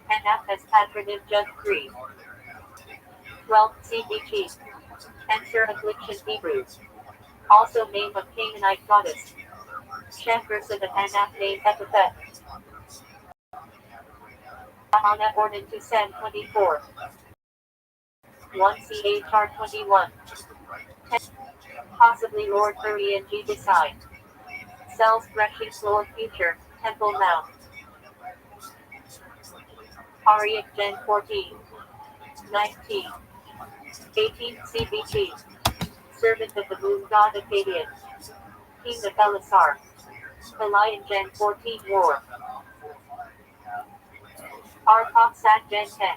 And F as patronym Judge 3. 12 CBT. Answer affliction Hebrew. Also name of Canaanite goddess. Shamperson of Anap name epithet. Ahana Orden to San 24. 1 CHR 21. 10. Possibly Lord Uri and G decide. Cells threshing floor future, Temple Mount. Ariak Gen 14. 19. 18 CBT. Servant of the moon god Akkadian. King of Elisar. The Lion Gen 14 War. Arpop Sat Gen 10.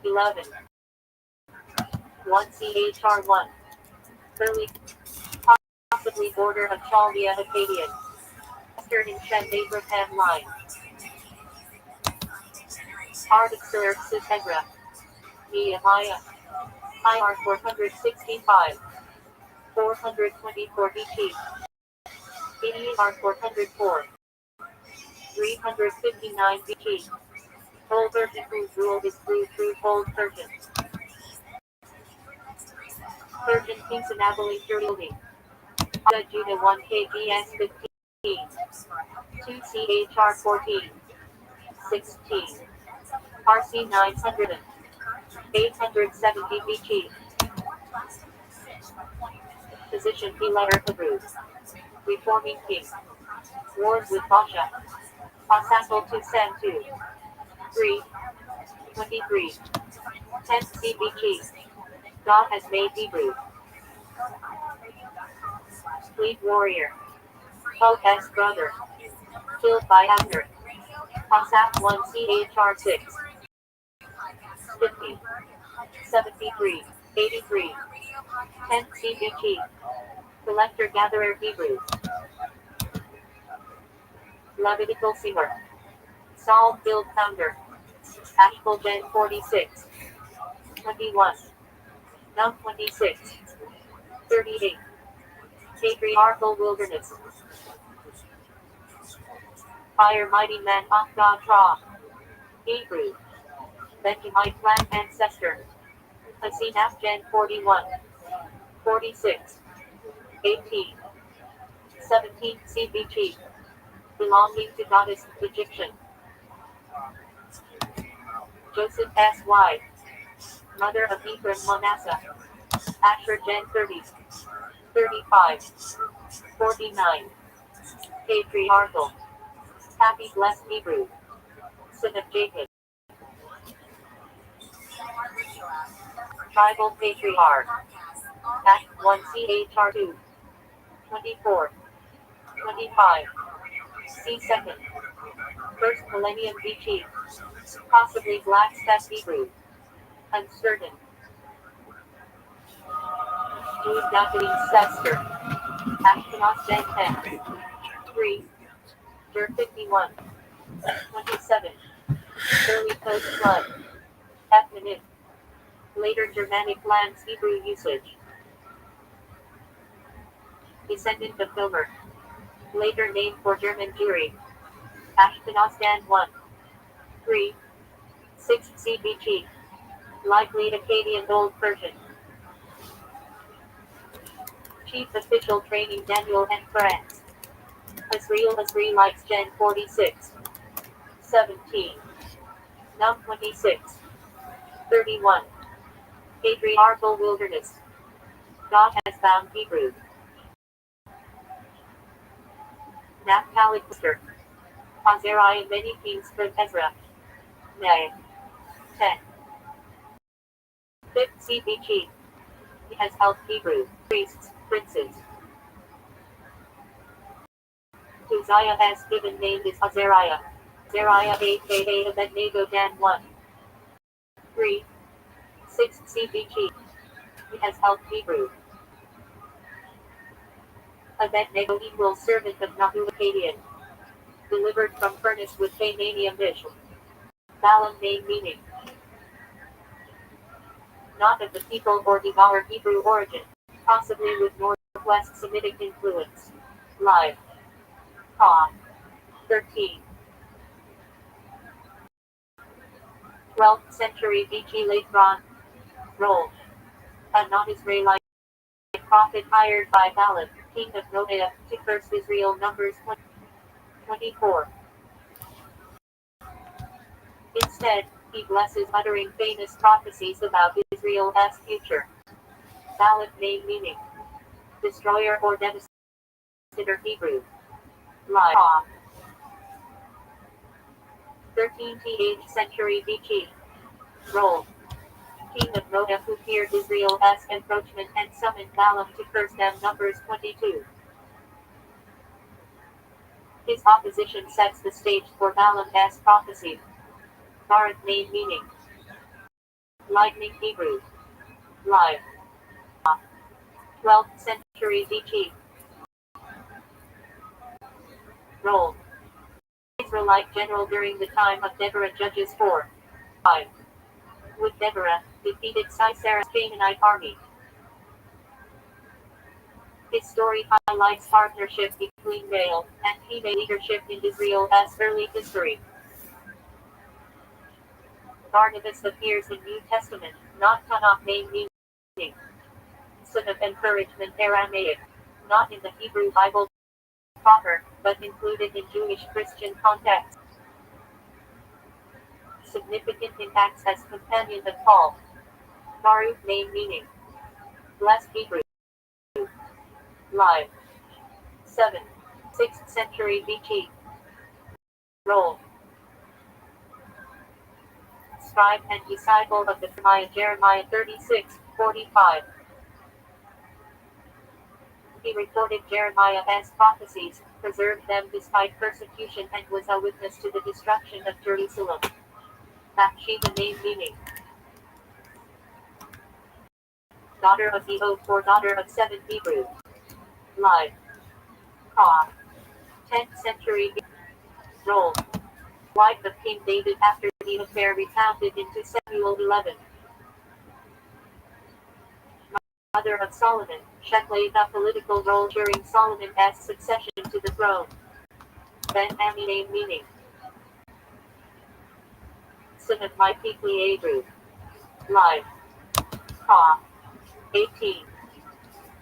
11. 1 CHR 1. Early. Possibly border of Chaldea Akkadian. Western in Shem Abraham line. Artaxer Sishegra. Nehemiah. IR 465. 424 BT. ER 404. 359 BT. Whole virgin whose rule is through whole virgin. Virgin Kings and Abilene Journey. Judah 1 KGS 15. 2 CHR 14. 16. RC 900. 870 BT. Position P letter Hebrew. Reforming King. Wars with Basha. Ensemble to San 2. 3. 23. 10 CBT. God has made Hebrew. Fleet Warrior. OS Brother. Killed by Abner. Consap 1 CHR 6. 50. 73. 83. 10 CBT. Collector Gatherer Hebrew. Levitical Singer. Psalm Build Founder. Ashkel Gen 46. 21. Num 26. 38. Patriarchal Wilderness. Fire Mighty Man of God Tra. Hebrew. Benjamite Clan Ancestor. Asinap Gen 41. 46. 18. 17 CBT. Belonging to Goddess Egyptian. Joseph S.Y. Mother of Ephraim Manasseh. Asher Gen 30. 35. 49. Patriarchal. Happy Blessed Hebrew. Son of Jacob. Tribal Patriarch. Act 1 CHR 2. 24. 25. C. Second. First Millennium BT. Possibly Black Step Hebrew. Uncertain. Jews Davidic Sester. Ashkenaz Gen 10. 3. Jer 51. 27. Early post flood. Ethnic. Later Germanic lands Hebrew usage. descendant of Gomer, later name for German Jewry. Ashkenaz 1. 3. 6 CBG. Likely Akkadian Old Persian. Chief Official Training Daniel and France. Israelites Gen 46. 17. Num 26. 31. Patriarchal Wilderness. God has found Hebrew. Naphtali Cluster. Azariah many kings from Ezra. Nay. 10. 5th CBG. He has helped Hebrew, priests, princes. Uzziah has given name is Azariah. Azariah aka Abednego Dan 1. 3. 6 CBG. He has helped Hebrew. Abednego equals servant of Nahu Akkadian. Delivered from furnace with Cananium dish. Balaam name meaning. Not of the people or devour Hebrew origin. Possibly with Northwest Semitic influence. Live. Ha. 13. 12th century BC late Bronze. Role. A non-Israelite prophet hired by Balaam, king of Moab, to curse Israel. Numbers 24. Instead, he blesses uttering famous prophecies about Israel's future. Balaam name meaning. Destroyer or devastator Hebrew. Live. 13th century BC. Role. King of Moab who feared Israel's encroachment and summoned Balaam to curse them. Numbers 22. His opposition sets the stage for Balaam's prophecy. Barak name meaning. Lightning Hebrew. Live. 12th century BC. Role. Israelite general during the time of Deborah. Judges 4. 5. With Deborah, defeated Sisera's Canaanite army. His story highlights partnership between male and female leadership in Israel's early history. Barnabas appears in New Testament, not Tanakh name meaning. Son of encouragement Aramaic, not in the Hebrew Bible proper, but included in Jewish Christian context. Significant in Acts as companion of Paul. Baruch name meaning. Blessed Hebrew. Live. 7. 6th century BC. Role. Scribe and disciple of the Jeremiah 36:45. He recorded Jeremiah's prophecies, preserved them despite persecution, and was a witness to the destruction of Jerusalem. Bathsheba name meaning. Daughter of the oath or daughter of 7 Hebrew. Live. Ha. 10th century. Role. Wife of King David after the affair recounted in 2 Samuel 11. Mother of Solomon, she played a political role during Solomon's succession to the throne. Ben-Ami name meaning. Son of my Hebrew. Live. Ha. 18.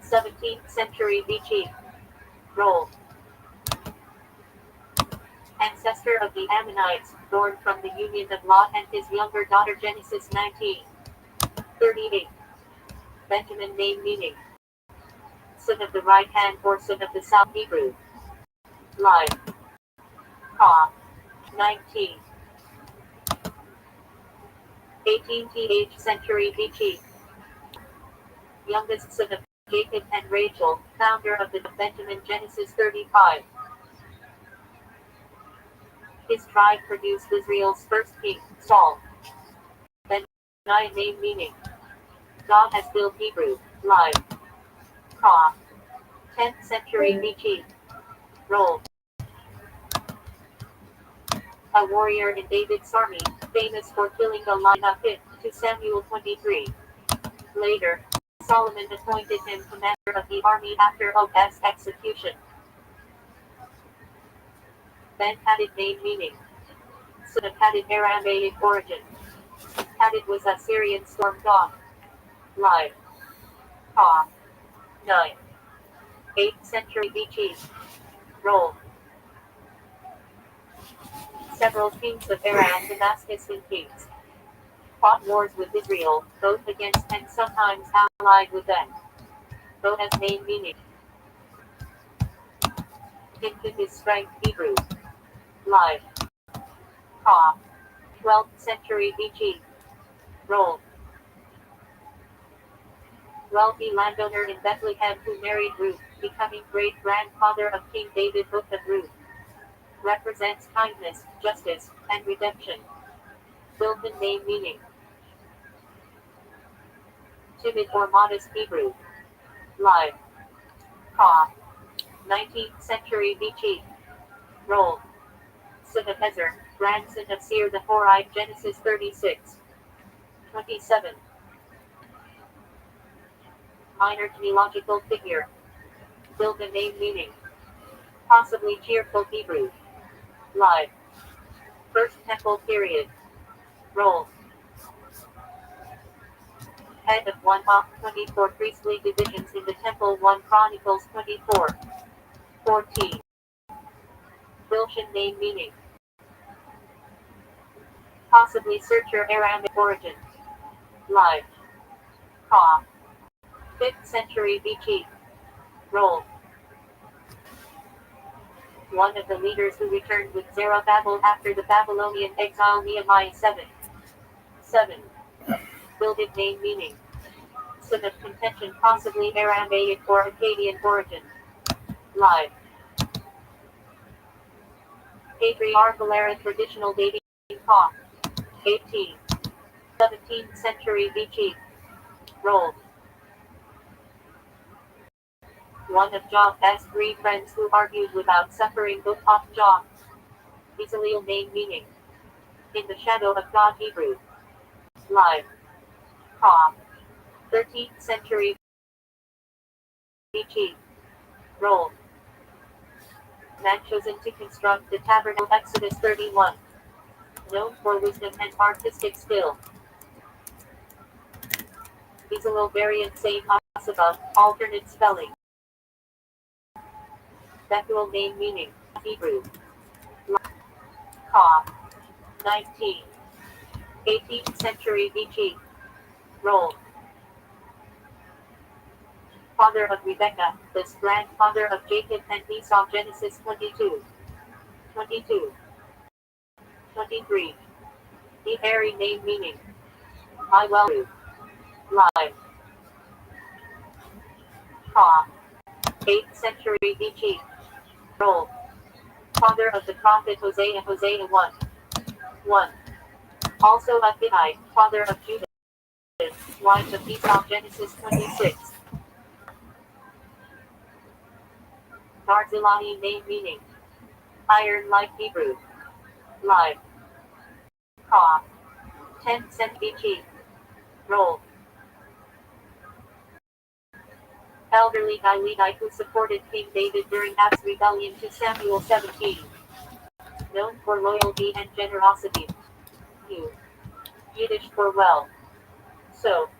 17th century BC. Role. Ancestor of the Ammonites, born from the union of Lot and his younger daughter. Genesis 19:38. Benjamin name meaning. Son of the right hand or son of the south Hebrew. Live. Ha. 19. 18th century BC. Youngest son of Jacob and Rachel, founder of the Benjamin. Genesis 35. His tribe produced Israel's first king, Saul. Ben-Ai name meaning. God has built Hebrew. Live. Ha. 10th century BC. Role. A warrior in David's army, famous for killing a lion of it, 2 Samuel 23. Later, Solomon appointed him commander of the army after Og's execution. Ben-Hadad name meaning. Son of Hadad Aramaic origin. Hadad was a Syrian storm god. Live. Ha. 9. 8th century BC. Role. Several kings of Aram, Damascus and kings fought wars with Israel, both against and sometimes allied with them. Both has name meaning. Into his strength Hebrew. Live. Ha. 12th century BC. Role. Wealthy landowner in Bethlehem who married Ruth, becoming great-grandfather of King David. Book of Ruth. Represents kindness, justice, and redemption. Wilton name meaning. Timid or modest Hebrew. Live. Ha. 19th century BC. Role. Son of Ezer, grandson of Seir the Horite. Genesis 36. 27. Minor genealogical figure. Build a name meaning. Possibly cheerful Hebrew. Live. First Temple period. Role. Head of 1 of 24 priestly divisions in the Temple. 1 Chronicles 24. 14. Wilshin name meaning. Possibly searcher Aramic origin. Live. Ha. 5th century BC. Role. One of the leaders who returned with Zerubbabel after the Babylonian exile. Nehemiah 7. 7. Builded name meaning. Son of contention, possibly Aramaic or Akkadian origin. Live. Patriarchal era traditional dating. Ha. 18. 17th century BC. Role. One of Job's 3 friends who argued without suffering. Book of Job. Bezaleel name meaning. In the shadow of God Hebrew. Live. Ha. 13th century BC. Role. Man chosen to construct the tabernacle. Exodus 31. Known for wisdom and artistic skill. Bezalel variant same as above, alternate spelling. Bethuel name meaning. Hebrew. Ha. 19. 18th century BC. Role. Father of Rebekah, the grandfather of Jacob and Esau. Genesis 22. 22. 23. The Harry name meaning. I well. Live. Ha. 8th century BC. Role. Father of the prophet Hosea. Hosea 1. 1. Also Abinai, father of Judah, wife of Esau. Genesis 26. Barzillai name meaning. Iron like Hebrew. Live. Ha. 10th century BC. Role. Elderly guy Levi who supported King David during Ab's rebellion to Samuel 17. Known for loyalty and generosity. U. Yiddish for well. So.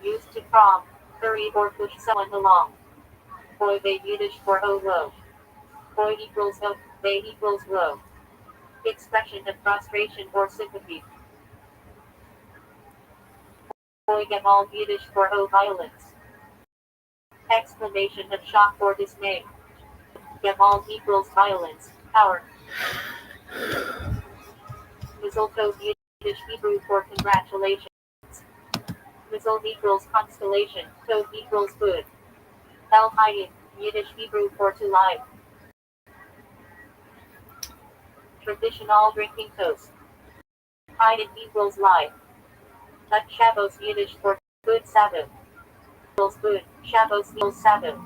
Used to prom, hurry or push someone along. Boy they Yiddish for oh low. Boy equals oh, they equals low. Expression of frustration or sympathy. Boy Gamal Yiddish for oh violence. Exclamation of shock or dismay. Gamal equals violence, power. Mistletoe Yiddish Hebrew for congratulations. Missile equals constellation, tov equals good. El Hayim, Yiddish Hebrew for to live. Traditional drinking toast. Hayim equals live. Nut Shabbos Yiddish for good Sabbath. Equals good, Shabbos equals Sabbath.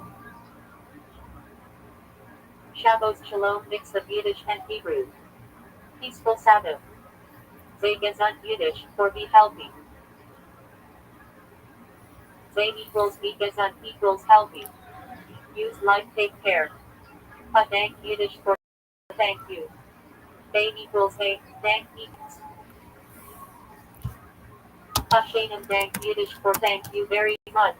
Shabbos Shalom mix of Yiddish and Hebrew. Peaceful Sabbath. Sei gesund Yiddish for be healthy. Zain equals Vigazan equals healthy. Use like take care. Thank Yiddish for thank you. Bain equals a thank equals. Shanam thank Yiddish for thank you very much.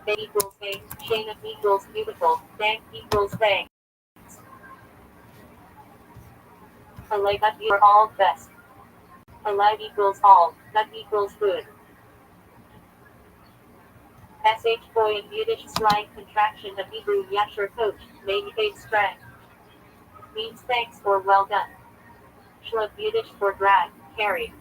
Bain equals a Shanam equals beautiful. Thank equals thanks. Alive that you are all best. Alive equals all. That equals good. SH boy in Yiddish slang contraction of Hebrew Yasher coach, maybe big strength. Means thanks or well done. Shlub Yiddish for drag, carry.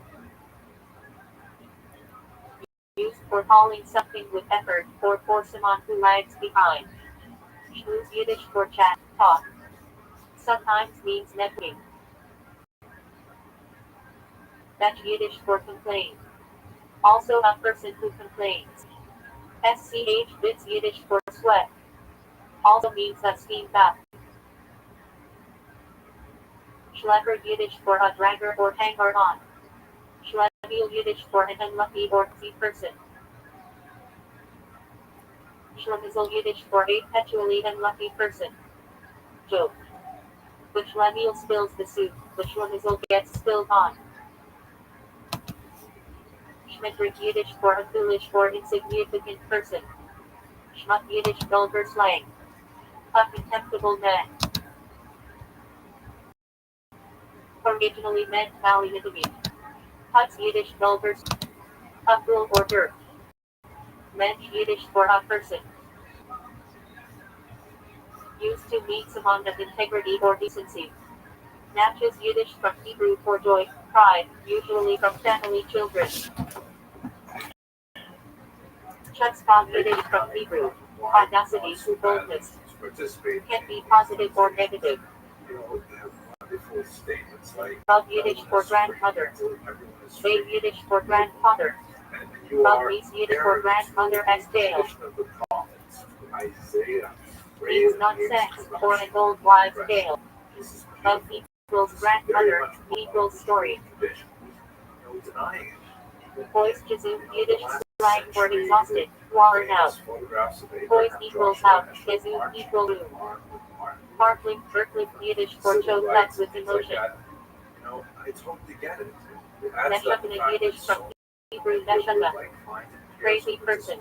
Used for hauling something with effort or for someone who lags behind. Schmooze Yiddish for chat, talk. Sometimes means networking. That's Yiddish for complain. Also a person who complains. SCH bits Yiddish for sweat. Also means a steam bath. Schlepper Yiddish for a dragger or hanger on. Schleppel Yiddish for an unlucky or busy person. Schlemizel Yiddish for a perpetually unlucky person. Joke. The Schlemiel spills the soup, the Schlemizel gets spilled on. Schmidrig Yiddish for a foolish or insignificant person. Schmuck Yiddish vulgar slang. A contemptible man. Originally meant valiantly. Huts Yiddish vulgar. A fool or dirt. Mensch Yiddish for a person. Used to mean someone of integrity or decency. Natchez Yiddish from Hebrew for joy, pride, usually from family children. Chutzpah Yiddish from Hebrew, audacity to boldness. Can be positive or negative. Bug Yiddish for grandmother. Babe Yiddish for grandfather. Bug Reese Yiddish for grandmother as Dale. Means not sex or an old wives' tale. Bug equals grandmother equals story. Boys Jazoo Yiddish slang for exhausted, worn out. Boys equals out, Jazoo equal room. Parkling Berkeley Yiddish for choked up with emotion. Meshachana Yiddish from Hebrew Meshachana. Crazy person.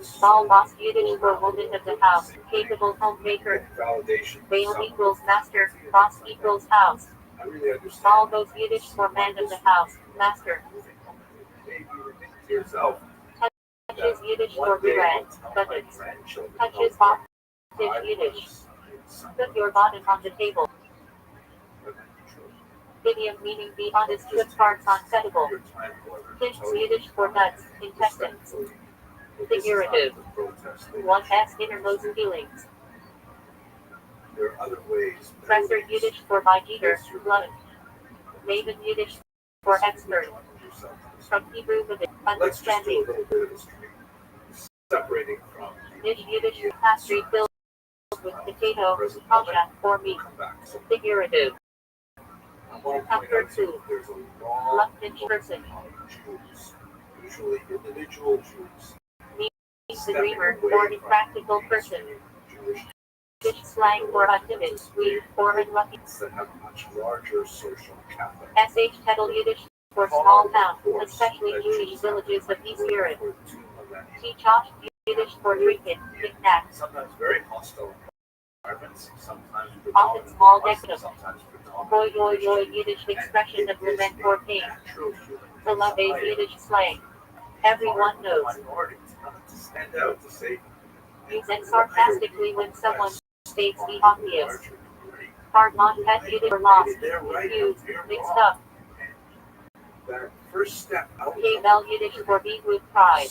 Small boss Yiddish for woman of the house, capable homemaker. Bail equals master, boss equals house. Small boss Yiddish for man of the house, master. Touches Yiddish for reread, buttons. Touches box Yiddish. Put your bottom on the table. Idiom meaning be honest with parts unsettable. Kinks Yiddish for nuts, intestines. Figurative. One has innermost feelings. Presser Yiddish for my Jeter, blood. Maven Yiddish for expert. From Hebrew with understanding. Nish Yiddish pastry filled with potato, kasha, or meat. Figurative. Comfort food. Reluctant person. Usually individual Jews. Means the dreamer or impractical person. Jewish slang for timid, weak, or unlucky. That have much larger social capital. SH Kettle Yiddish for small town, especially Jewish villages of East Europe. T-Chosh Yiddish for drinking, knick-knack. Sometimes very hostile environments, sometimes Often small negative. Boy boy boy Yiddish expression of lament or pain. The love Yiddish slang. Everyone knows. Stand out to say. Use it sarcastically when someone states the obvious. Hard on pet Yiddish or lost, confused, mixed up. That first step out K-Bell Yiddish for being with pride.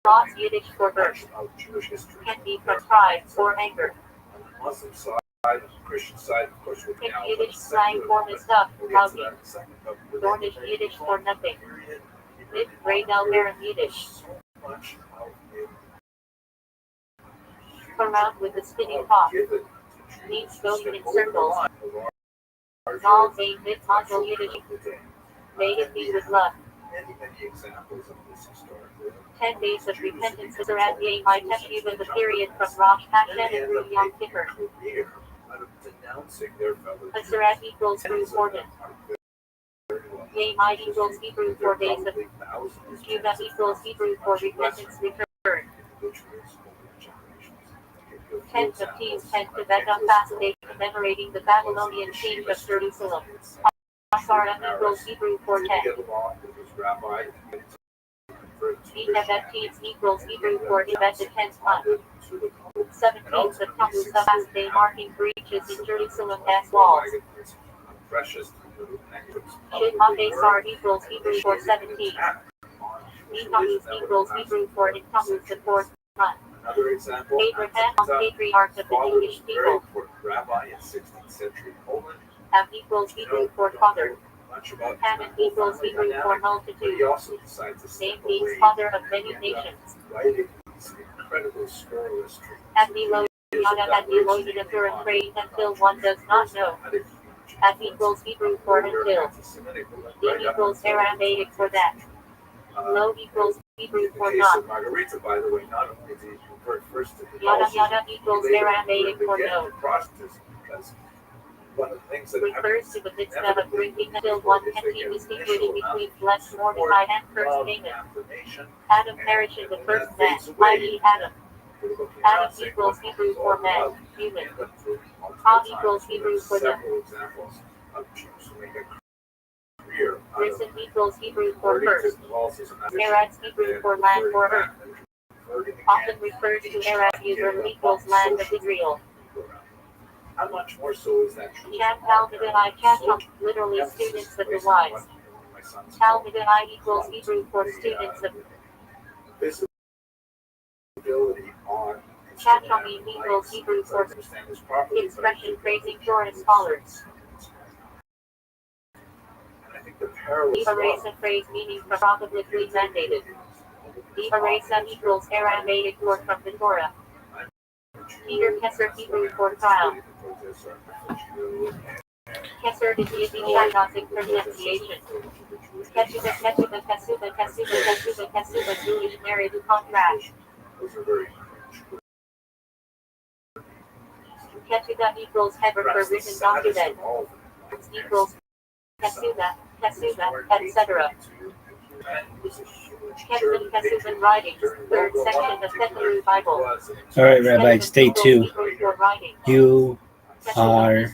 Ross Yiddish for birth. of Jewish history. Can be from pride or anger. On the Muslim side, on the Christian side, of course, we're Pick now Yiddish slang for messed up, we'll get to rowdy. that in a second, but within Dornish the Yiddish for nothing. period, Mid Braydell Baron Yiddish. so much of it Around with the spinning top. given to Needs Jews going to in spend circles. a larger All made mid Mazel Yiddish. chunk of the day. Made it be with love. Many examples of this historically. 10 days of repentance are at the Yom Teshuvah in the period from Rosh Hashanah through Yom Kippur. Hasarat equals Hebrew Jordan. Yom equals Hebrew for days of Teshuvah equals Hebrew for repentance return. 10th of Teves 10th of Adar fast day commemorating the Babylonian siege of Jerusalem. Hasarat equals Hebrew for 10. Teves equals Hebrew for Teves the 10th month. 17th of Tammuz fast day marking breaches in Jerusalem's walls. Shin equals Hebrew for 17. Tammuz equals Hebrew for in Tammuz the 4th month. Abraham, patriarch of the Jewish people. Ab equals Hebrew for father. Hammon equals Hebrew for multitude. Name means father of many nations. At the Purim praying until one does not know. At equals Hebrew for until. D equals Aramaic for that. Lo equals Hebrew for not. Margarita, by the way, not only did he convert first to Yada equals Aramaic for no. Because one of the things that refers to the mitzvah of drinking until one can keep distinguishing between blessed Mordecai and cursed Haman. Adam perished in the first man, i.e. Adam. Adam equals Hebrew for man, human. Ha equals Hebrew for them. Risen equals Hebrew for first. Eretz Hebrew for land or earth. Often referred to Eretz user equals land of Israel. How much more so is that true? Talmudai Chacham, literally students of the wise. Talmudai equals Hebrew for students of visibility on Chachami equals Hebrew for expression praising Torah scholars. Erase a phrase meaning probably mandated. Erase equals Aramaic word from the Torah. Peter Kesser Hebrew for trial. Kesser is the Ashkenazic pronunciation. Kesuba, Jewish married contract. Ketuba equals Heber for written document. Equals Kesuba, etc. Kesuban writings, third section of Ketulu Bible. All right, Rabbi, stay tuned. You are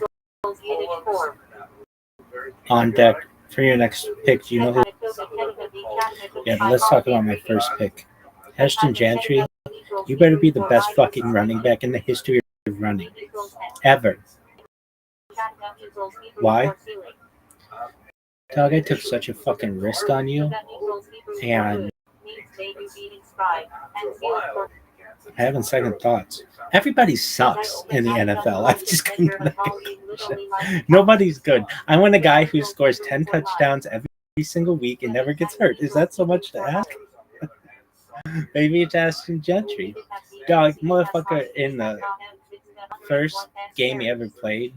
on deck for your next pick. Do you know who? Yeah, but let's talk about my first pick. Ashton Gentry, you better be the best fucking running back in the history of running. Ever. Why? Dog, I took such a fucking risk on you. And I having second thoughts. Everybody sucks in the NFL. I'm just gonna nobody's good. I want a guy who scores 10 touchdowns every single week and never gets hurt. Is that so much to ask? Maybe it's Ashton Gentry. Dog, motherfucker, in the first game he ever played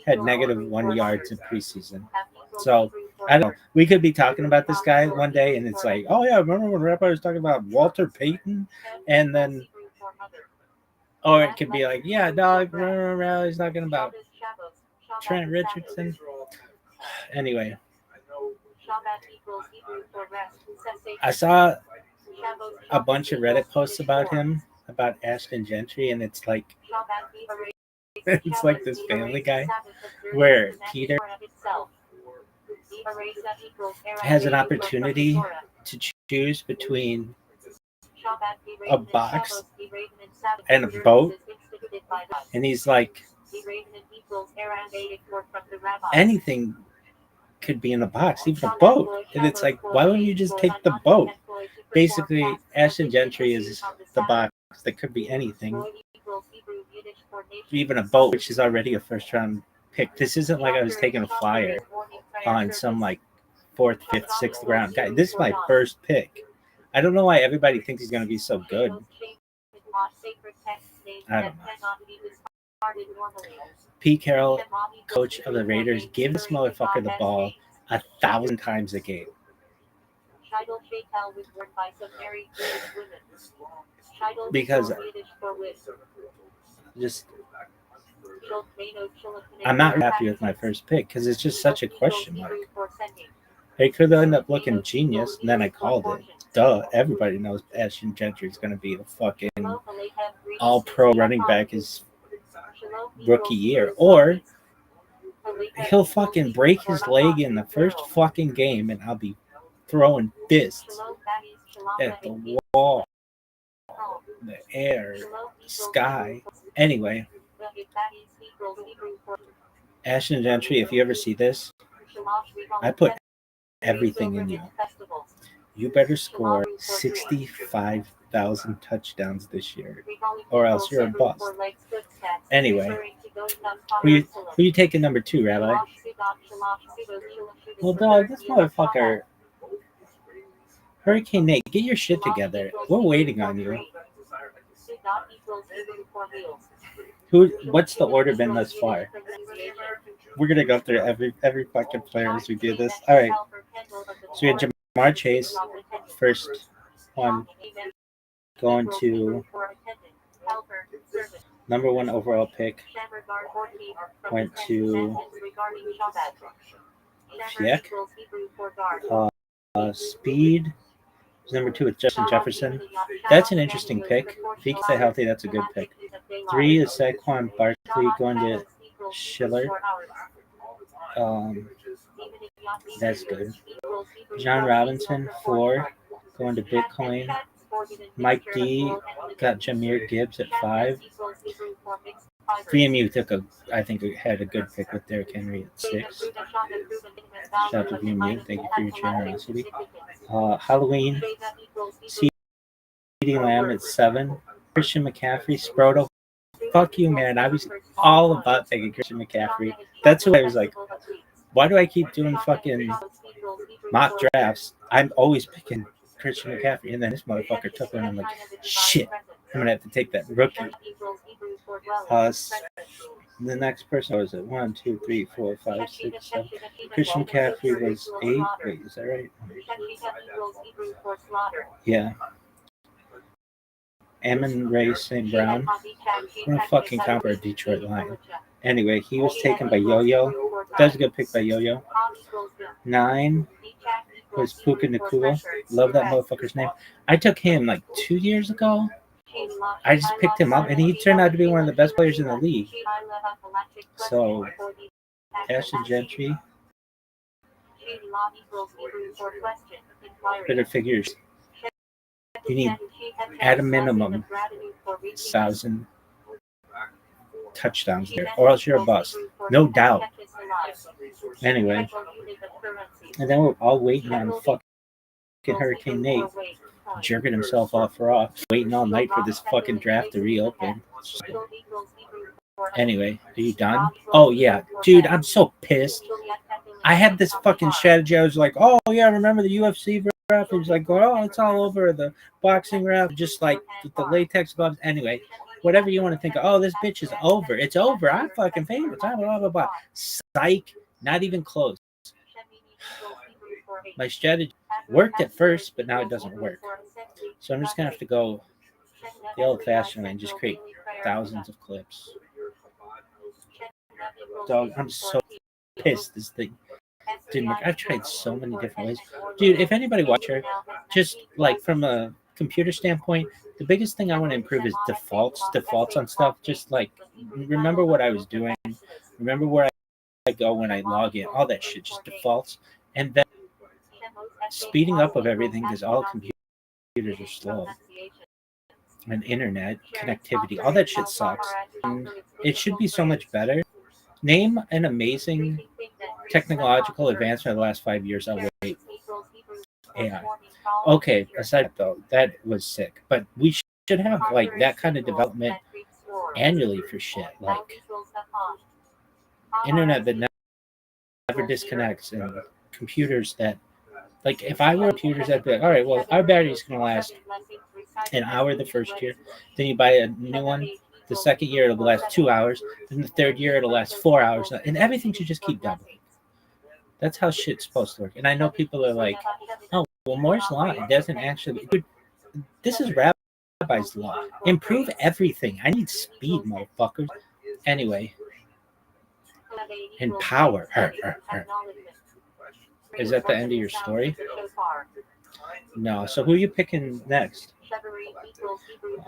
had -1 yards in preseason. So I don't know. We could be talking about this guy one day, and it's like, oh yeah, remember when Rabbi was talking about Walter Payton, and then, or it could be like, yeah, dog, remember he's talking about Trent Richardson. Anyway, I saw a bunch of Reddit posts about him, about Ashton Gentry, and it's like this Family Guy where Peter has an opportunity to choose between a box and a boat, and he's like, anything could be in a box, even a boat, and it's like, why wouldn't you just take the boat? Basically, Ashton Gentry is the box that could be anything, even a boat, which is already a first round pick. This isn't like I was taking a flyer on some like 4th, 5th, 6th round guy. This is my first pick. I don't know why everybody thinks he's going to be so good. I don't know. Pete Carroll, coach of the Raiders, give this motherfucker the ball 1,000 times a game. Scheidel Fatal was worn by some married Jewish women. Scheidel Because is Yiddish for whiz. just Schultmano Schultmano I'm not happy with my first pick because it's just such a question mark. It could end up looking genius, and then I called it. Duh, everybody knows Ashton Gentry is going to be a fucking all-pro running back his rookie year. Or he'll fucking break his leg in the first fucking game, and I'll be throwing fists at the wall, the air, sky. Anyway, Ashton Gentry, if you ever see this, I put everything in you. You better score 65,000 touchdowns this year, or else you're a bust. Anyway, who you taking number 2, Rabbi? Well, dog, this motherfucker. Hurricane Nate, get your shit together. We're waiting on you. What's the order been thus far? We're gonna go through every fucking player as we do this. All right. So we had Jamar Chase, first one, going to number 1 overall pick. Went to Piek. Speed. Number 2 is Justin Jefferson. That's an interesting pick. If he can stay healthy, that's a good pick. 3 is Saquon Barkley going to Schiller. That's good. John Robinson, 4, going to Bitcoin. Mike D got Jahmyr Gibbs at 5. VMU had a good pick with Derrick Henry at 6. Shout out to VMU. Thank you for your generosity. Halloween, CeeDee Lamb at 7. Christian McCaffrey, Sproto. Fuck you, man. I was all about taking Christian McCaffrey. That's who I was like, why do I keep doing fucking mock drafts? I'm always picking Christian McCaffrey. And then this motherfucker took one. I'm like, shit, I'm going to have to take that rookie. The next person was at 1, 2, 3, 4, 5, 6, 7. Christian McCaffrey was 8. Wait, is that right? Yeah. Amon-Ra St. Brown. I'm going to fucking count for a Detroit Lion. Anyway, he was taken by Yo-Yo. That's a good pick by Yo-Yo. 9 was Puka Nacua. Love that motherfucker's name. I took him like 2 years ago. I just picked him up, and he turned out to be one of the best players in the league. So, Ashton Gentry. Better figures. You need, at a minimum, 1,000 touchdowns there, or else you're a bust. No doubt. Anyway, and then we're all waiting on fucking Hurricane Nate jerking himself off raw, waiting all night for this fucking draft to reopen. Anyway, are you done? Oh, yeah. Dude, I'm so pissed. I had this fucking strategy. I was like, oh, yeah, remember the UFC draft? He was like, oh, it's all over the boxing draft, just like the latex gloves. Anyway, whatever you want to think of. Oh, this bitch is over. It's over. I'm fucking famous. Blah, blah, blah, blah. Psych. Not even close. My strategy worked at first, but now it doesn't work. So I'm just going to have to go the old-fashioned way and just create thousands of clips. Dog, I'm so pissed this thing didn't work. I've tried so many different ways. Dude, if anybody watch her, just like from a computer standpoint, the biggest thing I want to improve is defaults on stuff. Just like remember what I was doing, remember where I go when I log in, all that shit, just defaults. And then speeding up of everything because all computers are slow. And internet connectivity, all that shit sucks. And it should be so much better. Name an amazing technological advancement of the last 5 years. I'll wait. AI. Okay, aside though, that was sick. But we should have like that kind of development annually for shit. Like internet that never disconnects and computers that, like, if I were computers, I'd be like, all right, well, our battery's going to last an hour the first year. Then you buy a new one. The second year, it'll last 2 hours. Then the third year, it'll last 4 hours. And everything should just keep doubling. That's how shit's supposed to work. And I know people are like, oh, well, Moore's law doesn't actually. Dude, this is Rabbi's law. Improve everything. I need speed, motherfuckers. Anyway, empower her. Is that the end of your story? No. So who are you picking next?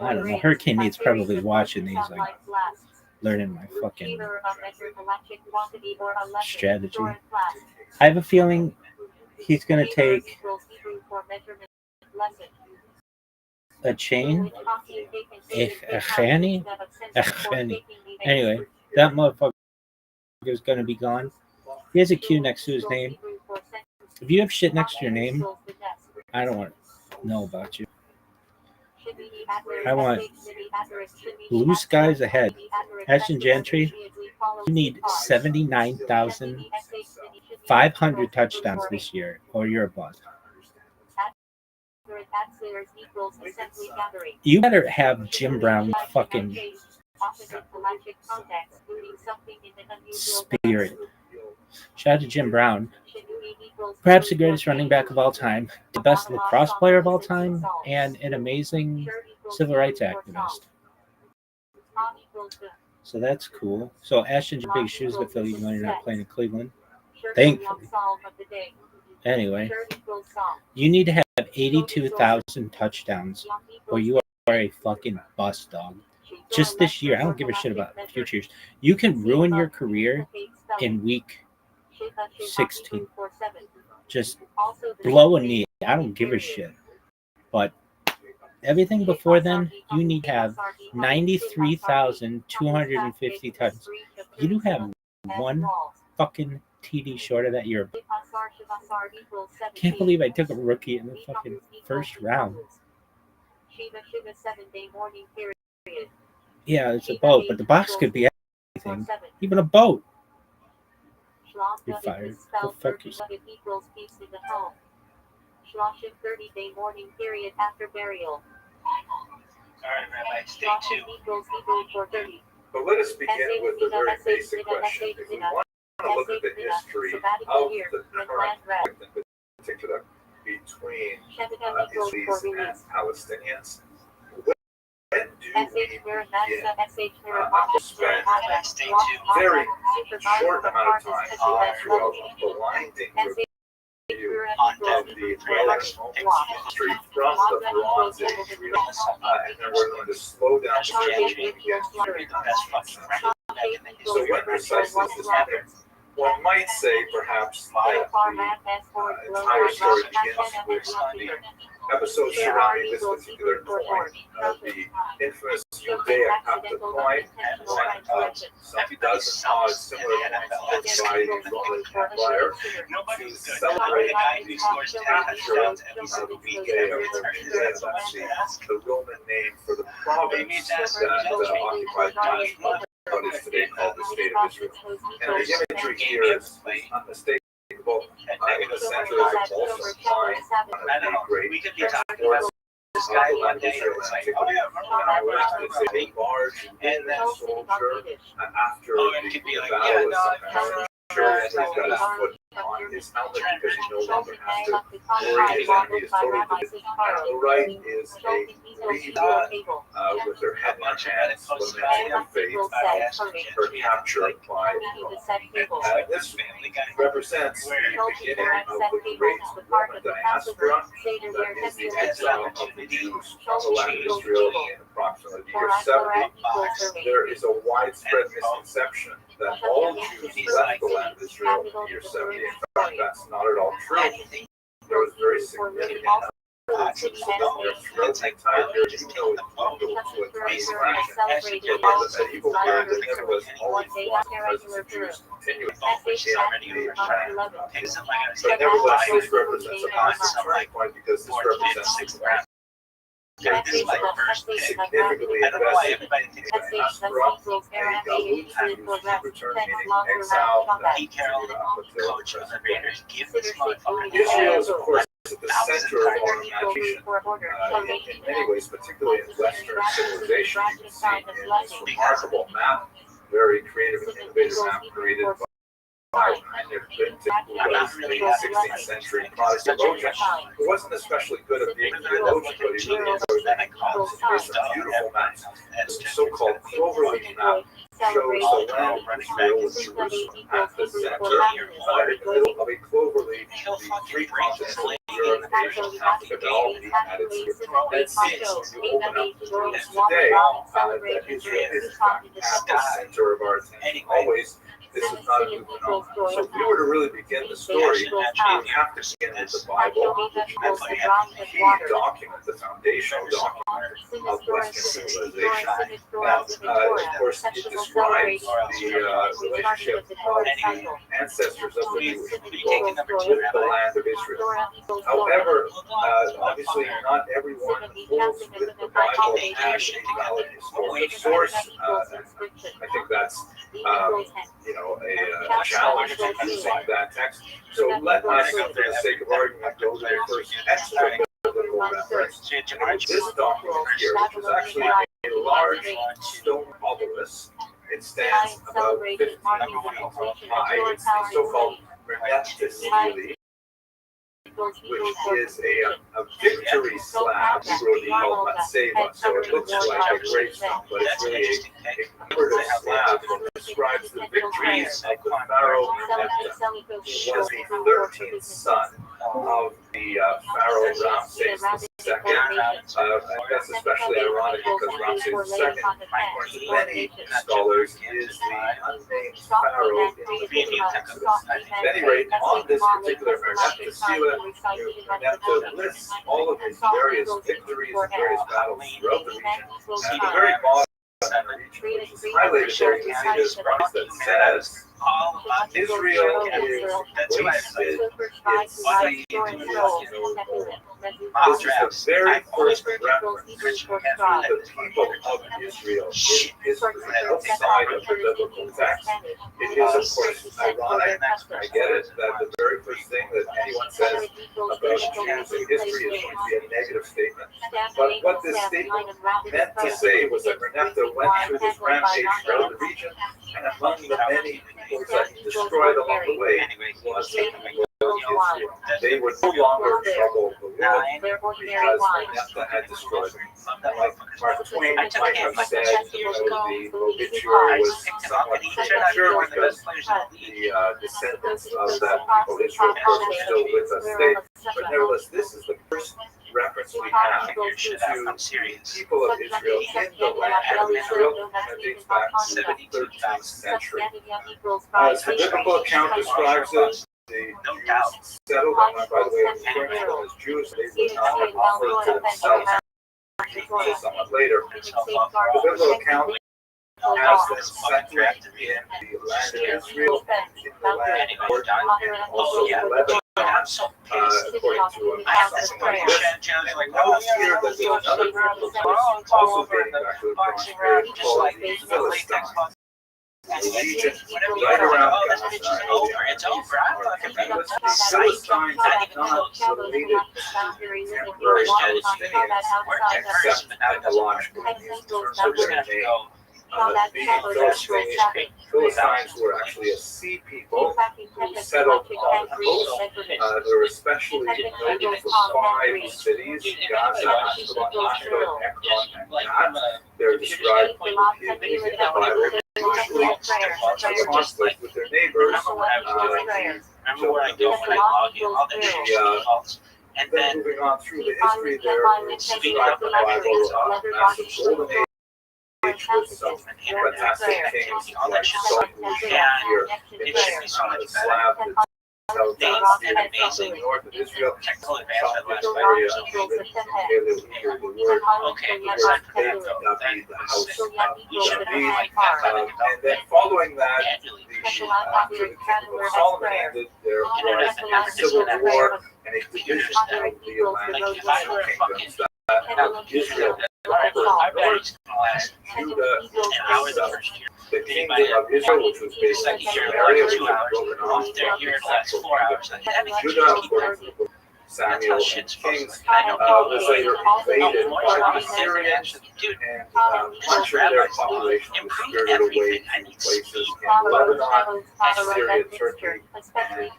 I don't know. Hurricane Nate's probably watching these, like learning my fucking strategy. I have a feeling he's gonna take a chain. Echani? Anyway, that motherfucker is gonna be gone. He has a Q next to his name. If you have shit next to your name, I don't want to know about you. I want blue skies ahead. Ashton Gentry, you need 79,500 touchdowns this year, or you're a bust. You better have Jim Brown fucking spirit. Shout out to Jim Brown. Perhaps the greatest running back of all time, the best lacrosse player of all time, and an amazing civil rights activist. So that's cool. So Ashton's big shoes to fill, even though you're not playing in Cleveland. Thankfully. Anyway, you need to have 82,000 touchdowns, or you are a fucking bust, dog. Just this year, I don't give a shit about future years. You can ruin your career in week 16. Just blow a knee. I don't give a shit. But everything before then, you need to have 93,250 touchdowns. You do have one fucking TD short of that. You're. Can't believe I took a rookie in the fucking first round. Yeah, it's a boat, but the box could be anything. Even a boat. You're fired. Go fuck yourself. 30-day mourning period after burial. Alright, Rabbi, stay tuned. But let us begin with the very basic question. If we want to look at the history of the current conflict in particular between Israelis and Palestinians, when do we begin to spend a very short amount of time throughout a blinding review of the relational history from the Bronze Age, and then we're going to slow down the journey against so when precisely this happened? One might say perhaps that the entire story begins with the episode surrounding this particular coin, the infamous Judea Coptic coin, one of some dozen odd similar coins by the Roman Empire to celebrate the capture of the the Roman name for the province that occupied what is today called the State of Israel. And the imagery here is unmistakable. In the center is a balsam pine, one of the great exports of Israel antiquity. It's a large soldier after the battle is sure he's got his foot on his helmet because he no longer has to worry his enemy is totally defeated. On the right is a Reba with her head in her hands, lamenting her fate, her capture by Rome. This represents the beginning of the great Roman diaspora that is the exile of the Jews from the land of Israel in approximately the year 70. There is a widespread misconception that all Jews left the land of Israel in the year 70. In fact, that's not at all true. There was very significant actions throughout the entire period, even though it bundled to a tiny fraction of the medieval period. There nevertheless always was the presence of Jews continuing in the land. But nevertheless, this represents a massive turning point because this represents significantly invested in diaspora, a galut, return meaning exile, Israel is, of course, at the center of our imagination in many ways, particularly in Western civilization. You can see in this remarkable map, very creative and innovative map created Rothschild, who was a 16th century Protestant theologian, who wasn't especially good at being a theologian, but he really enjoyed making maps. He made some beautiful maps. This so-called cloverleaf map shows the land of Israel with Jerusalem at the center in the middle of a cloverleaf. The three continents of Europe, Asia, and Africa, they all meet at its Dead Sea. So you open up the doors today, that Israel is at the center of our attention. Always, this is not a new phenomenon. So if we were to really begin the story, we would have to begin with the Bible, which is the key document, the foundational document of Western civilization. And of course, it describes the relationship of the ancestors of the Jewish people with the land of Israel. However, obviously, not everyone holds with the Bible as a valid historical source. I think that's a challenge to using that text. So let us, for the sake of argument, go to the first extra biblical reference. And this document here, which is actually a large stone obelisk. It stands about 15 feet high. It's the so-called Renetta, which is a victory slab, literally called Matseva. So it looks like a gravestone, but it's really a commemorative slab that describes the victories of the Pharaoh Renetta, who was the 13th son of the Pharaoh Ramses II. That's especially ironic because Ramses II, according to many scholars, is the unnamed Pharaoh in the book of Exodus. At any rate, on this particular Renetta, Renetta lists all of his various victories and various battles throughout the region. And at the very bottom of the region, which is highlighted there, you can see this price that says, Israel is wasted, its seed is no more. This is the very first reference to the people of Israel in history outside of the biblical text. It is, of course, ironic, I get it, that the very first thing that anyone says about Jews in history is going to be a negative statement. But what this statement meant to say was that Renetta went through this rampage throughout the region, and among the many people that he destroyed along the way was Israel. They would no longer trouble the world because Renetta had destroyed them. Like Mark Twain might have said, the obituary was somewhat premature because the descendants of that people, Israel, are still with us today. But nevertheless, this is the first reference we have to people of Israel in the land of Israel, and it dates back to the 13th century. As the biblical account describes it, the Jews settled on, by the way, I'm referring to them as Jews, they would not offer to themselves until somewhat later. The biblical account has them centered in the land of Israel, in the land of Jordan, and also Lebanon. According to something like this, and note here that there's another group of folks also dating back to the Bronze period called the Philistines. The region right around Gaza, It's over. the Philistines are not related to temporary Palestinians, except etymologically in terms of their name. Being Philistines were actually a sea people who settled on the coast. They were especially noted for 5 cities: Gaza, Ashkelon, Ashdod, Ekron, and Gat. They're described in the Bible usually in conflict with their neighbors. And then moving on through the history, there is described in the Bible massive golden age with some fantastic kings like Saul, who is shown here in the slab that's south and north of Israel. This area written in Paleo, the word David, the house of David. And then following that, after the kingdom of Solomon ended, there was a civil war and a division of the Atlantic kingdoms that Israel Judah and south. The kingdom of Israel, which was based in Samaria, was broken off. Judah, according to the book Samuel and shit's Kings supposed to. I know was later invaded by the Syrians, Dude, and much of their population was spirited away to places in Lebanon, Syria, Turkey, and in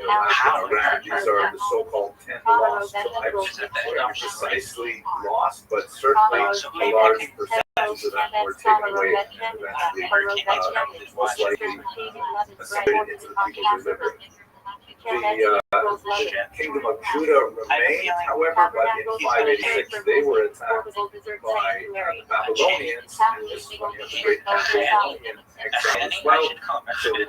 Iraq. These are the so-called 10 lost tribes. They're not precisely lost, but certainly a large percentage of them were taken away and eventually most likely assimilated into the people they lived with. The kingdom of Judah remained, however, but in 586 they were attacked by the Babylonians, and this is when you have the great Babylonian exile as well. So the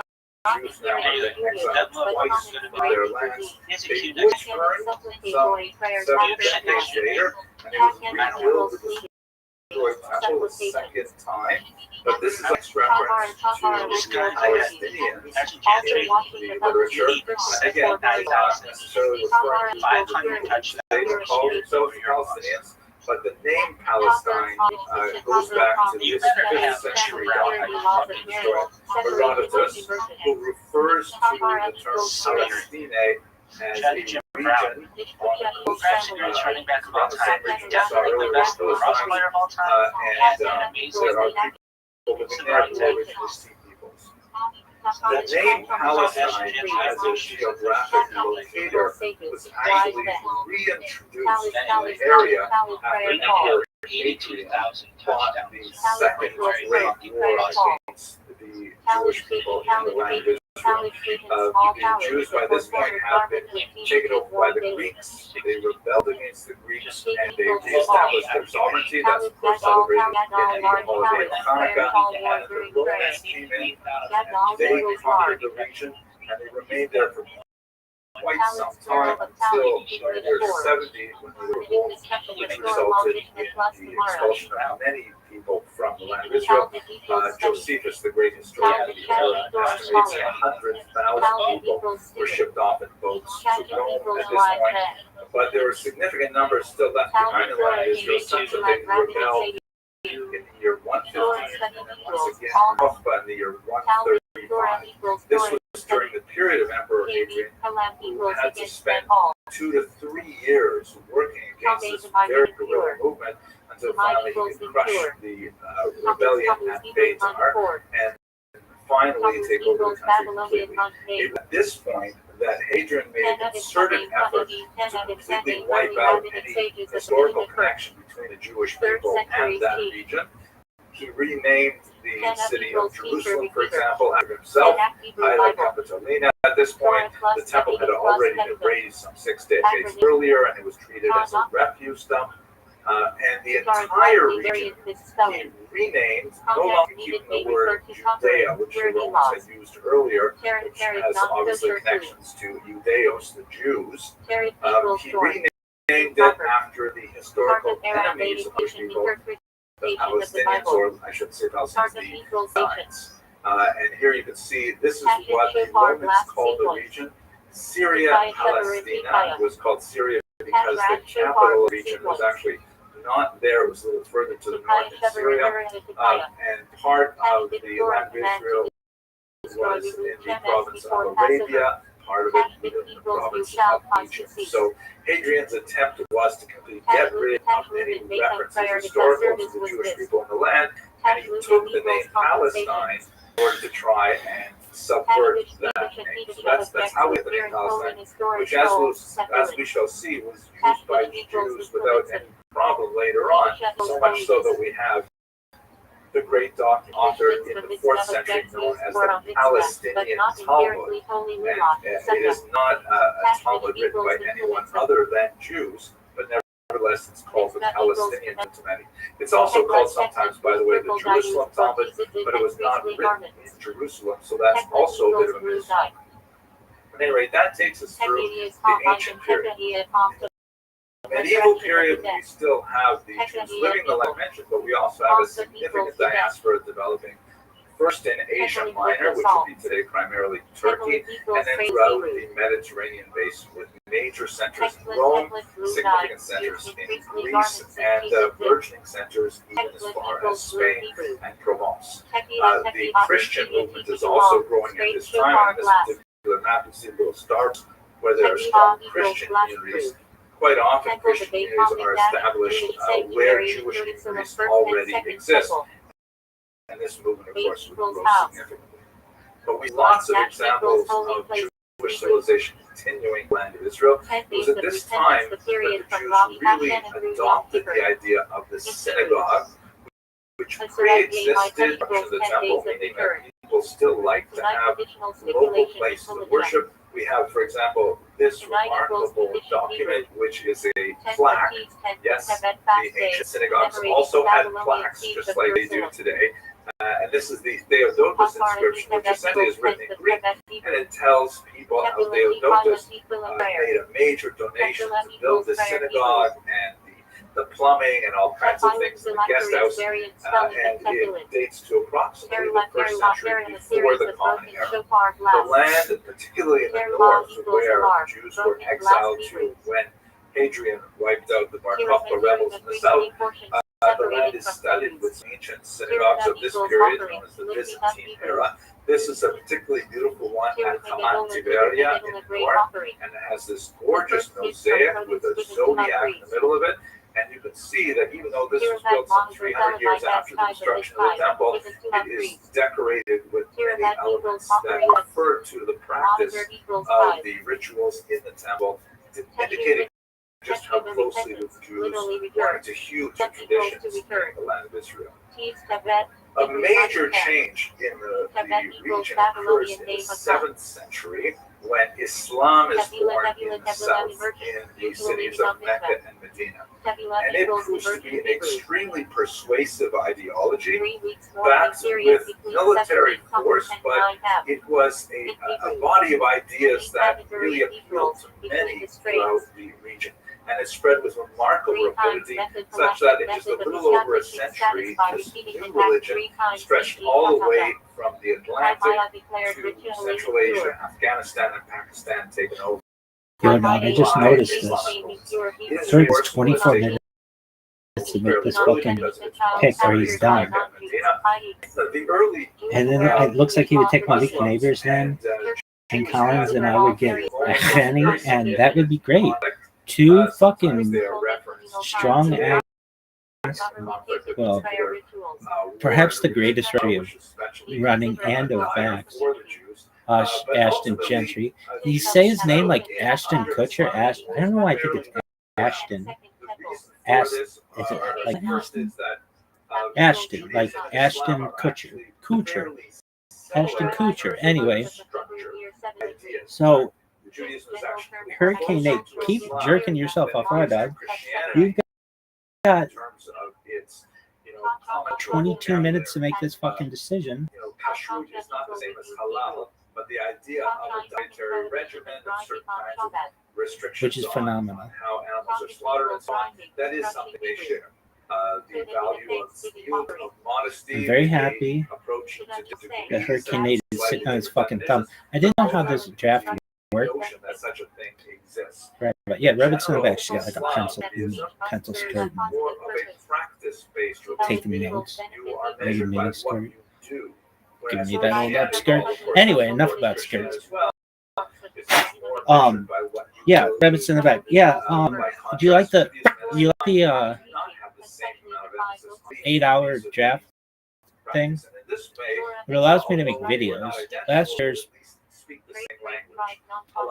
Jews now have been exiled twice from their lands. They would return some 70 decades later, and they would rebuild the destroyed temple a second time. But this is a reference to the Palestinians in the literature. And again, not necessarily referring to 500 touchdowns. they were called themselves Palestinians, but the name Palestine goes back to this 5th century historian Herodotus, who refers to the term Palestine as a region on the coast Greatest running back of all around the time. same region we saw Definitely the earlier, best those cross times, player of all time. and there are people living there who are originally sea peoples. The name Palestine as a geographic locator was actually reintroduced in the area after Emperor Hadrian fought the Second Great War against the Jewish people in the land of Israel. The Jews by this point have been taken over by the Greeks. They rebelled against the Greeks and they reestablished their sovereignty. That's of course celebrated in the holiday of Hanukkah. And the Romans came in, they conquered the region, and they remained there for quite some time until the year 70 when they were revolted, which resulted in the expulsion of many people from the land of Israel. Josephus, the great historian of the era, estimates 100,000 people were shipped off in boats to Rome at this point. But there were significant numbers still left behind in the land of Israel, such that they rebelled in the year 115 and then once again in the year 135. This was during the period of Emperor Hadrian, who had to spend 2 to 3 years working against this very guerrilla movement until finally he could crush the rebellion at Beitar and finally take over the country completely. It was at this point that Hadrian made a concerted effort to completely wipe out any historical connection between the Jewish people and that region. He renamed the city of Jerusalem, for example, after himself, Haile Capitolina. At this point, the temple had already been razed some 6 decades earlier, and it was treated as a refuse dump. And the entire region he renamed, no longer keeping the word Judea, which the Romans had used earlier, which has obviously connections to Judeos, the Jews. He renamed it after the historical enemies of the people, the Palestinians, or I should say Palestinians, the Zionists. And here you can see this is what the Romans called the region. Syria Palestina was called Syria because the capital of the region was actually not there. It was a little further to the north in Syria. And part of the land of Israel was in the province of Arabia, part of it in the province of Egypt. So Hadrian's attempt was to completely get rid of any references historical to the Jewish people in the land, and he took the name Palestine in order to try and subvert that name. So that's how we get the name Palestine, which as we shall see, was used by the Jews without any problem later on, so much so that we have the great author in the 4th century known as the Palestinian Talmud. And it is not a Talmud written by anyone other than Jews, but nevertheless it's called the Palestinian Talmud. It's also called sometimes, by the way, the Jerusalem Talmud, but it was not written in Jerusalem, so that's also a bit of a misnomer. At any rate, that takes us through the ancient period. Medieval period, we still have the Jews living in the land mentioned, but we also have a significant diaspora developing first in Asia Minor, which would be today primarily Turkey, and then throughout the Mediterranean basin with major centers in Rome, significant centers in Greece, and burgeoning centers even as far as Spain and Provence. The Christian movement is also growing at this time. On this particular map, you see little stars where there are strong Christian communities. Quite often, Christian communities are established where Jewish communities already exist, and this movement, of course, would grow significantly. But we have lots of examples of Jewish civilization continuing in the land of Israel. It was at this time that the Jews really adopted the idea of the synagogue, which pre-existed the temple, meaning that people still like to have local places of worship. We have, for example, this remarkable document, which is a plaque. Yes, the ancient synagogues also had plaques, just like they do today. And this is the Theodotus inscription, which essentially is written in Greek, and it tells people how Theodotus made a major donation to build the synagogue and the plumbing and all kinds of things in the guest house, and it dates to approximately the first century before the Common Era. The land, and particularly in the north, where Jews were exiled to when Hadrian wiped out the Bar Kokhba rebels in the south, the land is studded with ancient synagogues of this period, known as the Byzantine era. This is a particularly beautiful one at Hamat Tiberia in the north, and it has this gorgeous mosaic with a zodiac in the middle of it. And you can see that even though this was built some 300 years after the destruction of the temple, it is decorated with many elements that refer to the practice of the rituals in the temple, indicating just how closely the Jews were into huge traditions in the land of Israel. A major change in the region occurs in the 7th century when Islam is born in the south, in the cities of Mecca and Medina. And it proves to be an extremely persuasive ideology, backed with military force, but it was a body of ideas that really appealed to many throughout the region. And it spread with remarkable rapidity, such that in just a little over a century, this new religion stretched all the way from the Atlantic to Central Asia, Afghanistan, and Pakistan taken over. Yo, dog, I just noticed this. It took 24 minutes to make this fucking pick, or he's done. And then it looks like he would take Malik Neighbor's name and Collins, and I would get a Henny, and that would be great. Two fucking strong ass, well, perhaps the greatest review running and of backs, Ashton Gentry. You say his name like Ashton Kutcher? I don't know why I think it's Ashton. Is it like Ashton? Ashton, like Ashton Kutcher. Ashton Kutcher. Anyway, so Hurricane Nate, keep jerking yourself off, right, dog? You've got 22 minutes to make this fucking decision. Kashrut is not the same as halal, but the idea of a dietary regimen of certain kinds of restrictions, which is phenomenal, on how animals are slaughtered and so on, that is something they share. The value of youth, of modesty. I'm very happy that Hurricane Nate is sitting on his fucking thumb. I didn't know how this draft worked. That such a thing exists. Right, but yeah, Rabbit's in the back. She got like a pencil skirt, taking notes, maybe mini skirt, giving me that old up skirt. Anyway, enough about skirts. Yeah, Rabbit's in the back. Yeah, do you like the 8-hour draft thing? It allows me to make videos. Last year's.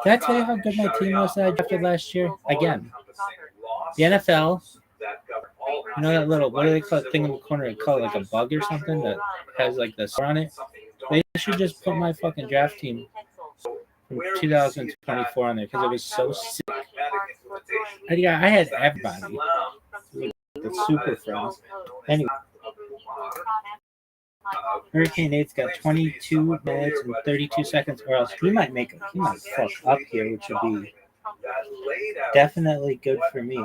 Did I tell you how good my team was that I drafted last year? Again, the NFL, you know that little, what do they call it, thing in the corner? They call it like a bug or something that has like the star on it. They should just put my fucking draft team from 2024 on there because it was so sick. I had everybody, the super friends. Anyway. Hurricane Nate's got 22 minutes and 32 seconds, or else he might fuck up here, which would be definitely good for me.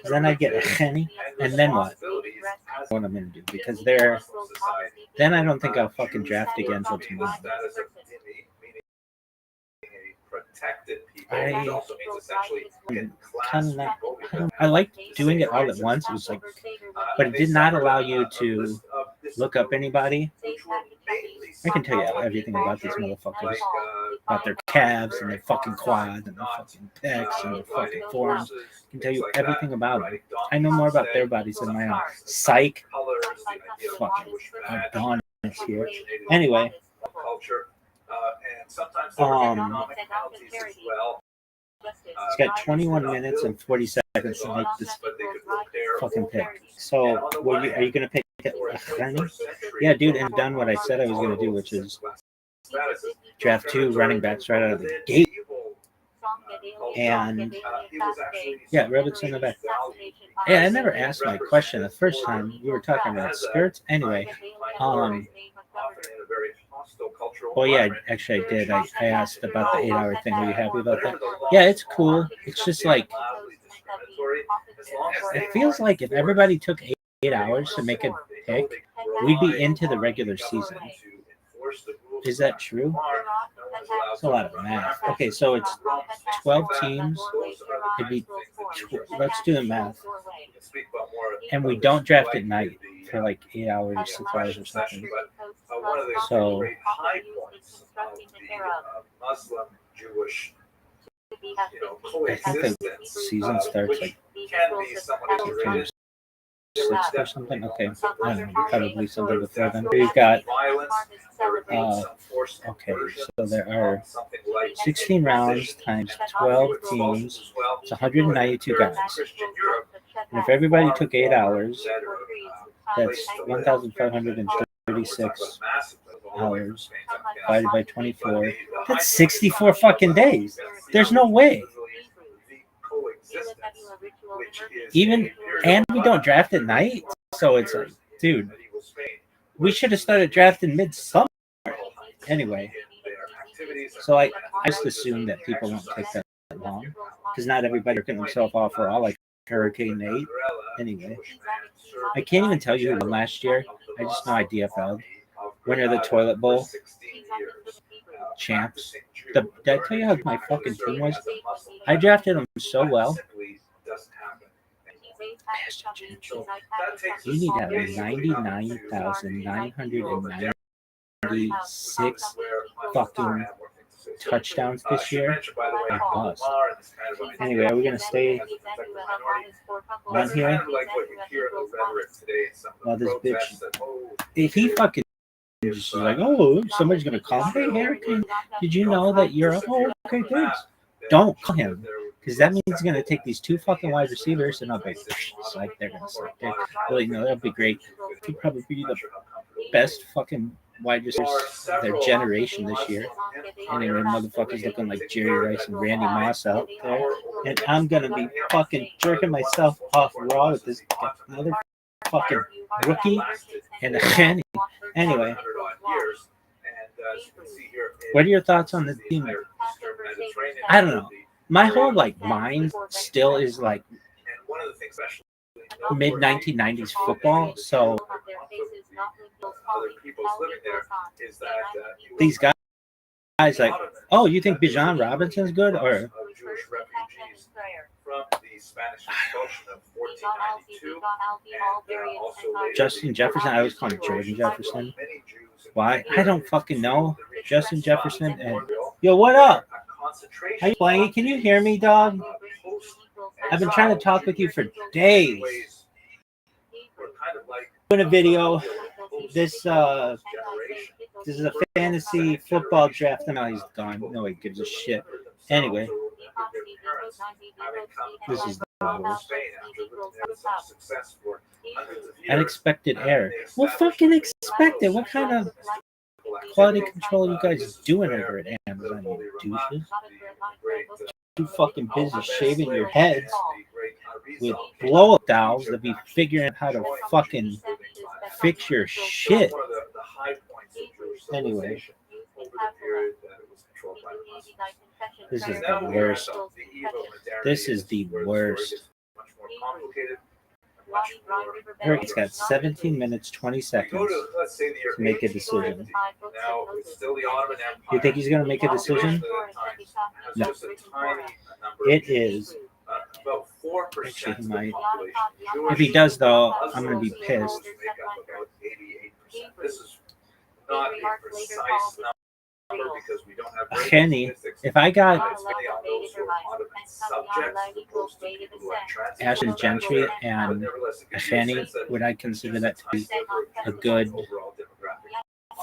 Then I get a Henny, and then what? What I'm gonna do, because then I don't think I'll fucking draft again until tomorrow. I like doing it all at once. It was like, but it did not allow you to look up anybody. I can tell you everything about these motherfuckers. about their calves and their fucking quads and their fucking pecs and their fucking forearms. I can tell you everything about them. I know more about their bodies than my own. Psych. Fucking Dawn is here. Anyway. It's got 21 minutes and 40 seconds to make this fucking pick. So, are you going to pick Honey? Yeah, dude, and done what I said I was going to do, which is draft 2 running backs right out of the gate. And, yeah, Rabbit's in the back. Yeah, I never asked my question the first time. You were talking about skirts. Anyway, well, yeah, actually I did. I asked about the 8-hour thing. Were you happy about that? Yeah, it's cool. It's just like, it feels like if everybody took 8 hours to make a pick, we'd be into the regular season. Is that true? It's a lot of math. Okay, so it's 12 teams. It'd be let's do the math. And we don't draft at night for like 8 hours or 6 hours or something. So I think the season starts like 6 or something. Okay, I don't know, probably something before then. We've got okay, so there are 16 rounds times 12 teams. It's 192 guys. And if everybody took 8 hours, that's 1,536 hours divided by 24. That's 64 fucking days. There's no way. Even, and we don't draft at night, so it's like, dude, we should have started drafting midsummer. Anyway, so I just assume that people don't take that long because not everybody working themselves off for all like Hurricane Nate. Anyway, I can't even tell you who won last year. I just know I DFL'd. Winner of the Toilet Bowl. Champs. Did I tell you how my fucking team was? I drafted them so well. You need to have 99,996 fucking touchdowns this year. I bust. Anyway, are we going to stay on here? Well, this bitch, if he fucking just like, oh, somebody's going to call him, hey, Harry, did you know that you're up? Oh, okay, thanks. Don't call him. Because that means he's going to take these 2 fucking wide receivers and I'll be like, they're going to suck. Really, no, that'd be great. He'd probably be the best fucking wide receivers of their generation this year. Anyway, motherfuckers looking like Jerry Rice and Randy Moss out there. And I'm going to be fucking jerking myself off raw with this another fucking rookie and a Kenny. Anyway, what are your thoughts on the team? I don't know. My whole like mind still is like mid 1990s football. So these guys like, oh, you think Bijan Robinson's good or? Justin Jefferson. I always call him Jordan Jefferson. Why? I don't fucking know. Justin Jefferson and yo, what up? How you playing? Can you hear me, dog? I've been trying to talk with you for days. Doing a video. This is a fantasy football draft. No, he's gone. No one gives a shit. Anyway, this is the worst. Unexpected error. Well, fucking expect it. What kind of quality control are you guys doing over at Amazon, you douches? Too fucking busy shaving your heads with blow-up dolls to be figuring out how to fucking fix your shit. Anyway, this is the worst. This is the worst. It's got 17 minutes, 20 seconds to make a decision. You think he's going to make a decision? No. It is. Actually, he might. If he does, though, I'm going to be pissed. because we don't have A Henny. If I got Ashton Gentry and a Henny, would I consider that to be a good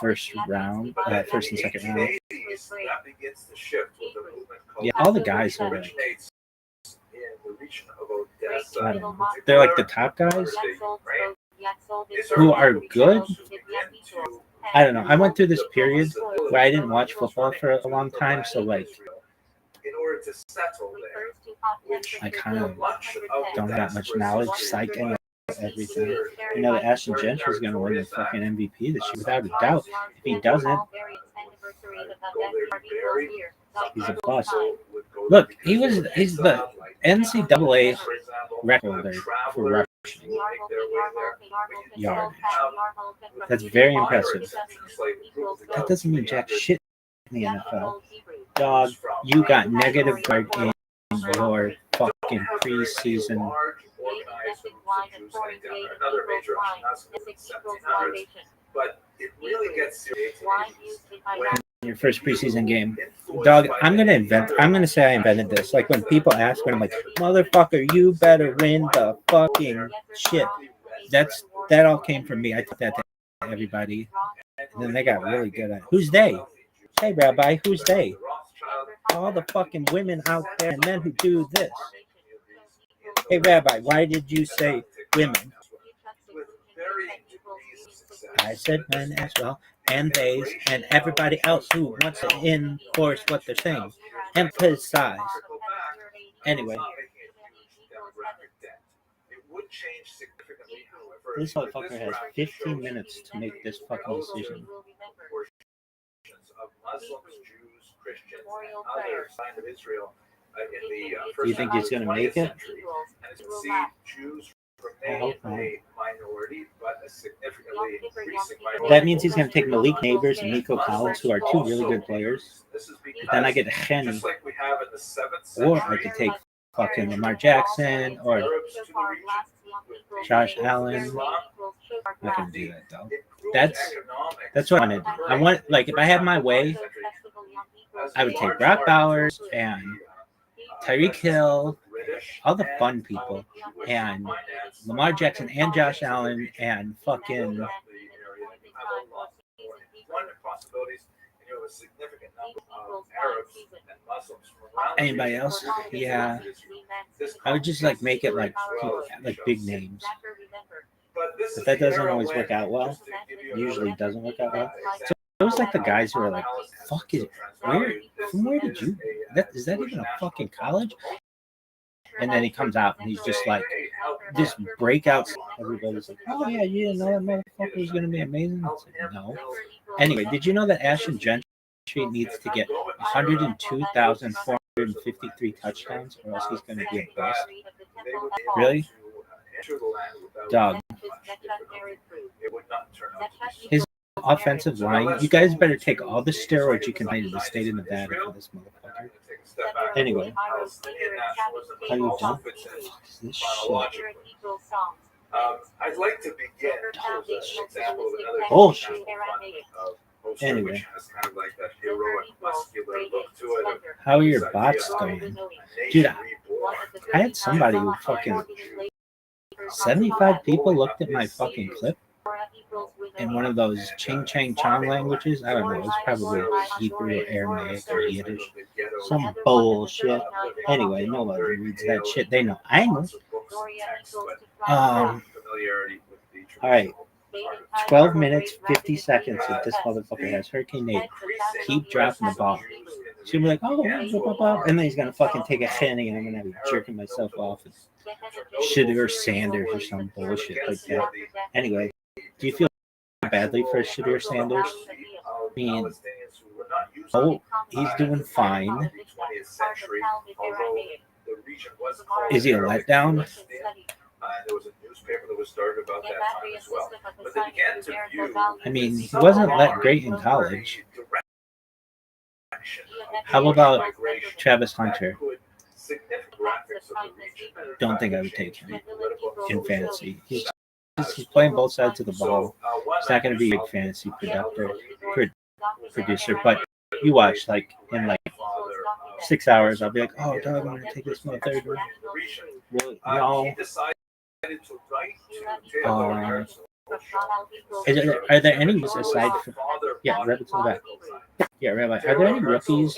first round, first and second round? Yeah, all the guys are like, I don't know. They're like the top guys who are good. I don't know. I went through this period where I didn't watch football for a long time, so like I kind of don't have that much knowledge, psyching everything. You know that Ashton Gentry is going to win the fucking MVP this year without a doubt. If he doesn't, he's a bust. Look, he's the NCAA record holder for rushing yardage. That's very impressive. That doesn't mean jack shit in the NFL. Dog, you got negative guard in your fucking preseason. But it really gets serious. Your first preseason game. Dog, I'm gonna say I invented this. Like when people ask me, I'm like, motherfucker, you better win the fucking shit. That all came from me. I took that to everybody. And then they got really good at it. Who's they? Hey Rabbi, who's they? All the fucking women out there and men who do this. Hey Rabbi, why did you say women? I said men as well, and theys, and everybody else who wants to enforce what they're saying. Emphasize. Anyway. This motherfucker has 15 minutes to make this fucking decision. Do you think he's going to make it? I hope not. That means he's going to take Malik Neighbors and Nico Collins, who are two really good players. But then I get Henny. Or I could take fucking Lamar Jackson or Josh Allen. I'm not going to do that, though. That's what I wanted. I want, like, if I had my way, I would take Brock Bowers and Tyreek Hill, all the fun people, and Lamar Jackson and Josh Allen and fucking anybody else. Yeah, I would just like make it like big names, but that doesn't always work out well. Usually doesn't work out well. So it was like the guys who are like, fuck it, where did you, is that even a fucking college? And then he comes out and he's just like this breakout. Everybody's like, oh yeah, you didn't know that motherfucker was going to be amazing? I said, no. Anyway, did you know that Ashton Gentry needs to get 102,453 touchdowns or else he's going to be a bust? Really? Dog. His offensive line, you guys better take all the steroids you can find in the state of Nevada for this motherfucker. Anyway, are you done? This shit. I'd like to begin bullshit. Anyway, how are your bots going? Dude, I had somebody who fucking 75 people looked at my fucking clip in one of those Ching Chang Chong languages. I don't know. It was probably Hebrew or Aramaic or Yiddish. Some bullshit. Anyway, nobody reads that shit. They know English. All right. 12 minutes, 50 seconds if this motherfucker has Hurricane Nate. Keep dropping the ball. She's gonna be like, oh, and then he's gonna fucking take a Henny and I'm gonna be jerking myself off and Shadur Sanders or some bullshit like that. Anyway, do you feel badly for Shadur Sanders? I mean, oh, he's doing fine. Is he a letdown? There was a newspaper that was started about that time as well. But they began to view. I mean, he wasn't that great in college. How about Travis Hunter? Don't think I would take him in fantasy. He's playing both sides of the ball. He's not going to be a big fantasy producer, but You watch like in like 6 hours. I'll be like, oh, dog, I'm gonna take this my third one. Really? No. Are there any aside from rabbits in the back? Yeah, Rabbi. Are there any rookies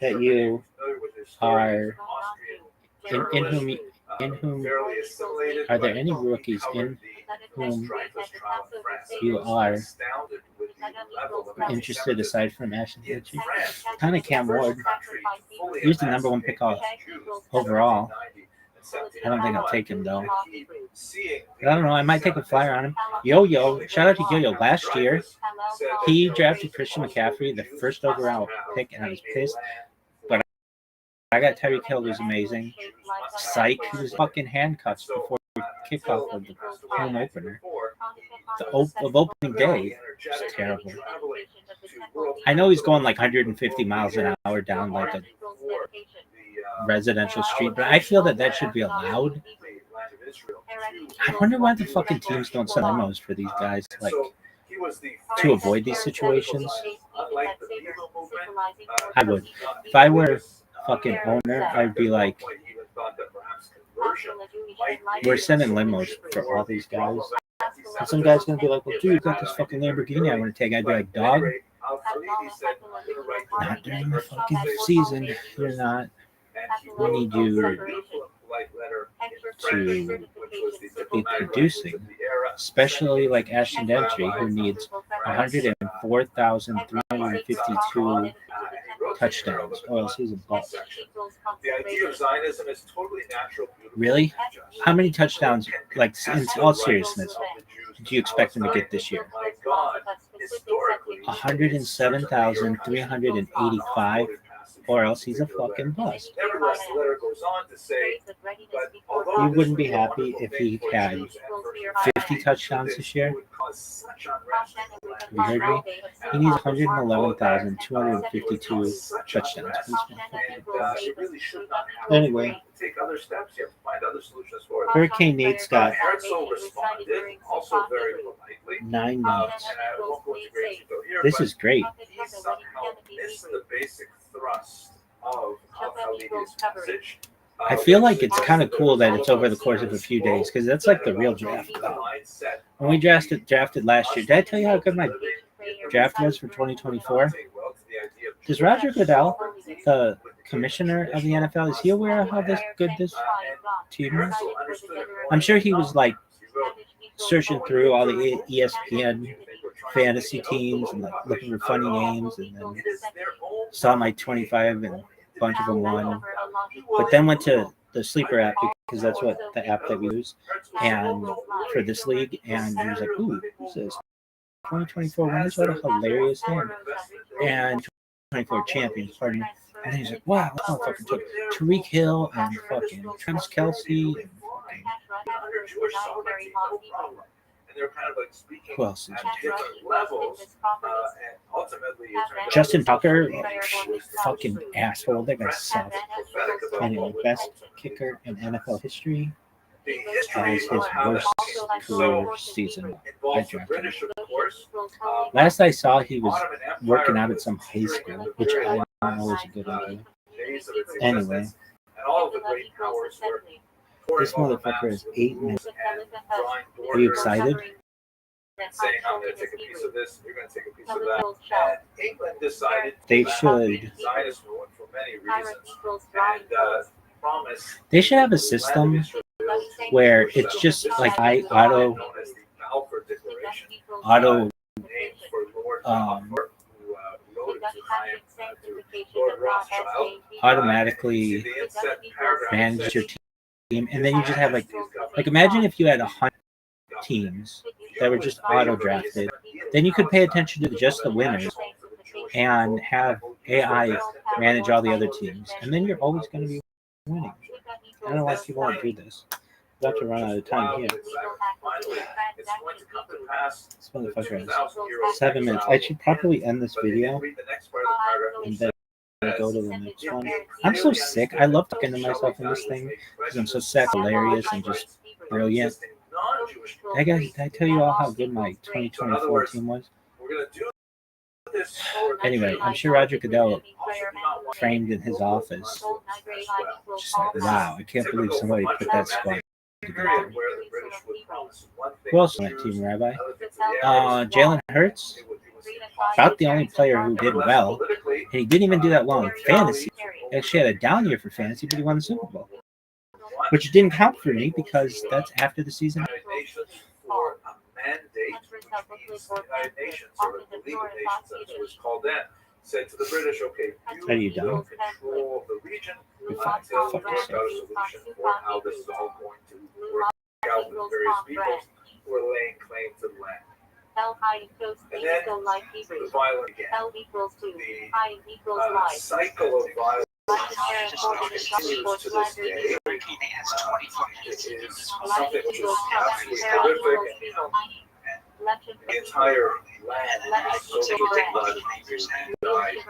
that you are in whom are there any rookies in whom you are interested aside from Ashton Kutcher? Kind of Cam Ward. He was the number one pick overall. I don't think I'll take him though. But I don't know. I might take a flyer on him. Yo-Yo. Shout out to Yo-Yo. Last year, he drafted Christian McCaffrey, the first overall pick, and I was pissed. But I got Tyreek Hill, who's amazing. Psych, he was fucking handcuffs before kickoff of the home opener. Of opening day. It's terrible. I know he's going like 150 miles an hour down like a residential street, but I feel that should be allowed. I wonder why the fucking teams don't send limos for these guys, like, to avoid these situations. I would. If I were fucking owner, I'd be like, we're sending limos for all these guys. And some guy's gonna be like, well, dude, you got this fucking Lamborghini I want to take. I'd be like, dog, not during the fucking season. You're not. We need you to be producing, especially like Ashton Gentry, who needs 104,352 touchdowns, or else he's a bust. Really? How many touchdowns, like in all seriousness, do you expect him to get this year? 107,385, or else he's a fucking bust. You wouldn't be happy if he had 50 touchdowns this year. You heard me? He needs 111,252 touchdowns. Anyway, Hurricane Nate's got 9 minutes. This is great. I feel like it's kind of cool that it's over the course of a few days, because that's like the real draft. When we drafted last year, did I tell you how good my draft was for 2024? Does Roger Goodell, the commissioner of the NFL, is he aware of how good this team is? I'm sure he was like searching through all the ESPN fantasy teams and like looking for funny names, and then saw my 25 and a bunch of them won. But then went to the Sleeper app, because that's what the app that we use, and for this league, and he was like, "Ooh, this is 2024 winners. What a hilarious name!" And 2024 champions, pardon me. And then he's like, "Wow, this motherfucker took Tariq Hill and fucking Travis Kelce and fucking." Who else did you take? Justin Tucker, fucking asshole. That guy sucks. Anyway, best kicker in NFL history. That is his worst career season. I drafted him. Last I saw, he was working out at some high school, which I don't know is a good idea. Anyway, this motherfucker is 8 minutes. Are you excited? Saying, I'm going to take a piece of this, you're going to take a piece of that. And England decided they should. Zionist movement for many reasons. And they should have a system where it's just like auto automatically manage your team, and then you just have like imagine if you had 100 teams that were just auto drafted, then you could pay attention to just the winners and have AI manage all the other teams, and then you're always going to be winning. I don't know why people want to do this. We're about to run out of time here. This motherfucker has 7 minutes. I should probably end this video and then go to the next one. I'm so sick. I love talking to myself in this thing because I'm so sick, hilarious, and just brilliant. Did I tell you all how good my 2024 team was? Anyway, I'm sure Roger Goodell framed in his office. Just like, wow, I can't believe somebody put that squad together. Who else on that team, Rabbi? Jalen Hurts, about the only player who did well. And he didn't even do that well in fantasy. He actually had a down year for fantasy, but he won the Super Bowl. Which didn't count for me because that's after the season. For a mandate, which means the United Nations, or the League of Nations as it was called then, said to the British, okay, Are you done? control of the region until we work out a solution for how this is all going to work out with various peoples who are laying claim to the land. And then the violence began. The cycle of violence continues to this day. It is something which is absolutely horrific. The entire land is soaked with blood and died in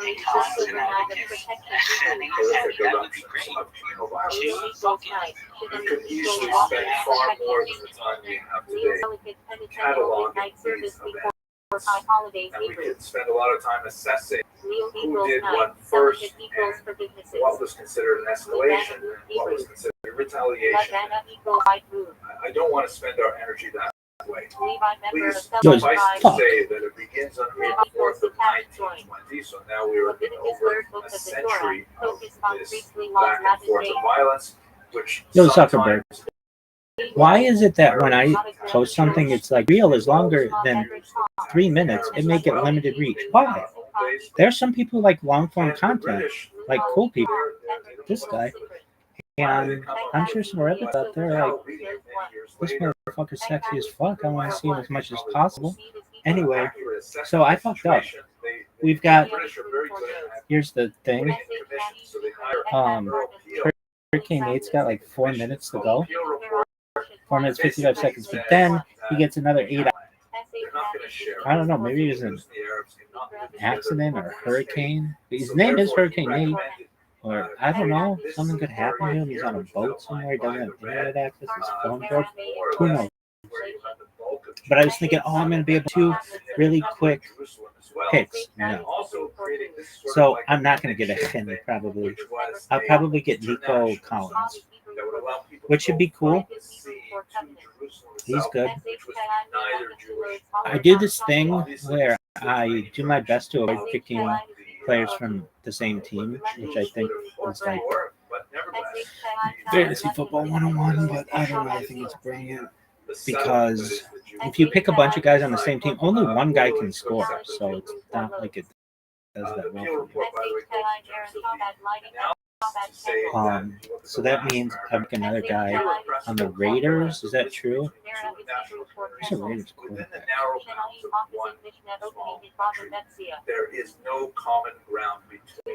horrific eruptions of communal violence. We could easily spend far more than the time we have today cataloging these events. And we could spend a lot of time assessing who did what first and what was considered an escalation and what was considered retaliation. I don't want to spend our energy that way. Please suffice to say that it begins on May 4th of 1920, so now we're over a century of this back and forth of violence, which Yo, Zuckerberg. Why is it that when I post something, it's like reel is longer than 3 minutes, it make it limited reach? Why? There's some people like long form content, like cool people. This guy. And I'm sure some Reddits out there are like, this motherfucker's sexy as fuck. I want to see him as much as possible. Anyway, so I fucked up. We've got, here's the thing. Hurricane Nate's got like 4 minutes to go. 4 minutes, 55 seconds. But then he gets another 8 hours. I don't know. Maybe it was an accident or a hurricane. His name is Hurricane Nate. Or, I don't know, something could happen to him. He's on a boat somewhere. He doesn't have internet access. His phone broke. Who knows? But I was thinking, oh, I'm going to be able to really quick picks. No. So I'm not going to get a Henry, probably. I'll probably get Nico Collins, which should be cool. He's good. I do this thing where I do my best to avoid picking players from the same team, which I think is like fantasy football 101, but I don't really think it's brilliant because if you pick a bunch of guys on the same team, only one guy can score, so it's not like it does that well for me. So that means I pick another guy on the Raiders. Is that true? Who's the Raiders quarterback? There is no common ground between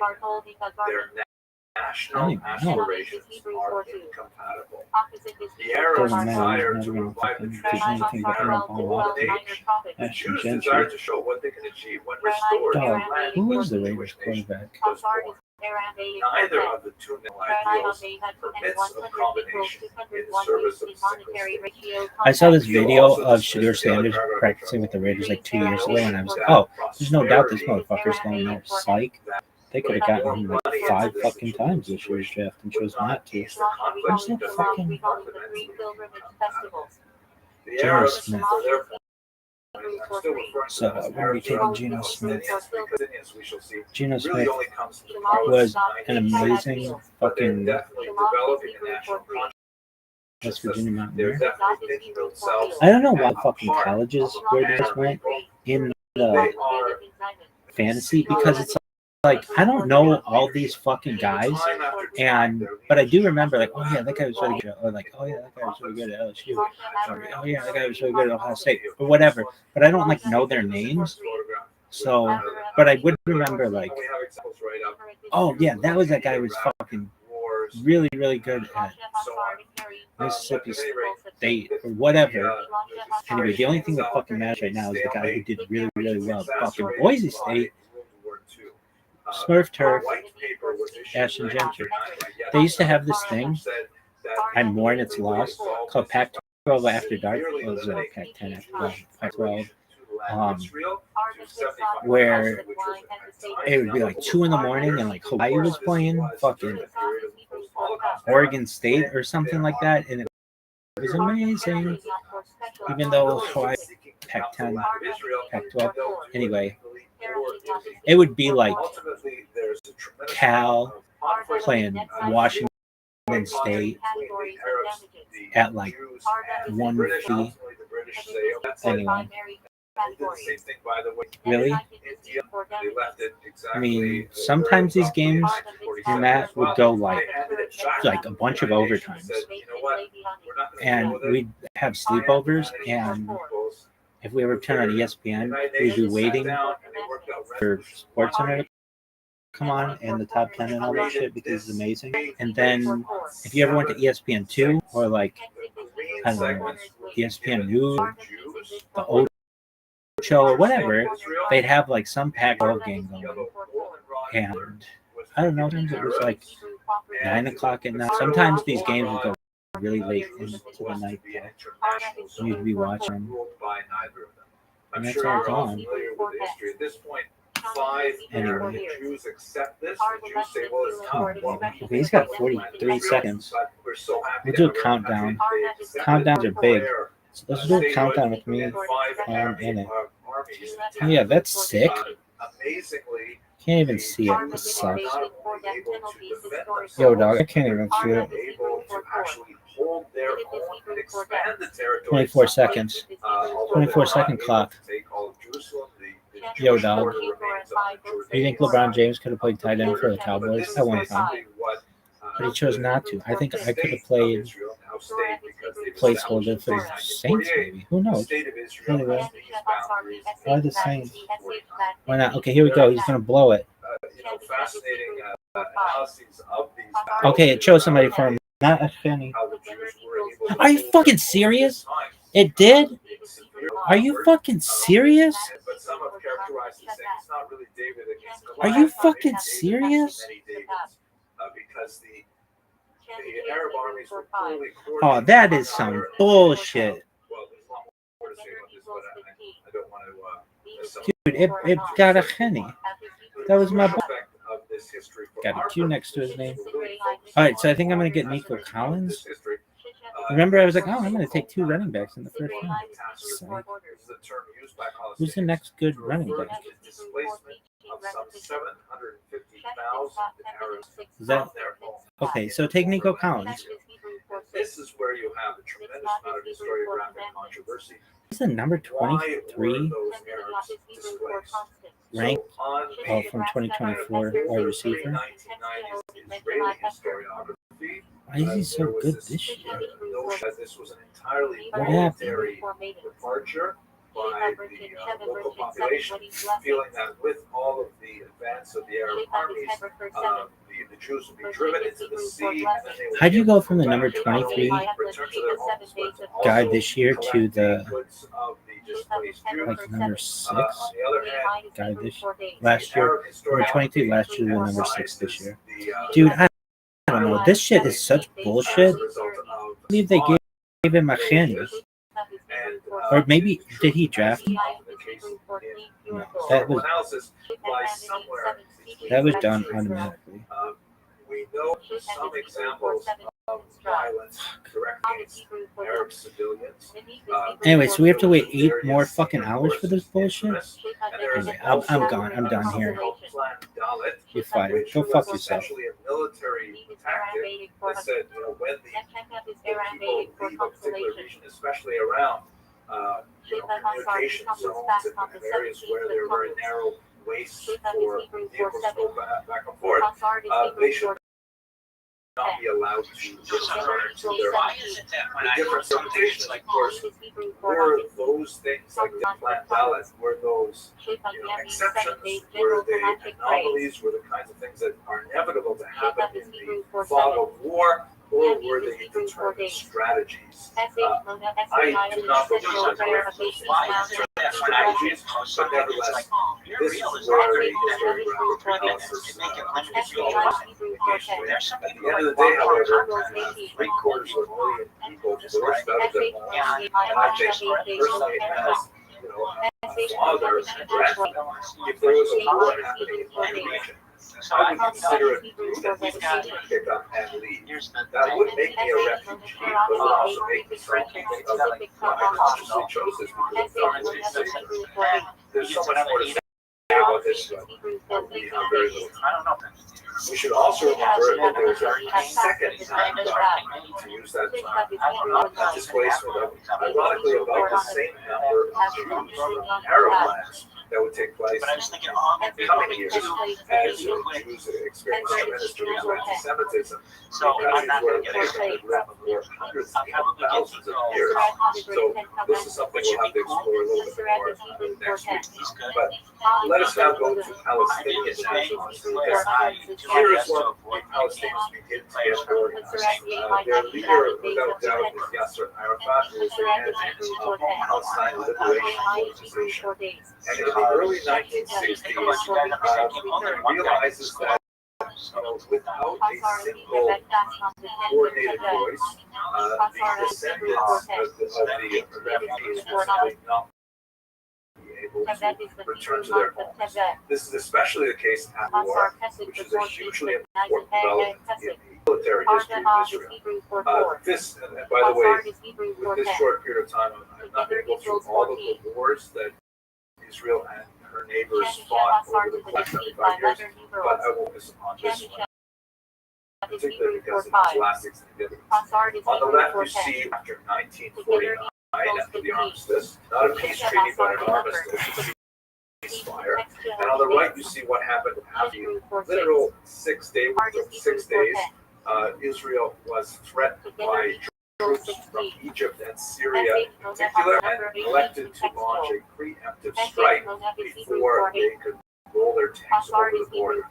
their national aspirations are incompatible. The era of desire to revive the traditions of their golden age, Jews desire to show what they can achieve when restored to land. Who was the Raiders quarterback? Neither of the two ideals permits of combination in the service of single. I saw this video of Shadur Sanders practicing with the Raiders like 2 years ago, and I was like, oh, there's no doubt this motherfucker's going there. Psych. They could have gotten him like 5 fucking times this year's draft and chose not to. Where's that fucking Geno Smith? So we're going to be taking Geno Smith. Geno Smith was an amazing fucking West Virginia Mountaineer. I don't know why fucking colleges where they just went in the fantasy, because it's like I don't know all these fucking guys, but I do remember like, oh yeah, that guy was really good, or like, oh yeah, that guy was really good at LSU, or oh yeah, that guy was really good at Ohio State, or whatever. But I don't like know their names, so but I would remember like, oh yeah, that was that guy who was fucking really really good at Mississippi State or whatever. Anyway, the only thing that fucking matters right now is the guy who did really really well at fucking Boise State. Smurf Turf, Ashton Gentry. They used to have this thing, I'm mourning it's lost, called Pac-12 After Dark. What was it? Pac-10 After Dark, Pac-12. where it would be like 2 a.m. and like Hawaii was playing fucking Oregon State or something like that, and it was amazing. Even though Hawaii Pac-10, Pac-12, anyway, it would be like Cal playing Washington State at like 1:50. Anyway. Really? I mean, sometimes these games, Matt, would go like a bunch of overtimes, and we'd have sleepovers, and if we ever turn on ESPN, we'd be waiting for SportsCenter to come on and the top 10 and all that shit because it's amazing. And then if you ever went to ESPN2 or like, I don't know, ESPN News, the old show or whatever, they'd have like some Pac-12 game going, and I don't know, sometimes it was like 9 o'clock at night. Sometimes these games would go really late into the night, and you'd be watching them, and that's all gone. Anyway, okay, he's got 43 seconds. We'll do a countdown. Countdowns are big. So let's do a countdown with me in it. Yeah, that's sick. Can't even see it. This sucks. Yo, dog, I can't even see it. 24 seconds. 24-second clock. Yo, dog. You think LeBron James could have played tight end for the Cowboys at one time? But he chose not to. I think I could have played placeholder for the Saints, maybe. Who knows? Anyway, why the Saints? Why not? Okay, here we go. He's going to blow it. Okay, it chose somebody for him. Not a penny. Are you fucking serious? It did? Are you fucking serious? Are you fucking serious? Oh, that is some bullshit. Dude, it got a penny. That was my got a Q next to his name. All right, so I think I'm going to get Nico Collins. Remember, I was like, oh, I'm going to take 2 running backs in the first round. So, who's the next good running back? Is that okay? So take Nico Collins. This is where you have a tremendous amount of historiographic controversy. He's the number 23 ranked from 2024 wide receiver. Why is he so good this year? What happened? Departure by the local population, feeling that with all of the advance of the Arab armies, the Jews would be driven into the sea. And then they would How'd you go from the number 23 guy this year to the like number 6 guy this last year? Number 22 last year, the number 6 this year. Dude, I don't know. This shit is such bullshit. I believe they gave him a handy. Or maybe did he draft him? No, that was done automatically. We know some examples of violence directed against Arab civilians. Anyway, so we have to wait 8 more fucking hours for this bullshit? Anyway, I'm gone. I'm done here. You're fired. Go fuck yourself. A military tactic that said, when the people leave a particular region, especially around communication zones and areas where there are very narrow wastes for vehicles to go back and forth, they should not be allowed to return to their different interpretations, of course, were those things like the planned ballot, were those exceptions, were the anomalies, were the kinds of things that are inevitable to happen in the fog of war, or were they determined strategies? I do not believe that they were determined strategies, but nevertheless, this is where the historiographic analysis is going. At the end of the day, however, 750,000 people forced out of their homes, I think personally has father and grandfather, if there was a war happening in any region, I would consider it that these guys would pick up and leave. That would make me a refugee, but would also make me something of I consciously chose this because I felt really safe. There's so much more to say about this, but we have very little time. We should also remember that there was a second time to use that displacement of, ironically, about the same number of Jews from Arab lands that would take place in the coming years as Jews experienced tremendous Jewish anti-Semitism. So countries were affected for hundreds of thousands of years. So this is something we'll have to explore a little bit more next week. But let us now go to Palestinian nationalists, because here is what the Palestinians begin to get organized. Their leader, without doubt, is Yasser Arafat, who is the head of the Palestine Liberation Organization. And in the early 1960s, he realizes that without a single coordinated voice, the descendants of the refugees will simply not be able to return to their homes. This is especially the case at war, which is a hugely important development in the military history of Israel. This, and by the way, with this short period of time, I'm not going to go through all of the wars that Israel and her neighbors fought over the last 75 years, but I will focus on this one, particularly because of its lasting significance. On the left, you see after 1949, after the armistice, not a peace treaty, but an armistice, a ceasefire. And on the right, you see what happened after the literal 6 days. Israel was threatened by troops from Egypt and Syria in particular, and elected to launch a preemptive strike before they could roll their tanks over the border.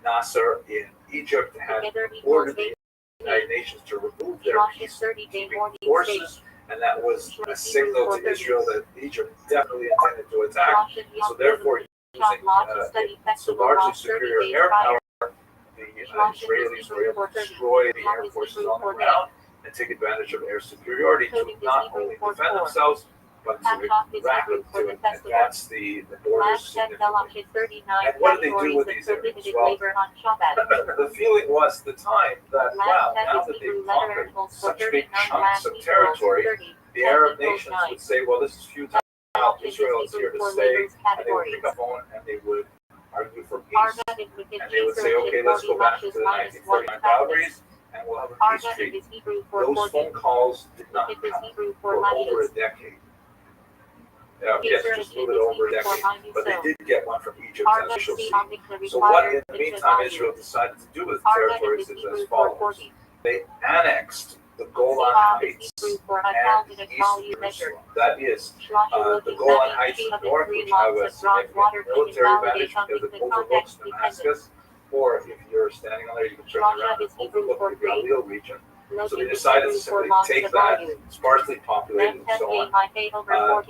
Nasser in Egypt had ordered the United Nations to remove their peacekeeping forces, and that was a signal to Israel that Egypt definitely intended to attack. So therefore, using so largely superior air power, the Israelis were able to destroy the air forces on the ground and take advantage of air superiority to not only defend themselves, but to advance the borders significantly. And what did they do with these areas? Well, the feeling was at the time that, wow, now that they've conquered such big chunks of territory, the Arab nations would say, well, this is futile. Israel is here to stay, and they would pick up the phone and they would argue for peace. And they would say, okay, let's go back to the 1949 boundaries, and we'll have a peace treaty. Those phone calls did not come for over a decade. Yes, just a little bit over a decade. But they did get one from Egypt, as we shall see. So what, in the meantime, Israel decided to do with the territories is as follows. They annexed the Golan Heights and East Jerusalem. That is, the Golan Heights in the north, which have a significant military advantage because it overlooks Damascus, or if you're standing on there, you can turn around and overlook the Galil region. So they decided to simply take that, sparsely populated and so on.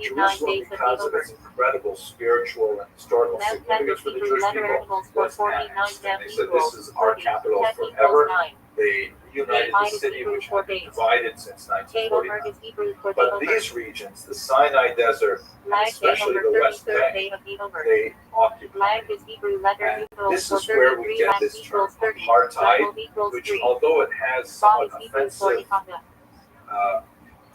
Jerusalem, because of its incredible spiritual and historical significance for the Jewish people, was annexed. And they said, this is our capital forever. They reunited the city, which had been divided since 1949. But these regions, the Sinai Desert, and especially the West Bank, they occupied. And this is where we get this term apartheid, which, although it has somewhat offensive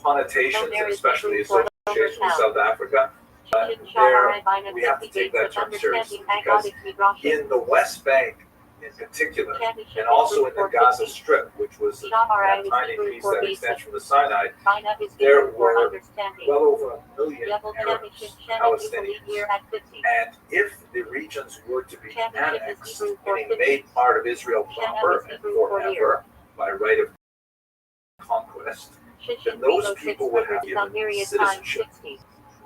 connotations, and especially associations with South Africa, there we have to take that term seriously, because in the West Bank, in particular, and also in the Gaza Strip, which was that tiny piece that extends from the Sinai, there were well over 1 million Arabs, Palestinians. And if the regions were to be annexed, meaning made part of Israel proper and forever by right of conquest, then those people would have given citizenship.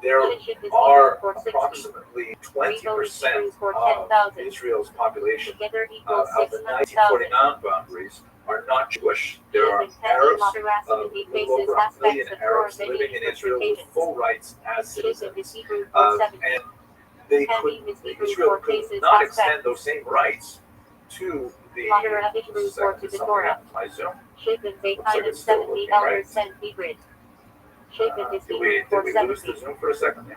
There are approximately 20% of Israel's population of the 1949 boundaries are not Jewish. There are Arabs, a little over 1 million Arabs living in Israel with full rights as citizens. And Israel could not extend those same rights to the Looks like it's still working, right? Did we lose the Zoom for a second?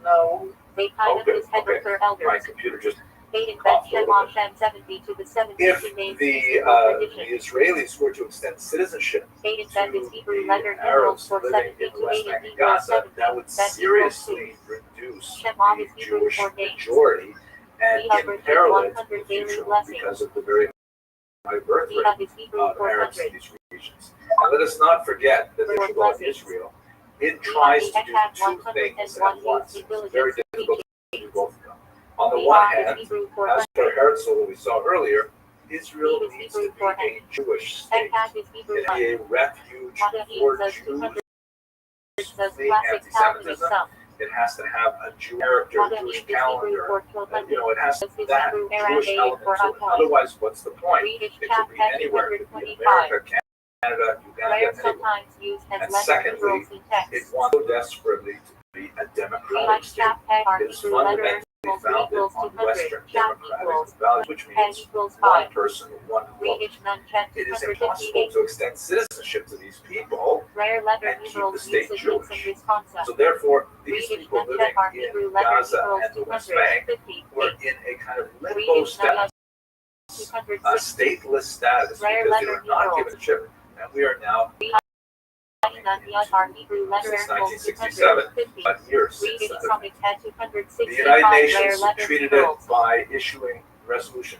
No. They kind of Okay, his head okay. for My elders. computer just. They invent Shem 70 to the 70 If names the tradition. Israelis were to extend citizenship They invent his to Hebrew the letter numerals Arabs for living 70 in the to West 80 Bank and equals Gaza, 70. that would That equals seriously reduce Shema the is Hebrew Jewish for names. majority and We have imperil it in 100 the daily future blessings. because of the very high birth We rate have his Hebrew of Arabs in 400. these regions. And let us not forget that the For people of blessings. Israel, it We tries have to the do two 101 things at once. used It's very intelligence difficult to do both of them. On the We one have his hand, Hebrew as 400. for Herzl, who we saw earlier, Israel He is needs to Hebrew be 400. a Jewish And state. has his Hebrew It be a refuge What he for says Jews 200 says fleeing classic Calvinist anti-Semitism. stuff. It has to have a Jewish character, What Jewish is Hebrew calendar. for 1200? It has This is that Hebrew Jewish Aramaic element for to it. Atoy. Otherwise, what's the point? Swedish It chap could be has anywhere. It could be 225. America, Canada, Uganda, Rare anywhere. sometimes used as And letter secondly, numerals in text. it wants so desperately to be a democratic Swedish state. chap has It is Hebrew letter fundamentally equals founded equals on 200. Western Chap democratic equals values, which 10 means equals one 5. person, one vote. Swedish non-chat It is impossible 258. to extend citizenship to these people Rare letter and keep the numerals state usage in some Jewish. responsa. So therefore, these Swedish people living non-chat are in Hebrew letter Gaza numerals and the West Bank 250. were in a kind of limbo Swedish status, a 260. stateless status, Rare because they letter were not numerals. given chip, and we are now Are Hebrew letter since numerals 1967, 250. 5 years since Swedish that. Summit had The 265 United rare Nations letter treated it numerals. by issuing Resolution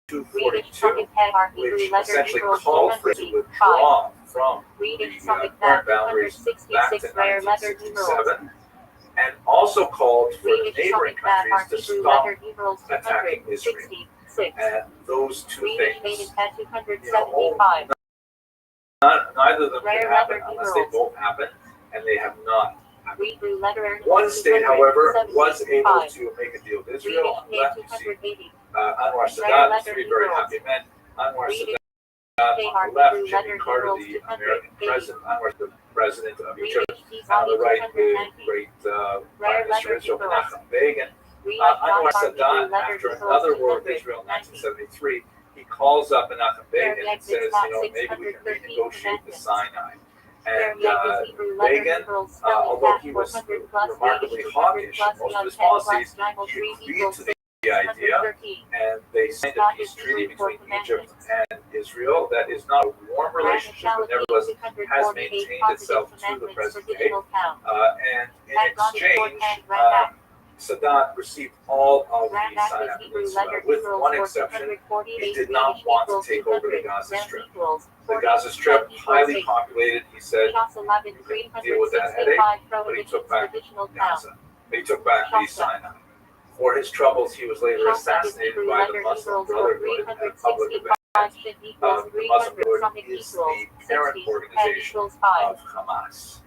Swedish 242, Summit are Hebrew which letter essentially numerals called for it to 265. withdraw from Swedish the Summit current had boundaries back to 266 rare letter numerals. 1967, and also called for the Swedish neighboring Summit are countries to Hebrew stop letter numerals attacking Israel. 266. And those two Swedish things, Native had 275. neither of them Rare can happen letter unless they numerals. both happen, and they have not happened. Hebrew letter One state, however, was able 275. to make a deal with Israel. On the Swedish left, you see 280. Anwar Rare Sadat, letter three very numerals. happy men. Anwar Swedish Sadat are on the left, Hebrew Jimmy letter Carter, numerals the 280. American president, Anwar, the president of Egypt. Swedish On the right, the 290. great Rare Prime Minister letter Israel, numerals. Menachem Begin. Swedish Anwar are Hebrew Sadat, letter after numerals another war with 290. Israel in 1973, he calls up Menachem Begin and says, maybe we can 613 renegotiate the Sinai. And Hebrew letter Begin, numerals although he spelling was 400 plus remarkably Swedish 200 hawkish plus in most of his 10 policies, plus 9 he 3 agreed equals to the idea, 613. and they signed a peace treaty between Egypt and Israel that is not a warm relationship, but nevertheless has maintained itself to the present day. And in exchange, Sadat received all of the Sinai Peninsula, with one exception. He did not want to take over the Gaza Strip. The Gaza Strip, highly populated, he said, you can deal with that headache, but he took back Gaza. He took back the Sinai. For his troubles, he was later assassinated by the Muslim Brotherhood at a public event. The Muslim Brotherhood is the parent organization of Hamas.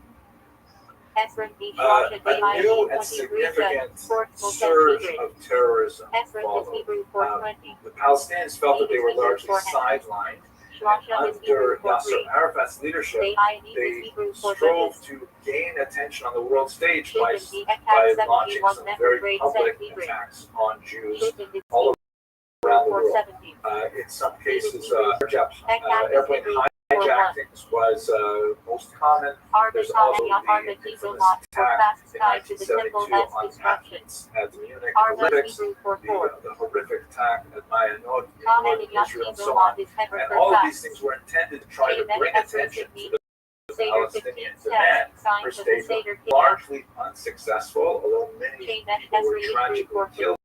A new and significant surge of terrorism followed. The Palestinians felt that they were largely sidelined. Under Yasser Arafat's leadership, they strove to gain attention on the world stage by launching some very public attacks on Jews all around the world. In some cases, airplane hijackings was most common. There's also the infamous attack in 1972 on Athens at the Munich Olympics, the horrific attack at Mayanot in northern Israel, and so on. And all of these things were intended to try to bring attention to the Palestinian demand for state, largely unsuccessful, although many people were tragically killed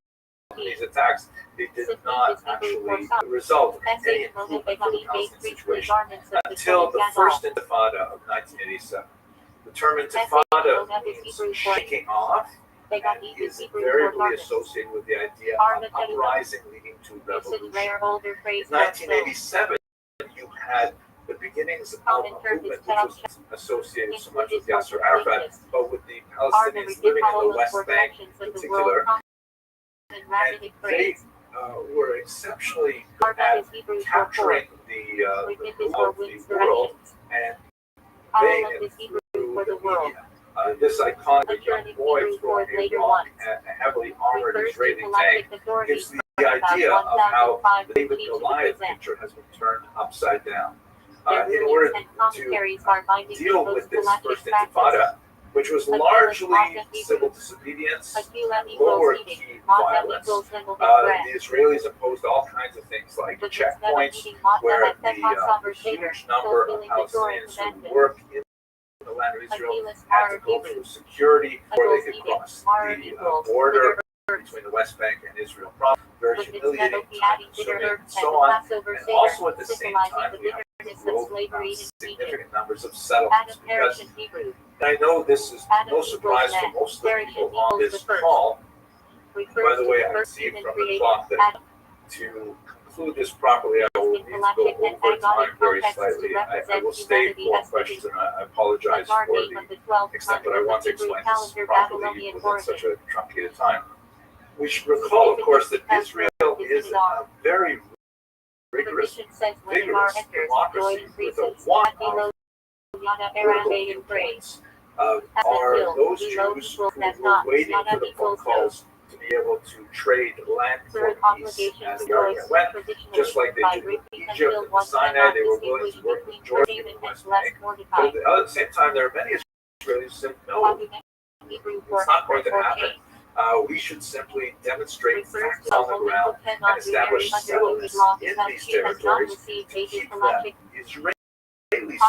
in these attacks. They did not actually result in any improvement for the Palestinian situation until the first Intifada of 1987. The term Intifada means shaking off, and is invariably associated with the idea of uprising leading to revolution. In 1987, you had the beginnings of a movement which was associated so much with Yasser Arafat, but with the Palestinians living in the West Bank in particular. And they were exceptionally good at capturing the mood of the world and conveying it through the media. This iconic young boy throwing a rock at a heavily armored Israeli tank gives the idea of how the David Goliath picture has been turned upside down. In order to deal with this first Intifada, which was largely civil disobedience, lower key violence. The Israelis imposed all kinds of things like checkpoints, where the huge number of Palestinians who work in the land of Israel had to go through security before they could cross the border between the West Bank and Israel. Very humiliating, time-consuming, and so on. And also at the same time, we have significant numbers of settlements. Because I know this is no surprise for most of the people on this call. By the way, I see from the clock that to conclude this properly, I will need to go over time very slightly. I will stay for questions, and I apologize for the extent, but I want to explain this properly within such a truncated time. We should recall, of course, that Israel is a very rigorous democracy with a lot of critical viewpoints. Are those Jews who were waiting for the phone calls to be able to trade land for peace as the argument went, just like they did with Egypt and the Sinai, they were willing to work with Jordan and the West Bank. But at the same time, there are many Israelis who said, no, it's not going to happen. We should simply demonstrate facts on the ground and establish settlements in these territories to keep them Israeli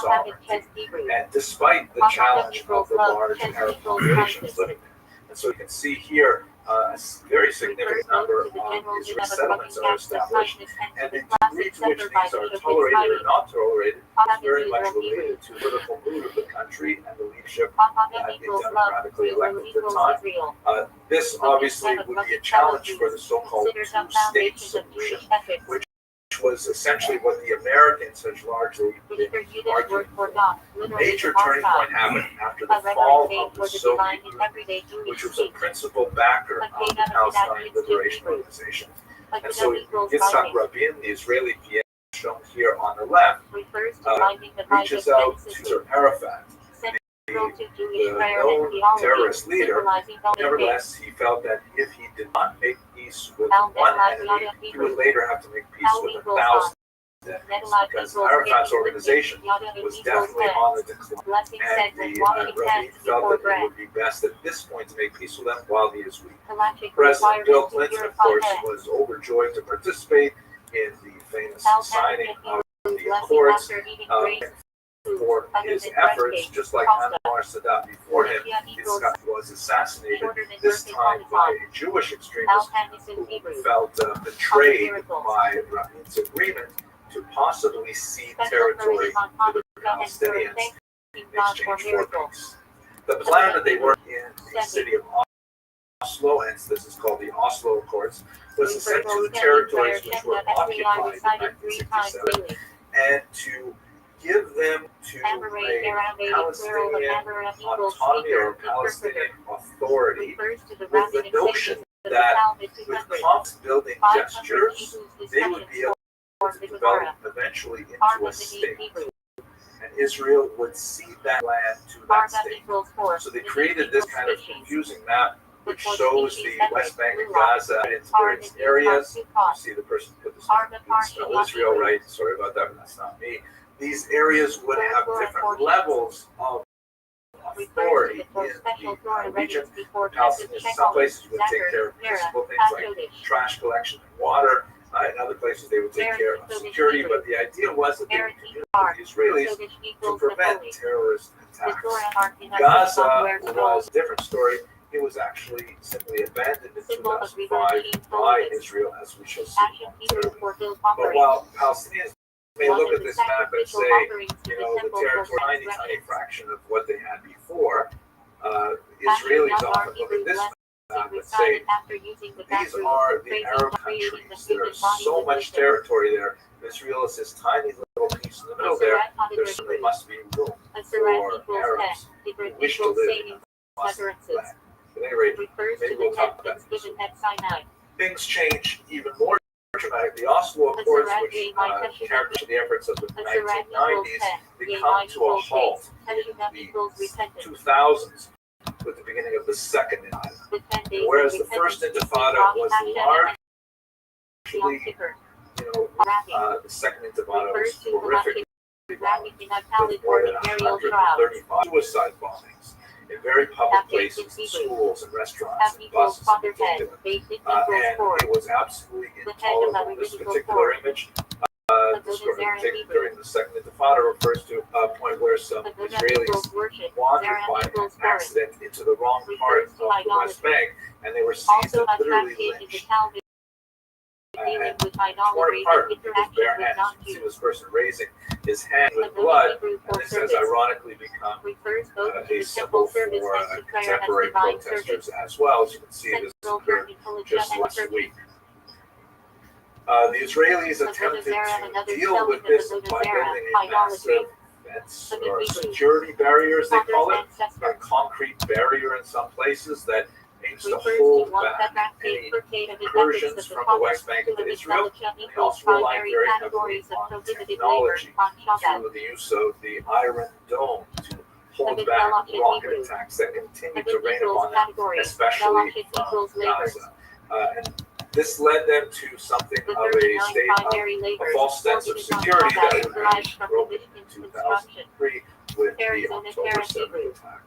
sovereignty, and despite the challenge of the large Arab populations living there. And so you can see here a very significant number of Israeli settlements are established, and the degree to which these are tolerated or not tolerated is very much related to the political mood of the country and the leadership that is democratically elected at the time. This obviously would be a challenge for the so-called two-state solution, which was essentially what the Americans had largely been arguing for. The major turning point happened after the fall of the Soviet Union, which was a principal backer of the Palestinian Liberation Organization. And so Yitzhak Rabin, the Israeli PA, shown here on the left, reaches out to Arafat, the known terrorist leader. Nevertheless, he felt that if he did not make peace with one enemy, he would later have to make peace with 1,000 enemies, because Arafat's organization was definitely on the decline, and the Rabbi felt that it would be best at this point to make peace with them while he is weak. President Bill Clinton, of course, was overjoyed to participate in the famous signing of the Accords. For his efforts, just like Anwar Sadat before him, Yitzhak was assassinated, this time by a Jewish extremist who felt betrayed by Rabin's agreement to possibly cede territory to the Palestinians in exchange for peace. The plan that they worked in the city of Oslo, and this is called the Oslo Accords, was to send to the territories which were occupied in 1967 and to give them to a Palestinian autonomy or Palestinian authority with the notion that with prompt building gestures, they would be able to develop eventually into a state. And Israel would cede that land to that state. So they created this kind of confusing map which shows the West Bank and Gaza in various areas. You see the person put this in Israel, right? Sorry about that, but that's not me. These areas would have different levels of authority in the region. Palestinians, in some places would take care of municipal things like trash collection and water. In other places they would take care of security, but the idea was that they would communicate with the Israelis to prevent terrorist attacks. Gaza was a different story. It was actually simply abandoned in 2005 by Israel, as we shall see. But while Palestinians may look at this map and say, the territory, tiny fraction of what they had before, Israelis often look at this map and say, these are the Arab countries. There's so much territory there. Israel is this tiny little piece in the middle there. There certainly must be room for Arabs who wish to live in a Muslim land. At any rate, maybe we'll talk about this. Things change even more dramatically. The Oslo Accords, which characterized the efforts of the 1990s, they come to a halt in the 2000s with the beginning of the Second Intifada. Whereas the First Intifada was largely, the Second Intifada was horrific, with more than 135 suicide bombings. in very public places, in schools and restaurants and buses and ridiculous. And it was absolutely intolerable. This particular image, this was taken during the Second Intifada, refers to a point where some Israelis wandered by accident into the wrong part of the West Bank, and they were seized and literally lynched. And torn apart with his bare hands. You can see this person raising his hand with blood, and this has ironically become a symbol for contemporary protesters as well. As you can see, this occurred just last week. The Israelis attempted to deal with this by building a massive fence or security barrier, as they call it, a concrete barrier in some places that aims to hold back any incursions from the West Bank into Israel. They also rely very heavily on technology through the use of the Iron Dome to hold back rocket attacks that continue to rain upon them, especially from Gaza. And this led them to something of a state of a false sense of security that was broken in 2003 with the October 7th attack.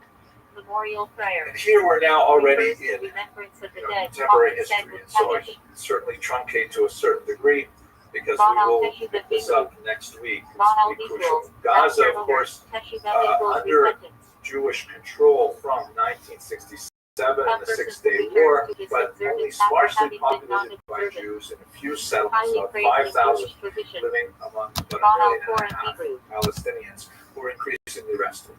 Memorial prayer. And here we're now already in contemporary history, and so I can certainly truncate to a certain degree because we will pick this up next week. It's going to be crucial. Gaza, of course, under Jewish control from 1967 and the Six-Day War, but only sparsely populated by Jews in a few settlements of 5,000 living among about 1.5 million Palestinians who were increasingly restive.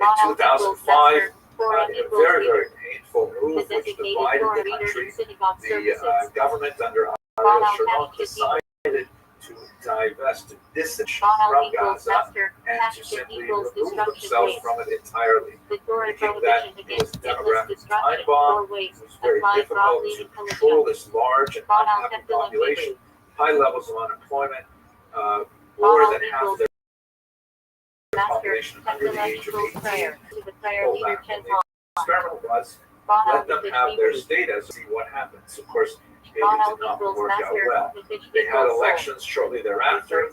In 2005, in a very, very painful move which divided the country, the government under Ariel Sharon decided to divest, to distance from Gaza and to simply remove themselves from it entirely, thinking that it was a demographic time bomb. It was very difficult to control this large and unhappy population, high levels of unemployment, more than half their population under the age of 18. The experiment was let them have their status, see what happens. Of course, it did not work out well. They had elections shortly thereafter.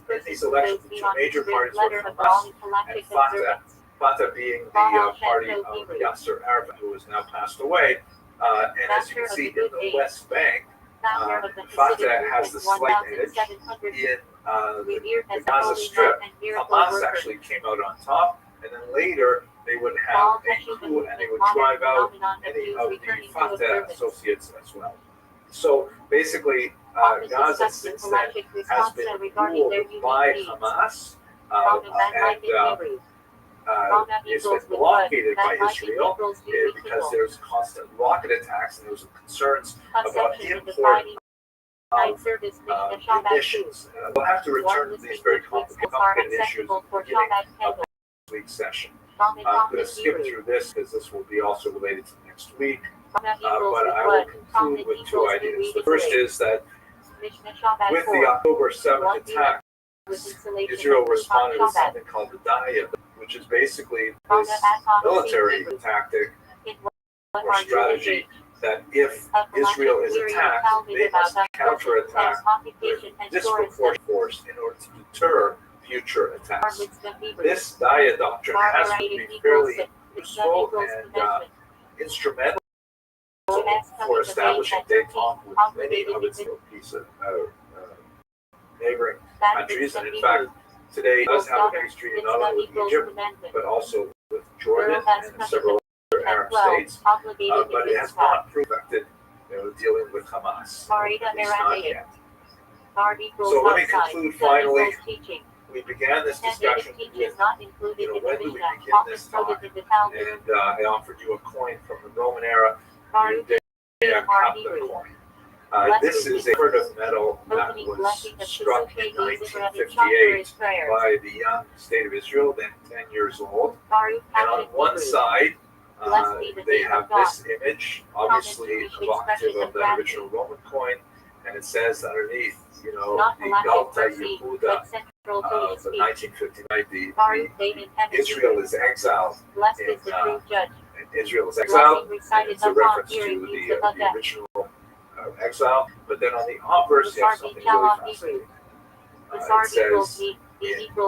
In these elections, the two major parties were Hamas and Fatah. Fatah being the party of Yasser Arafat, who has now passed away. And as you can see in the West Bank, Fatah has the slight edge. In the Gaza Strip, Hamas actually came out on top, and then later they would have a coup and they would drive out any of the Fatah associates as well. So basically, Gaza since then has been ruled by Hamas and it's been blockaded by Israel because there's constant rocket attacks and there's concerns about import emissions. We'll have to return to these very complicated issues at the beginning of this week's session. I'm going to skip through this because this will be also related to next week. But I will conclude with two ideas. The first is that with the October 7th attack, Israel responded with something called the Daya, which is basically this military tactic or strategy that if Israel is attacked, they must counterattack with disproportionate force in order to deter future attacks. This Daya doctrine has to be fairly useful and instrumental for establishing détente with many of its neighboring countries. And in fact, today does have a history not only with Egypt, but also with Jordan and several other Arab states. But it has not perfected dealing with Hamas. At least not yet. So let me conclude finally. We began this discussion with, when do we begin this time? And I offered you a coin from the Roman era, the Kappa coin. This is a sort of metal that was struck in 1958 by the young state of Israel, then 10 years old. And on one side, they have this image, obviously evocative of the original Roman coin, and it says underneath, the Galta Yehuda of 1959, Israel is exiled. Israel is exiled, and it's a reference to the original exile. But then on the obverse, you have something really fascinating. It says in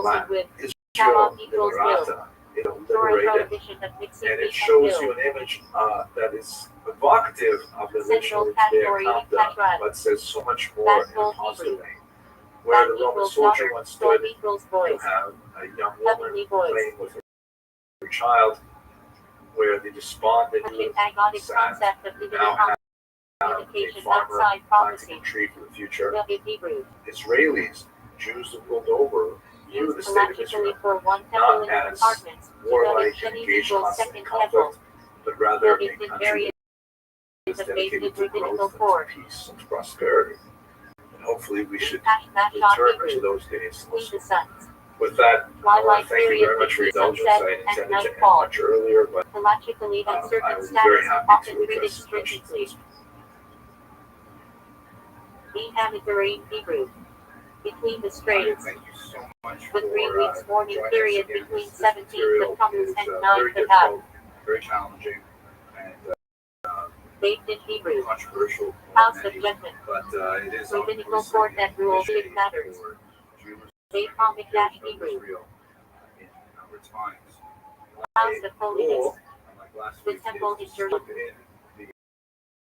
Latin, Israel Liberata, Torah liberated, prohibition of mixing and meat it shows and you milk. an image that is evocative of the Central original category Judeo-Kafta, Kashran. but says so much more That in a gold positive Hebrew. way. Where the That Roman equals soldier daughter. once Gold stood, equals you boys. have a young woman Heavenly boys. playing with her child, where the despondent Such youth an agonic sad, concept of divinity now have a communication farmer outside planting prophecy. a tree for the future. The Hebrew. Israelis, Jews who pulled over, view the Used state of logically Israel for one temple in not an as apartment. warlike Shani and engaged equals constantly in second temple. conflict, but rather a Buildings in country areas that is of dedicated basic to rabbinical growth and core. to peace and to prosperity. And hopefully we should Hashnash return to Hebrew. those days. Between the suns. With that, I want Twilight to thank you period very much for your between indulgence. sunset I and intended to end nightfall. much earlier, but Logically I uncertain will be very status, happy often to treated address questions. stringently. The Mediterranean Hebrew. Between the straits. Thank you so much The for 3 weeks mourning joining us period again. between This 17th material of Tammuz is and very 9th of Ab. difficult, very challenging, and Baked in Hebrew. controversial for House of many, Judgment. but it is Rabbinical court that rules big matters. Beit HaMikdash Hebrew. In our times. House of Holiness. Unlike last The week, temple is is to Jerusalem. put in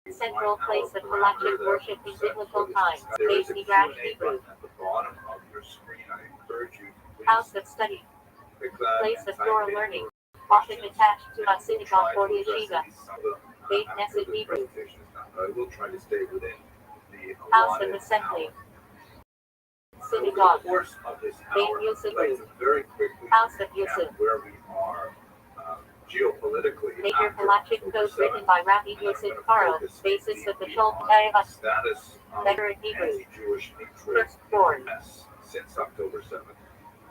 the Central 1 place hour of halachic parameter worship in that set biblical for this times. discussion. There Beit is a Midrash Q&A Hebrew. button at the bottom of your screen. I encourage you to please House of study. click that Place and of type Torah in learning. your Often questions. attached to a We'll synagogue try or to address yeshiva. at least some of them Beit after Knesset the Hebrew. presentation is done. But I will try to stay within the House of allotted Assembly. hour. Synagogue. Over the course of this Beit hour, Yosef. I'd like to very quickly House of recap Yosef. where we are geopolitically Major after halachic October code 7th. written by Rabbi And I'm Yosef going to Karo. focus Basis of the mainly Shul on the Chaim. status of Better in Hebrew. anti-Jewish hatred Firstborn. in the U.S. since October 7th,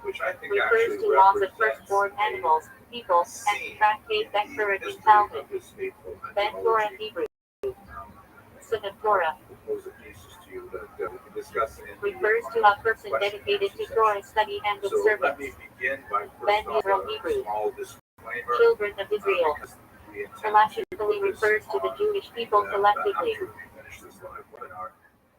which I think Refers actually to laws of represents firstborn animals, people, and scene tractate in Becker the in history Talmud. of this hateful Ben Torah ideology. Hebrew. Um, Son of Torah. propose a thesis to you that we can discuss in Refers the to a person question and dedicated answer to Torah study and So let observance. me begin by Ben first off Yisrael a Hebrew. small disclaimer. Children of Israel. Because we intend to Halachically put this refers to the on, Jewish people collectively. after we finish this live webinar.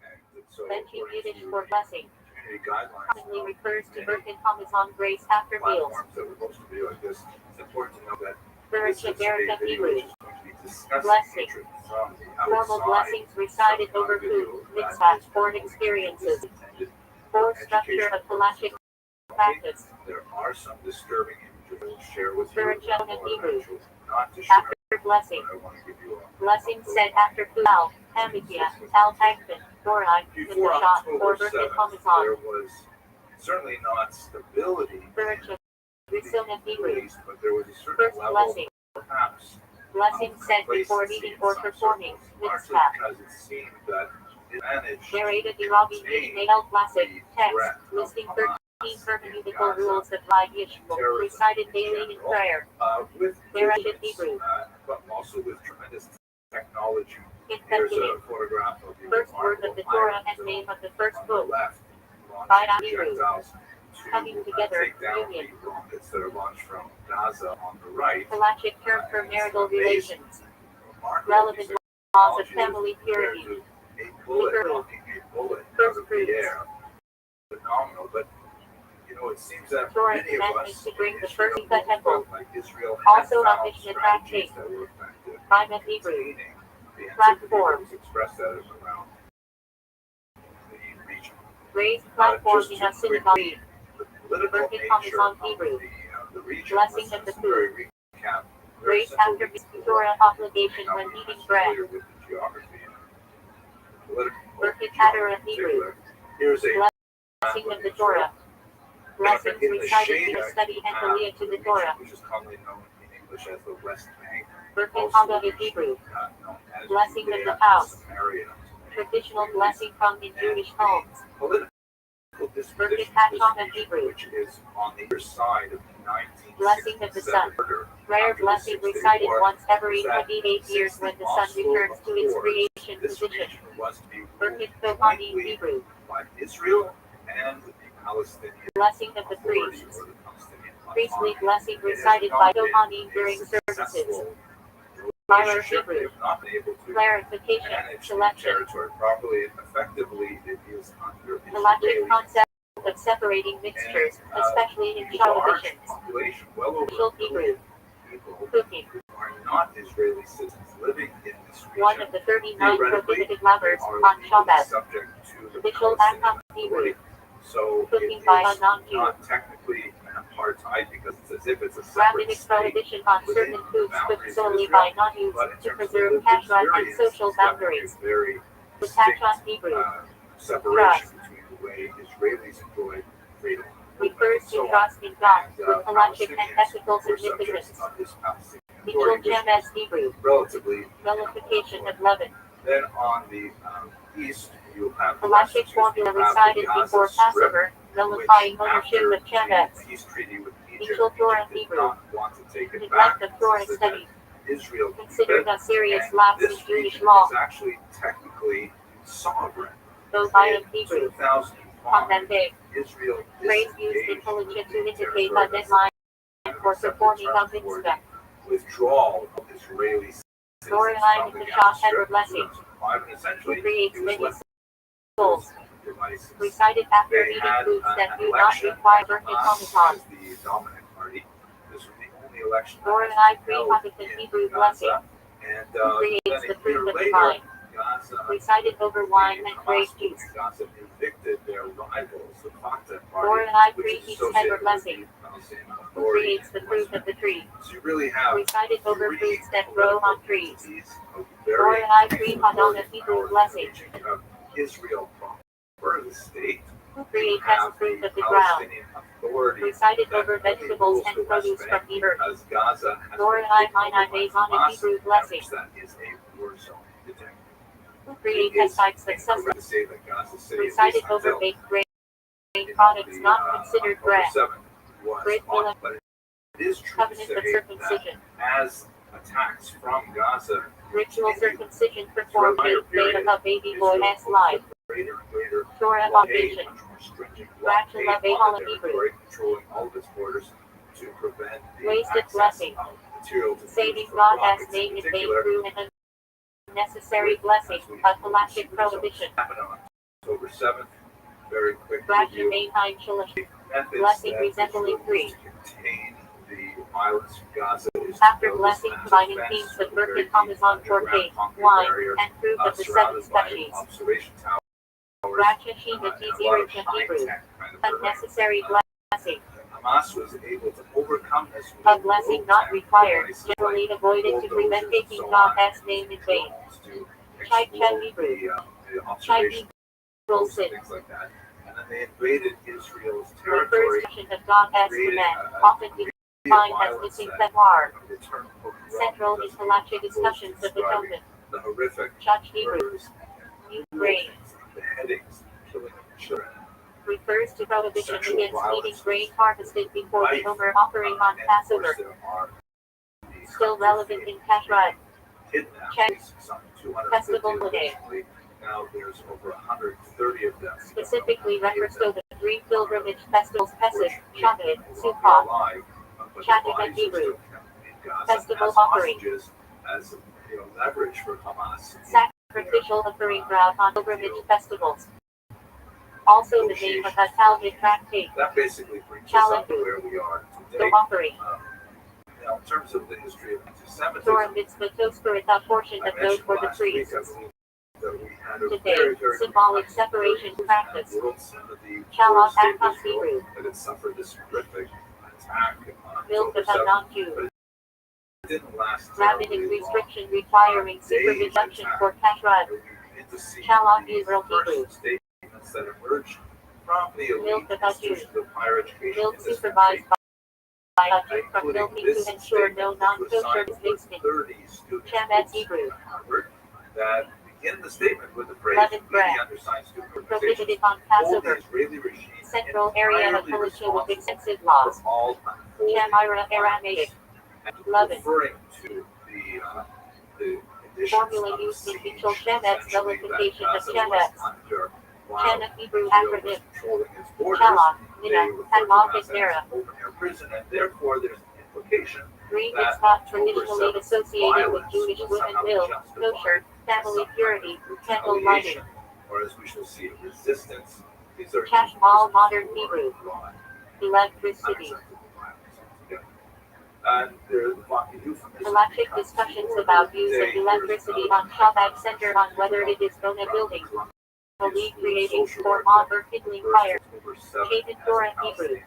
And so Benchi according Yiddish to for blessing. community guidelines Commonly of refers to many Birkin Parmesan grace after meals. platforms that we're supposed to do like this, it's important to know that this Spiritual is a American video Hebrew. which is going to be discussing Blessing. hatred from the Formal outside. blessings recited So, over video food, that mitzvah, is foreign promoting experiences. this intended Core structure of halachic practice. There are some disturbing images I will share with you. Spiritual and Or Hebrew. actually not to share, After blessing. but I want to give you a Blessing said after food. Al, Hamikia, Al Agfin, Borai, Before Mitzvah, or October Birkin 7th, Parmesan. there was certainly not stability Spiritual. in Rison the and Middle Hebrew. East, but there was a certain First level, blessing. perhaps, Blessing of said before complacency reading in or some performing. circles, largely Mitzvah. because it seemed that it managed Narrated to Irabi contain meeting El Classic the text, threat of listing Hamas 13 in hermeneutical Gaza, rules of Rabbi Yishmael, terrorism recited in daily in general, prayer. with Narrated vigilance, Hebrew. but also with tremendous technology. In Here's Bethlehem. a photograph of the First word of the remarkable Torah Iron and Dome name of the first on the book. left, By launching Hebrew. projectiles Coming to together, take down union. the rockets that are launched from Gaza on the right. Halachic term for And it's marital amazing, relations. remarkable Relevant piece of laws of technology family compared purity. to a bullet, Hebrew. knocking a bullet out First of fruits. the air. Phenomenal, but it seems that Torah many of commandment us to bring in the Israel first cut temple. felt like Israel had Also found on Mishnah strategies tractate. that were effective By in Hebrew. containing the Platform. activities expressed that is around the region. Raised platform Just in to a synagogue. the political Birkin nature Parmesan of Hebrew. the region. Blessing Let's of the just food. very recap. Very Raised simple after before Torah obligation how when we eating are bread. familiar with the geography and the political Birkin geography Hatter in and Hebrew. particular. Here's a Blessing of the Torah. Blessings in the recited shade in the study and Aliyah to the Torah. which is commonly known in English as the West Bank. Birkin Also Haggadah in Hebrew. known as Blessing of Judea the house. and Samaria. Traditional blessing found in Jewish homes. Political Birkin disposition Hasham of in this Hebrew. region, which is on the other side of the Blessing of the 1967 sun. order. Rare After the blessing 6-Day recited War, once every that 28 years since when the the sun Oslo returns to its Accords, creation this position. region was to be Birkin ruled Kohani in jointly Hebrew. by Israel and the Palestinian Blessing of the Authority, priests. or the Palestinian Priestly Autonomy. blessing It has recited not by been Kohani a during services. successful Myra relationship. They Hebrew. have not been able to Clarification. manage the Selection. territory properly and effectively. It is under Halachic Israeli concept of separating mixtures, especially in large televisions. population, well over Official a billion Hebrew. people, Cooking. are not Israeli citizens living in this region. One of the 39 Theoretically, prohibited lovers are on legally Shabbat. subject to the Official Palestinian Act on Hebrew. Authority. So Cooking it by a is non-Jew. not technically an apartheid because it's as if it's a separate Rabbinic state prohibition on within certain the foods cooked boundaries of solely Israel. by non-Jews But in to terms of preserve lived kashrut and experience, social it's definitely boundaries. a very The Touch distinct on Hebrew separation between the way Israelis enjoy freedom refers to so on. trust in God And, with halachic and Palestinians ethical were subjects significance. of this Palestinian Mitchell authority, which Chemes is Hebrew. relatively Nullification of leaven. then on the east, you'll have the Halachic west, formula you'll have recited the Gaza before Strip, Passover, which nullifying ownership after of Chemes. the peace treaty with Egypt, Mitchell Torah Egypt did Hebrew. not want to take it Neglect back. of Torah Insisted study. that Israel keep Considered it. a serious And lapse in this Jewish region law. is actually technically sovereign. Though I am In Hebrew. 2005, On that day, Israel phrase used disengaged intelligent to the indicate territory a deadline for performing a mitzvah. withdrawal of Israeli citizens Torah from the the Gaza Shah Strip and in blessing. 2005, and essentially Who creates it was many left souls. devices. Recited after They eating had foods that an do not election, require birth Hamas Hanukkah. as the dominant party. This was the only election Torah that was free held Hanukkah in Hebrew Gaza. blessing. And Who creates then the a fruit year of the later, vine. Gaza, Recited over wine and grape Hamas juice. Gaza evicted their rivals, the Fatah Torah party, which free is eats associated ever with blessing. the Palestinian Who Authority. creates the fruit of the tree. So you really have Recited over three fruits that grow on trees. entities of Torah varying free authority Hadonah and Hebrew power in the blessing. region. You have Israel proper, the state. Who You creates have as fruit the of the ground. Palestinian Authority Recited that over only vegetables rules and the West produce from Bank the earth. because Gaza has Torah been taken Minai over by Maison and Hamas, Hebrew and blessing. which that is a war zone today. Who It creates is types of incorrect to say that Gaza City, at recited least over until baked grain products not considered October bread. 7th, was Bread will on, but it is true to covenant say of circumcision. that as attacks from Gaza Ritual continue, circumcision performed eighth day of a baby boy as life. greater and greater Torah blockade, foundation. much more stringent Fraction blockade of on a the Hebrew. territory, controlling all of its borders to prevent the Wasted access blessing. of material to Saving for God as rockets in name in vain particular. through an unnecessary blessing of halachic prohibition. Happened on October 7th. Very quick Fraction review. Mainheim Shalish. Methods Blessing that resembling Israel three. used to contain the violence in Gaza is to After build blessing this massive combining fence themes with with a birth very and deep Parmesan underground forte, concrete wine, barrier, and fruit of the seven surrounded by species. observation towers, Fraction and Shima a lot Tizir of Hebrew. high-tech kind of terrain. Unnecessary Uh, blessing. Hamas was able to overcome this with A blessing not low-tech required, devices generally like avoided to bulldozers prevent and taking so God on, as and name in using vain. drones to Chai explode Hebrew. the Chai observation Hebrew posts and sin. things like that. And then they invaded Israel's The territory, first mention of God as created command, a often degree of defined as violence missing that Thamar. returned corrupt Central as is halachic opposed discussions to of describing atonement. the horrific Church Hebrew. murders New and grain. beheadings, killing of children. Refers to prohibition Sexual against eating violence grain is harvested before the rife, Omer offering on and of Passover. course there are the Still relevant in Kashrut. kidnappings, some 250 Festival today. originally. Now there's over 130 of them. Specifically refers to the three pilgrimage festivals Pesach, Unfortunately, Shavuot, no longer Sukkot. alive, but Shavuot their bodies and are Hebrew. still kept in Gaza Festival as offering. hostages, as leverage for Hamas. Sacrificial offering ground on pilgrimage festivals. Also the name of a Talmud tractate. That basically brings us up to Chalafu. where we are No today. offering. Now, in terms of the history of anti-Semitism, Torah mitzvah tospirit a portion I of those mentioned for the last week, priests. I believe, that we had a Today, very, very symbolic complex separation very practice. world sympathy Shalom for the state of Akam Israel Hebrew. that had suffered this horrific attack on Milk October of a 7th. non-Jew. But it didn't last Rabbinic terribly long. restriction requiring supervision for Kashrut. We begin to see Shalom the Israel Hebrew. first statements that emerged from the Milk elite of a Jew. institutions of higher education Milk in this supervised country, by a Jew from including milking this to ensure no statement, which was non-kosher signed is over mixed in. 30 student Chemes groups Hebrew. at Harvard, that begin the statement with the phrase, Leavened "We, bread. the undersigned student Prohibited organizations, on hold the Passover. Israeli regime Central area of entirely Felicia with responsible extensive for laws. all unfolding Chamira violence." Aramaic. And Leaven. referring to the conditions Formula of the used in siege, Mitchell Chemes essentially, nullification that of Gaza was Chemes. under while Chena Hebrew Israel was acronym. controlling its borders. Shalom, They Nina, refer and to Malchus Gaza Mera. as open-air prison, and therefore there's an implication Green that is not October traditionally 7th associated with violence Jewish was women somehow will, justified kosher, as family some kind purity, of temple lighting. retaliation, or as we shall see, a resistance. These are Kashmal modern for Hebrew. broad, Electricity. unacceptable violence. And there's fucking euphemism. Halachic discussions about use of electricity on Shabbat center on whether it is Bona building, belief creating for mob or kindling fire. Hated Torah Hebrew.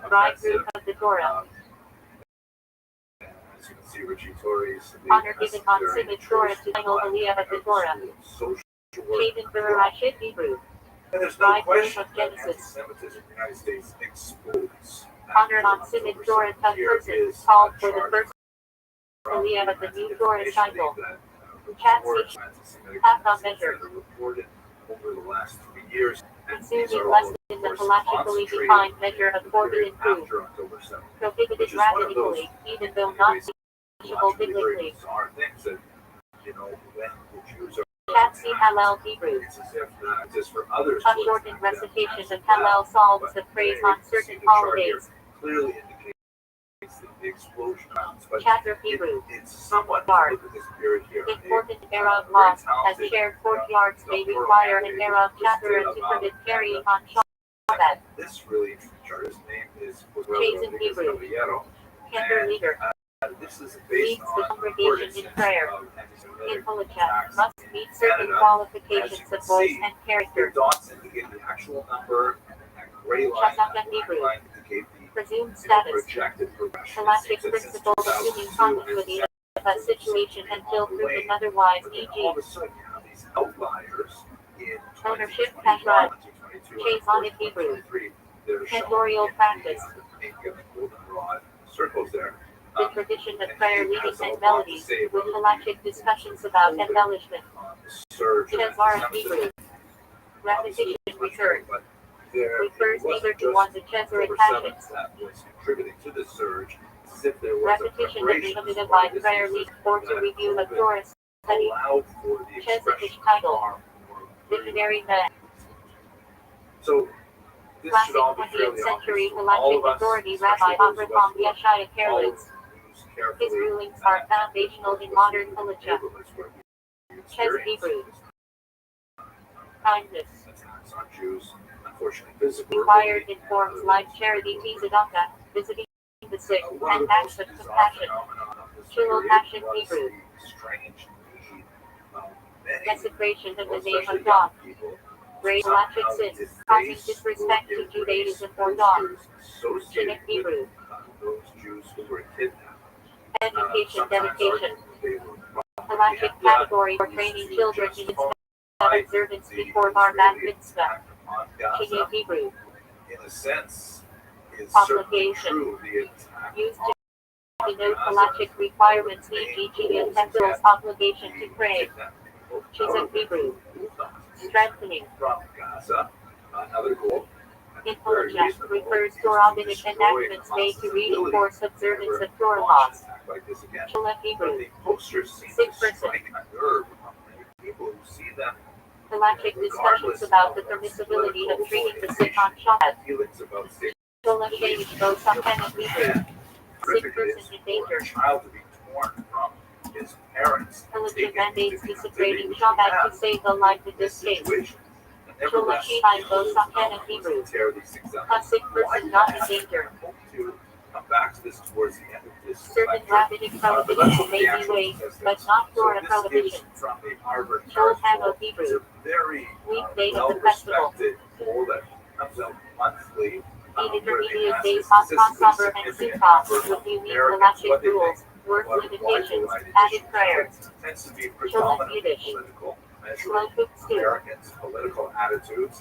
Bridegroom of the Torah. As you can see, Richie Torres. Honor given on Simon Torah to final Aliyah of the Torah. Hated Bereshit Hebrew. And there's no Bridegroom question of that Genesis. anti-Semitism in the United States explodes. Honor on Simon Torah of person called for the first Aliyah of the new Torah cycle. Chatsy half on measure. Reported over the last 3 years. Consuming less than the halachically defined measure of forbidden food. Prohibited radically, even though not teachable biblically. Are things that, you know, when the Jews are Chatsy Hallel Hebrew. it's as if just for others. A shortened recitation of Hallel psalms of praise on certain holidays. Clearly indicates the explosion amounts, but Chatter Hebrew. it's somewhat Dark. look at this period here. Important Arab mosque as shared courtyards may require an Arab chatterer to permit carrying on Shabbat. This really interesting chart. His name is Jason Hebrew. Caballero. Cantor leader. This is based Leads the on congregation in prayer. of anti-Semitic In Halacha attacks. must meet certain qualifications of voice and The character. dots indicate the actual number, and gray line Shazaka Hebrew. indicate the Presumed status. projected progression. Halachic It seems that principle since assuming 2002, continuity of a situation until proven otherwise, but then all of e.g. a sudden you have these outliers in Ownership 2021, pattern. 2022, Chase on it Hebrew. 2023. They're shown Cantorial in practice. the pink and the goldenrod circles there. The tradition of prayer leadings and melodies, with halachic discussions about embellishment. Surge of Chazar anti-Semitism. Hebrew. Repetition recurred. But there Refers wasn't either to just one's Chazaric October passions. 7th that was contributing to this surge. It's as if there was a Repetition of preparation limited for by this prayer issue lead or to that review of COVID Torah study. allowed for the Chazaric expression title. far more clearly. Visionary man. So this Classic should all be 20th fairly century obvious to all of halachic us, authority especially Rabbi those of us Avraham who Yeshaya follow Karlitz. news His carefully. rulings are foundational in modern halacha. Neighborhoods where we Ches experience Hebrew. this Kindness. attacks on Jews, unfortunately physical. Required in forms like charity tzedakah, visiting the sick, One of and the acts most of bizarre compassion. phenomenon of this Chilo period passion was Hebrew. the strange need of many, Desecration of the name especially of God. young people, Grave somehow halachic sin, deface causing disrespect or to erase Judaism or God. posters associated Chinook Hebrew. with those Jews who were kidnapped. Education Sometimes dedication. arguing that they were Halachic propaganda category for used training to children in justify observance the before bar bat Israeli mitzvah. attack upon Gaza. Chinook Hebrew. In a sense, is certainly Obligation. true. The attack Used to denote halachic requirements, e.g. and temporal's obligation to pray. Chizuk Hebrew. Strengthening. from Gaza. Another goal. In Halacha refers to rabbinic enactments made to reinforce observance of Torah laws. Like this again. Chilek But Hebrew. the posters seem Sick to person. strike a nerve among many people who see them. Halachic discussions about the permissibility of treating the sick on Shabbat. Feelings about safety. Chilek Shadish Bo Sakhan Hebrew. Sick person in danger. For a child to be torn from his parents. Halachic taken mandates into desecrating captivity, Shabbat to save the life in this case. situation. And Chilek nevertheless, Shihai Bo Sakhan Hebrew. tear these things up. A sick person not in danger. I hope to come back to this towards the end of this Certain lecture. rabbinic But let's prohibitions look at may the be actual waived, text but notes. not So Torah this is prohibitions. from the Harvard Chol article. Hamo It's Hebrew. a very Weekday of the festival. well-respected poll that comes out monthly. The where they intermediate ask days a of statistically Passover and significant Sukkot number with of unique Americans halachic what they think rules, work about limitations, wide added edition. prayers. It tends to be Chilek predominantly Yiddish. political, Slow measuring cooked stew. Americans' political attitudes.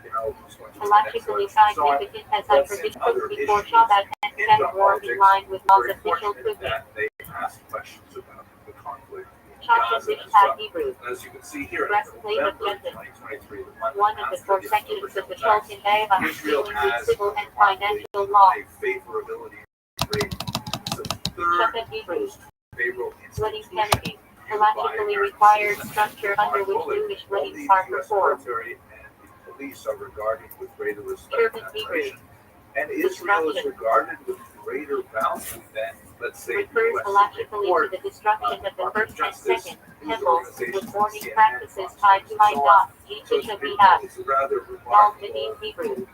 You know, who's going to be Halachically next. So significant as I let's say predict other cooked before issues Shabbat and in kept the warm in politics, line with laws very official fortunate cooking. that they asked questions about the conflict in Chacha Gaza as Zishpat well. Hebrew. And as you can see here, in Breastplate of November judgment. 2023, the month One of the after four the sections of the attacks, Shulchan Aruch Israel dealing with has civil and financial law. a favorability rate. It's the third Shephet Hebrew. most favorable Wedding institution Kennedy. used by Halachically American required citizens. structure under which Only Jewish weddings the are US performed. military and the police are regarded with greater respect Turban and Hebrew. admiration. And Israel is Destruction. regarded with greater value than, let's say, the Refers US halachically Supreme to Court. the destruction of the Department first of and Justice, second news temples with organizations, mourning CNN, practices Fox tied News, to and so on. Maidah, So Yitzhak it's Bihad, it's a rather Al remarkable Medin Hebrew.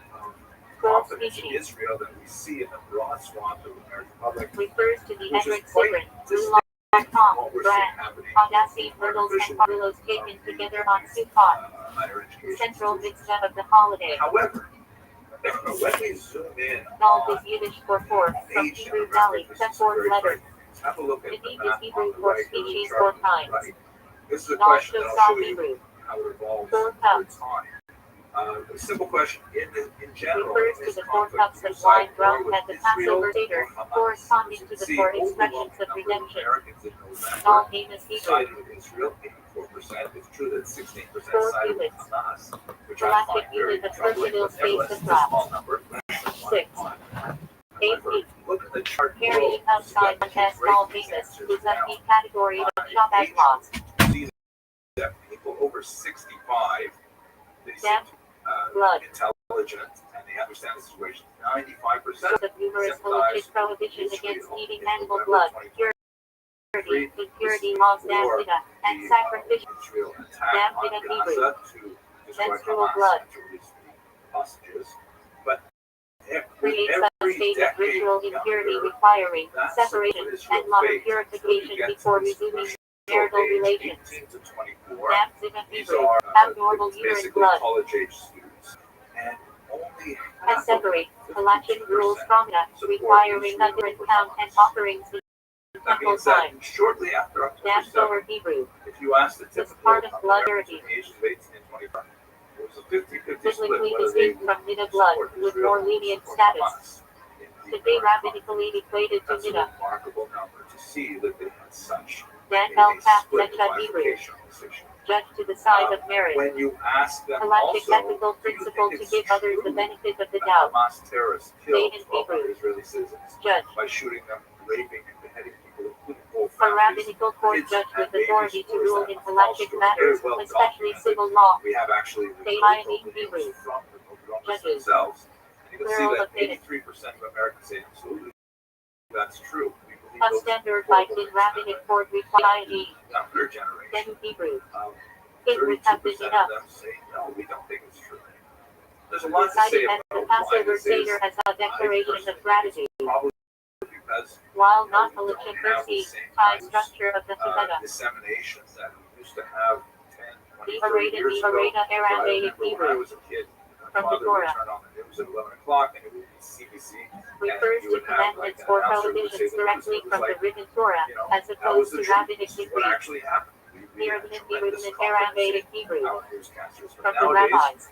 confidence in Israel that we see in a broad swath of American public. refers to the Which is Edric quite Sigrid, distinct from Blue.com what we're brand, seeing happening Audacity hurdles and carlos taken together on Sukkot, higher education. central mitzvah of the holiday. However, when we zoom in Golf is on Yiddish for four, from age Hebrew demographic, Valley, this the is fourth very letter. frightening. Have a look at the Medivh is map Hebrew on the for right, species chart or on the kinds. right. This is a Knowledge question of that I'll Psalm show you Hebrew. how it evolves Four over cups time. A simple question. In general, refers in to this the four conflict, cups do you of side wine more drunk with at the Israel Passover Seder, or Hamas? corresponding to the See, four overwhelming expressions of number of redemption. Americans in November All famous Hebrew. sided with Israel, 84%. It's true that 16% Four sided with cubits. Hamas, which I Galactic find very unit of troubling, Percival but space nevertheless, of it's a drop. small number. Six. Eight feet. Look at the chart Carrying below. outside So the test all famous is a key category of Shabbat laws. See that people over 65, they seem Depth, to blood. intelligent and they understand the situation. 95% The numerous halachic prohibitions against eating animal blood, purity, impurity laws, damnida, and sacrificial. Israel attack on Damnida Gaza Hebrew. to destroy Menstrual Hamas blood. and to release the hostages. But Creates a every state of decade ritual impurity younger, requiring that's separation what Israel and moral faced. purification So you get before to this resuming crucial marital age, relations. 18 to 24. Damnida These Hebrew. are Abnormal uterine basically blood. college-age students. And only And half of separate them, halachic rules 52%, from that, support requiring Israel a different over count and Hamas. offerings in That temple means that time. shortly after October Damned 7th, over Hebrew. if you ask the This typical part of blood American purity. ages of 18 and 25, it was a 50-50 split Biblically whether they distinct from Nida blood, support with Israel more or lenient support status. Hamas in the Today Iraq rabbinically equated to conflict. That's a Nida. remarkable number to see that they had such Dan a Elkaf split Lecha Hebrew. bifurcation on this issue. Judged to the side of merit. When you ask them Halachic also, ethical do you principle think to it's give others the true benefit of the that doubt. Hamas terrorists killed State in 1,200 Hebrew. Israeli citizens Judge. by shooting them, raping, and beheading people, including whole A families? rabbinical court Kids judge and with babies, authority to or is rule that in a false halachic story? matters, Very well especially documented. civil law. We have actually the They really lie in broken Hebrew. news from the Rothschilds Judges. themselves. And you can see Plural that of faith. 83% of Americans say absolutely that's true. We believe A those standard by horrible in rabbinic court required younger generation. then Hebrew. Um, It would 32% have been of enough. them say no, we don't think it's true. There's a lot to say Recited at the about why Passover this is. Seder as a declaration personally of gratitude. Probably because While not we don't halachic have the mercy, same high kind of, structure of the Haggadah. dissemination that we used to have 10, 20, The 30 years ago. Areda I Aramaic remember when I Hebrew was a kid, my from the father would Torah turn on the news at 11 o'clock and it would be CBC. refers to commandments or prohibitions directly from the written Torah, as opposed to rabbinic decree. What actually happened? We had Mirabin tremendous Mirabin confidence Aramaic in Hebrew our newscasters. from But the nowadays, rabbis.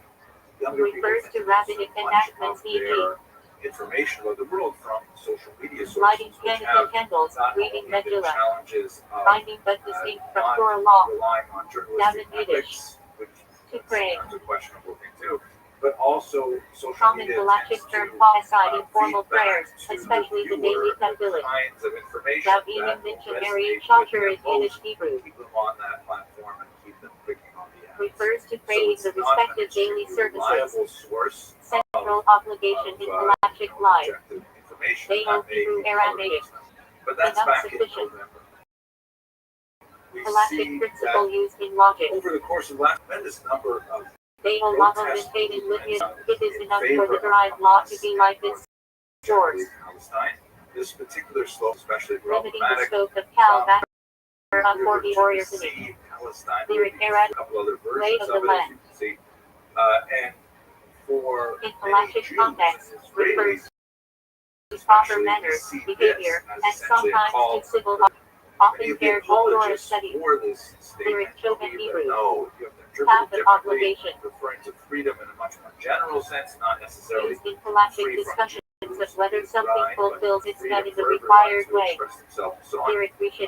younger people Refers think to so rabbinic much enactments, of e.g. their information about the world from social media sources, lighting which Hanukkah have candles, not reading only the Megillah, challenges of finding but distinct from not Torah law, relying on journalistic David Yiddish, ethics, which to pray. sometimes a questionable thing too, but also social Common media halachic tends term to aside informal feed back prayers, to especially the viewer daily the tefillin. kinds of information Thou that eating will dictionary resonate with Shalcher them in Yiddish most, Hebrew. keep them on that platform and keep them clicking on the ads. Refers to So praying it's the not an respective daily extremely services. reliable source Central obligation in halachic life. objective information They that know may Hebrew be Aramaic. but that's Enough back in sufficient. November. We Halachic see principle that used in logic. over the course of the last tremendous number of They will love and paid in Libya. It is enough for the derived law to be like this. Source. Palestine, this particular slope, especially Limiting the problematic scope of Cal for the warrior to me. see Palestine, Lyric a couple other Lay versions of of the it, as land. you can see. And for In many halachic Jews context, and refers Israelis, to proper especially, manners, see behavior, this as and essentially a sometimes call to civil for often many of the paired with Torah apologists study. for this Lyric statement children believe Hebrew. that no, you have to interpret Path it of differently, obligation. referring to freedom in a much more general sense, not necessarily Used in halachic free from discussions Jews of whether is something right, but fulfills its freedom net in the for everyone required to way. express themselves and so on. Lyric we should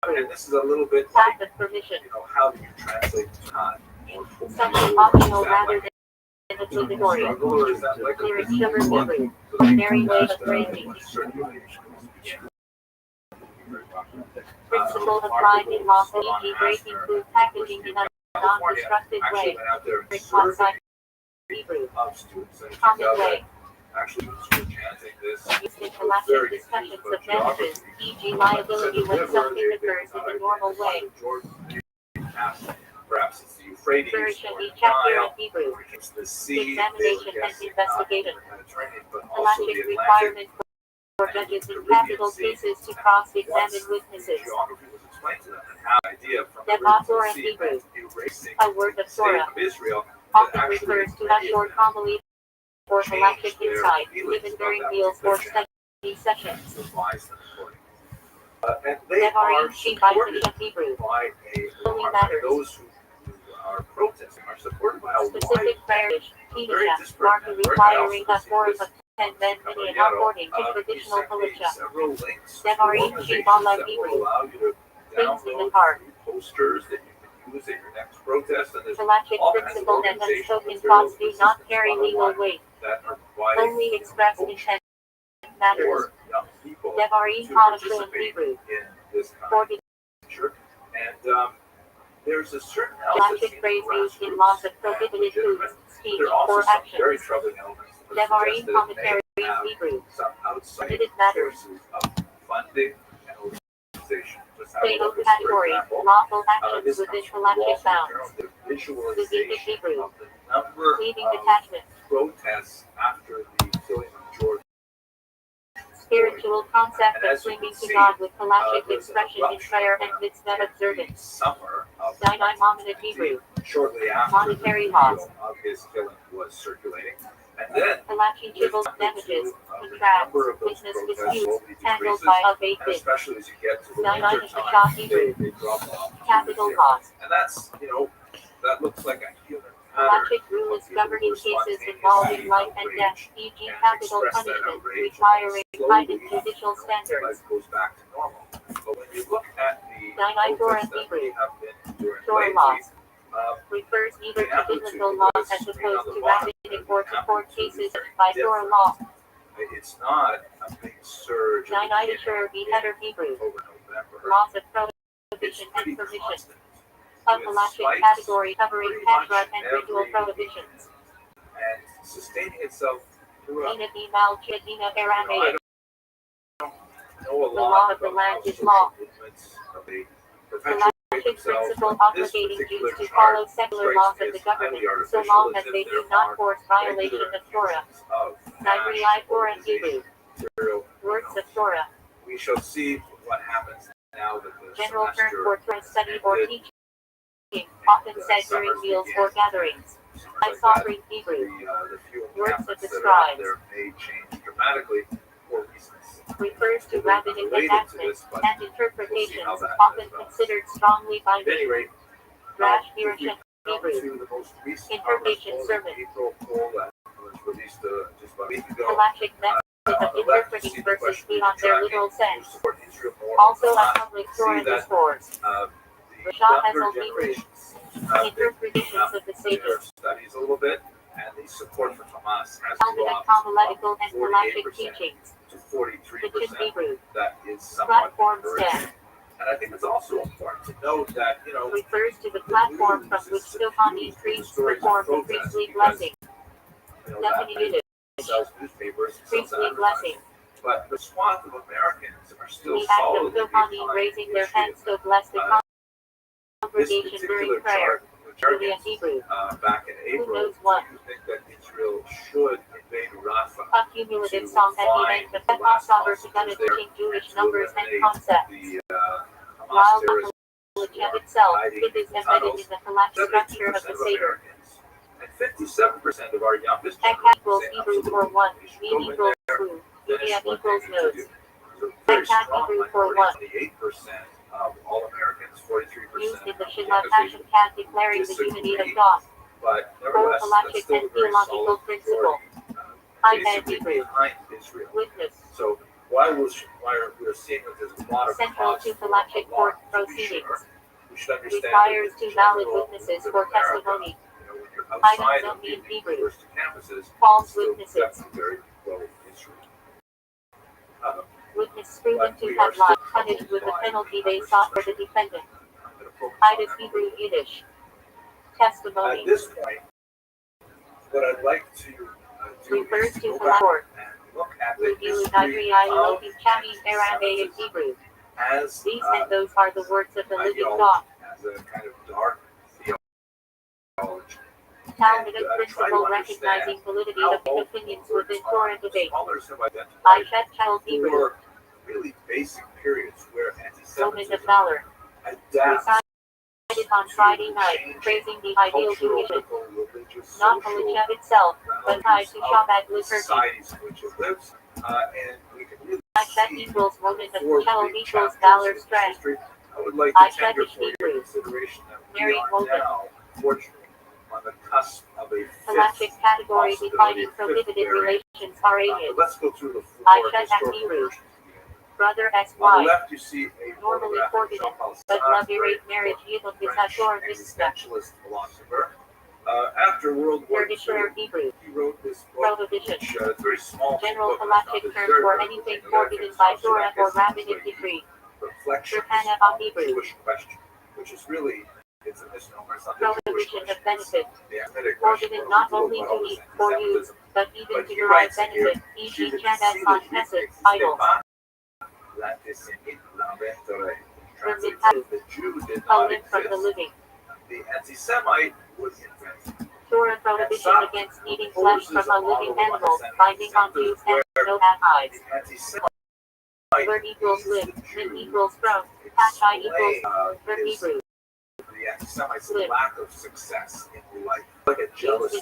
And this is a little bit path like, of permission. how do you translate jihad? Or Something is optional that rather like than a obligatory. struggle, or is that like a Lyric business sugar one? Hebrew. So they Very way of just, phrasing. certain Principle applied in law, e.g. breaking food packaging in a non-destructive actually way. went out there and Lyric surveyed outside Hebrew. of students, and it turns Common out way. that actually students were chanting this. Used in halachic discussions of damages, e.g. liability when something occurs in the normal way. Perhaps it's the Euphrates Version or the chapter Nile, in Hebrew. or it's the sea, Examination they were and guessing investigation. not the Mediterranean, but also the Halachic Atlantic. requirement or judges in capital cases to cross-examine witnesses. Geography was explained to them and how the idea from the Torah sea Hebrew, meant erasing a word of the state Torah, of Israel often refers to a short homily or galactic insight given during meals or study sessions. And they are supported Hebrew, by Holy Matters. those who are protesting are supported by a Specific wide parish, very Tidisha, disparate mark network. requiring I a also quorum received of 10 men minimum according to traditional militia. several links to Devarim organizations Shibala that Hebrew. will allow you to Things in the download heart. posters that you can use at your next protest. And there's Halachic all kinds of principle that organizations, unspoken materials, thoughts do not carry bottom legal line, weight. that are providing Only expressed intent matters. for young people Devarim to Hanukkah in participate Hebrew. in this kind For of the culture. And there's a certain Halachic phrase used in laws of prohibited foods, speech, there are also or some very actions. troubling elements that Devarim suggest that it commentary may in have Hebrew. some outside Permitted matters. sources of funding and organization. Just have a State of look at, for category, example, lawful this actions within comes from the Wall halachic Street bounds. Journal, the Speaking visualization Hebrew. of the number Leaving of detachment. protests after the killing of George. Spiritual concept of clinging to God with halachic expression in prayer and mitzvah observance. Summer of Sinai Maimonides Hebrew. shortly after Monetary the laws. video of his killing was circulating. And then Halachic civil damages, the contracts, number of those witness protests disputes, slowly handled decreases, by a and basis. especially as you get to the Sinai winter is time, Shah Hebrew. they drop off. Capital zero. laws. And that's, that looks like a human pattern. Halachic rule is People governing who cases spontaneously involving life and death, outrage e.g. and capital express that punishment, outrage, requiring slowly, heightened judicial standards. life goes back to normal. But when you look at the Sinai Torah protests that Hebrew. we have been doing Torah lately, laws. uh, Refers either the to amplitude biblical of laws this as screen on opposed the to bottom, rabbinic the or to court amplitude is cases very by Torah different. law. It's not a big surge at the Sinai beginning Asher in Beheader Hebrew. October, November. Laws of It's prohibition pretty and permission. constant. Of with halachic spikes category covering pretty much kashrut and ritual every prohibitions. and sustaining itself throughout. Dina Bimal Chedina Aramaic. Know a The lot law of the about land how is law. social movements The perpetuate halachic themselves, principle but this obligating particular Jews to chart follow secular strikes laws me of the as highly government, so artificial, long as as if they there do not are force violation regular of Torah. infusions of Nigri cash, Torah in Hebrew. material, Words of Torah. We shall see what happens now that the General term semester for Torah study or teaching, often said during meals or gatherings. I saw in Hebrew. the few Words of encampments the that are out scribes. there may change dramatically for reasons Refers to rabbinic related to enactments this, but and interpretations, we'll see how that often develops. considered strongly by at any me. rate, Rash if we Mirashem come Hebrew. to the most recent Interpretation article, sermon. April poll that was released just about a week ago. Halachic method On of the left, you interpreting see the verses question beyond their literal you sense. support Israel more Also or a not. public Torah See that, discourse. The Rashah younger Hazel Hebrew. generations have been Interpretations of the their sages. studies a little bit, and the support for Hamas has Talmudic, dropped homiletical, and from halachic 48% teachings. to Kitchen 43%. Hebrew. That is somewhat Platform encouraging. stand. And I think it's also important to note that, Refers to the platform from which Sohani priests perform the priestly blessing. Definitive. sells newspapers, sells Priestly advertising. blessing. But the swath of Americans are still The act of solidly Sohani behind raising the their issue. hands to bless the This congregation particular during prayer. chart, which Julia argues, Hebrew. back in April, knows what? do you think that Israel should invade Rafah A cumulative song at the end of the Passover to teaching Jewish numbers and concepts. the While Hamas the terrorists halachic itself, it is embedded in the halachic structure of the 72% Seder. Americans and 57% of our youngest Ek generation equals say Hebrew absolutely for one, we should me go in equals there, true, finish media what equals they need to knows. do. There's a very Ek hat strong Hebrew for minority, one. 28% of all Americans, 43% Used in the of Shema youngest Passion Asians, Cat declaring the unity of disagree. God. but Core nevertheless, that's halachic still and a very theological solid principle. majority, I had basically Hebrew. behind Israel. Witness. So while we're seeing that there's a lot of Central cause to for halachic court alarm, to be proceedings. sure, we should understand Requires that two in valid general, witnesses in for America, testimony. when you're Items outside of only in the Hebrew. university campuses, False still witnesses. definitely very pro Israel. Witness proven But to we have are lied, still punished with the troubled penalty by they sought for the defendant. I'm going to focus Titus on that. Hebrew Yiddish. At Testimony. this point, what I'd like to do Refers is to go the back Lord. and look at the Review history Nigri of Loki Chami Aramaic Hebrew. as These and those are the words of the living ideology, God. as a kind of dark theology. Talmudic try to principle understand recognizing validity how of both opinions were within taught. Torah debate. Scholars have I identified Shed Child Hebrew, four really basic periods where Moment of anti-Semitism Valor, adapts recited on Friday night, praising the ideal cultural, Jewishness, religious, not social Polichev itself, but tied to Shabbat the liturgy. societies in which it lives, and we can really I Shed see equals Moment of four Child big equals chapters Valor of Strength. history. I would like I to Shed tender for your Hebrew, consideration that we Married are Woman, now, fortunately, on the cusp of a Halachic fifth category possibility, defining a fifth prohibited variant. relations are But alien. let's go through the I four Shed historical Hebrew, versions. Brother On the SY, left, you see a normally photograph of forbidden, Jean-Paul but Sartre, Lavirate marriage yield French Visator Vista. existentialist philosopher. After World War II, Kurdish Hebrew, he wrote this book, Prohibition, which is a very small general book, but it's halachic not term very, for very anything good. forbidden by So Torah that or gets into rabbinic the decree. reflections Shulchan on the Hebrew, Jewish question, which is really, it's a misnomer. It's not the Jewish prohibition question. of benefit, It's the Hamitic question. forbidden where not we only deal to with eat or use, anti-Semitism. but even But to he derive writes here, benefit, e.g. je ne Chadas sais on le juif Pesach, n'existait idols. pas, l'antisémite l'inventerait. Permit Translates, the Jew did a not limb from the exist. living. The anti-Semite would invent. Torah prohibition against eating flesh from a living animal, binding on Jews and no eyes. The anti-Semite Word equals live, min equals from, Hashai equals verb his, Hebrew. the anti-Semite's Live. lack of success in life, like a jealousy.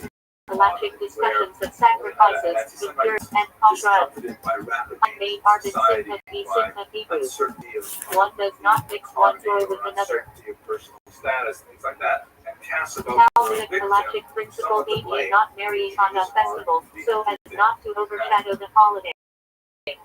Halachic discussions of sacrifices, impure and contrast. Discomfited by rapid Main art and society, sympathy, by sympathy, uncertainty of one does not mix one economy, joy with or another. uncertainty of personal status, things like that, and casts about Talmudic the victim halachic some principle of the e.g. blame. not marrying on a festival, so as not to overshadow the holiday. In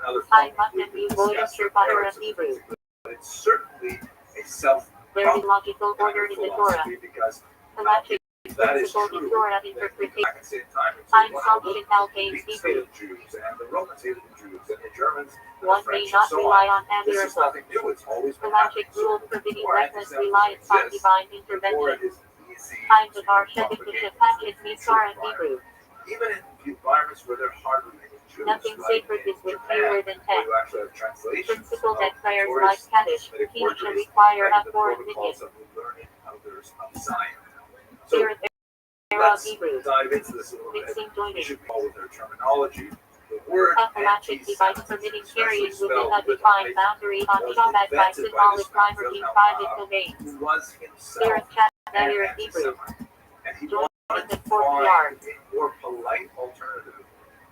another I form, must we have could you discuss voice the butter merits of of Hebrew. it, but it's certainly a self There is logical order in the Torah. because Halachic if that is principle in true, Torah then interpretation. back and say time Ein into Salmshin Alkanes Greeks Hebrew. hated Jews, and the Romans hated the Jews, and the Germans, and the One may French, and not so rely on. on This is empirical. nothing new. It's always been happening. Halachic So rules forbidding before reckless anti-Semitism reliance on exists, divine before intervention. it is easy Times of to our Shedik propagate Patches future Misar and environment, Hebrew. even in environments where there are hardly any Jews, Nothing like sacred in is with Japan, fewer than where 10. you actually have translations Principle of that prayers Torah's like Kaddish, Semitic he shall forgeries, require like a the foreign minion. protocols of the learned elders of Zion. So Spirit era of let's Hebrew. dive into this a little bit. Mixing We joining. should call with their terminology. The word A halachic device permitting carrying within a defined boundary on Shabbat by symbolic primary private domain. who was Spirit himself chat an Nadir of Hebrew. anti-Semite. And he Joining wanted the to courtyard. find a more polite alternative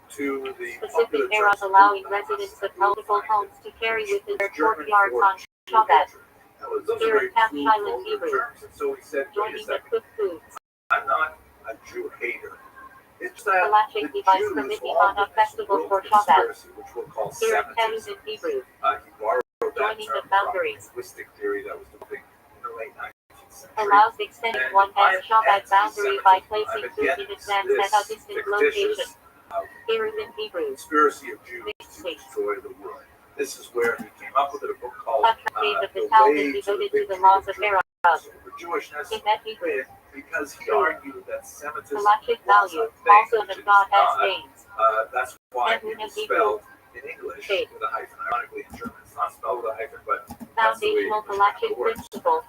to the Specific popular eras terms allowing of residents of we would multiple find homes to carry which within was their German courtyards for on Jew Shabbat. hatred. Those are Spirit very Cap crude, Silent vulgar Hebrew. terms, and so he said, wait a Joining the second, cooked foods. I'm not a Jew hater. It's that Halachic the device Jews permitting all on a of this festival world for Shabbat. conspiracy, which we'll call Spirit Kettles Semitism. in Hebrew. He borrowed that Joining term the from boundaries. a linguistic theory that was developing in the late 19th century. Allows extending And one's I'm Shabbat boundary by anti-Semitism. placing I'm food in against advance this at a distant location. fictitious Spirit in Hebrew. conspiracy of Jews to Mixing. destroy the world. This is where he came up with a book called A trade of the The Talmud Way to the devoted to the Victory laws of of Arab. Jewishness. In that Hebrew. Because he argued that Semitism Halachic was value, a thing, also which of it God is has not. names. That's why it Emun is in Hebrew. spelled in English Faith. with a hyphen. Ironically, in German, it's not spelled with a hyphen, but that's the way Foundational English halachic grammar works. principle.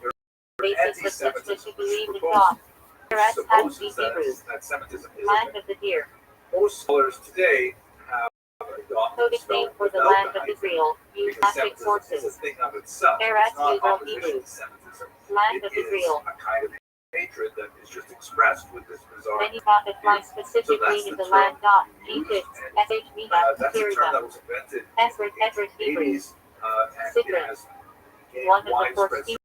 Basis of which was to believe in God. Whereas has be Supposes Hebrew. that Semitism is a Land thing. of the deer. Most scholars today have adopted Codic spell name for the without land the of hyphen, Israel. Use because Halachic Semitism is a sources. thing of itself. Eretz It's not Yisrael opposition Hebrew. to Semitism. Land It of is Israel. a kind of hatred that is just expressed with this bizarre. Many thought it flies So specifically that's in the the land. term Egypt. used, and SH Mina. that's a term Syria. that was invented Ezra in the Hebrew. 80s, and it Sigrid. has gained One of the four widespread species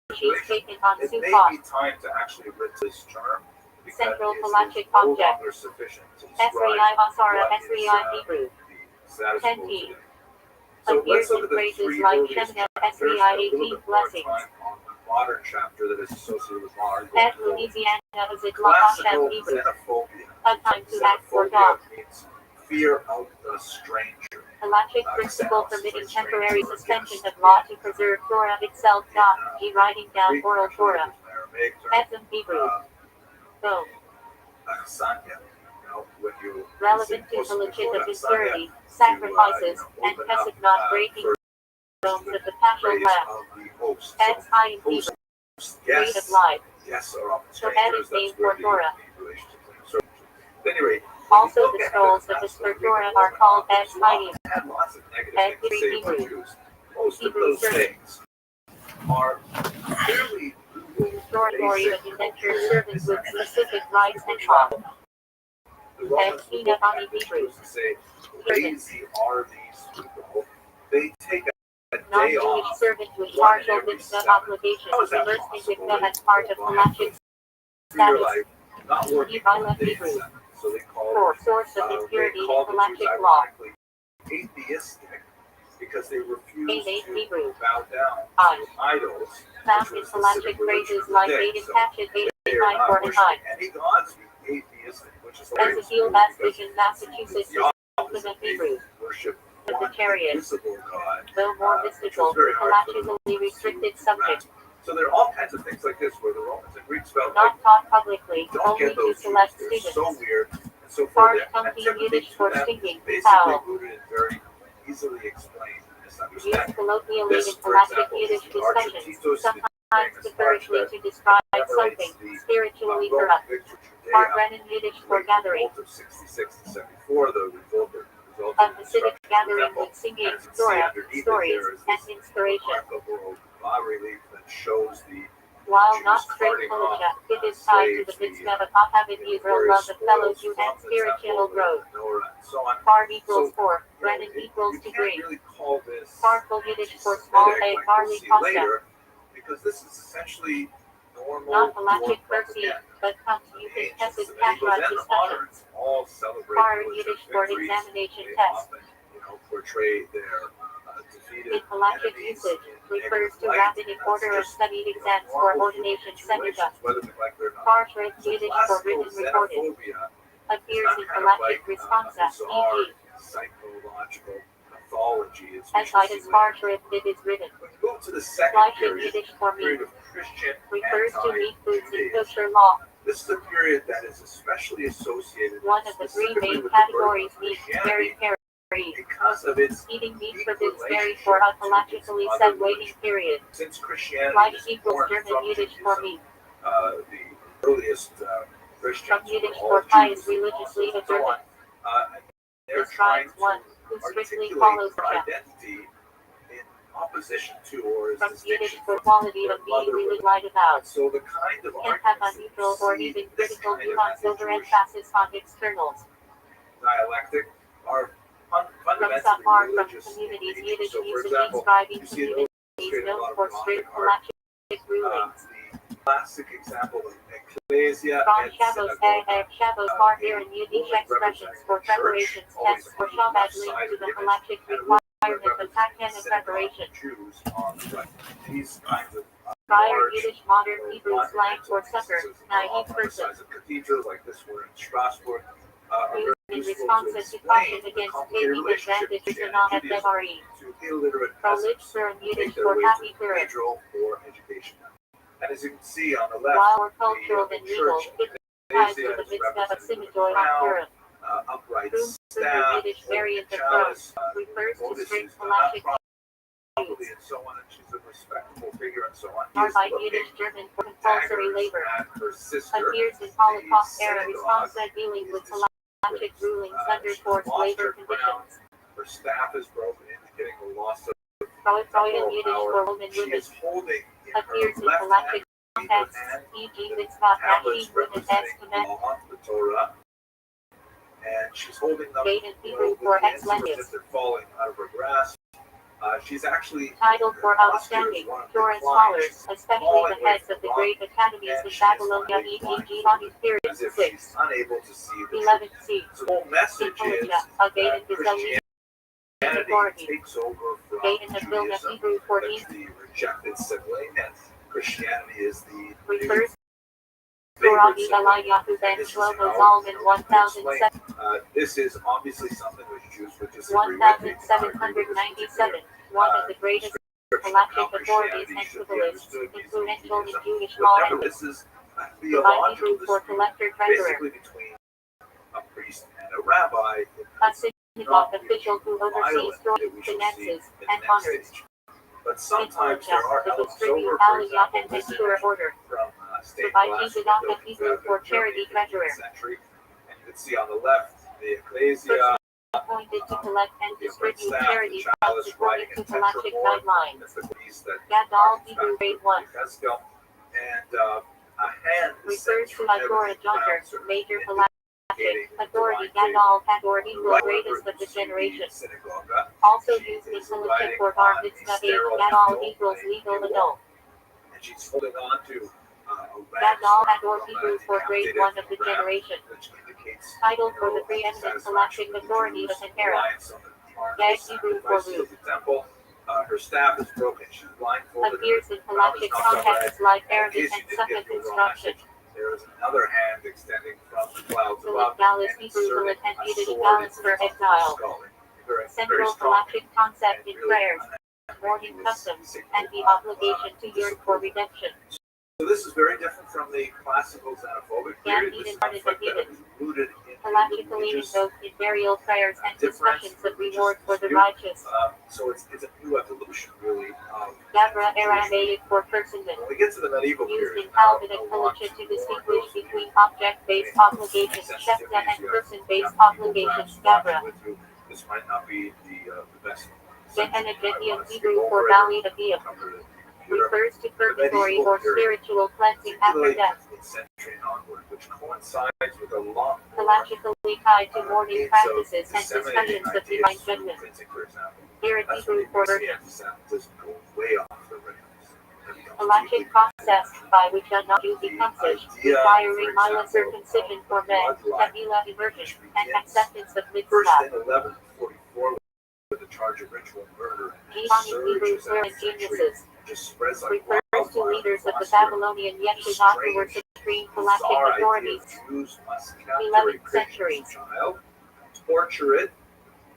circulation. taken on It may Sukkot. be time to actually rid this term because Central it is halachic no object. longer sufficient to Esrei describe Basara, what is Esrei Hebrew. the status quo 10T. today. So let's look at the phrases three like earliest Shemina, chapters, Esrei and a little 18 bit more blessings. time on the modern chapter that is associated with modern At going forward. Louisiana is it Classical Hashem Hebrew. xenophobia. A time to act for God. Xenophobia means fear of the stranger. Halachic principle permitting temporary suspension of law to preserve Torah itself. G writing down Greek, oral actually, Torah. there's an Aramaic term, Etzem Hebrew. Go. Sanya. When you Relevant to say legitimate Sanya, impurity, sacrifices, and open pesach up, not breaking bones of the paschal praise lamb. of the host. That's high in Host Hebrew. Breed of guests, life. guests are often So that is strangers. named That's where for Torah. the relationship is. So, at any rate, Also, the scrolls of the Scriptura are called as writings. had lots of negative And things to say about Hebrew. Jews. Most of Hebrew those servants. things are fairly brutal, Historically, basic, the indentured servants with specific rights and laws. The Romans And would Hebrew. used to say, lazy are these people. They take a day Non-Jewish off. servant with partial mitzvah obligations immersed in mitzvah as part of halachic Through your status. life, not working Hebrew. on days. So they call For source of they impurity in call the Jews halachic law. ironically atheistic because they refuse Amen. to Hebrew. bow down I. to idols. Found which in was the civic halachic religion phrases of the like day. Aiden So Patchett, they Aiden are Nine not for worshiping High. any gods, atheistic, which is As a field because Vision, Massachusetts is the ultimate Hebrew. worship The one chariot. invisible God. Though more mystical, halachically restricted subject. So there are all kinds of things like this where the Romans and Greeks felt like, Not taught publicly, don't only get to those Jews, select they're students. so weird and so Harsh forth. And funky typically Yiddish to for them, stinking, basically foul. rooted in very easily explained and Used misunderstanding. colloquially This, in for halachic example, is Yiddish the Arch of discussions, Titus, sometimes famous preferably arch to describe that something commemorates the spiritually Roman corrupt. victory of Our Judea, Brennan Yiddish the for great gathering. revolt of 66 to 74, the revolt that resulted Of in the civic destruction of the gathering temple. with singing, And as you see Torah, underneath it, stories, there is and this inspiration. remarkable bas relief that shows the While Jews not straight carting off Halacha, it is tied to the slaves, mitzvah of Ahavit Yisrael, love of fellow Jew and spiritual growth. So on. Par equals So, 4, Brennan equals you to can't grade. really call this Farful Yiddish for small a, anti-Semitic, barley like we'll see pasta. later, because this is essentially normal Not war halachic Percy, propaganda. but comes The you can ancients test and it medievals Kashrut and the moderns discussions. all celebrate Par military Yiddish for victories. examination They test. often, portray their defeated In halachic enemies usage, in refers negative to light. rabbinic That's order of just, studied exams for normal ordination human seneca. situations, whether they like it or not. Par Shred So Yiddish for classical written recorded. xenophobia Appears is in not kind of halachic like responsa, bizarre e.g. psychological pathology as we as shall I see as later. Par Shred it is written. When you move to the second Halachic period, Yiddish for period meat, of Christian refers to meat foods in anti-Judaism, kosher law. this is a period that is especially associated One of the three specifically main with the birth categories of meat, Christianity very. because of its Eating meat unique forbids dairy for a relationship to its halachically other set waiting religions. period. Since Christianity Like is equals born German from Yiddish for Judaism, meat. the earliest Christians From were Yiddish all for pious Jews, religiously and so observant. on. And they're trying Describes to one who strictly articulate follows their Jah. identity in opposition to or as From Yiddish distinction for from quality their of being mother really religion. lied about. So the kind of Can have a arguments that neutral you or see even this critical kind of nuance over anti-Jewish emphasis on externals. dialectic are From fundamentally Safar from religious in communities nature. Yiddish So, for usage example, describing you see it communities illustrated in a known lot of for Gothic strict art. halachic rulings. The classic example of ecclesia From and Shabbos synagogue. Shabbos are here in Yiddish expressions for preparations, tests for Shabbat linked to the halachic requirement of Hakan and preparation. Jews on the right. These kinds of Prior large Yiddish modern Hebrew slang for supper, naive person. Cathedrals like this one in Strasbourg are Used very in useful response to to explain caution the against complicated taking relationship advantage between of Judaism FMRE. to illiterate Prolix peasants for who Yiddish make their for way happy to the parent. cathedral for education. And as you can see on the left, While more cultural the than legal, church it ties to ecclesia the is mitzvah of represented with a Simijoy on crown, Purim. upright Room for the staff, Yiddish variant of chalice, refers to Otis strict is done up halachic properly and so on, and she's a respectable figure and so on. He are is by looking Yiddish German for compulsory daggers labor. at her sister. Appears in Holocaust era synagogue response dealing with halachic rulings under She forced lost labor her crown. conditions. Her staff is broken, indicating the loss of Freud in temporal Yiddish power. for women She women. is holding in Appears her in left halachic hand, contexts, e.g. mitzvah tablets Nashim with an representing estimate. law, the Torah, and she's holding them Gate and with Hebrew the for ends as ex-lenses. if they're falling out of her grasp. She's actually Title for her posture outstanding, is one of Torah decline. scholars, especially the heads of the great academies in Babylonia, e.g. Body Period as if 6. she's unable to see the 11 truth. C. So the whole message is that Christianity takes over from Gate in the Vilna Judaism, Hebrew that 14 the rejected sibling, and Christianity is the refers to favorite Rabbi sibling. Eliyahu ben This is Shlomo how Zalman we 1007. explain. This is obviously something which Jews would disagree with. They do not agree with this particular 1797, one of the greatest description of how halachic authorities Christianity and should be civilists, understood using influential in Judaism. Jewish But law never, and this is a Rabbi theological Hebrew for dispute, collector treasurer, basically between a priest and a rabbi, a synagogue official who oversees finances and honors. But sometimes there are elements over, for Distribute example, aliyah and this ensure image order. from stained Rabbi glass Rothschild window Hebrew found for in charity Germany in the 15th treasurer. century. And you can see on the left the ecclesia, Person appointed to collect and the upright distribute staff, charity the chalice funds according riding to a Halachic tetrachord. guidelines. That's the piece that Gadol harkens Hebrew back to grade 1 Ezekiel. And a hand is sent refers to from heaven Agora to Jonker, pronounce major indicating Halachic authority. divine Gadol Hador favor. equals greatest of the You see generation. synagogue. Also She used in is Halachic riding for Bar on a Mitzvah age. sterile Gadol mule, equals a legal mule, adult. and she's holding on to a Gadol wax Hador from Hebrew a for grade decapitated 1 of the ram, generation. which indicates Title for the no preeminent satisfaction Halachic with the authority of Jews' Sahara. reliance on the Gag Hebrew for sacrifices root. of the temple. Her staff is broken. She's blindfolded. Appears in Her mouth is Halachic knocked up by contexts like in Arabic case and you didn't Suffolk get the raw construction. message, there is another hand extending from the clouds Philip above Gallus and Hebrew inserting Philip and a Yiddish sword Gallus into for the exile. skull. Very Central strong Halachic concept and in really prayers, morning customs, and the obligation to yearn for redemption. So this is very different from the classical xenophobic period. This is conflict that was rooted in Halachically religious invoked in burial prayers and difference, discussions of religious reward for the dispute. righteous. So it's a new evolution, really. Gabra Aramaic for personhood. When we get to the medieval Used period, in Talmudic culture to distinguish between object-based obligations, Shefta, and person-based obligations, Gabra. This might not be the best. Gehenna Hebrew for Valley of Iyam refers to purgatory or spiritual cleansing after death. Century and onward, which coincides with a long Halachically tied to mourning practices and discussions of divine judgment. Here at Hebrew for virgin. Halachic process by which a non-Jew becomes Jewish, requiring milah circumcision for men, Kabila immersion, and acceptance of First mitzvah. in 1144 with the charge of ritual murder and Hebrew and geniuses just spreads like refers to leaders of the Babylonian Yeshivah who were supreme halachic authorities. 11th century. Child, torture it,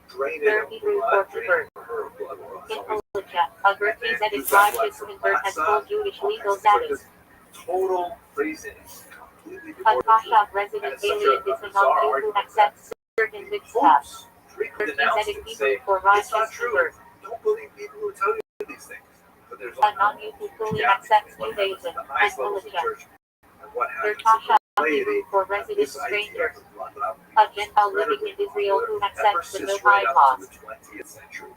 drain it Third of Hebrew blood, for drain convert. her of blood. In Halacha, a virtue that is righteous convert has full Jewish legal status. Total craziness, completely divorced. Hakasha resident alien is a non-Jew who accepts certain mitzvahs. Virtues that is Hebrew for righteous convert. Don't believe people who tell you these things. But there's A non-Jew who fully accepts Judaism and Halacha. What happens Hakasha in Hebrew for resident this idea stranger. of blood love A Gentile living in Israel who that accepts the persists Noahide right up laws. to the 20th century.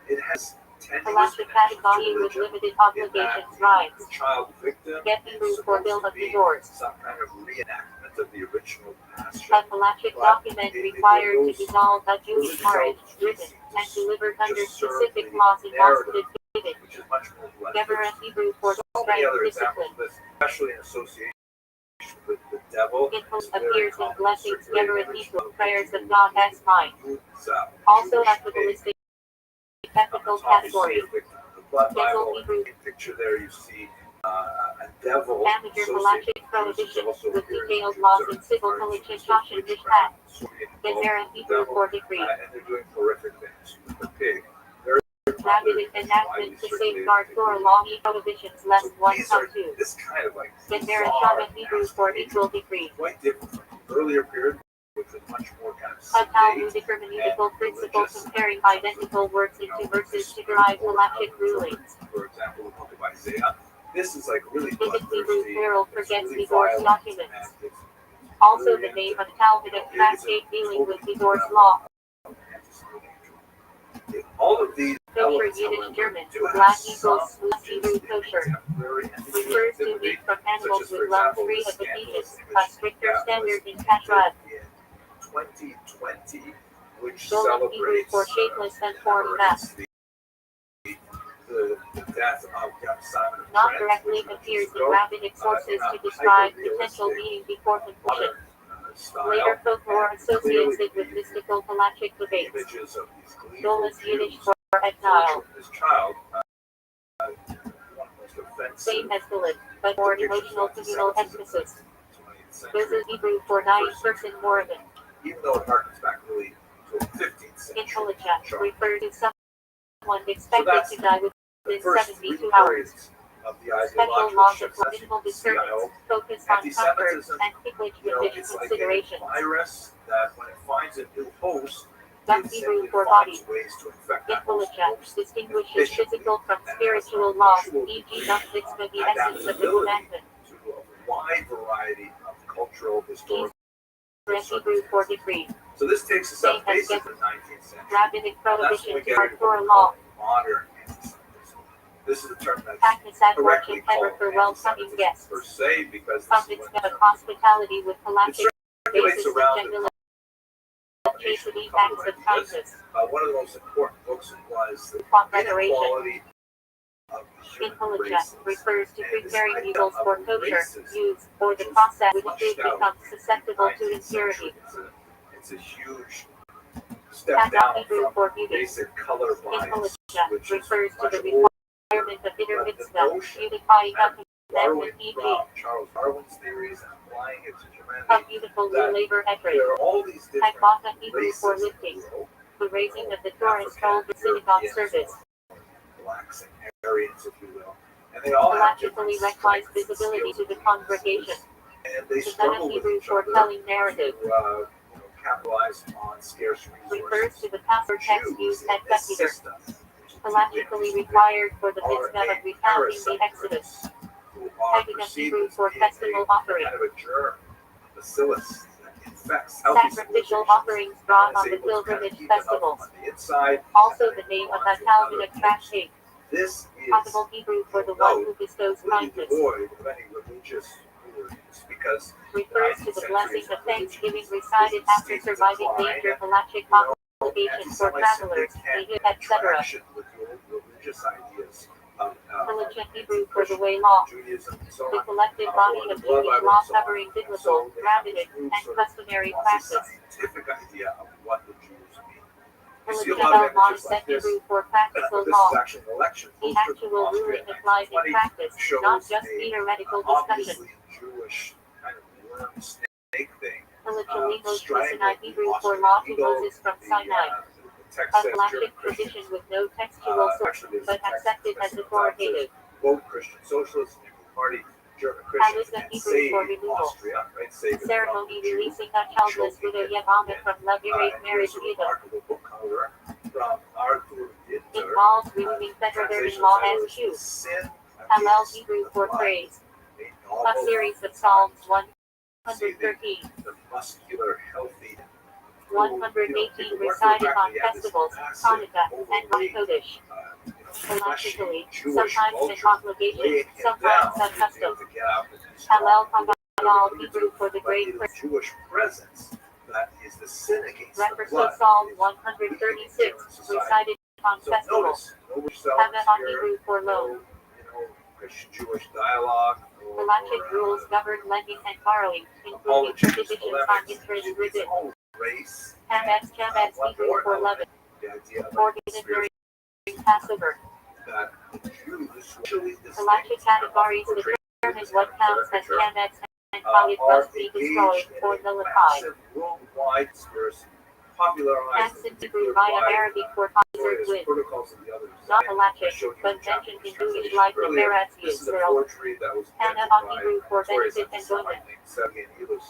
It has tenuous Halachic category with religion limited obligations, rights. the child victim Get is Hebrew for supposed bill to of be divorce. some kind of reenactment of the original passion. A halachic document required to dissolve a Jewish marriage, written and delivered under specific laws in Moscow, Which is much more blended. Deborah Hebrew for So many strength, other examples discipline. of this, especially in association with the devil. It It's very appears in common blessings, circulating Deborah image Hebrew, of prayers the of God as mine. Also equivalistic ethical category. The blood Devil Bible, Hebrew. in picture there you see a devil Amateur associated halachic with prohibitions also with appears detailed in laws Jews in civil are halachic accused of Josh and witchcraft, Mishpat. involved Gezerah with the Hebrew devil, for decree. and they're doing horrific things with the pig. Very Rabbinic enactment to safeguard Torah law prohibitions less so one these come are two. this kind of like Gezerah bizarre, Shabbat Hebrew for equal decree. quite different from the earlier period, which was much more kind of A sedate. Talmudic hermeneutical principle comparing identical words into verses to derive halachic rulings. For example, the book of Isaiah. This is like really Hebrew bloodthirsty. plural It's forgets really divorce violent, documents. and it's Also the name of Talmudic tractate dealing with divorce law. all of these Kosher elements, Yiddish however, German, do have Black some Eagles, Swiss Hebrew kosher. temporary Refers to meat from animals with lungs free of diseases, a stricter standard in in Kashrut. 2020, which Golem Hebrew celebrates for shapeless and formed mass. the death of Simon of Not Trent, directly which appears in go, rabbinic sources to describe potential meaning before completion. Later folklore associates it with mystical halachic debates. Images of these Golas Yiddish Jews for exile. this child, one of the most offensive Same as Philip, but more emotional communal emphasis. 20th century. This is Hebrew for naive person Moravian. Even though it harkens back really to a 15th century. In Halacha, refer to someone So expected that's to die the within first 72 three hours. periods of the Special ideological laws of shifts. political disturbance focus on comfort Anti-Semitism, and privilege You know, condition it's like a considerations. virus that when it finds an ill host, Thus it Hebrew simply for finds body. ways to infect In that host. Halacha, distinguishes physical from spiritual laws, e.g. thus mitzvah the essence of the commandment. To wide variety of cultural, historical. Hebrew 43. So this takes us up basically to the 19th century. Rabbinic And that's when prohibition we to get into Torah law. modern anti-Semitism. This is a term that's Practice at work correctly and ever called for welcoming anti-Semitism guests. per se, because this is Context when of hospitality with it halachic circulates basis and around general the chastity combination acts of of a couple of ideas. kindness. One of the most important books was the Upon preparation. inequality of human Influenza races. refers to And this preparing idea noodles of for kosher races use or the was process which flushed food out becomes in the susceptible to 19th impurity. century. It's a huge step Tata down Hebrew from for beauty. basic color bias, Influenza which is refers to much the older. requirement of inner But the mitzvah, notion beautifying and of borrowing commandment, e.g. from Charles Darwin's theories and applying it to of humanity, beautiful that labor effort. there are all these different Hakbata Hebrew races for in the lifting. world, The raising of the Torah is called the synagogue Europeans, service. blacks and Aryans, if you will, and they all have different Halachically likewise strengths and visibility skills to the and congregation. weaknesses, and they The struggle Tata with Hebrew each for other telling narrative to capitalize on scarce refers resources. to the pastor text Jews used in at this Keter. system, which is Halachically deeply required for the are mitzvah of named recounting the Exodus. parasites, who are Haggadah perceived Hebrew as for being festival offering. kind of a germ, bacillus that infects healthy Sacrificial civilizations offerings brought and on is the able to kind of pilgrimage keep it up festivals. on the inside. Also and the then name go of on that to Calvin another of trash place. cake. This is Audible Hebrew for the one who bestows completely kindness. devoid of any religious rulings, because Refers to the blessing of thanksgiving recited after surviving danger, halachic obligation for travelers, etc. with the religious ideas of Religion Hebrew for the way law. Judaism and so The on. collective body of Jewish law covering biblical, rabbinic, and customary practice. Scientific idea of what the Jews mean. You see a Religion lot of of images like this. Hebrew for practical This law. is actually an election The poster from actual Austria ruling in applied in 1920. practice, Shows not just a theoretical discussion. obviously Jewish kind of worm snake thing. Religion Moses Strangling Sinai the Hebrew for Austrian law to eagle. Moses from The Sinai. text A says halachic German tradition Christians. with no textual source, Actually, there's but a text accepted as missing on top. It says, authoritative. Vote Christian Socialists, Nuclear Party, German Christians, Halacha and Hebrew save for removal. Austria, right? Save it from Ceremony the Jew. releasing a childless widow Yevamah from levirate And marriage here's a Edom. remarkable book, however, from Arthur Dinter. Involves removing federal law as Jew. Sin Halal Against Hebrew the for Blood, praise. a A novel series of of Psalms See 113, the muscular, healthy, 118 recited on festivals, Hanukkah, and Rosh Chodesh. Halachically, sometimes in obligation, sometimes as custom. Halal Kabbalah Hebrew for the great prayer. Jewish presence that is the sin against the Reference to blood. Psalm 136, recited on So festivals. notice Haggadah here, Hebrew for loan. Christian-Jewish dialogue. Halachic rules govern lending and borrowing, including prohibitions on interest within. Race. Chametz Hebrew for leaven. The idea of Forbidden during Passover. that the Jews usually Halachic categories determine what counts as chametz and how it must be destroyed or nullified. Worldwide conspiracy, popularized Hansen Hebrew via Arabic for concert with. protocols of the others. Not halachic, but mentioned in Jewish life in Meretz This is a Yisrael. forgery that was Hannah invented on Hebrew for by benefit enjoyment. Sergei Nilus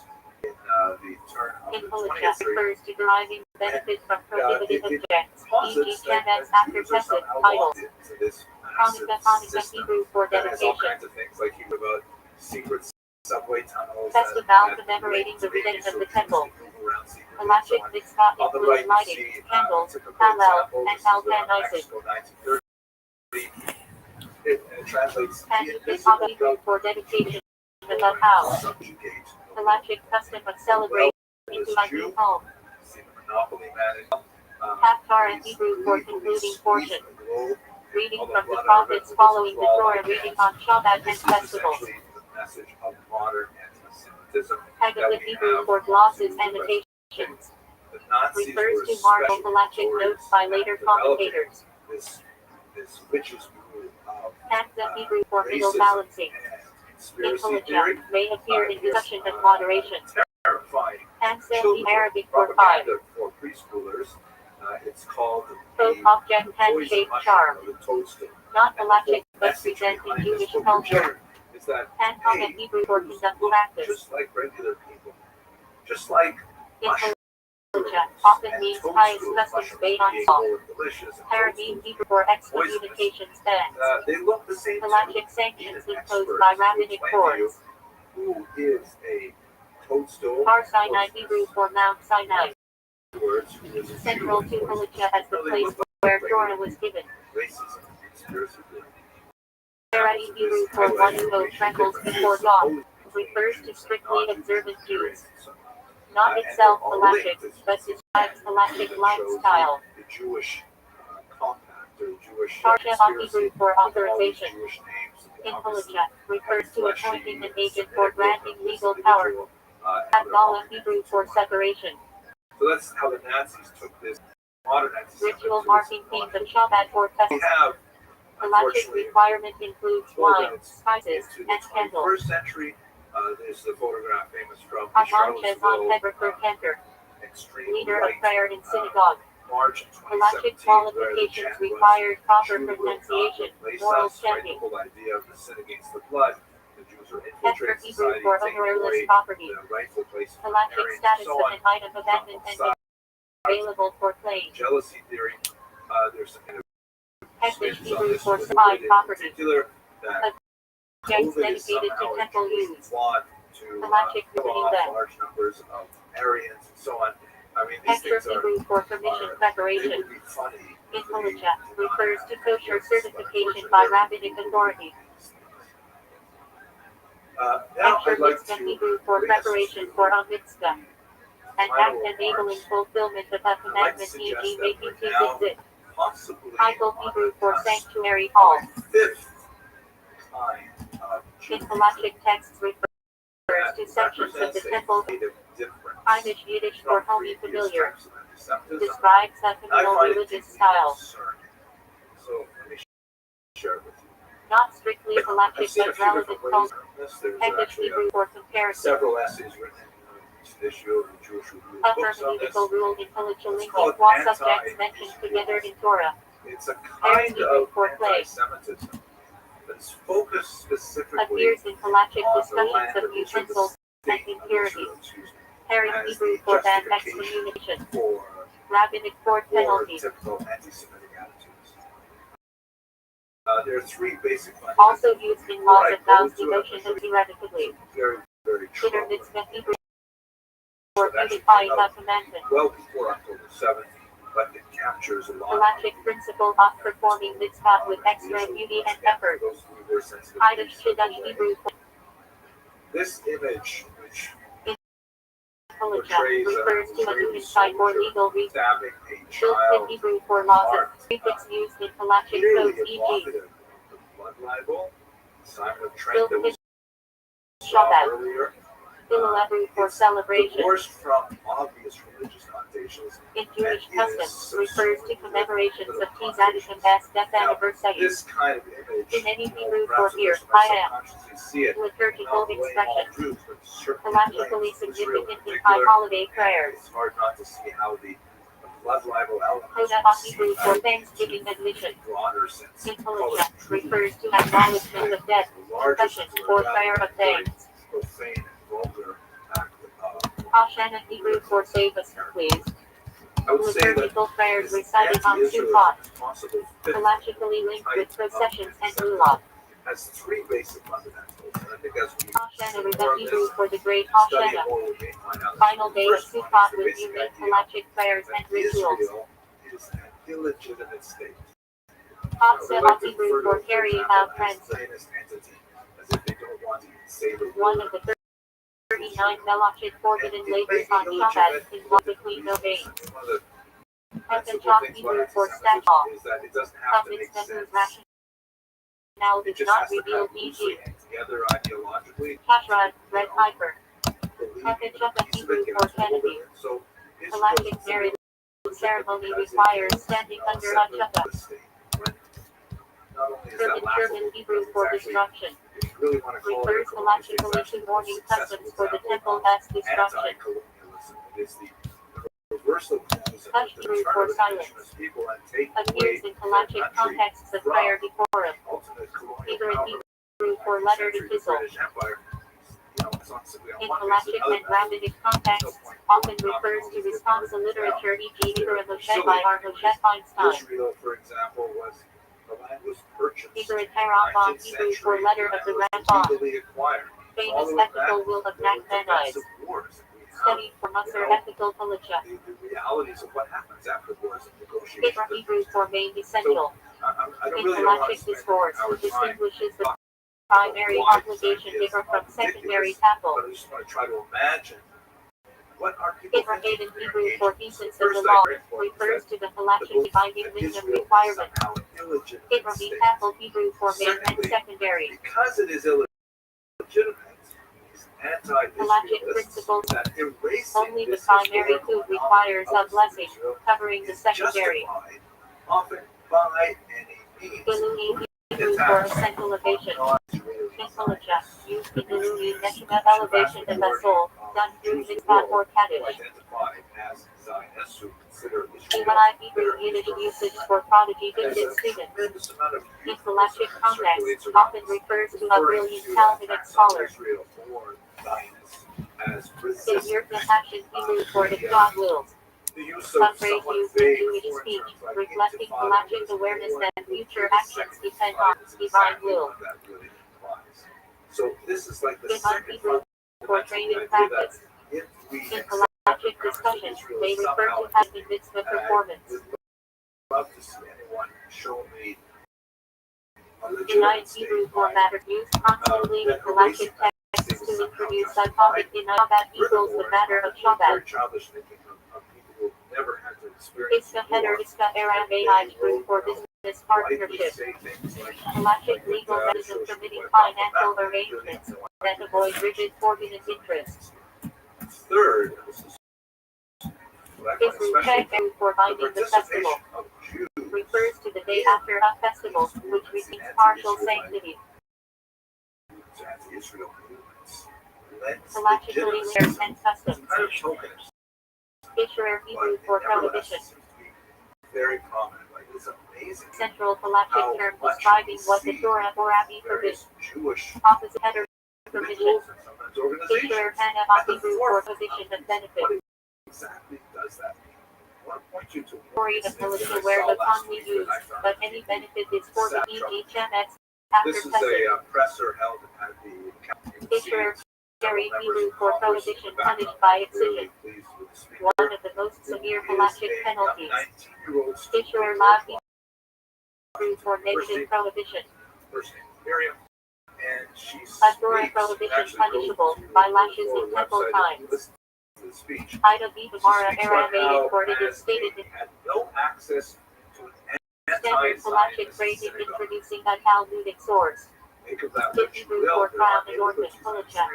in the turn of In the Halacha 20th century. refers to deriving benefit from prohibited it objects, e.g. posits that chametz after Jews are Pesach, somehow idols. locked into this massive Hanukkah system Hebrew for that has all dedication. kinds of things like you about secret subway tunnels. Festival that commemorating the relate to redemption of the Jews temple. who move around secretly and so Halachic on. mitzvah On the includes right, you lighting, see candles, typical halal, example. and This is halal Mexico 1930. It translates Hanukkah Hebrew for dedication of the house. subjugate. Halachic custom of celebrating into a new home. See the monopoly managed. Haftar and Hebrew for concluding portion. Reading from the prophets following the Torah reading on Shabbat and festivals. The message of modern anti-Semitism. Haggadah Hebrew for glosses annotations. The Nazis Refers to were marble special halachic notes by later commentators. This witch's brew of Hamza Hebrew for middle racism balancing. and conspiracy Halacha theory. may appear in is, discussion of moderation. Terrifying. Hamza the Children Arabic for five. propaganda for preschoolers. It's called Both the object poison hand-shaped mushroom charm. or the toadstool. Not And halachic the but message present in behind this Jewish book culture. is that Hancock hey, and Hebrew for Jews conduct look practice. just like regular people, just like In mushrooms. Halacha often And means toadstool pious customs mushrooms based on being salt. more delicious and Arabic toadstools Hebrew for poisonous. excommunication stands. They look the same too. Halachic sanctions Even imposed experts by will rabbinic explain to you courts. who is a toadstool. Har Sinai Hebrew for Mount Sinai. Words who is a Central Jew, to of course. Phoenicia as the place where Torah was given. Racism, conspiracy theory. Sarah Hebrew for one who trembles before God refers to strictly observant Jews. Not itself Halachic, but describes Halachic lifestyle. The Jewish compact or Jewish Parsha Hebrew for all these authorization. Jewish names. In Halacha refers to appointing an agent for granting legal power. Havdalah Hebrew for separation. So that's how the Nazis took this modern anti-Semitism. Ritual marking themes of Shabbat or We festival. have, Halachic unfortunately, requirement includes wine, spices, into the and candles. 21st century. There's the photograph famous from the Sanchez on Charlottesville Heber Cantor, extreme leader of right prayer in synagogue. March of Halachic 2017, where the qualifications chant was, required proper "Jew will not pronunciation, replace moral us," right? The standing. whole idea of the sin against the blood. The Jews are Hester infiltrating Hebrew society, for taking ownerless away property. the rightful place of Halachic marriage, and status so of on. an item abandoned and available for claim. Jealousy theory. There's some kind of Hektish switches on Hebrew this for with supplied in property. particular that Gangs COVID is dedicated to somehow a temple Jewish use. plot to Halachic kill visiting off them. large numbers of Aryans and so on. I mean, these Hector things are, Hebrew for permission they preparation. would be funny. In if they Halacha did not refers have to kosher this, but certification by unfortunately, rabbinic authority. now Hector I'd like Mitzvah to Hebrew for bring us preparation to for a mitzvah. An act final enabling remarks. fulfillment of a I'd like to commandment, suggest e.g. that making we're two now exist. possibly Heichel on Hebrew the for cusp sanctuary of hall. a fifth kind of In Judaism Halachic texts refers that to sections of the represents a temple. kind of difference Irish Yiddish for from homey previous familiar. types of anti-Semitism. Describes a I communal find it religious deeply style. concerning. So let me share it with you. Not strictly I've Halachic seen a but few relevant different ways culture. on this. There's Hectish actually Hebrew for comparison. several essays written in this issue of the Jewish Review A of Books on this. hermeneutical rule in Halacha Let's linking call it qua subjects mentioned together in Torah. It's a kind of for play. anti-Semitism that's focused specifically Appears in Halachic on the discussions land of of Israel, utensils the and state of impurity. Israel, excuse me, Herring as Hebrew the for bad justification excommunication. for Rabbinic court penalties. typical anti-Semitic attitudes. There are three basic fundamentals. Also used in laws of vows Before I go devotion to it, of theoretically. very, very Inner troubling. mitzvah Hebrew for So that should beautifying come a out commandment. well before October 7th, but it captures a lot Halachic principle of performing mitzvah with extra beauty and effort. Those who were sensitive Heidish to Shidduch Hebrew for this image, which Halacha refers to a human site for legal reasons. stabbing a Built in child Hebrew for laws of prefix used in Halachic clearly codes, e.g. evocative of the blood libel, Simon of Trent Built that in was saw Shabbat. earlier, Philelebru for it's celebration. divorced from obvious religious connotations. In Jewish and is customs, refers to subsumed commemorations with of political Tzaddik and Bas death Now, anniversary. this kind of image, In any you know, Hebrew perhaps for here, the person might I am. subconsciously see it, Liturgical not the way all expression. Jews, but certainly Halachically claims Israel significant in in high particular. holiday prayers. It's hard not to see how the blood libel elements Hoda seep Hebrew out for into Thanksgiving admission. a broader sense. In Call it Halacha truth. refers to acknowledgement of death, The largest confession, word or prayer of very thanks. profane and vulgar act of Hashanah Hebrew for save us, please. I would say that Liturgical prayers this recited on anti-Israelism Sukkot, is possible fifth halachically linked with processions and lulav. has three basic fundamentals, and I think as we Hashanah explore Reba Hebrew this, for the great study it Hashanah. more, we may find out. Final day of First one Sukkot is the with basic unique idea halachic prayers that and rituals. Israel is an illegitimate state. Hatzah Hebrew for carrying out trends. trends. Entity, as if they don't want to say the One word. of the 39 Melachit forbidden labors on Shabbat is one between no veins. One of the Heaven principal Chok things Hebrew about for anti-Semitism Stachal. is that it doesn't have to make Mitzvah sense. rationale It is just not has to revealed, kind of e.g. loosely hang together ideologically. Kashrut, red piper. Believe Heaven in Chok a piece of Hebrew it, you for have to hold Kennedy. it. So Israel Halachic is marriage ceremony because it requires is standing under a separate chuppah. from the state. When not only is that German laughable, Hebrew but for it's actually, destruction. if you really want to call it Refers halachically to mourning customs for the temple as destruction. anti-colonialism. It is the reversal of things that Hush the Hebrew turn for of the silence. indigenous people and take away Appears in halachic contexts of prayer before him. ultimate colonial Either in power. Hebrew for letter epistle. British Empire, you know, it's not simply on In one basis, halachic another and basis. rabbinic contexts, often refers to responsa literature, e.g. Ibra Moshe by R. Moshe Feinstein. Israel, for example, the land was purchased. Ibra Harambam Hebrew for letter of the Rambam. Legally acquired. Famous ethical will of Nachmanides. Studied for Musser ethical Palicha. The realities of what happens after wars and negotiations. Paper Hebrew for main essential. I In really don't want to Halachic spend discourse, our time distinguishes the primary obligation paper from secondary tackle. but I just want to try to imagine what are people Paper made in thinking Hebrew during for engagement. essence The of the first law I read for refers was to the that Halachic binding that minimum Israel is requirement. somehow an illegitimate Paper state. be tackle Hebrew for main and Secondly, secondary. because it is illegitimate, these Halachic anti-Israelists principles. that erasing Only the this primary historical food requires a knowledge of blessing, Israel covering the is secondary. justified, often by any means. Ilui Hebrew for essential elevation. In Palicha, used in Ilui Neshama elevation of the soul, done through mitzvah or kaddish. Identified as Zionists who consider Iwanai Hebrew Yiddish usage for prodigy gifted students. tremendous amount of In Halachic context, often refers to a brilliant Talmudic scholar. Israel or Zionists as In resistance. Yurtna action Hebrew for if God wills. The use Some of phrase somewhat used in vague Jewish foreign speech, terms like reflecting intifada Halachic was awareness more that than future the actions second depend fight on is divine exactly will. what that really implies. So this is like the In second Hebrew for fundamental training idea practice. that if we In accept the Halachic premise that discussion, Israel they is refer somehow to having mitzvah performance. would love to see anyone show me a In legitimate state Hebrew by format used constantly in Halachic texts to introduce Shabbat in that equals the matter of Shabbat. very childish thinking of people who never had to experience Iska header Iska Aramaic Hebrew for business partnership. Halachic legal mechanism permitting financial arrangements that avoid rigid forbidden interests. Third, this is what I find Hebrew especially check for the binding the festival participation of Jews refers to the day after a festival, which retains partial sanctity. anti-Israel movements lends Halachically legitimacy layers to and customs. kind of tokenism, Issuer but Hebrew it for nevertheless prohibition. seems to be very prominent. Like it's amazing Central how halachic term much describing we what the see Torah or Rabbi various forbids. Jewish Opposite header provision. individuals and sometimes organizations Issuer Hana at the Hebrew for forefront position of of benefit. what exactly does that mean? I want to point you to one Story of instance that militia I where saw the last commonly week that used, I found but any benefit is for the EHMX after This is testing. a presser held at the county. Issuer Jerry Hebrew for prohibition punished by excision. One of the most severe halachic penalties. Issuer Lav Hebrew for negative prohibition. Miriam, and she A Torah prohibition punishable by lashes in temple times. Speech. Ida B. Gemara Aramaic for it is stated in had no access to an standard halachic phrasing introducing a Talmudic source. Think of that It Hebrew for crown adornment halacha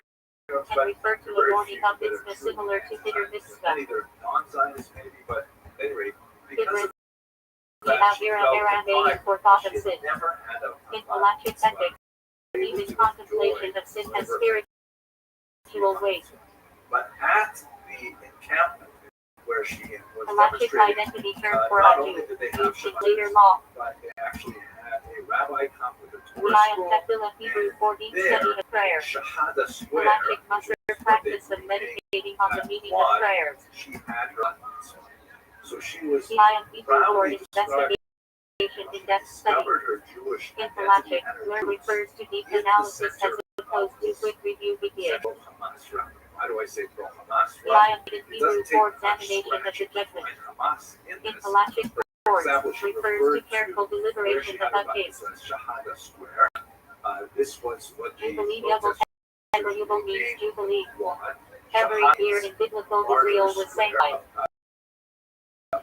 can refer to adorning a mitzvah similar to hitter mitzvah. Either non-Zionist maybe, but at any rate, because of The Avira Aramaic for thought of sin. never had In halachic ethics, even contemplation of sin has spiritual weight. But at the encampment where she was Halachic demonstrating, identity term for not a only Jew, did they have used in Shabbat, later law. but they actually had a rabbi come with a Torah Lion scroll, Tefillah Hebrew for deep study of prayer. Shahada square. Halachic Musar practice of meditating on the meaning of prayers. She had her so she was Lion Hebrew for proudly investigation in-depth study. discovered her Jewish In identity Halachic, and her learn roots refers to deep in the analysis as center opposed to quick review begin. of Hamas. Why do I say pro Hamas? Lion in It Hebrew doesn't for take much examination of the to judgment. find Hamas in In this. Halachic For courts, example, she refers referred to careful where deliberation she of had a case. Shahada square. This was what the Jubilee protesters Jubilee means Jubilee. wanted. Every year in biblical Israel was sanctified.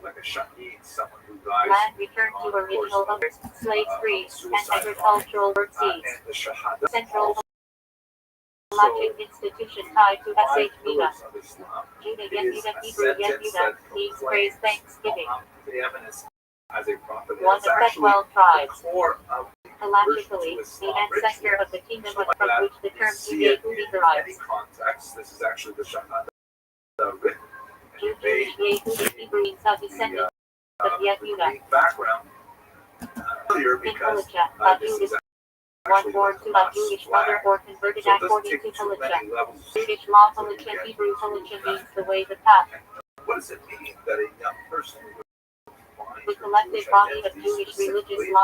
Like a shaheed, someone who dies Land returned to original owners, slaves free, and agricultural work seeds. and the Shahada Central Halachic institution tied to five SH Mina. pillars of Islam Judah is Yehuda a Hebrew sentence Yehuda that means praise proclaims thanksgiving. preeminence as a prophet. One of It's actually Bethuel the tribes. core of Halachically, the ancestor of the kingdom from which the term Yehudi derives. any context. This is actually the Shahada written. Jewish Yehudi Hebrew means a descendant of Yehuda. Background earlier In because Halacha, a this Jew is is one born to a Jewish mother or converted according to Halacha. Jewish law Halacha Hebrew Halacha means the way, the path. What does it mean that a young person would find The her collective Jewish body of identity Jewish specifically religious law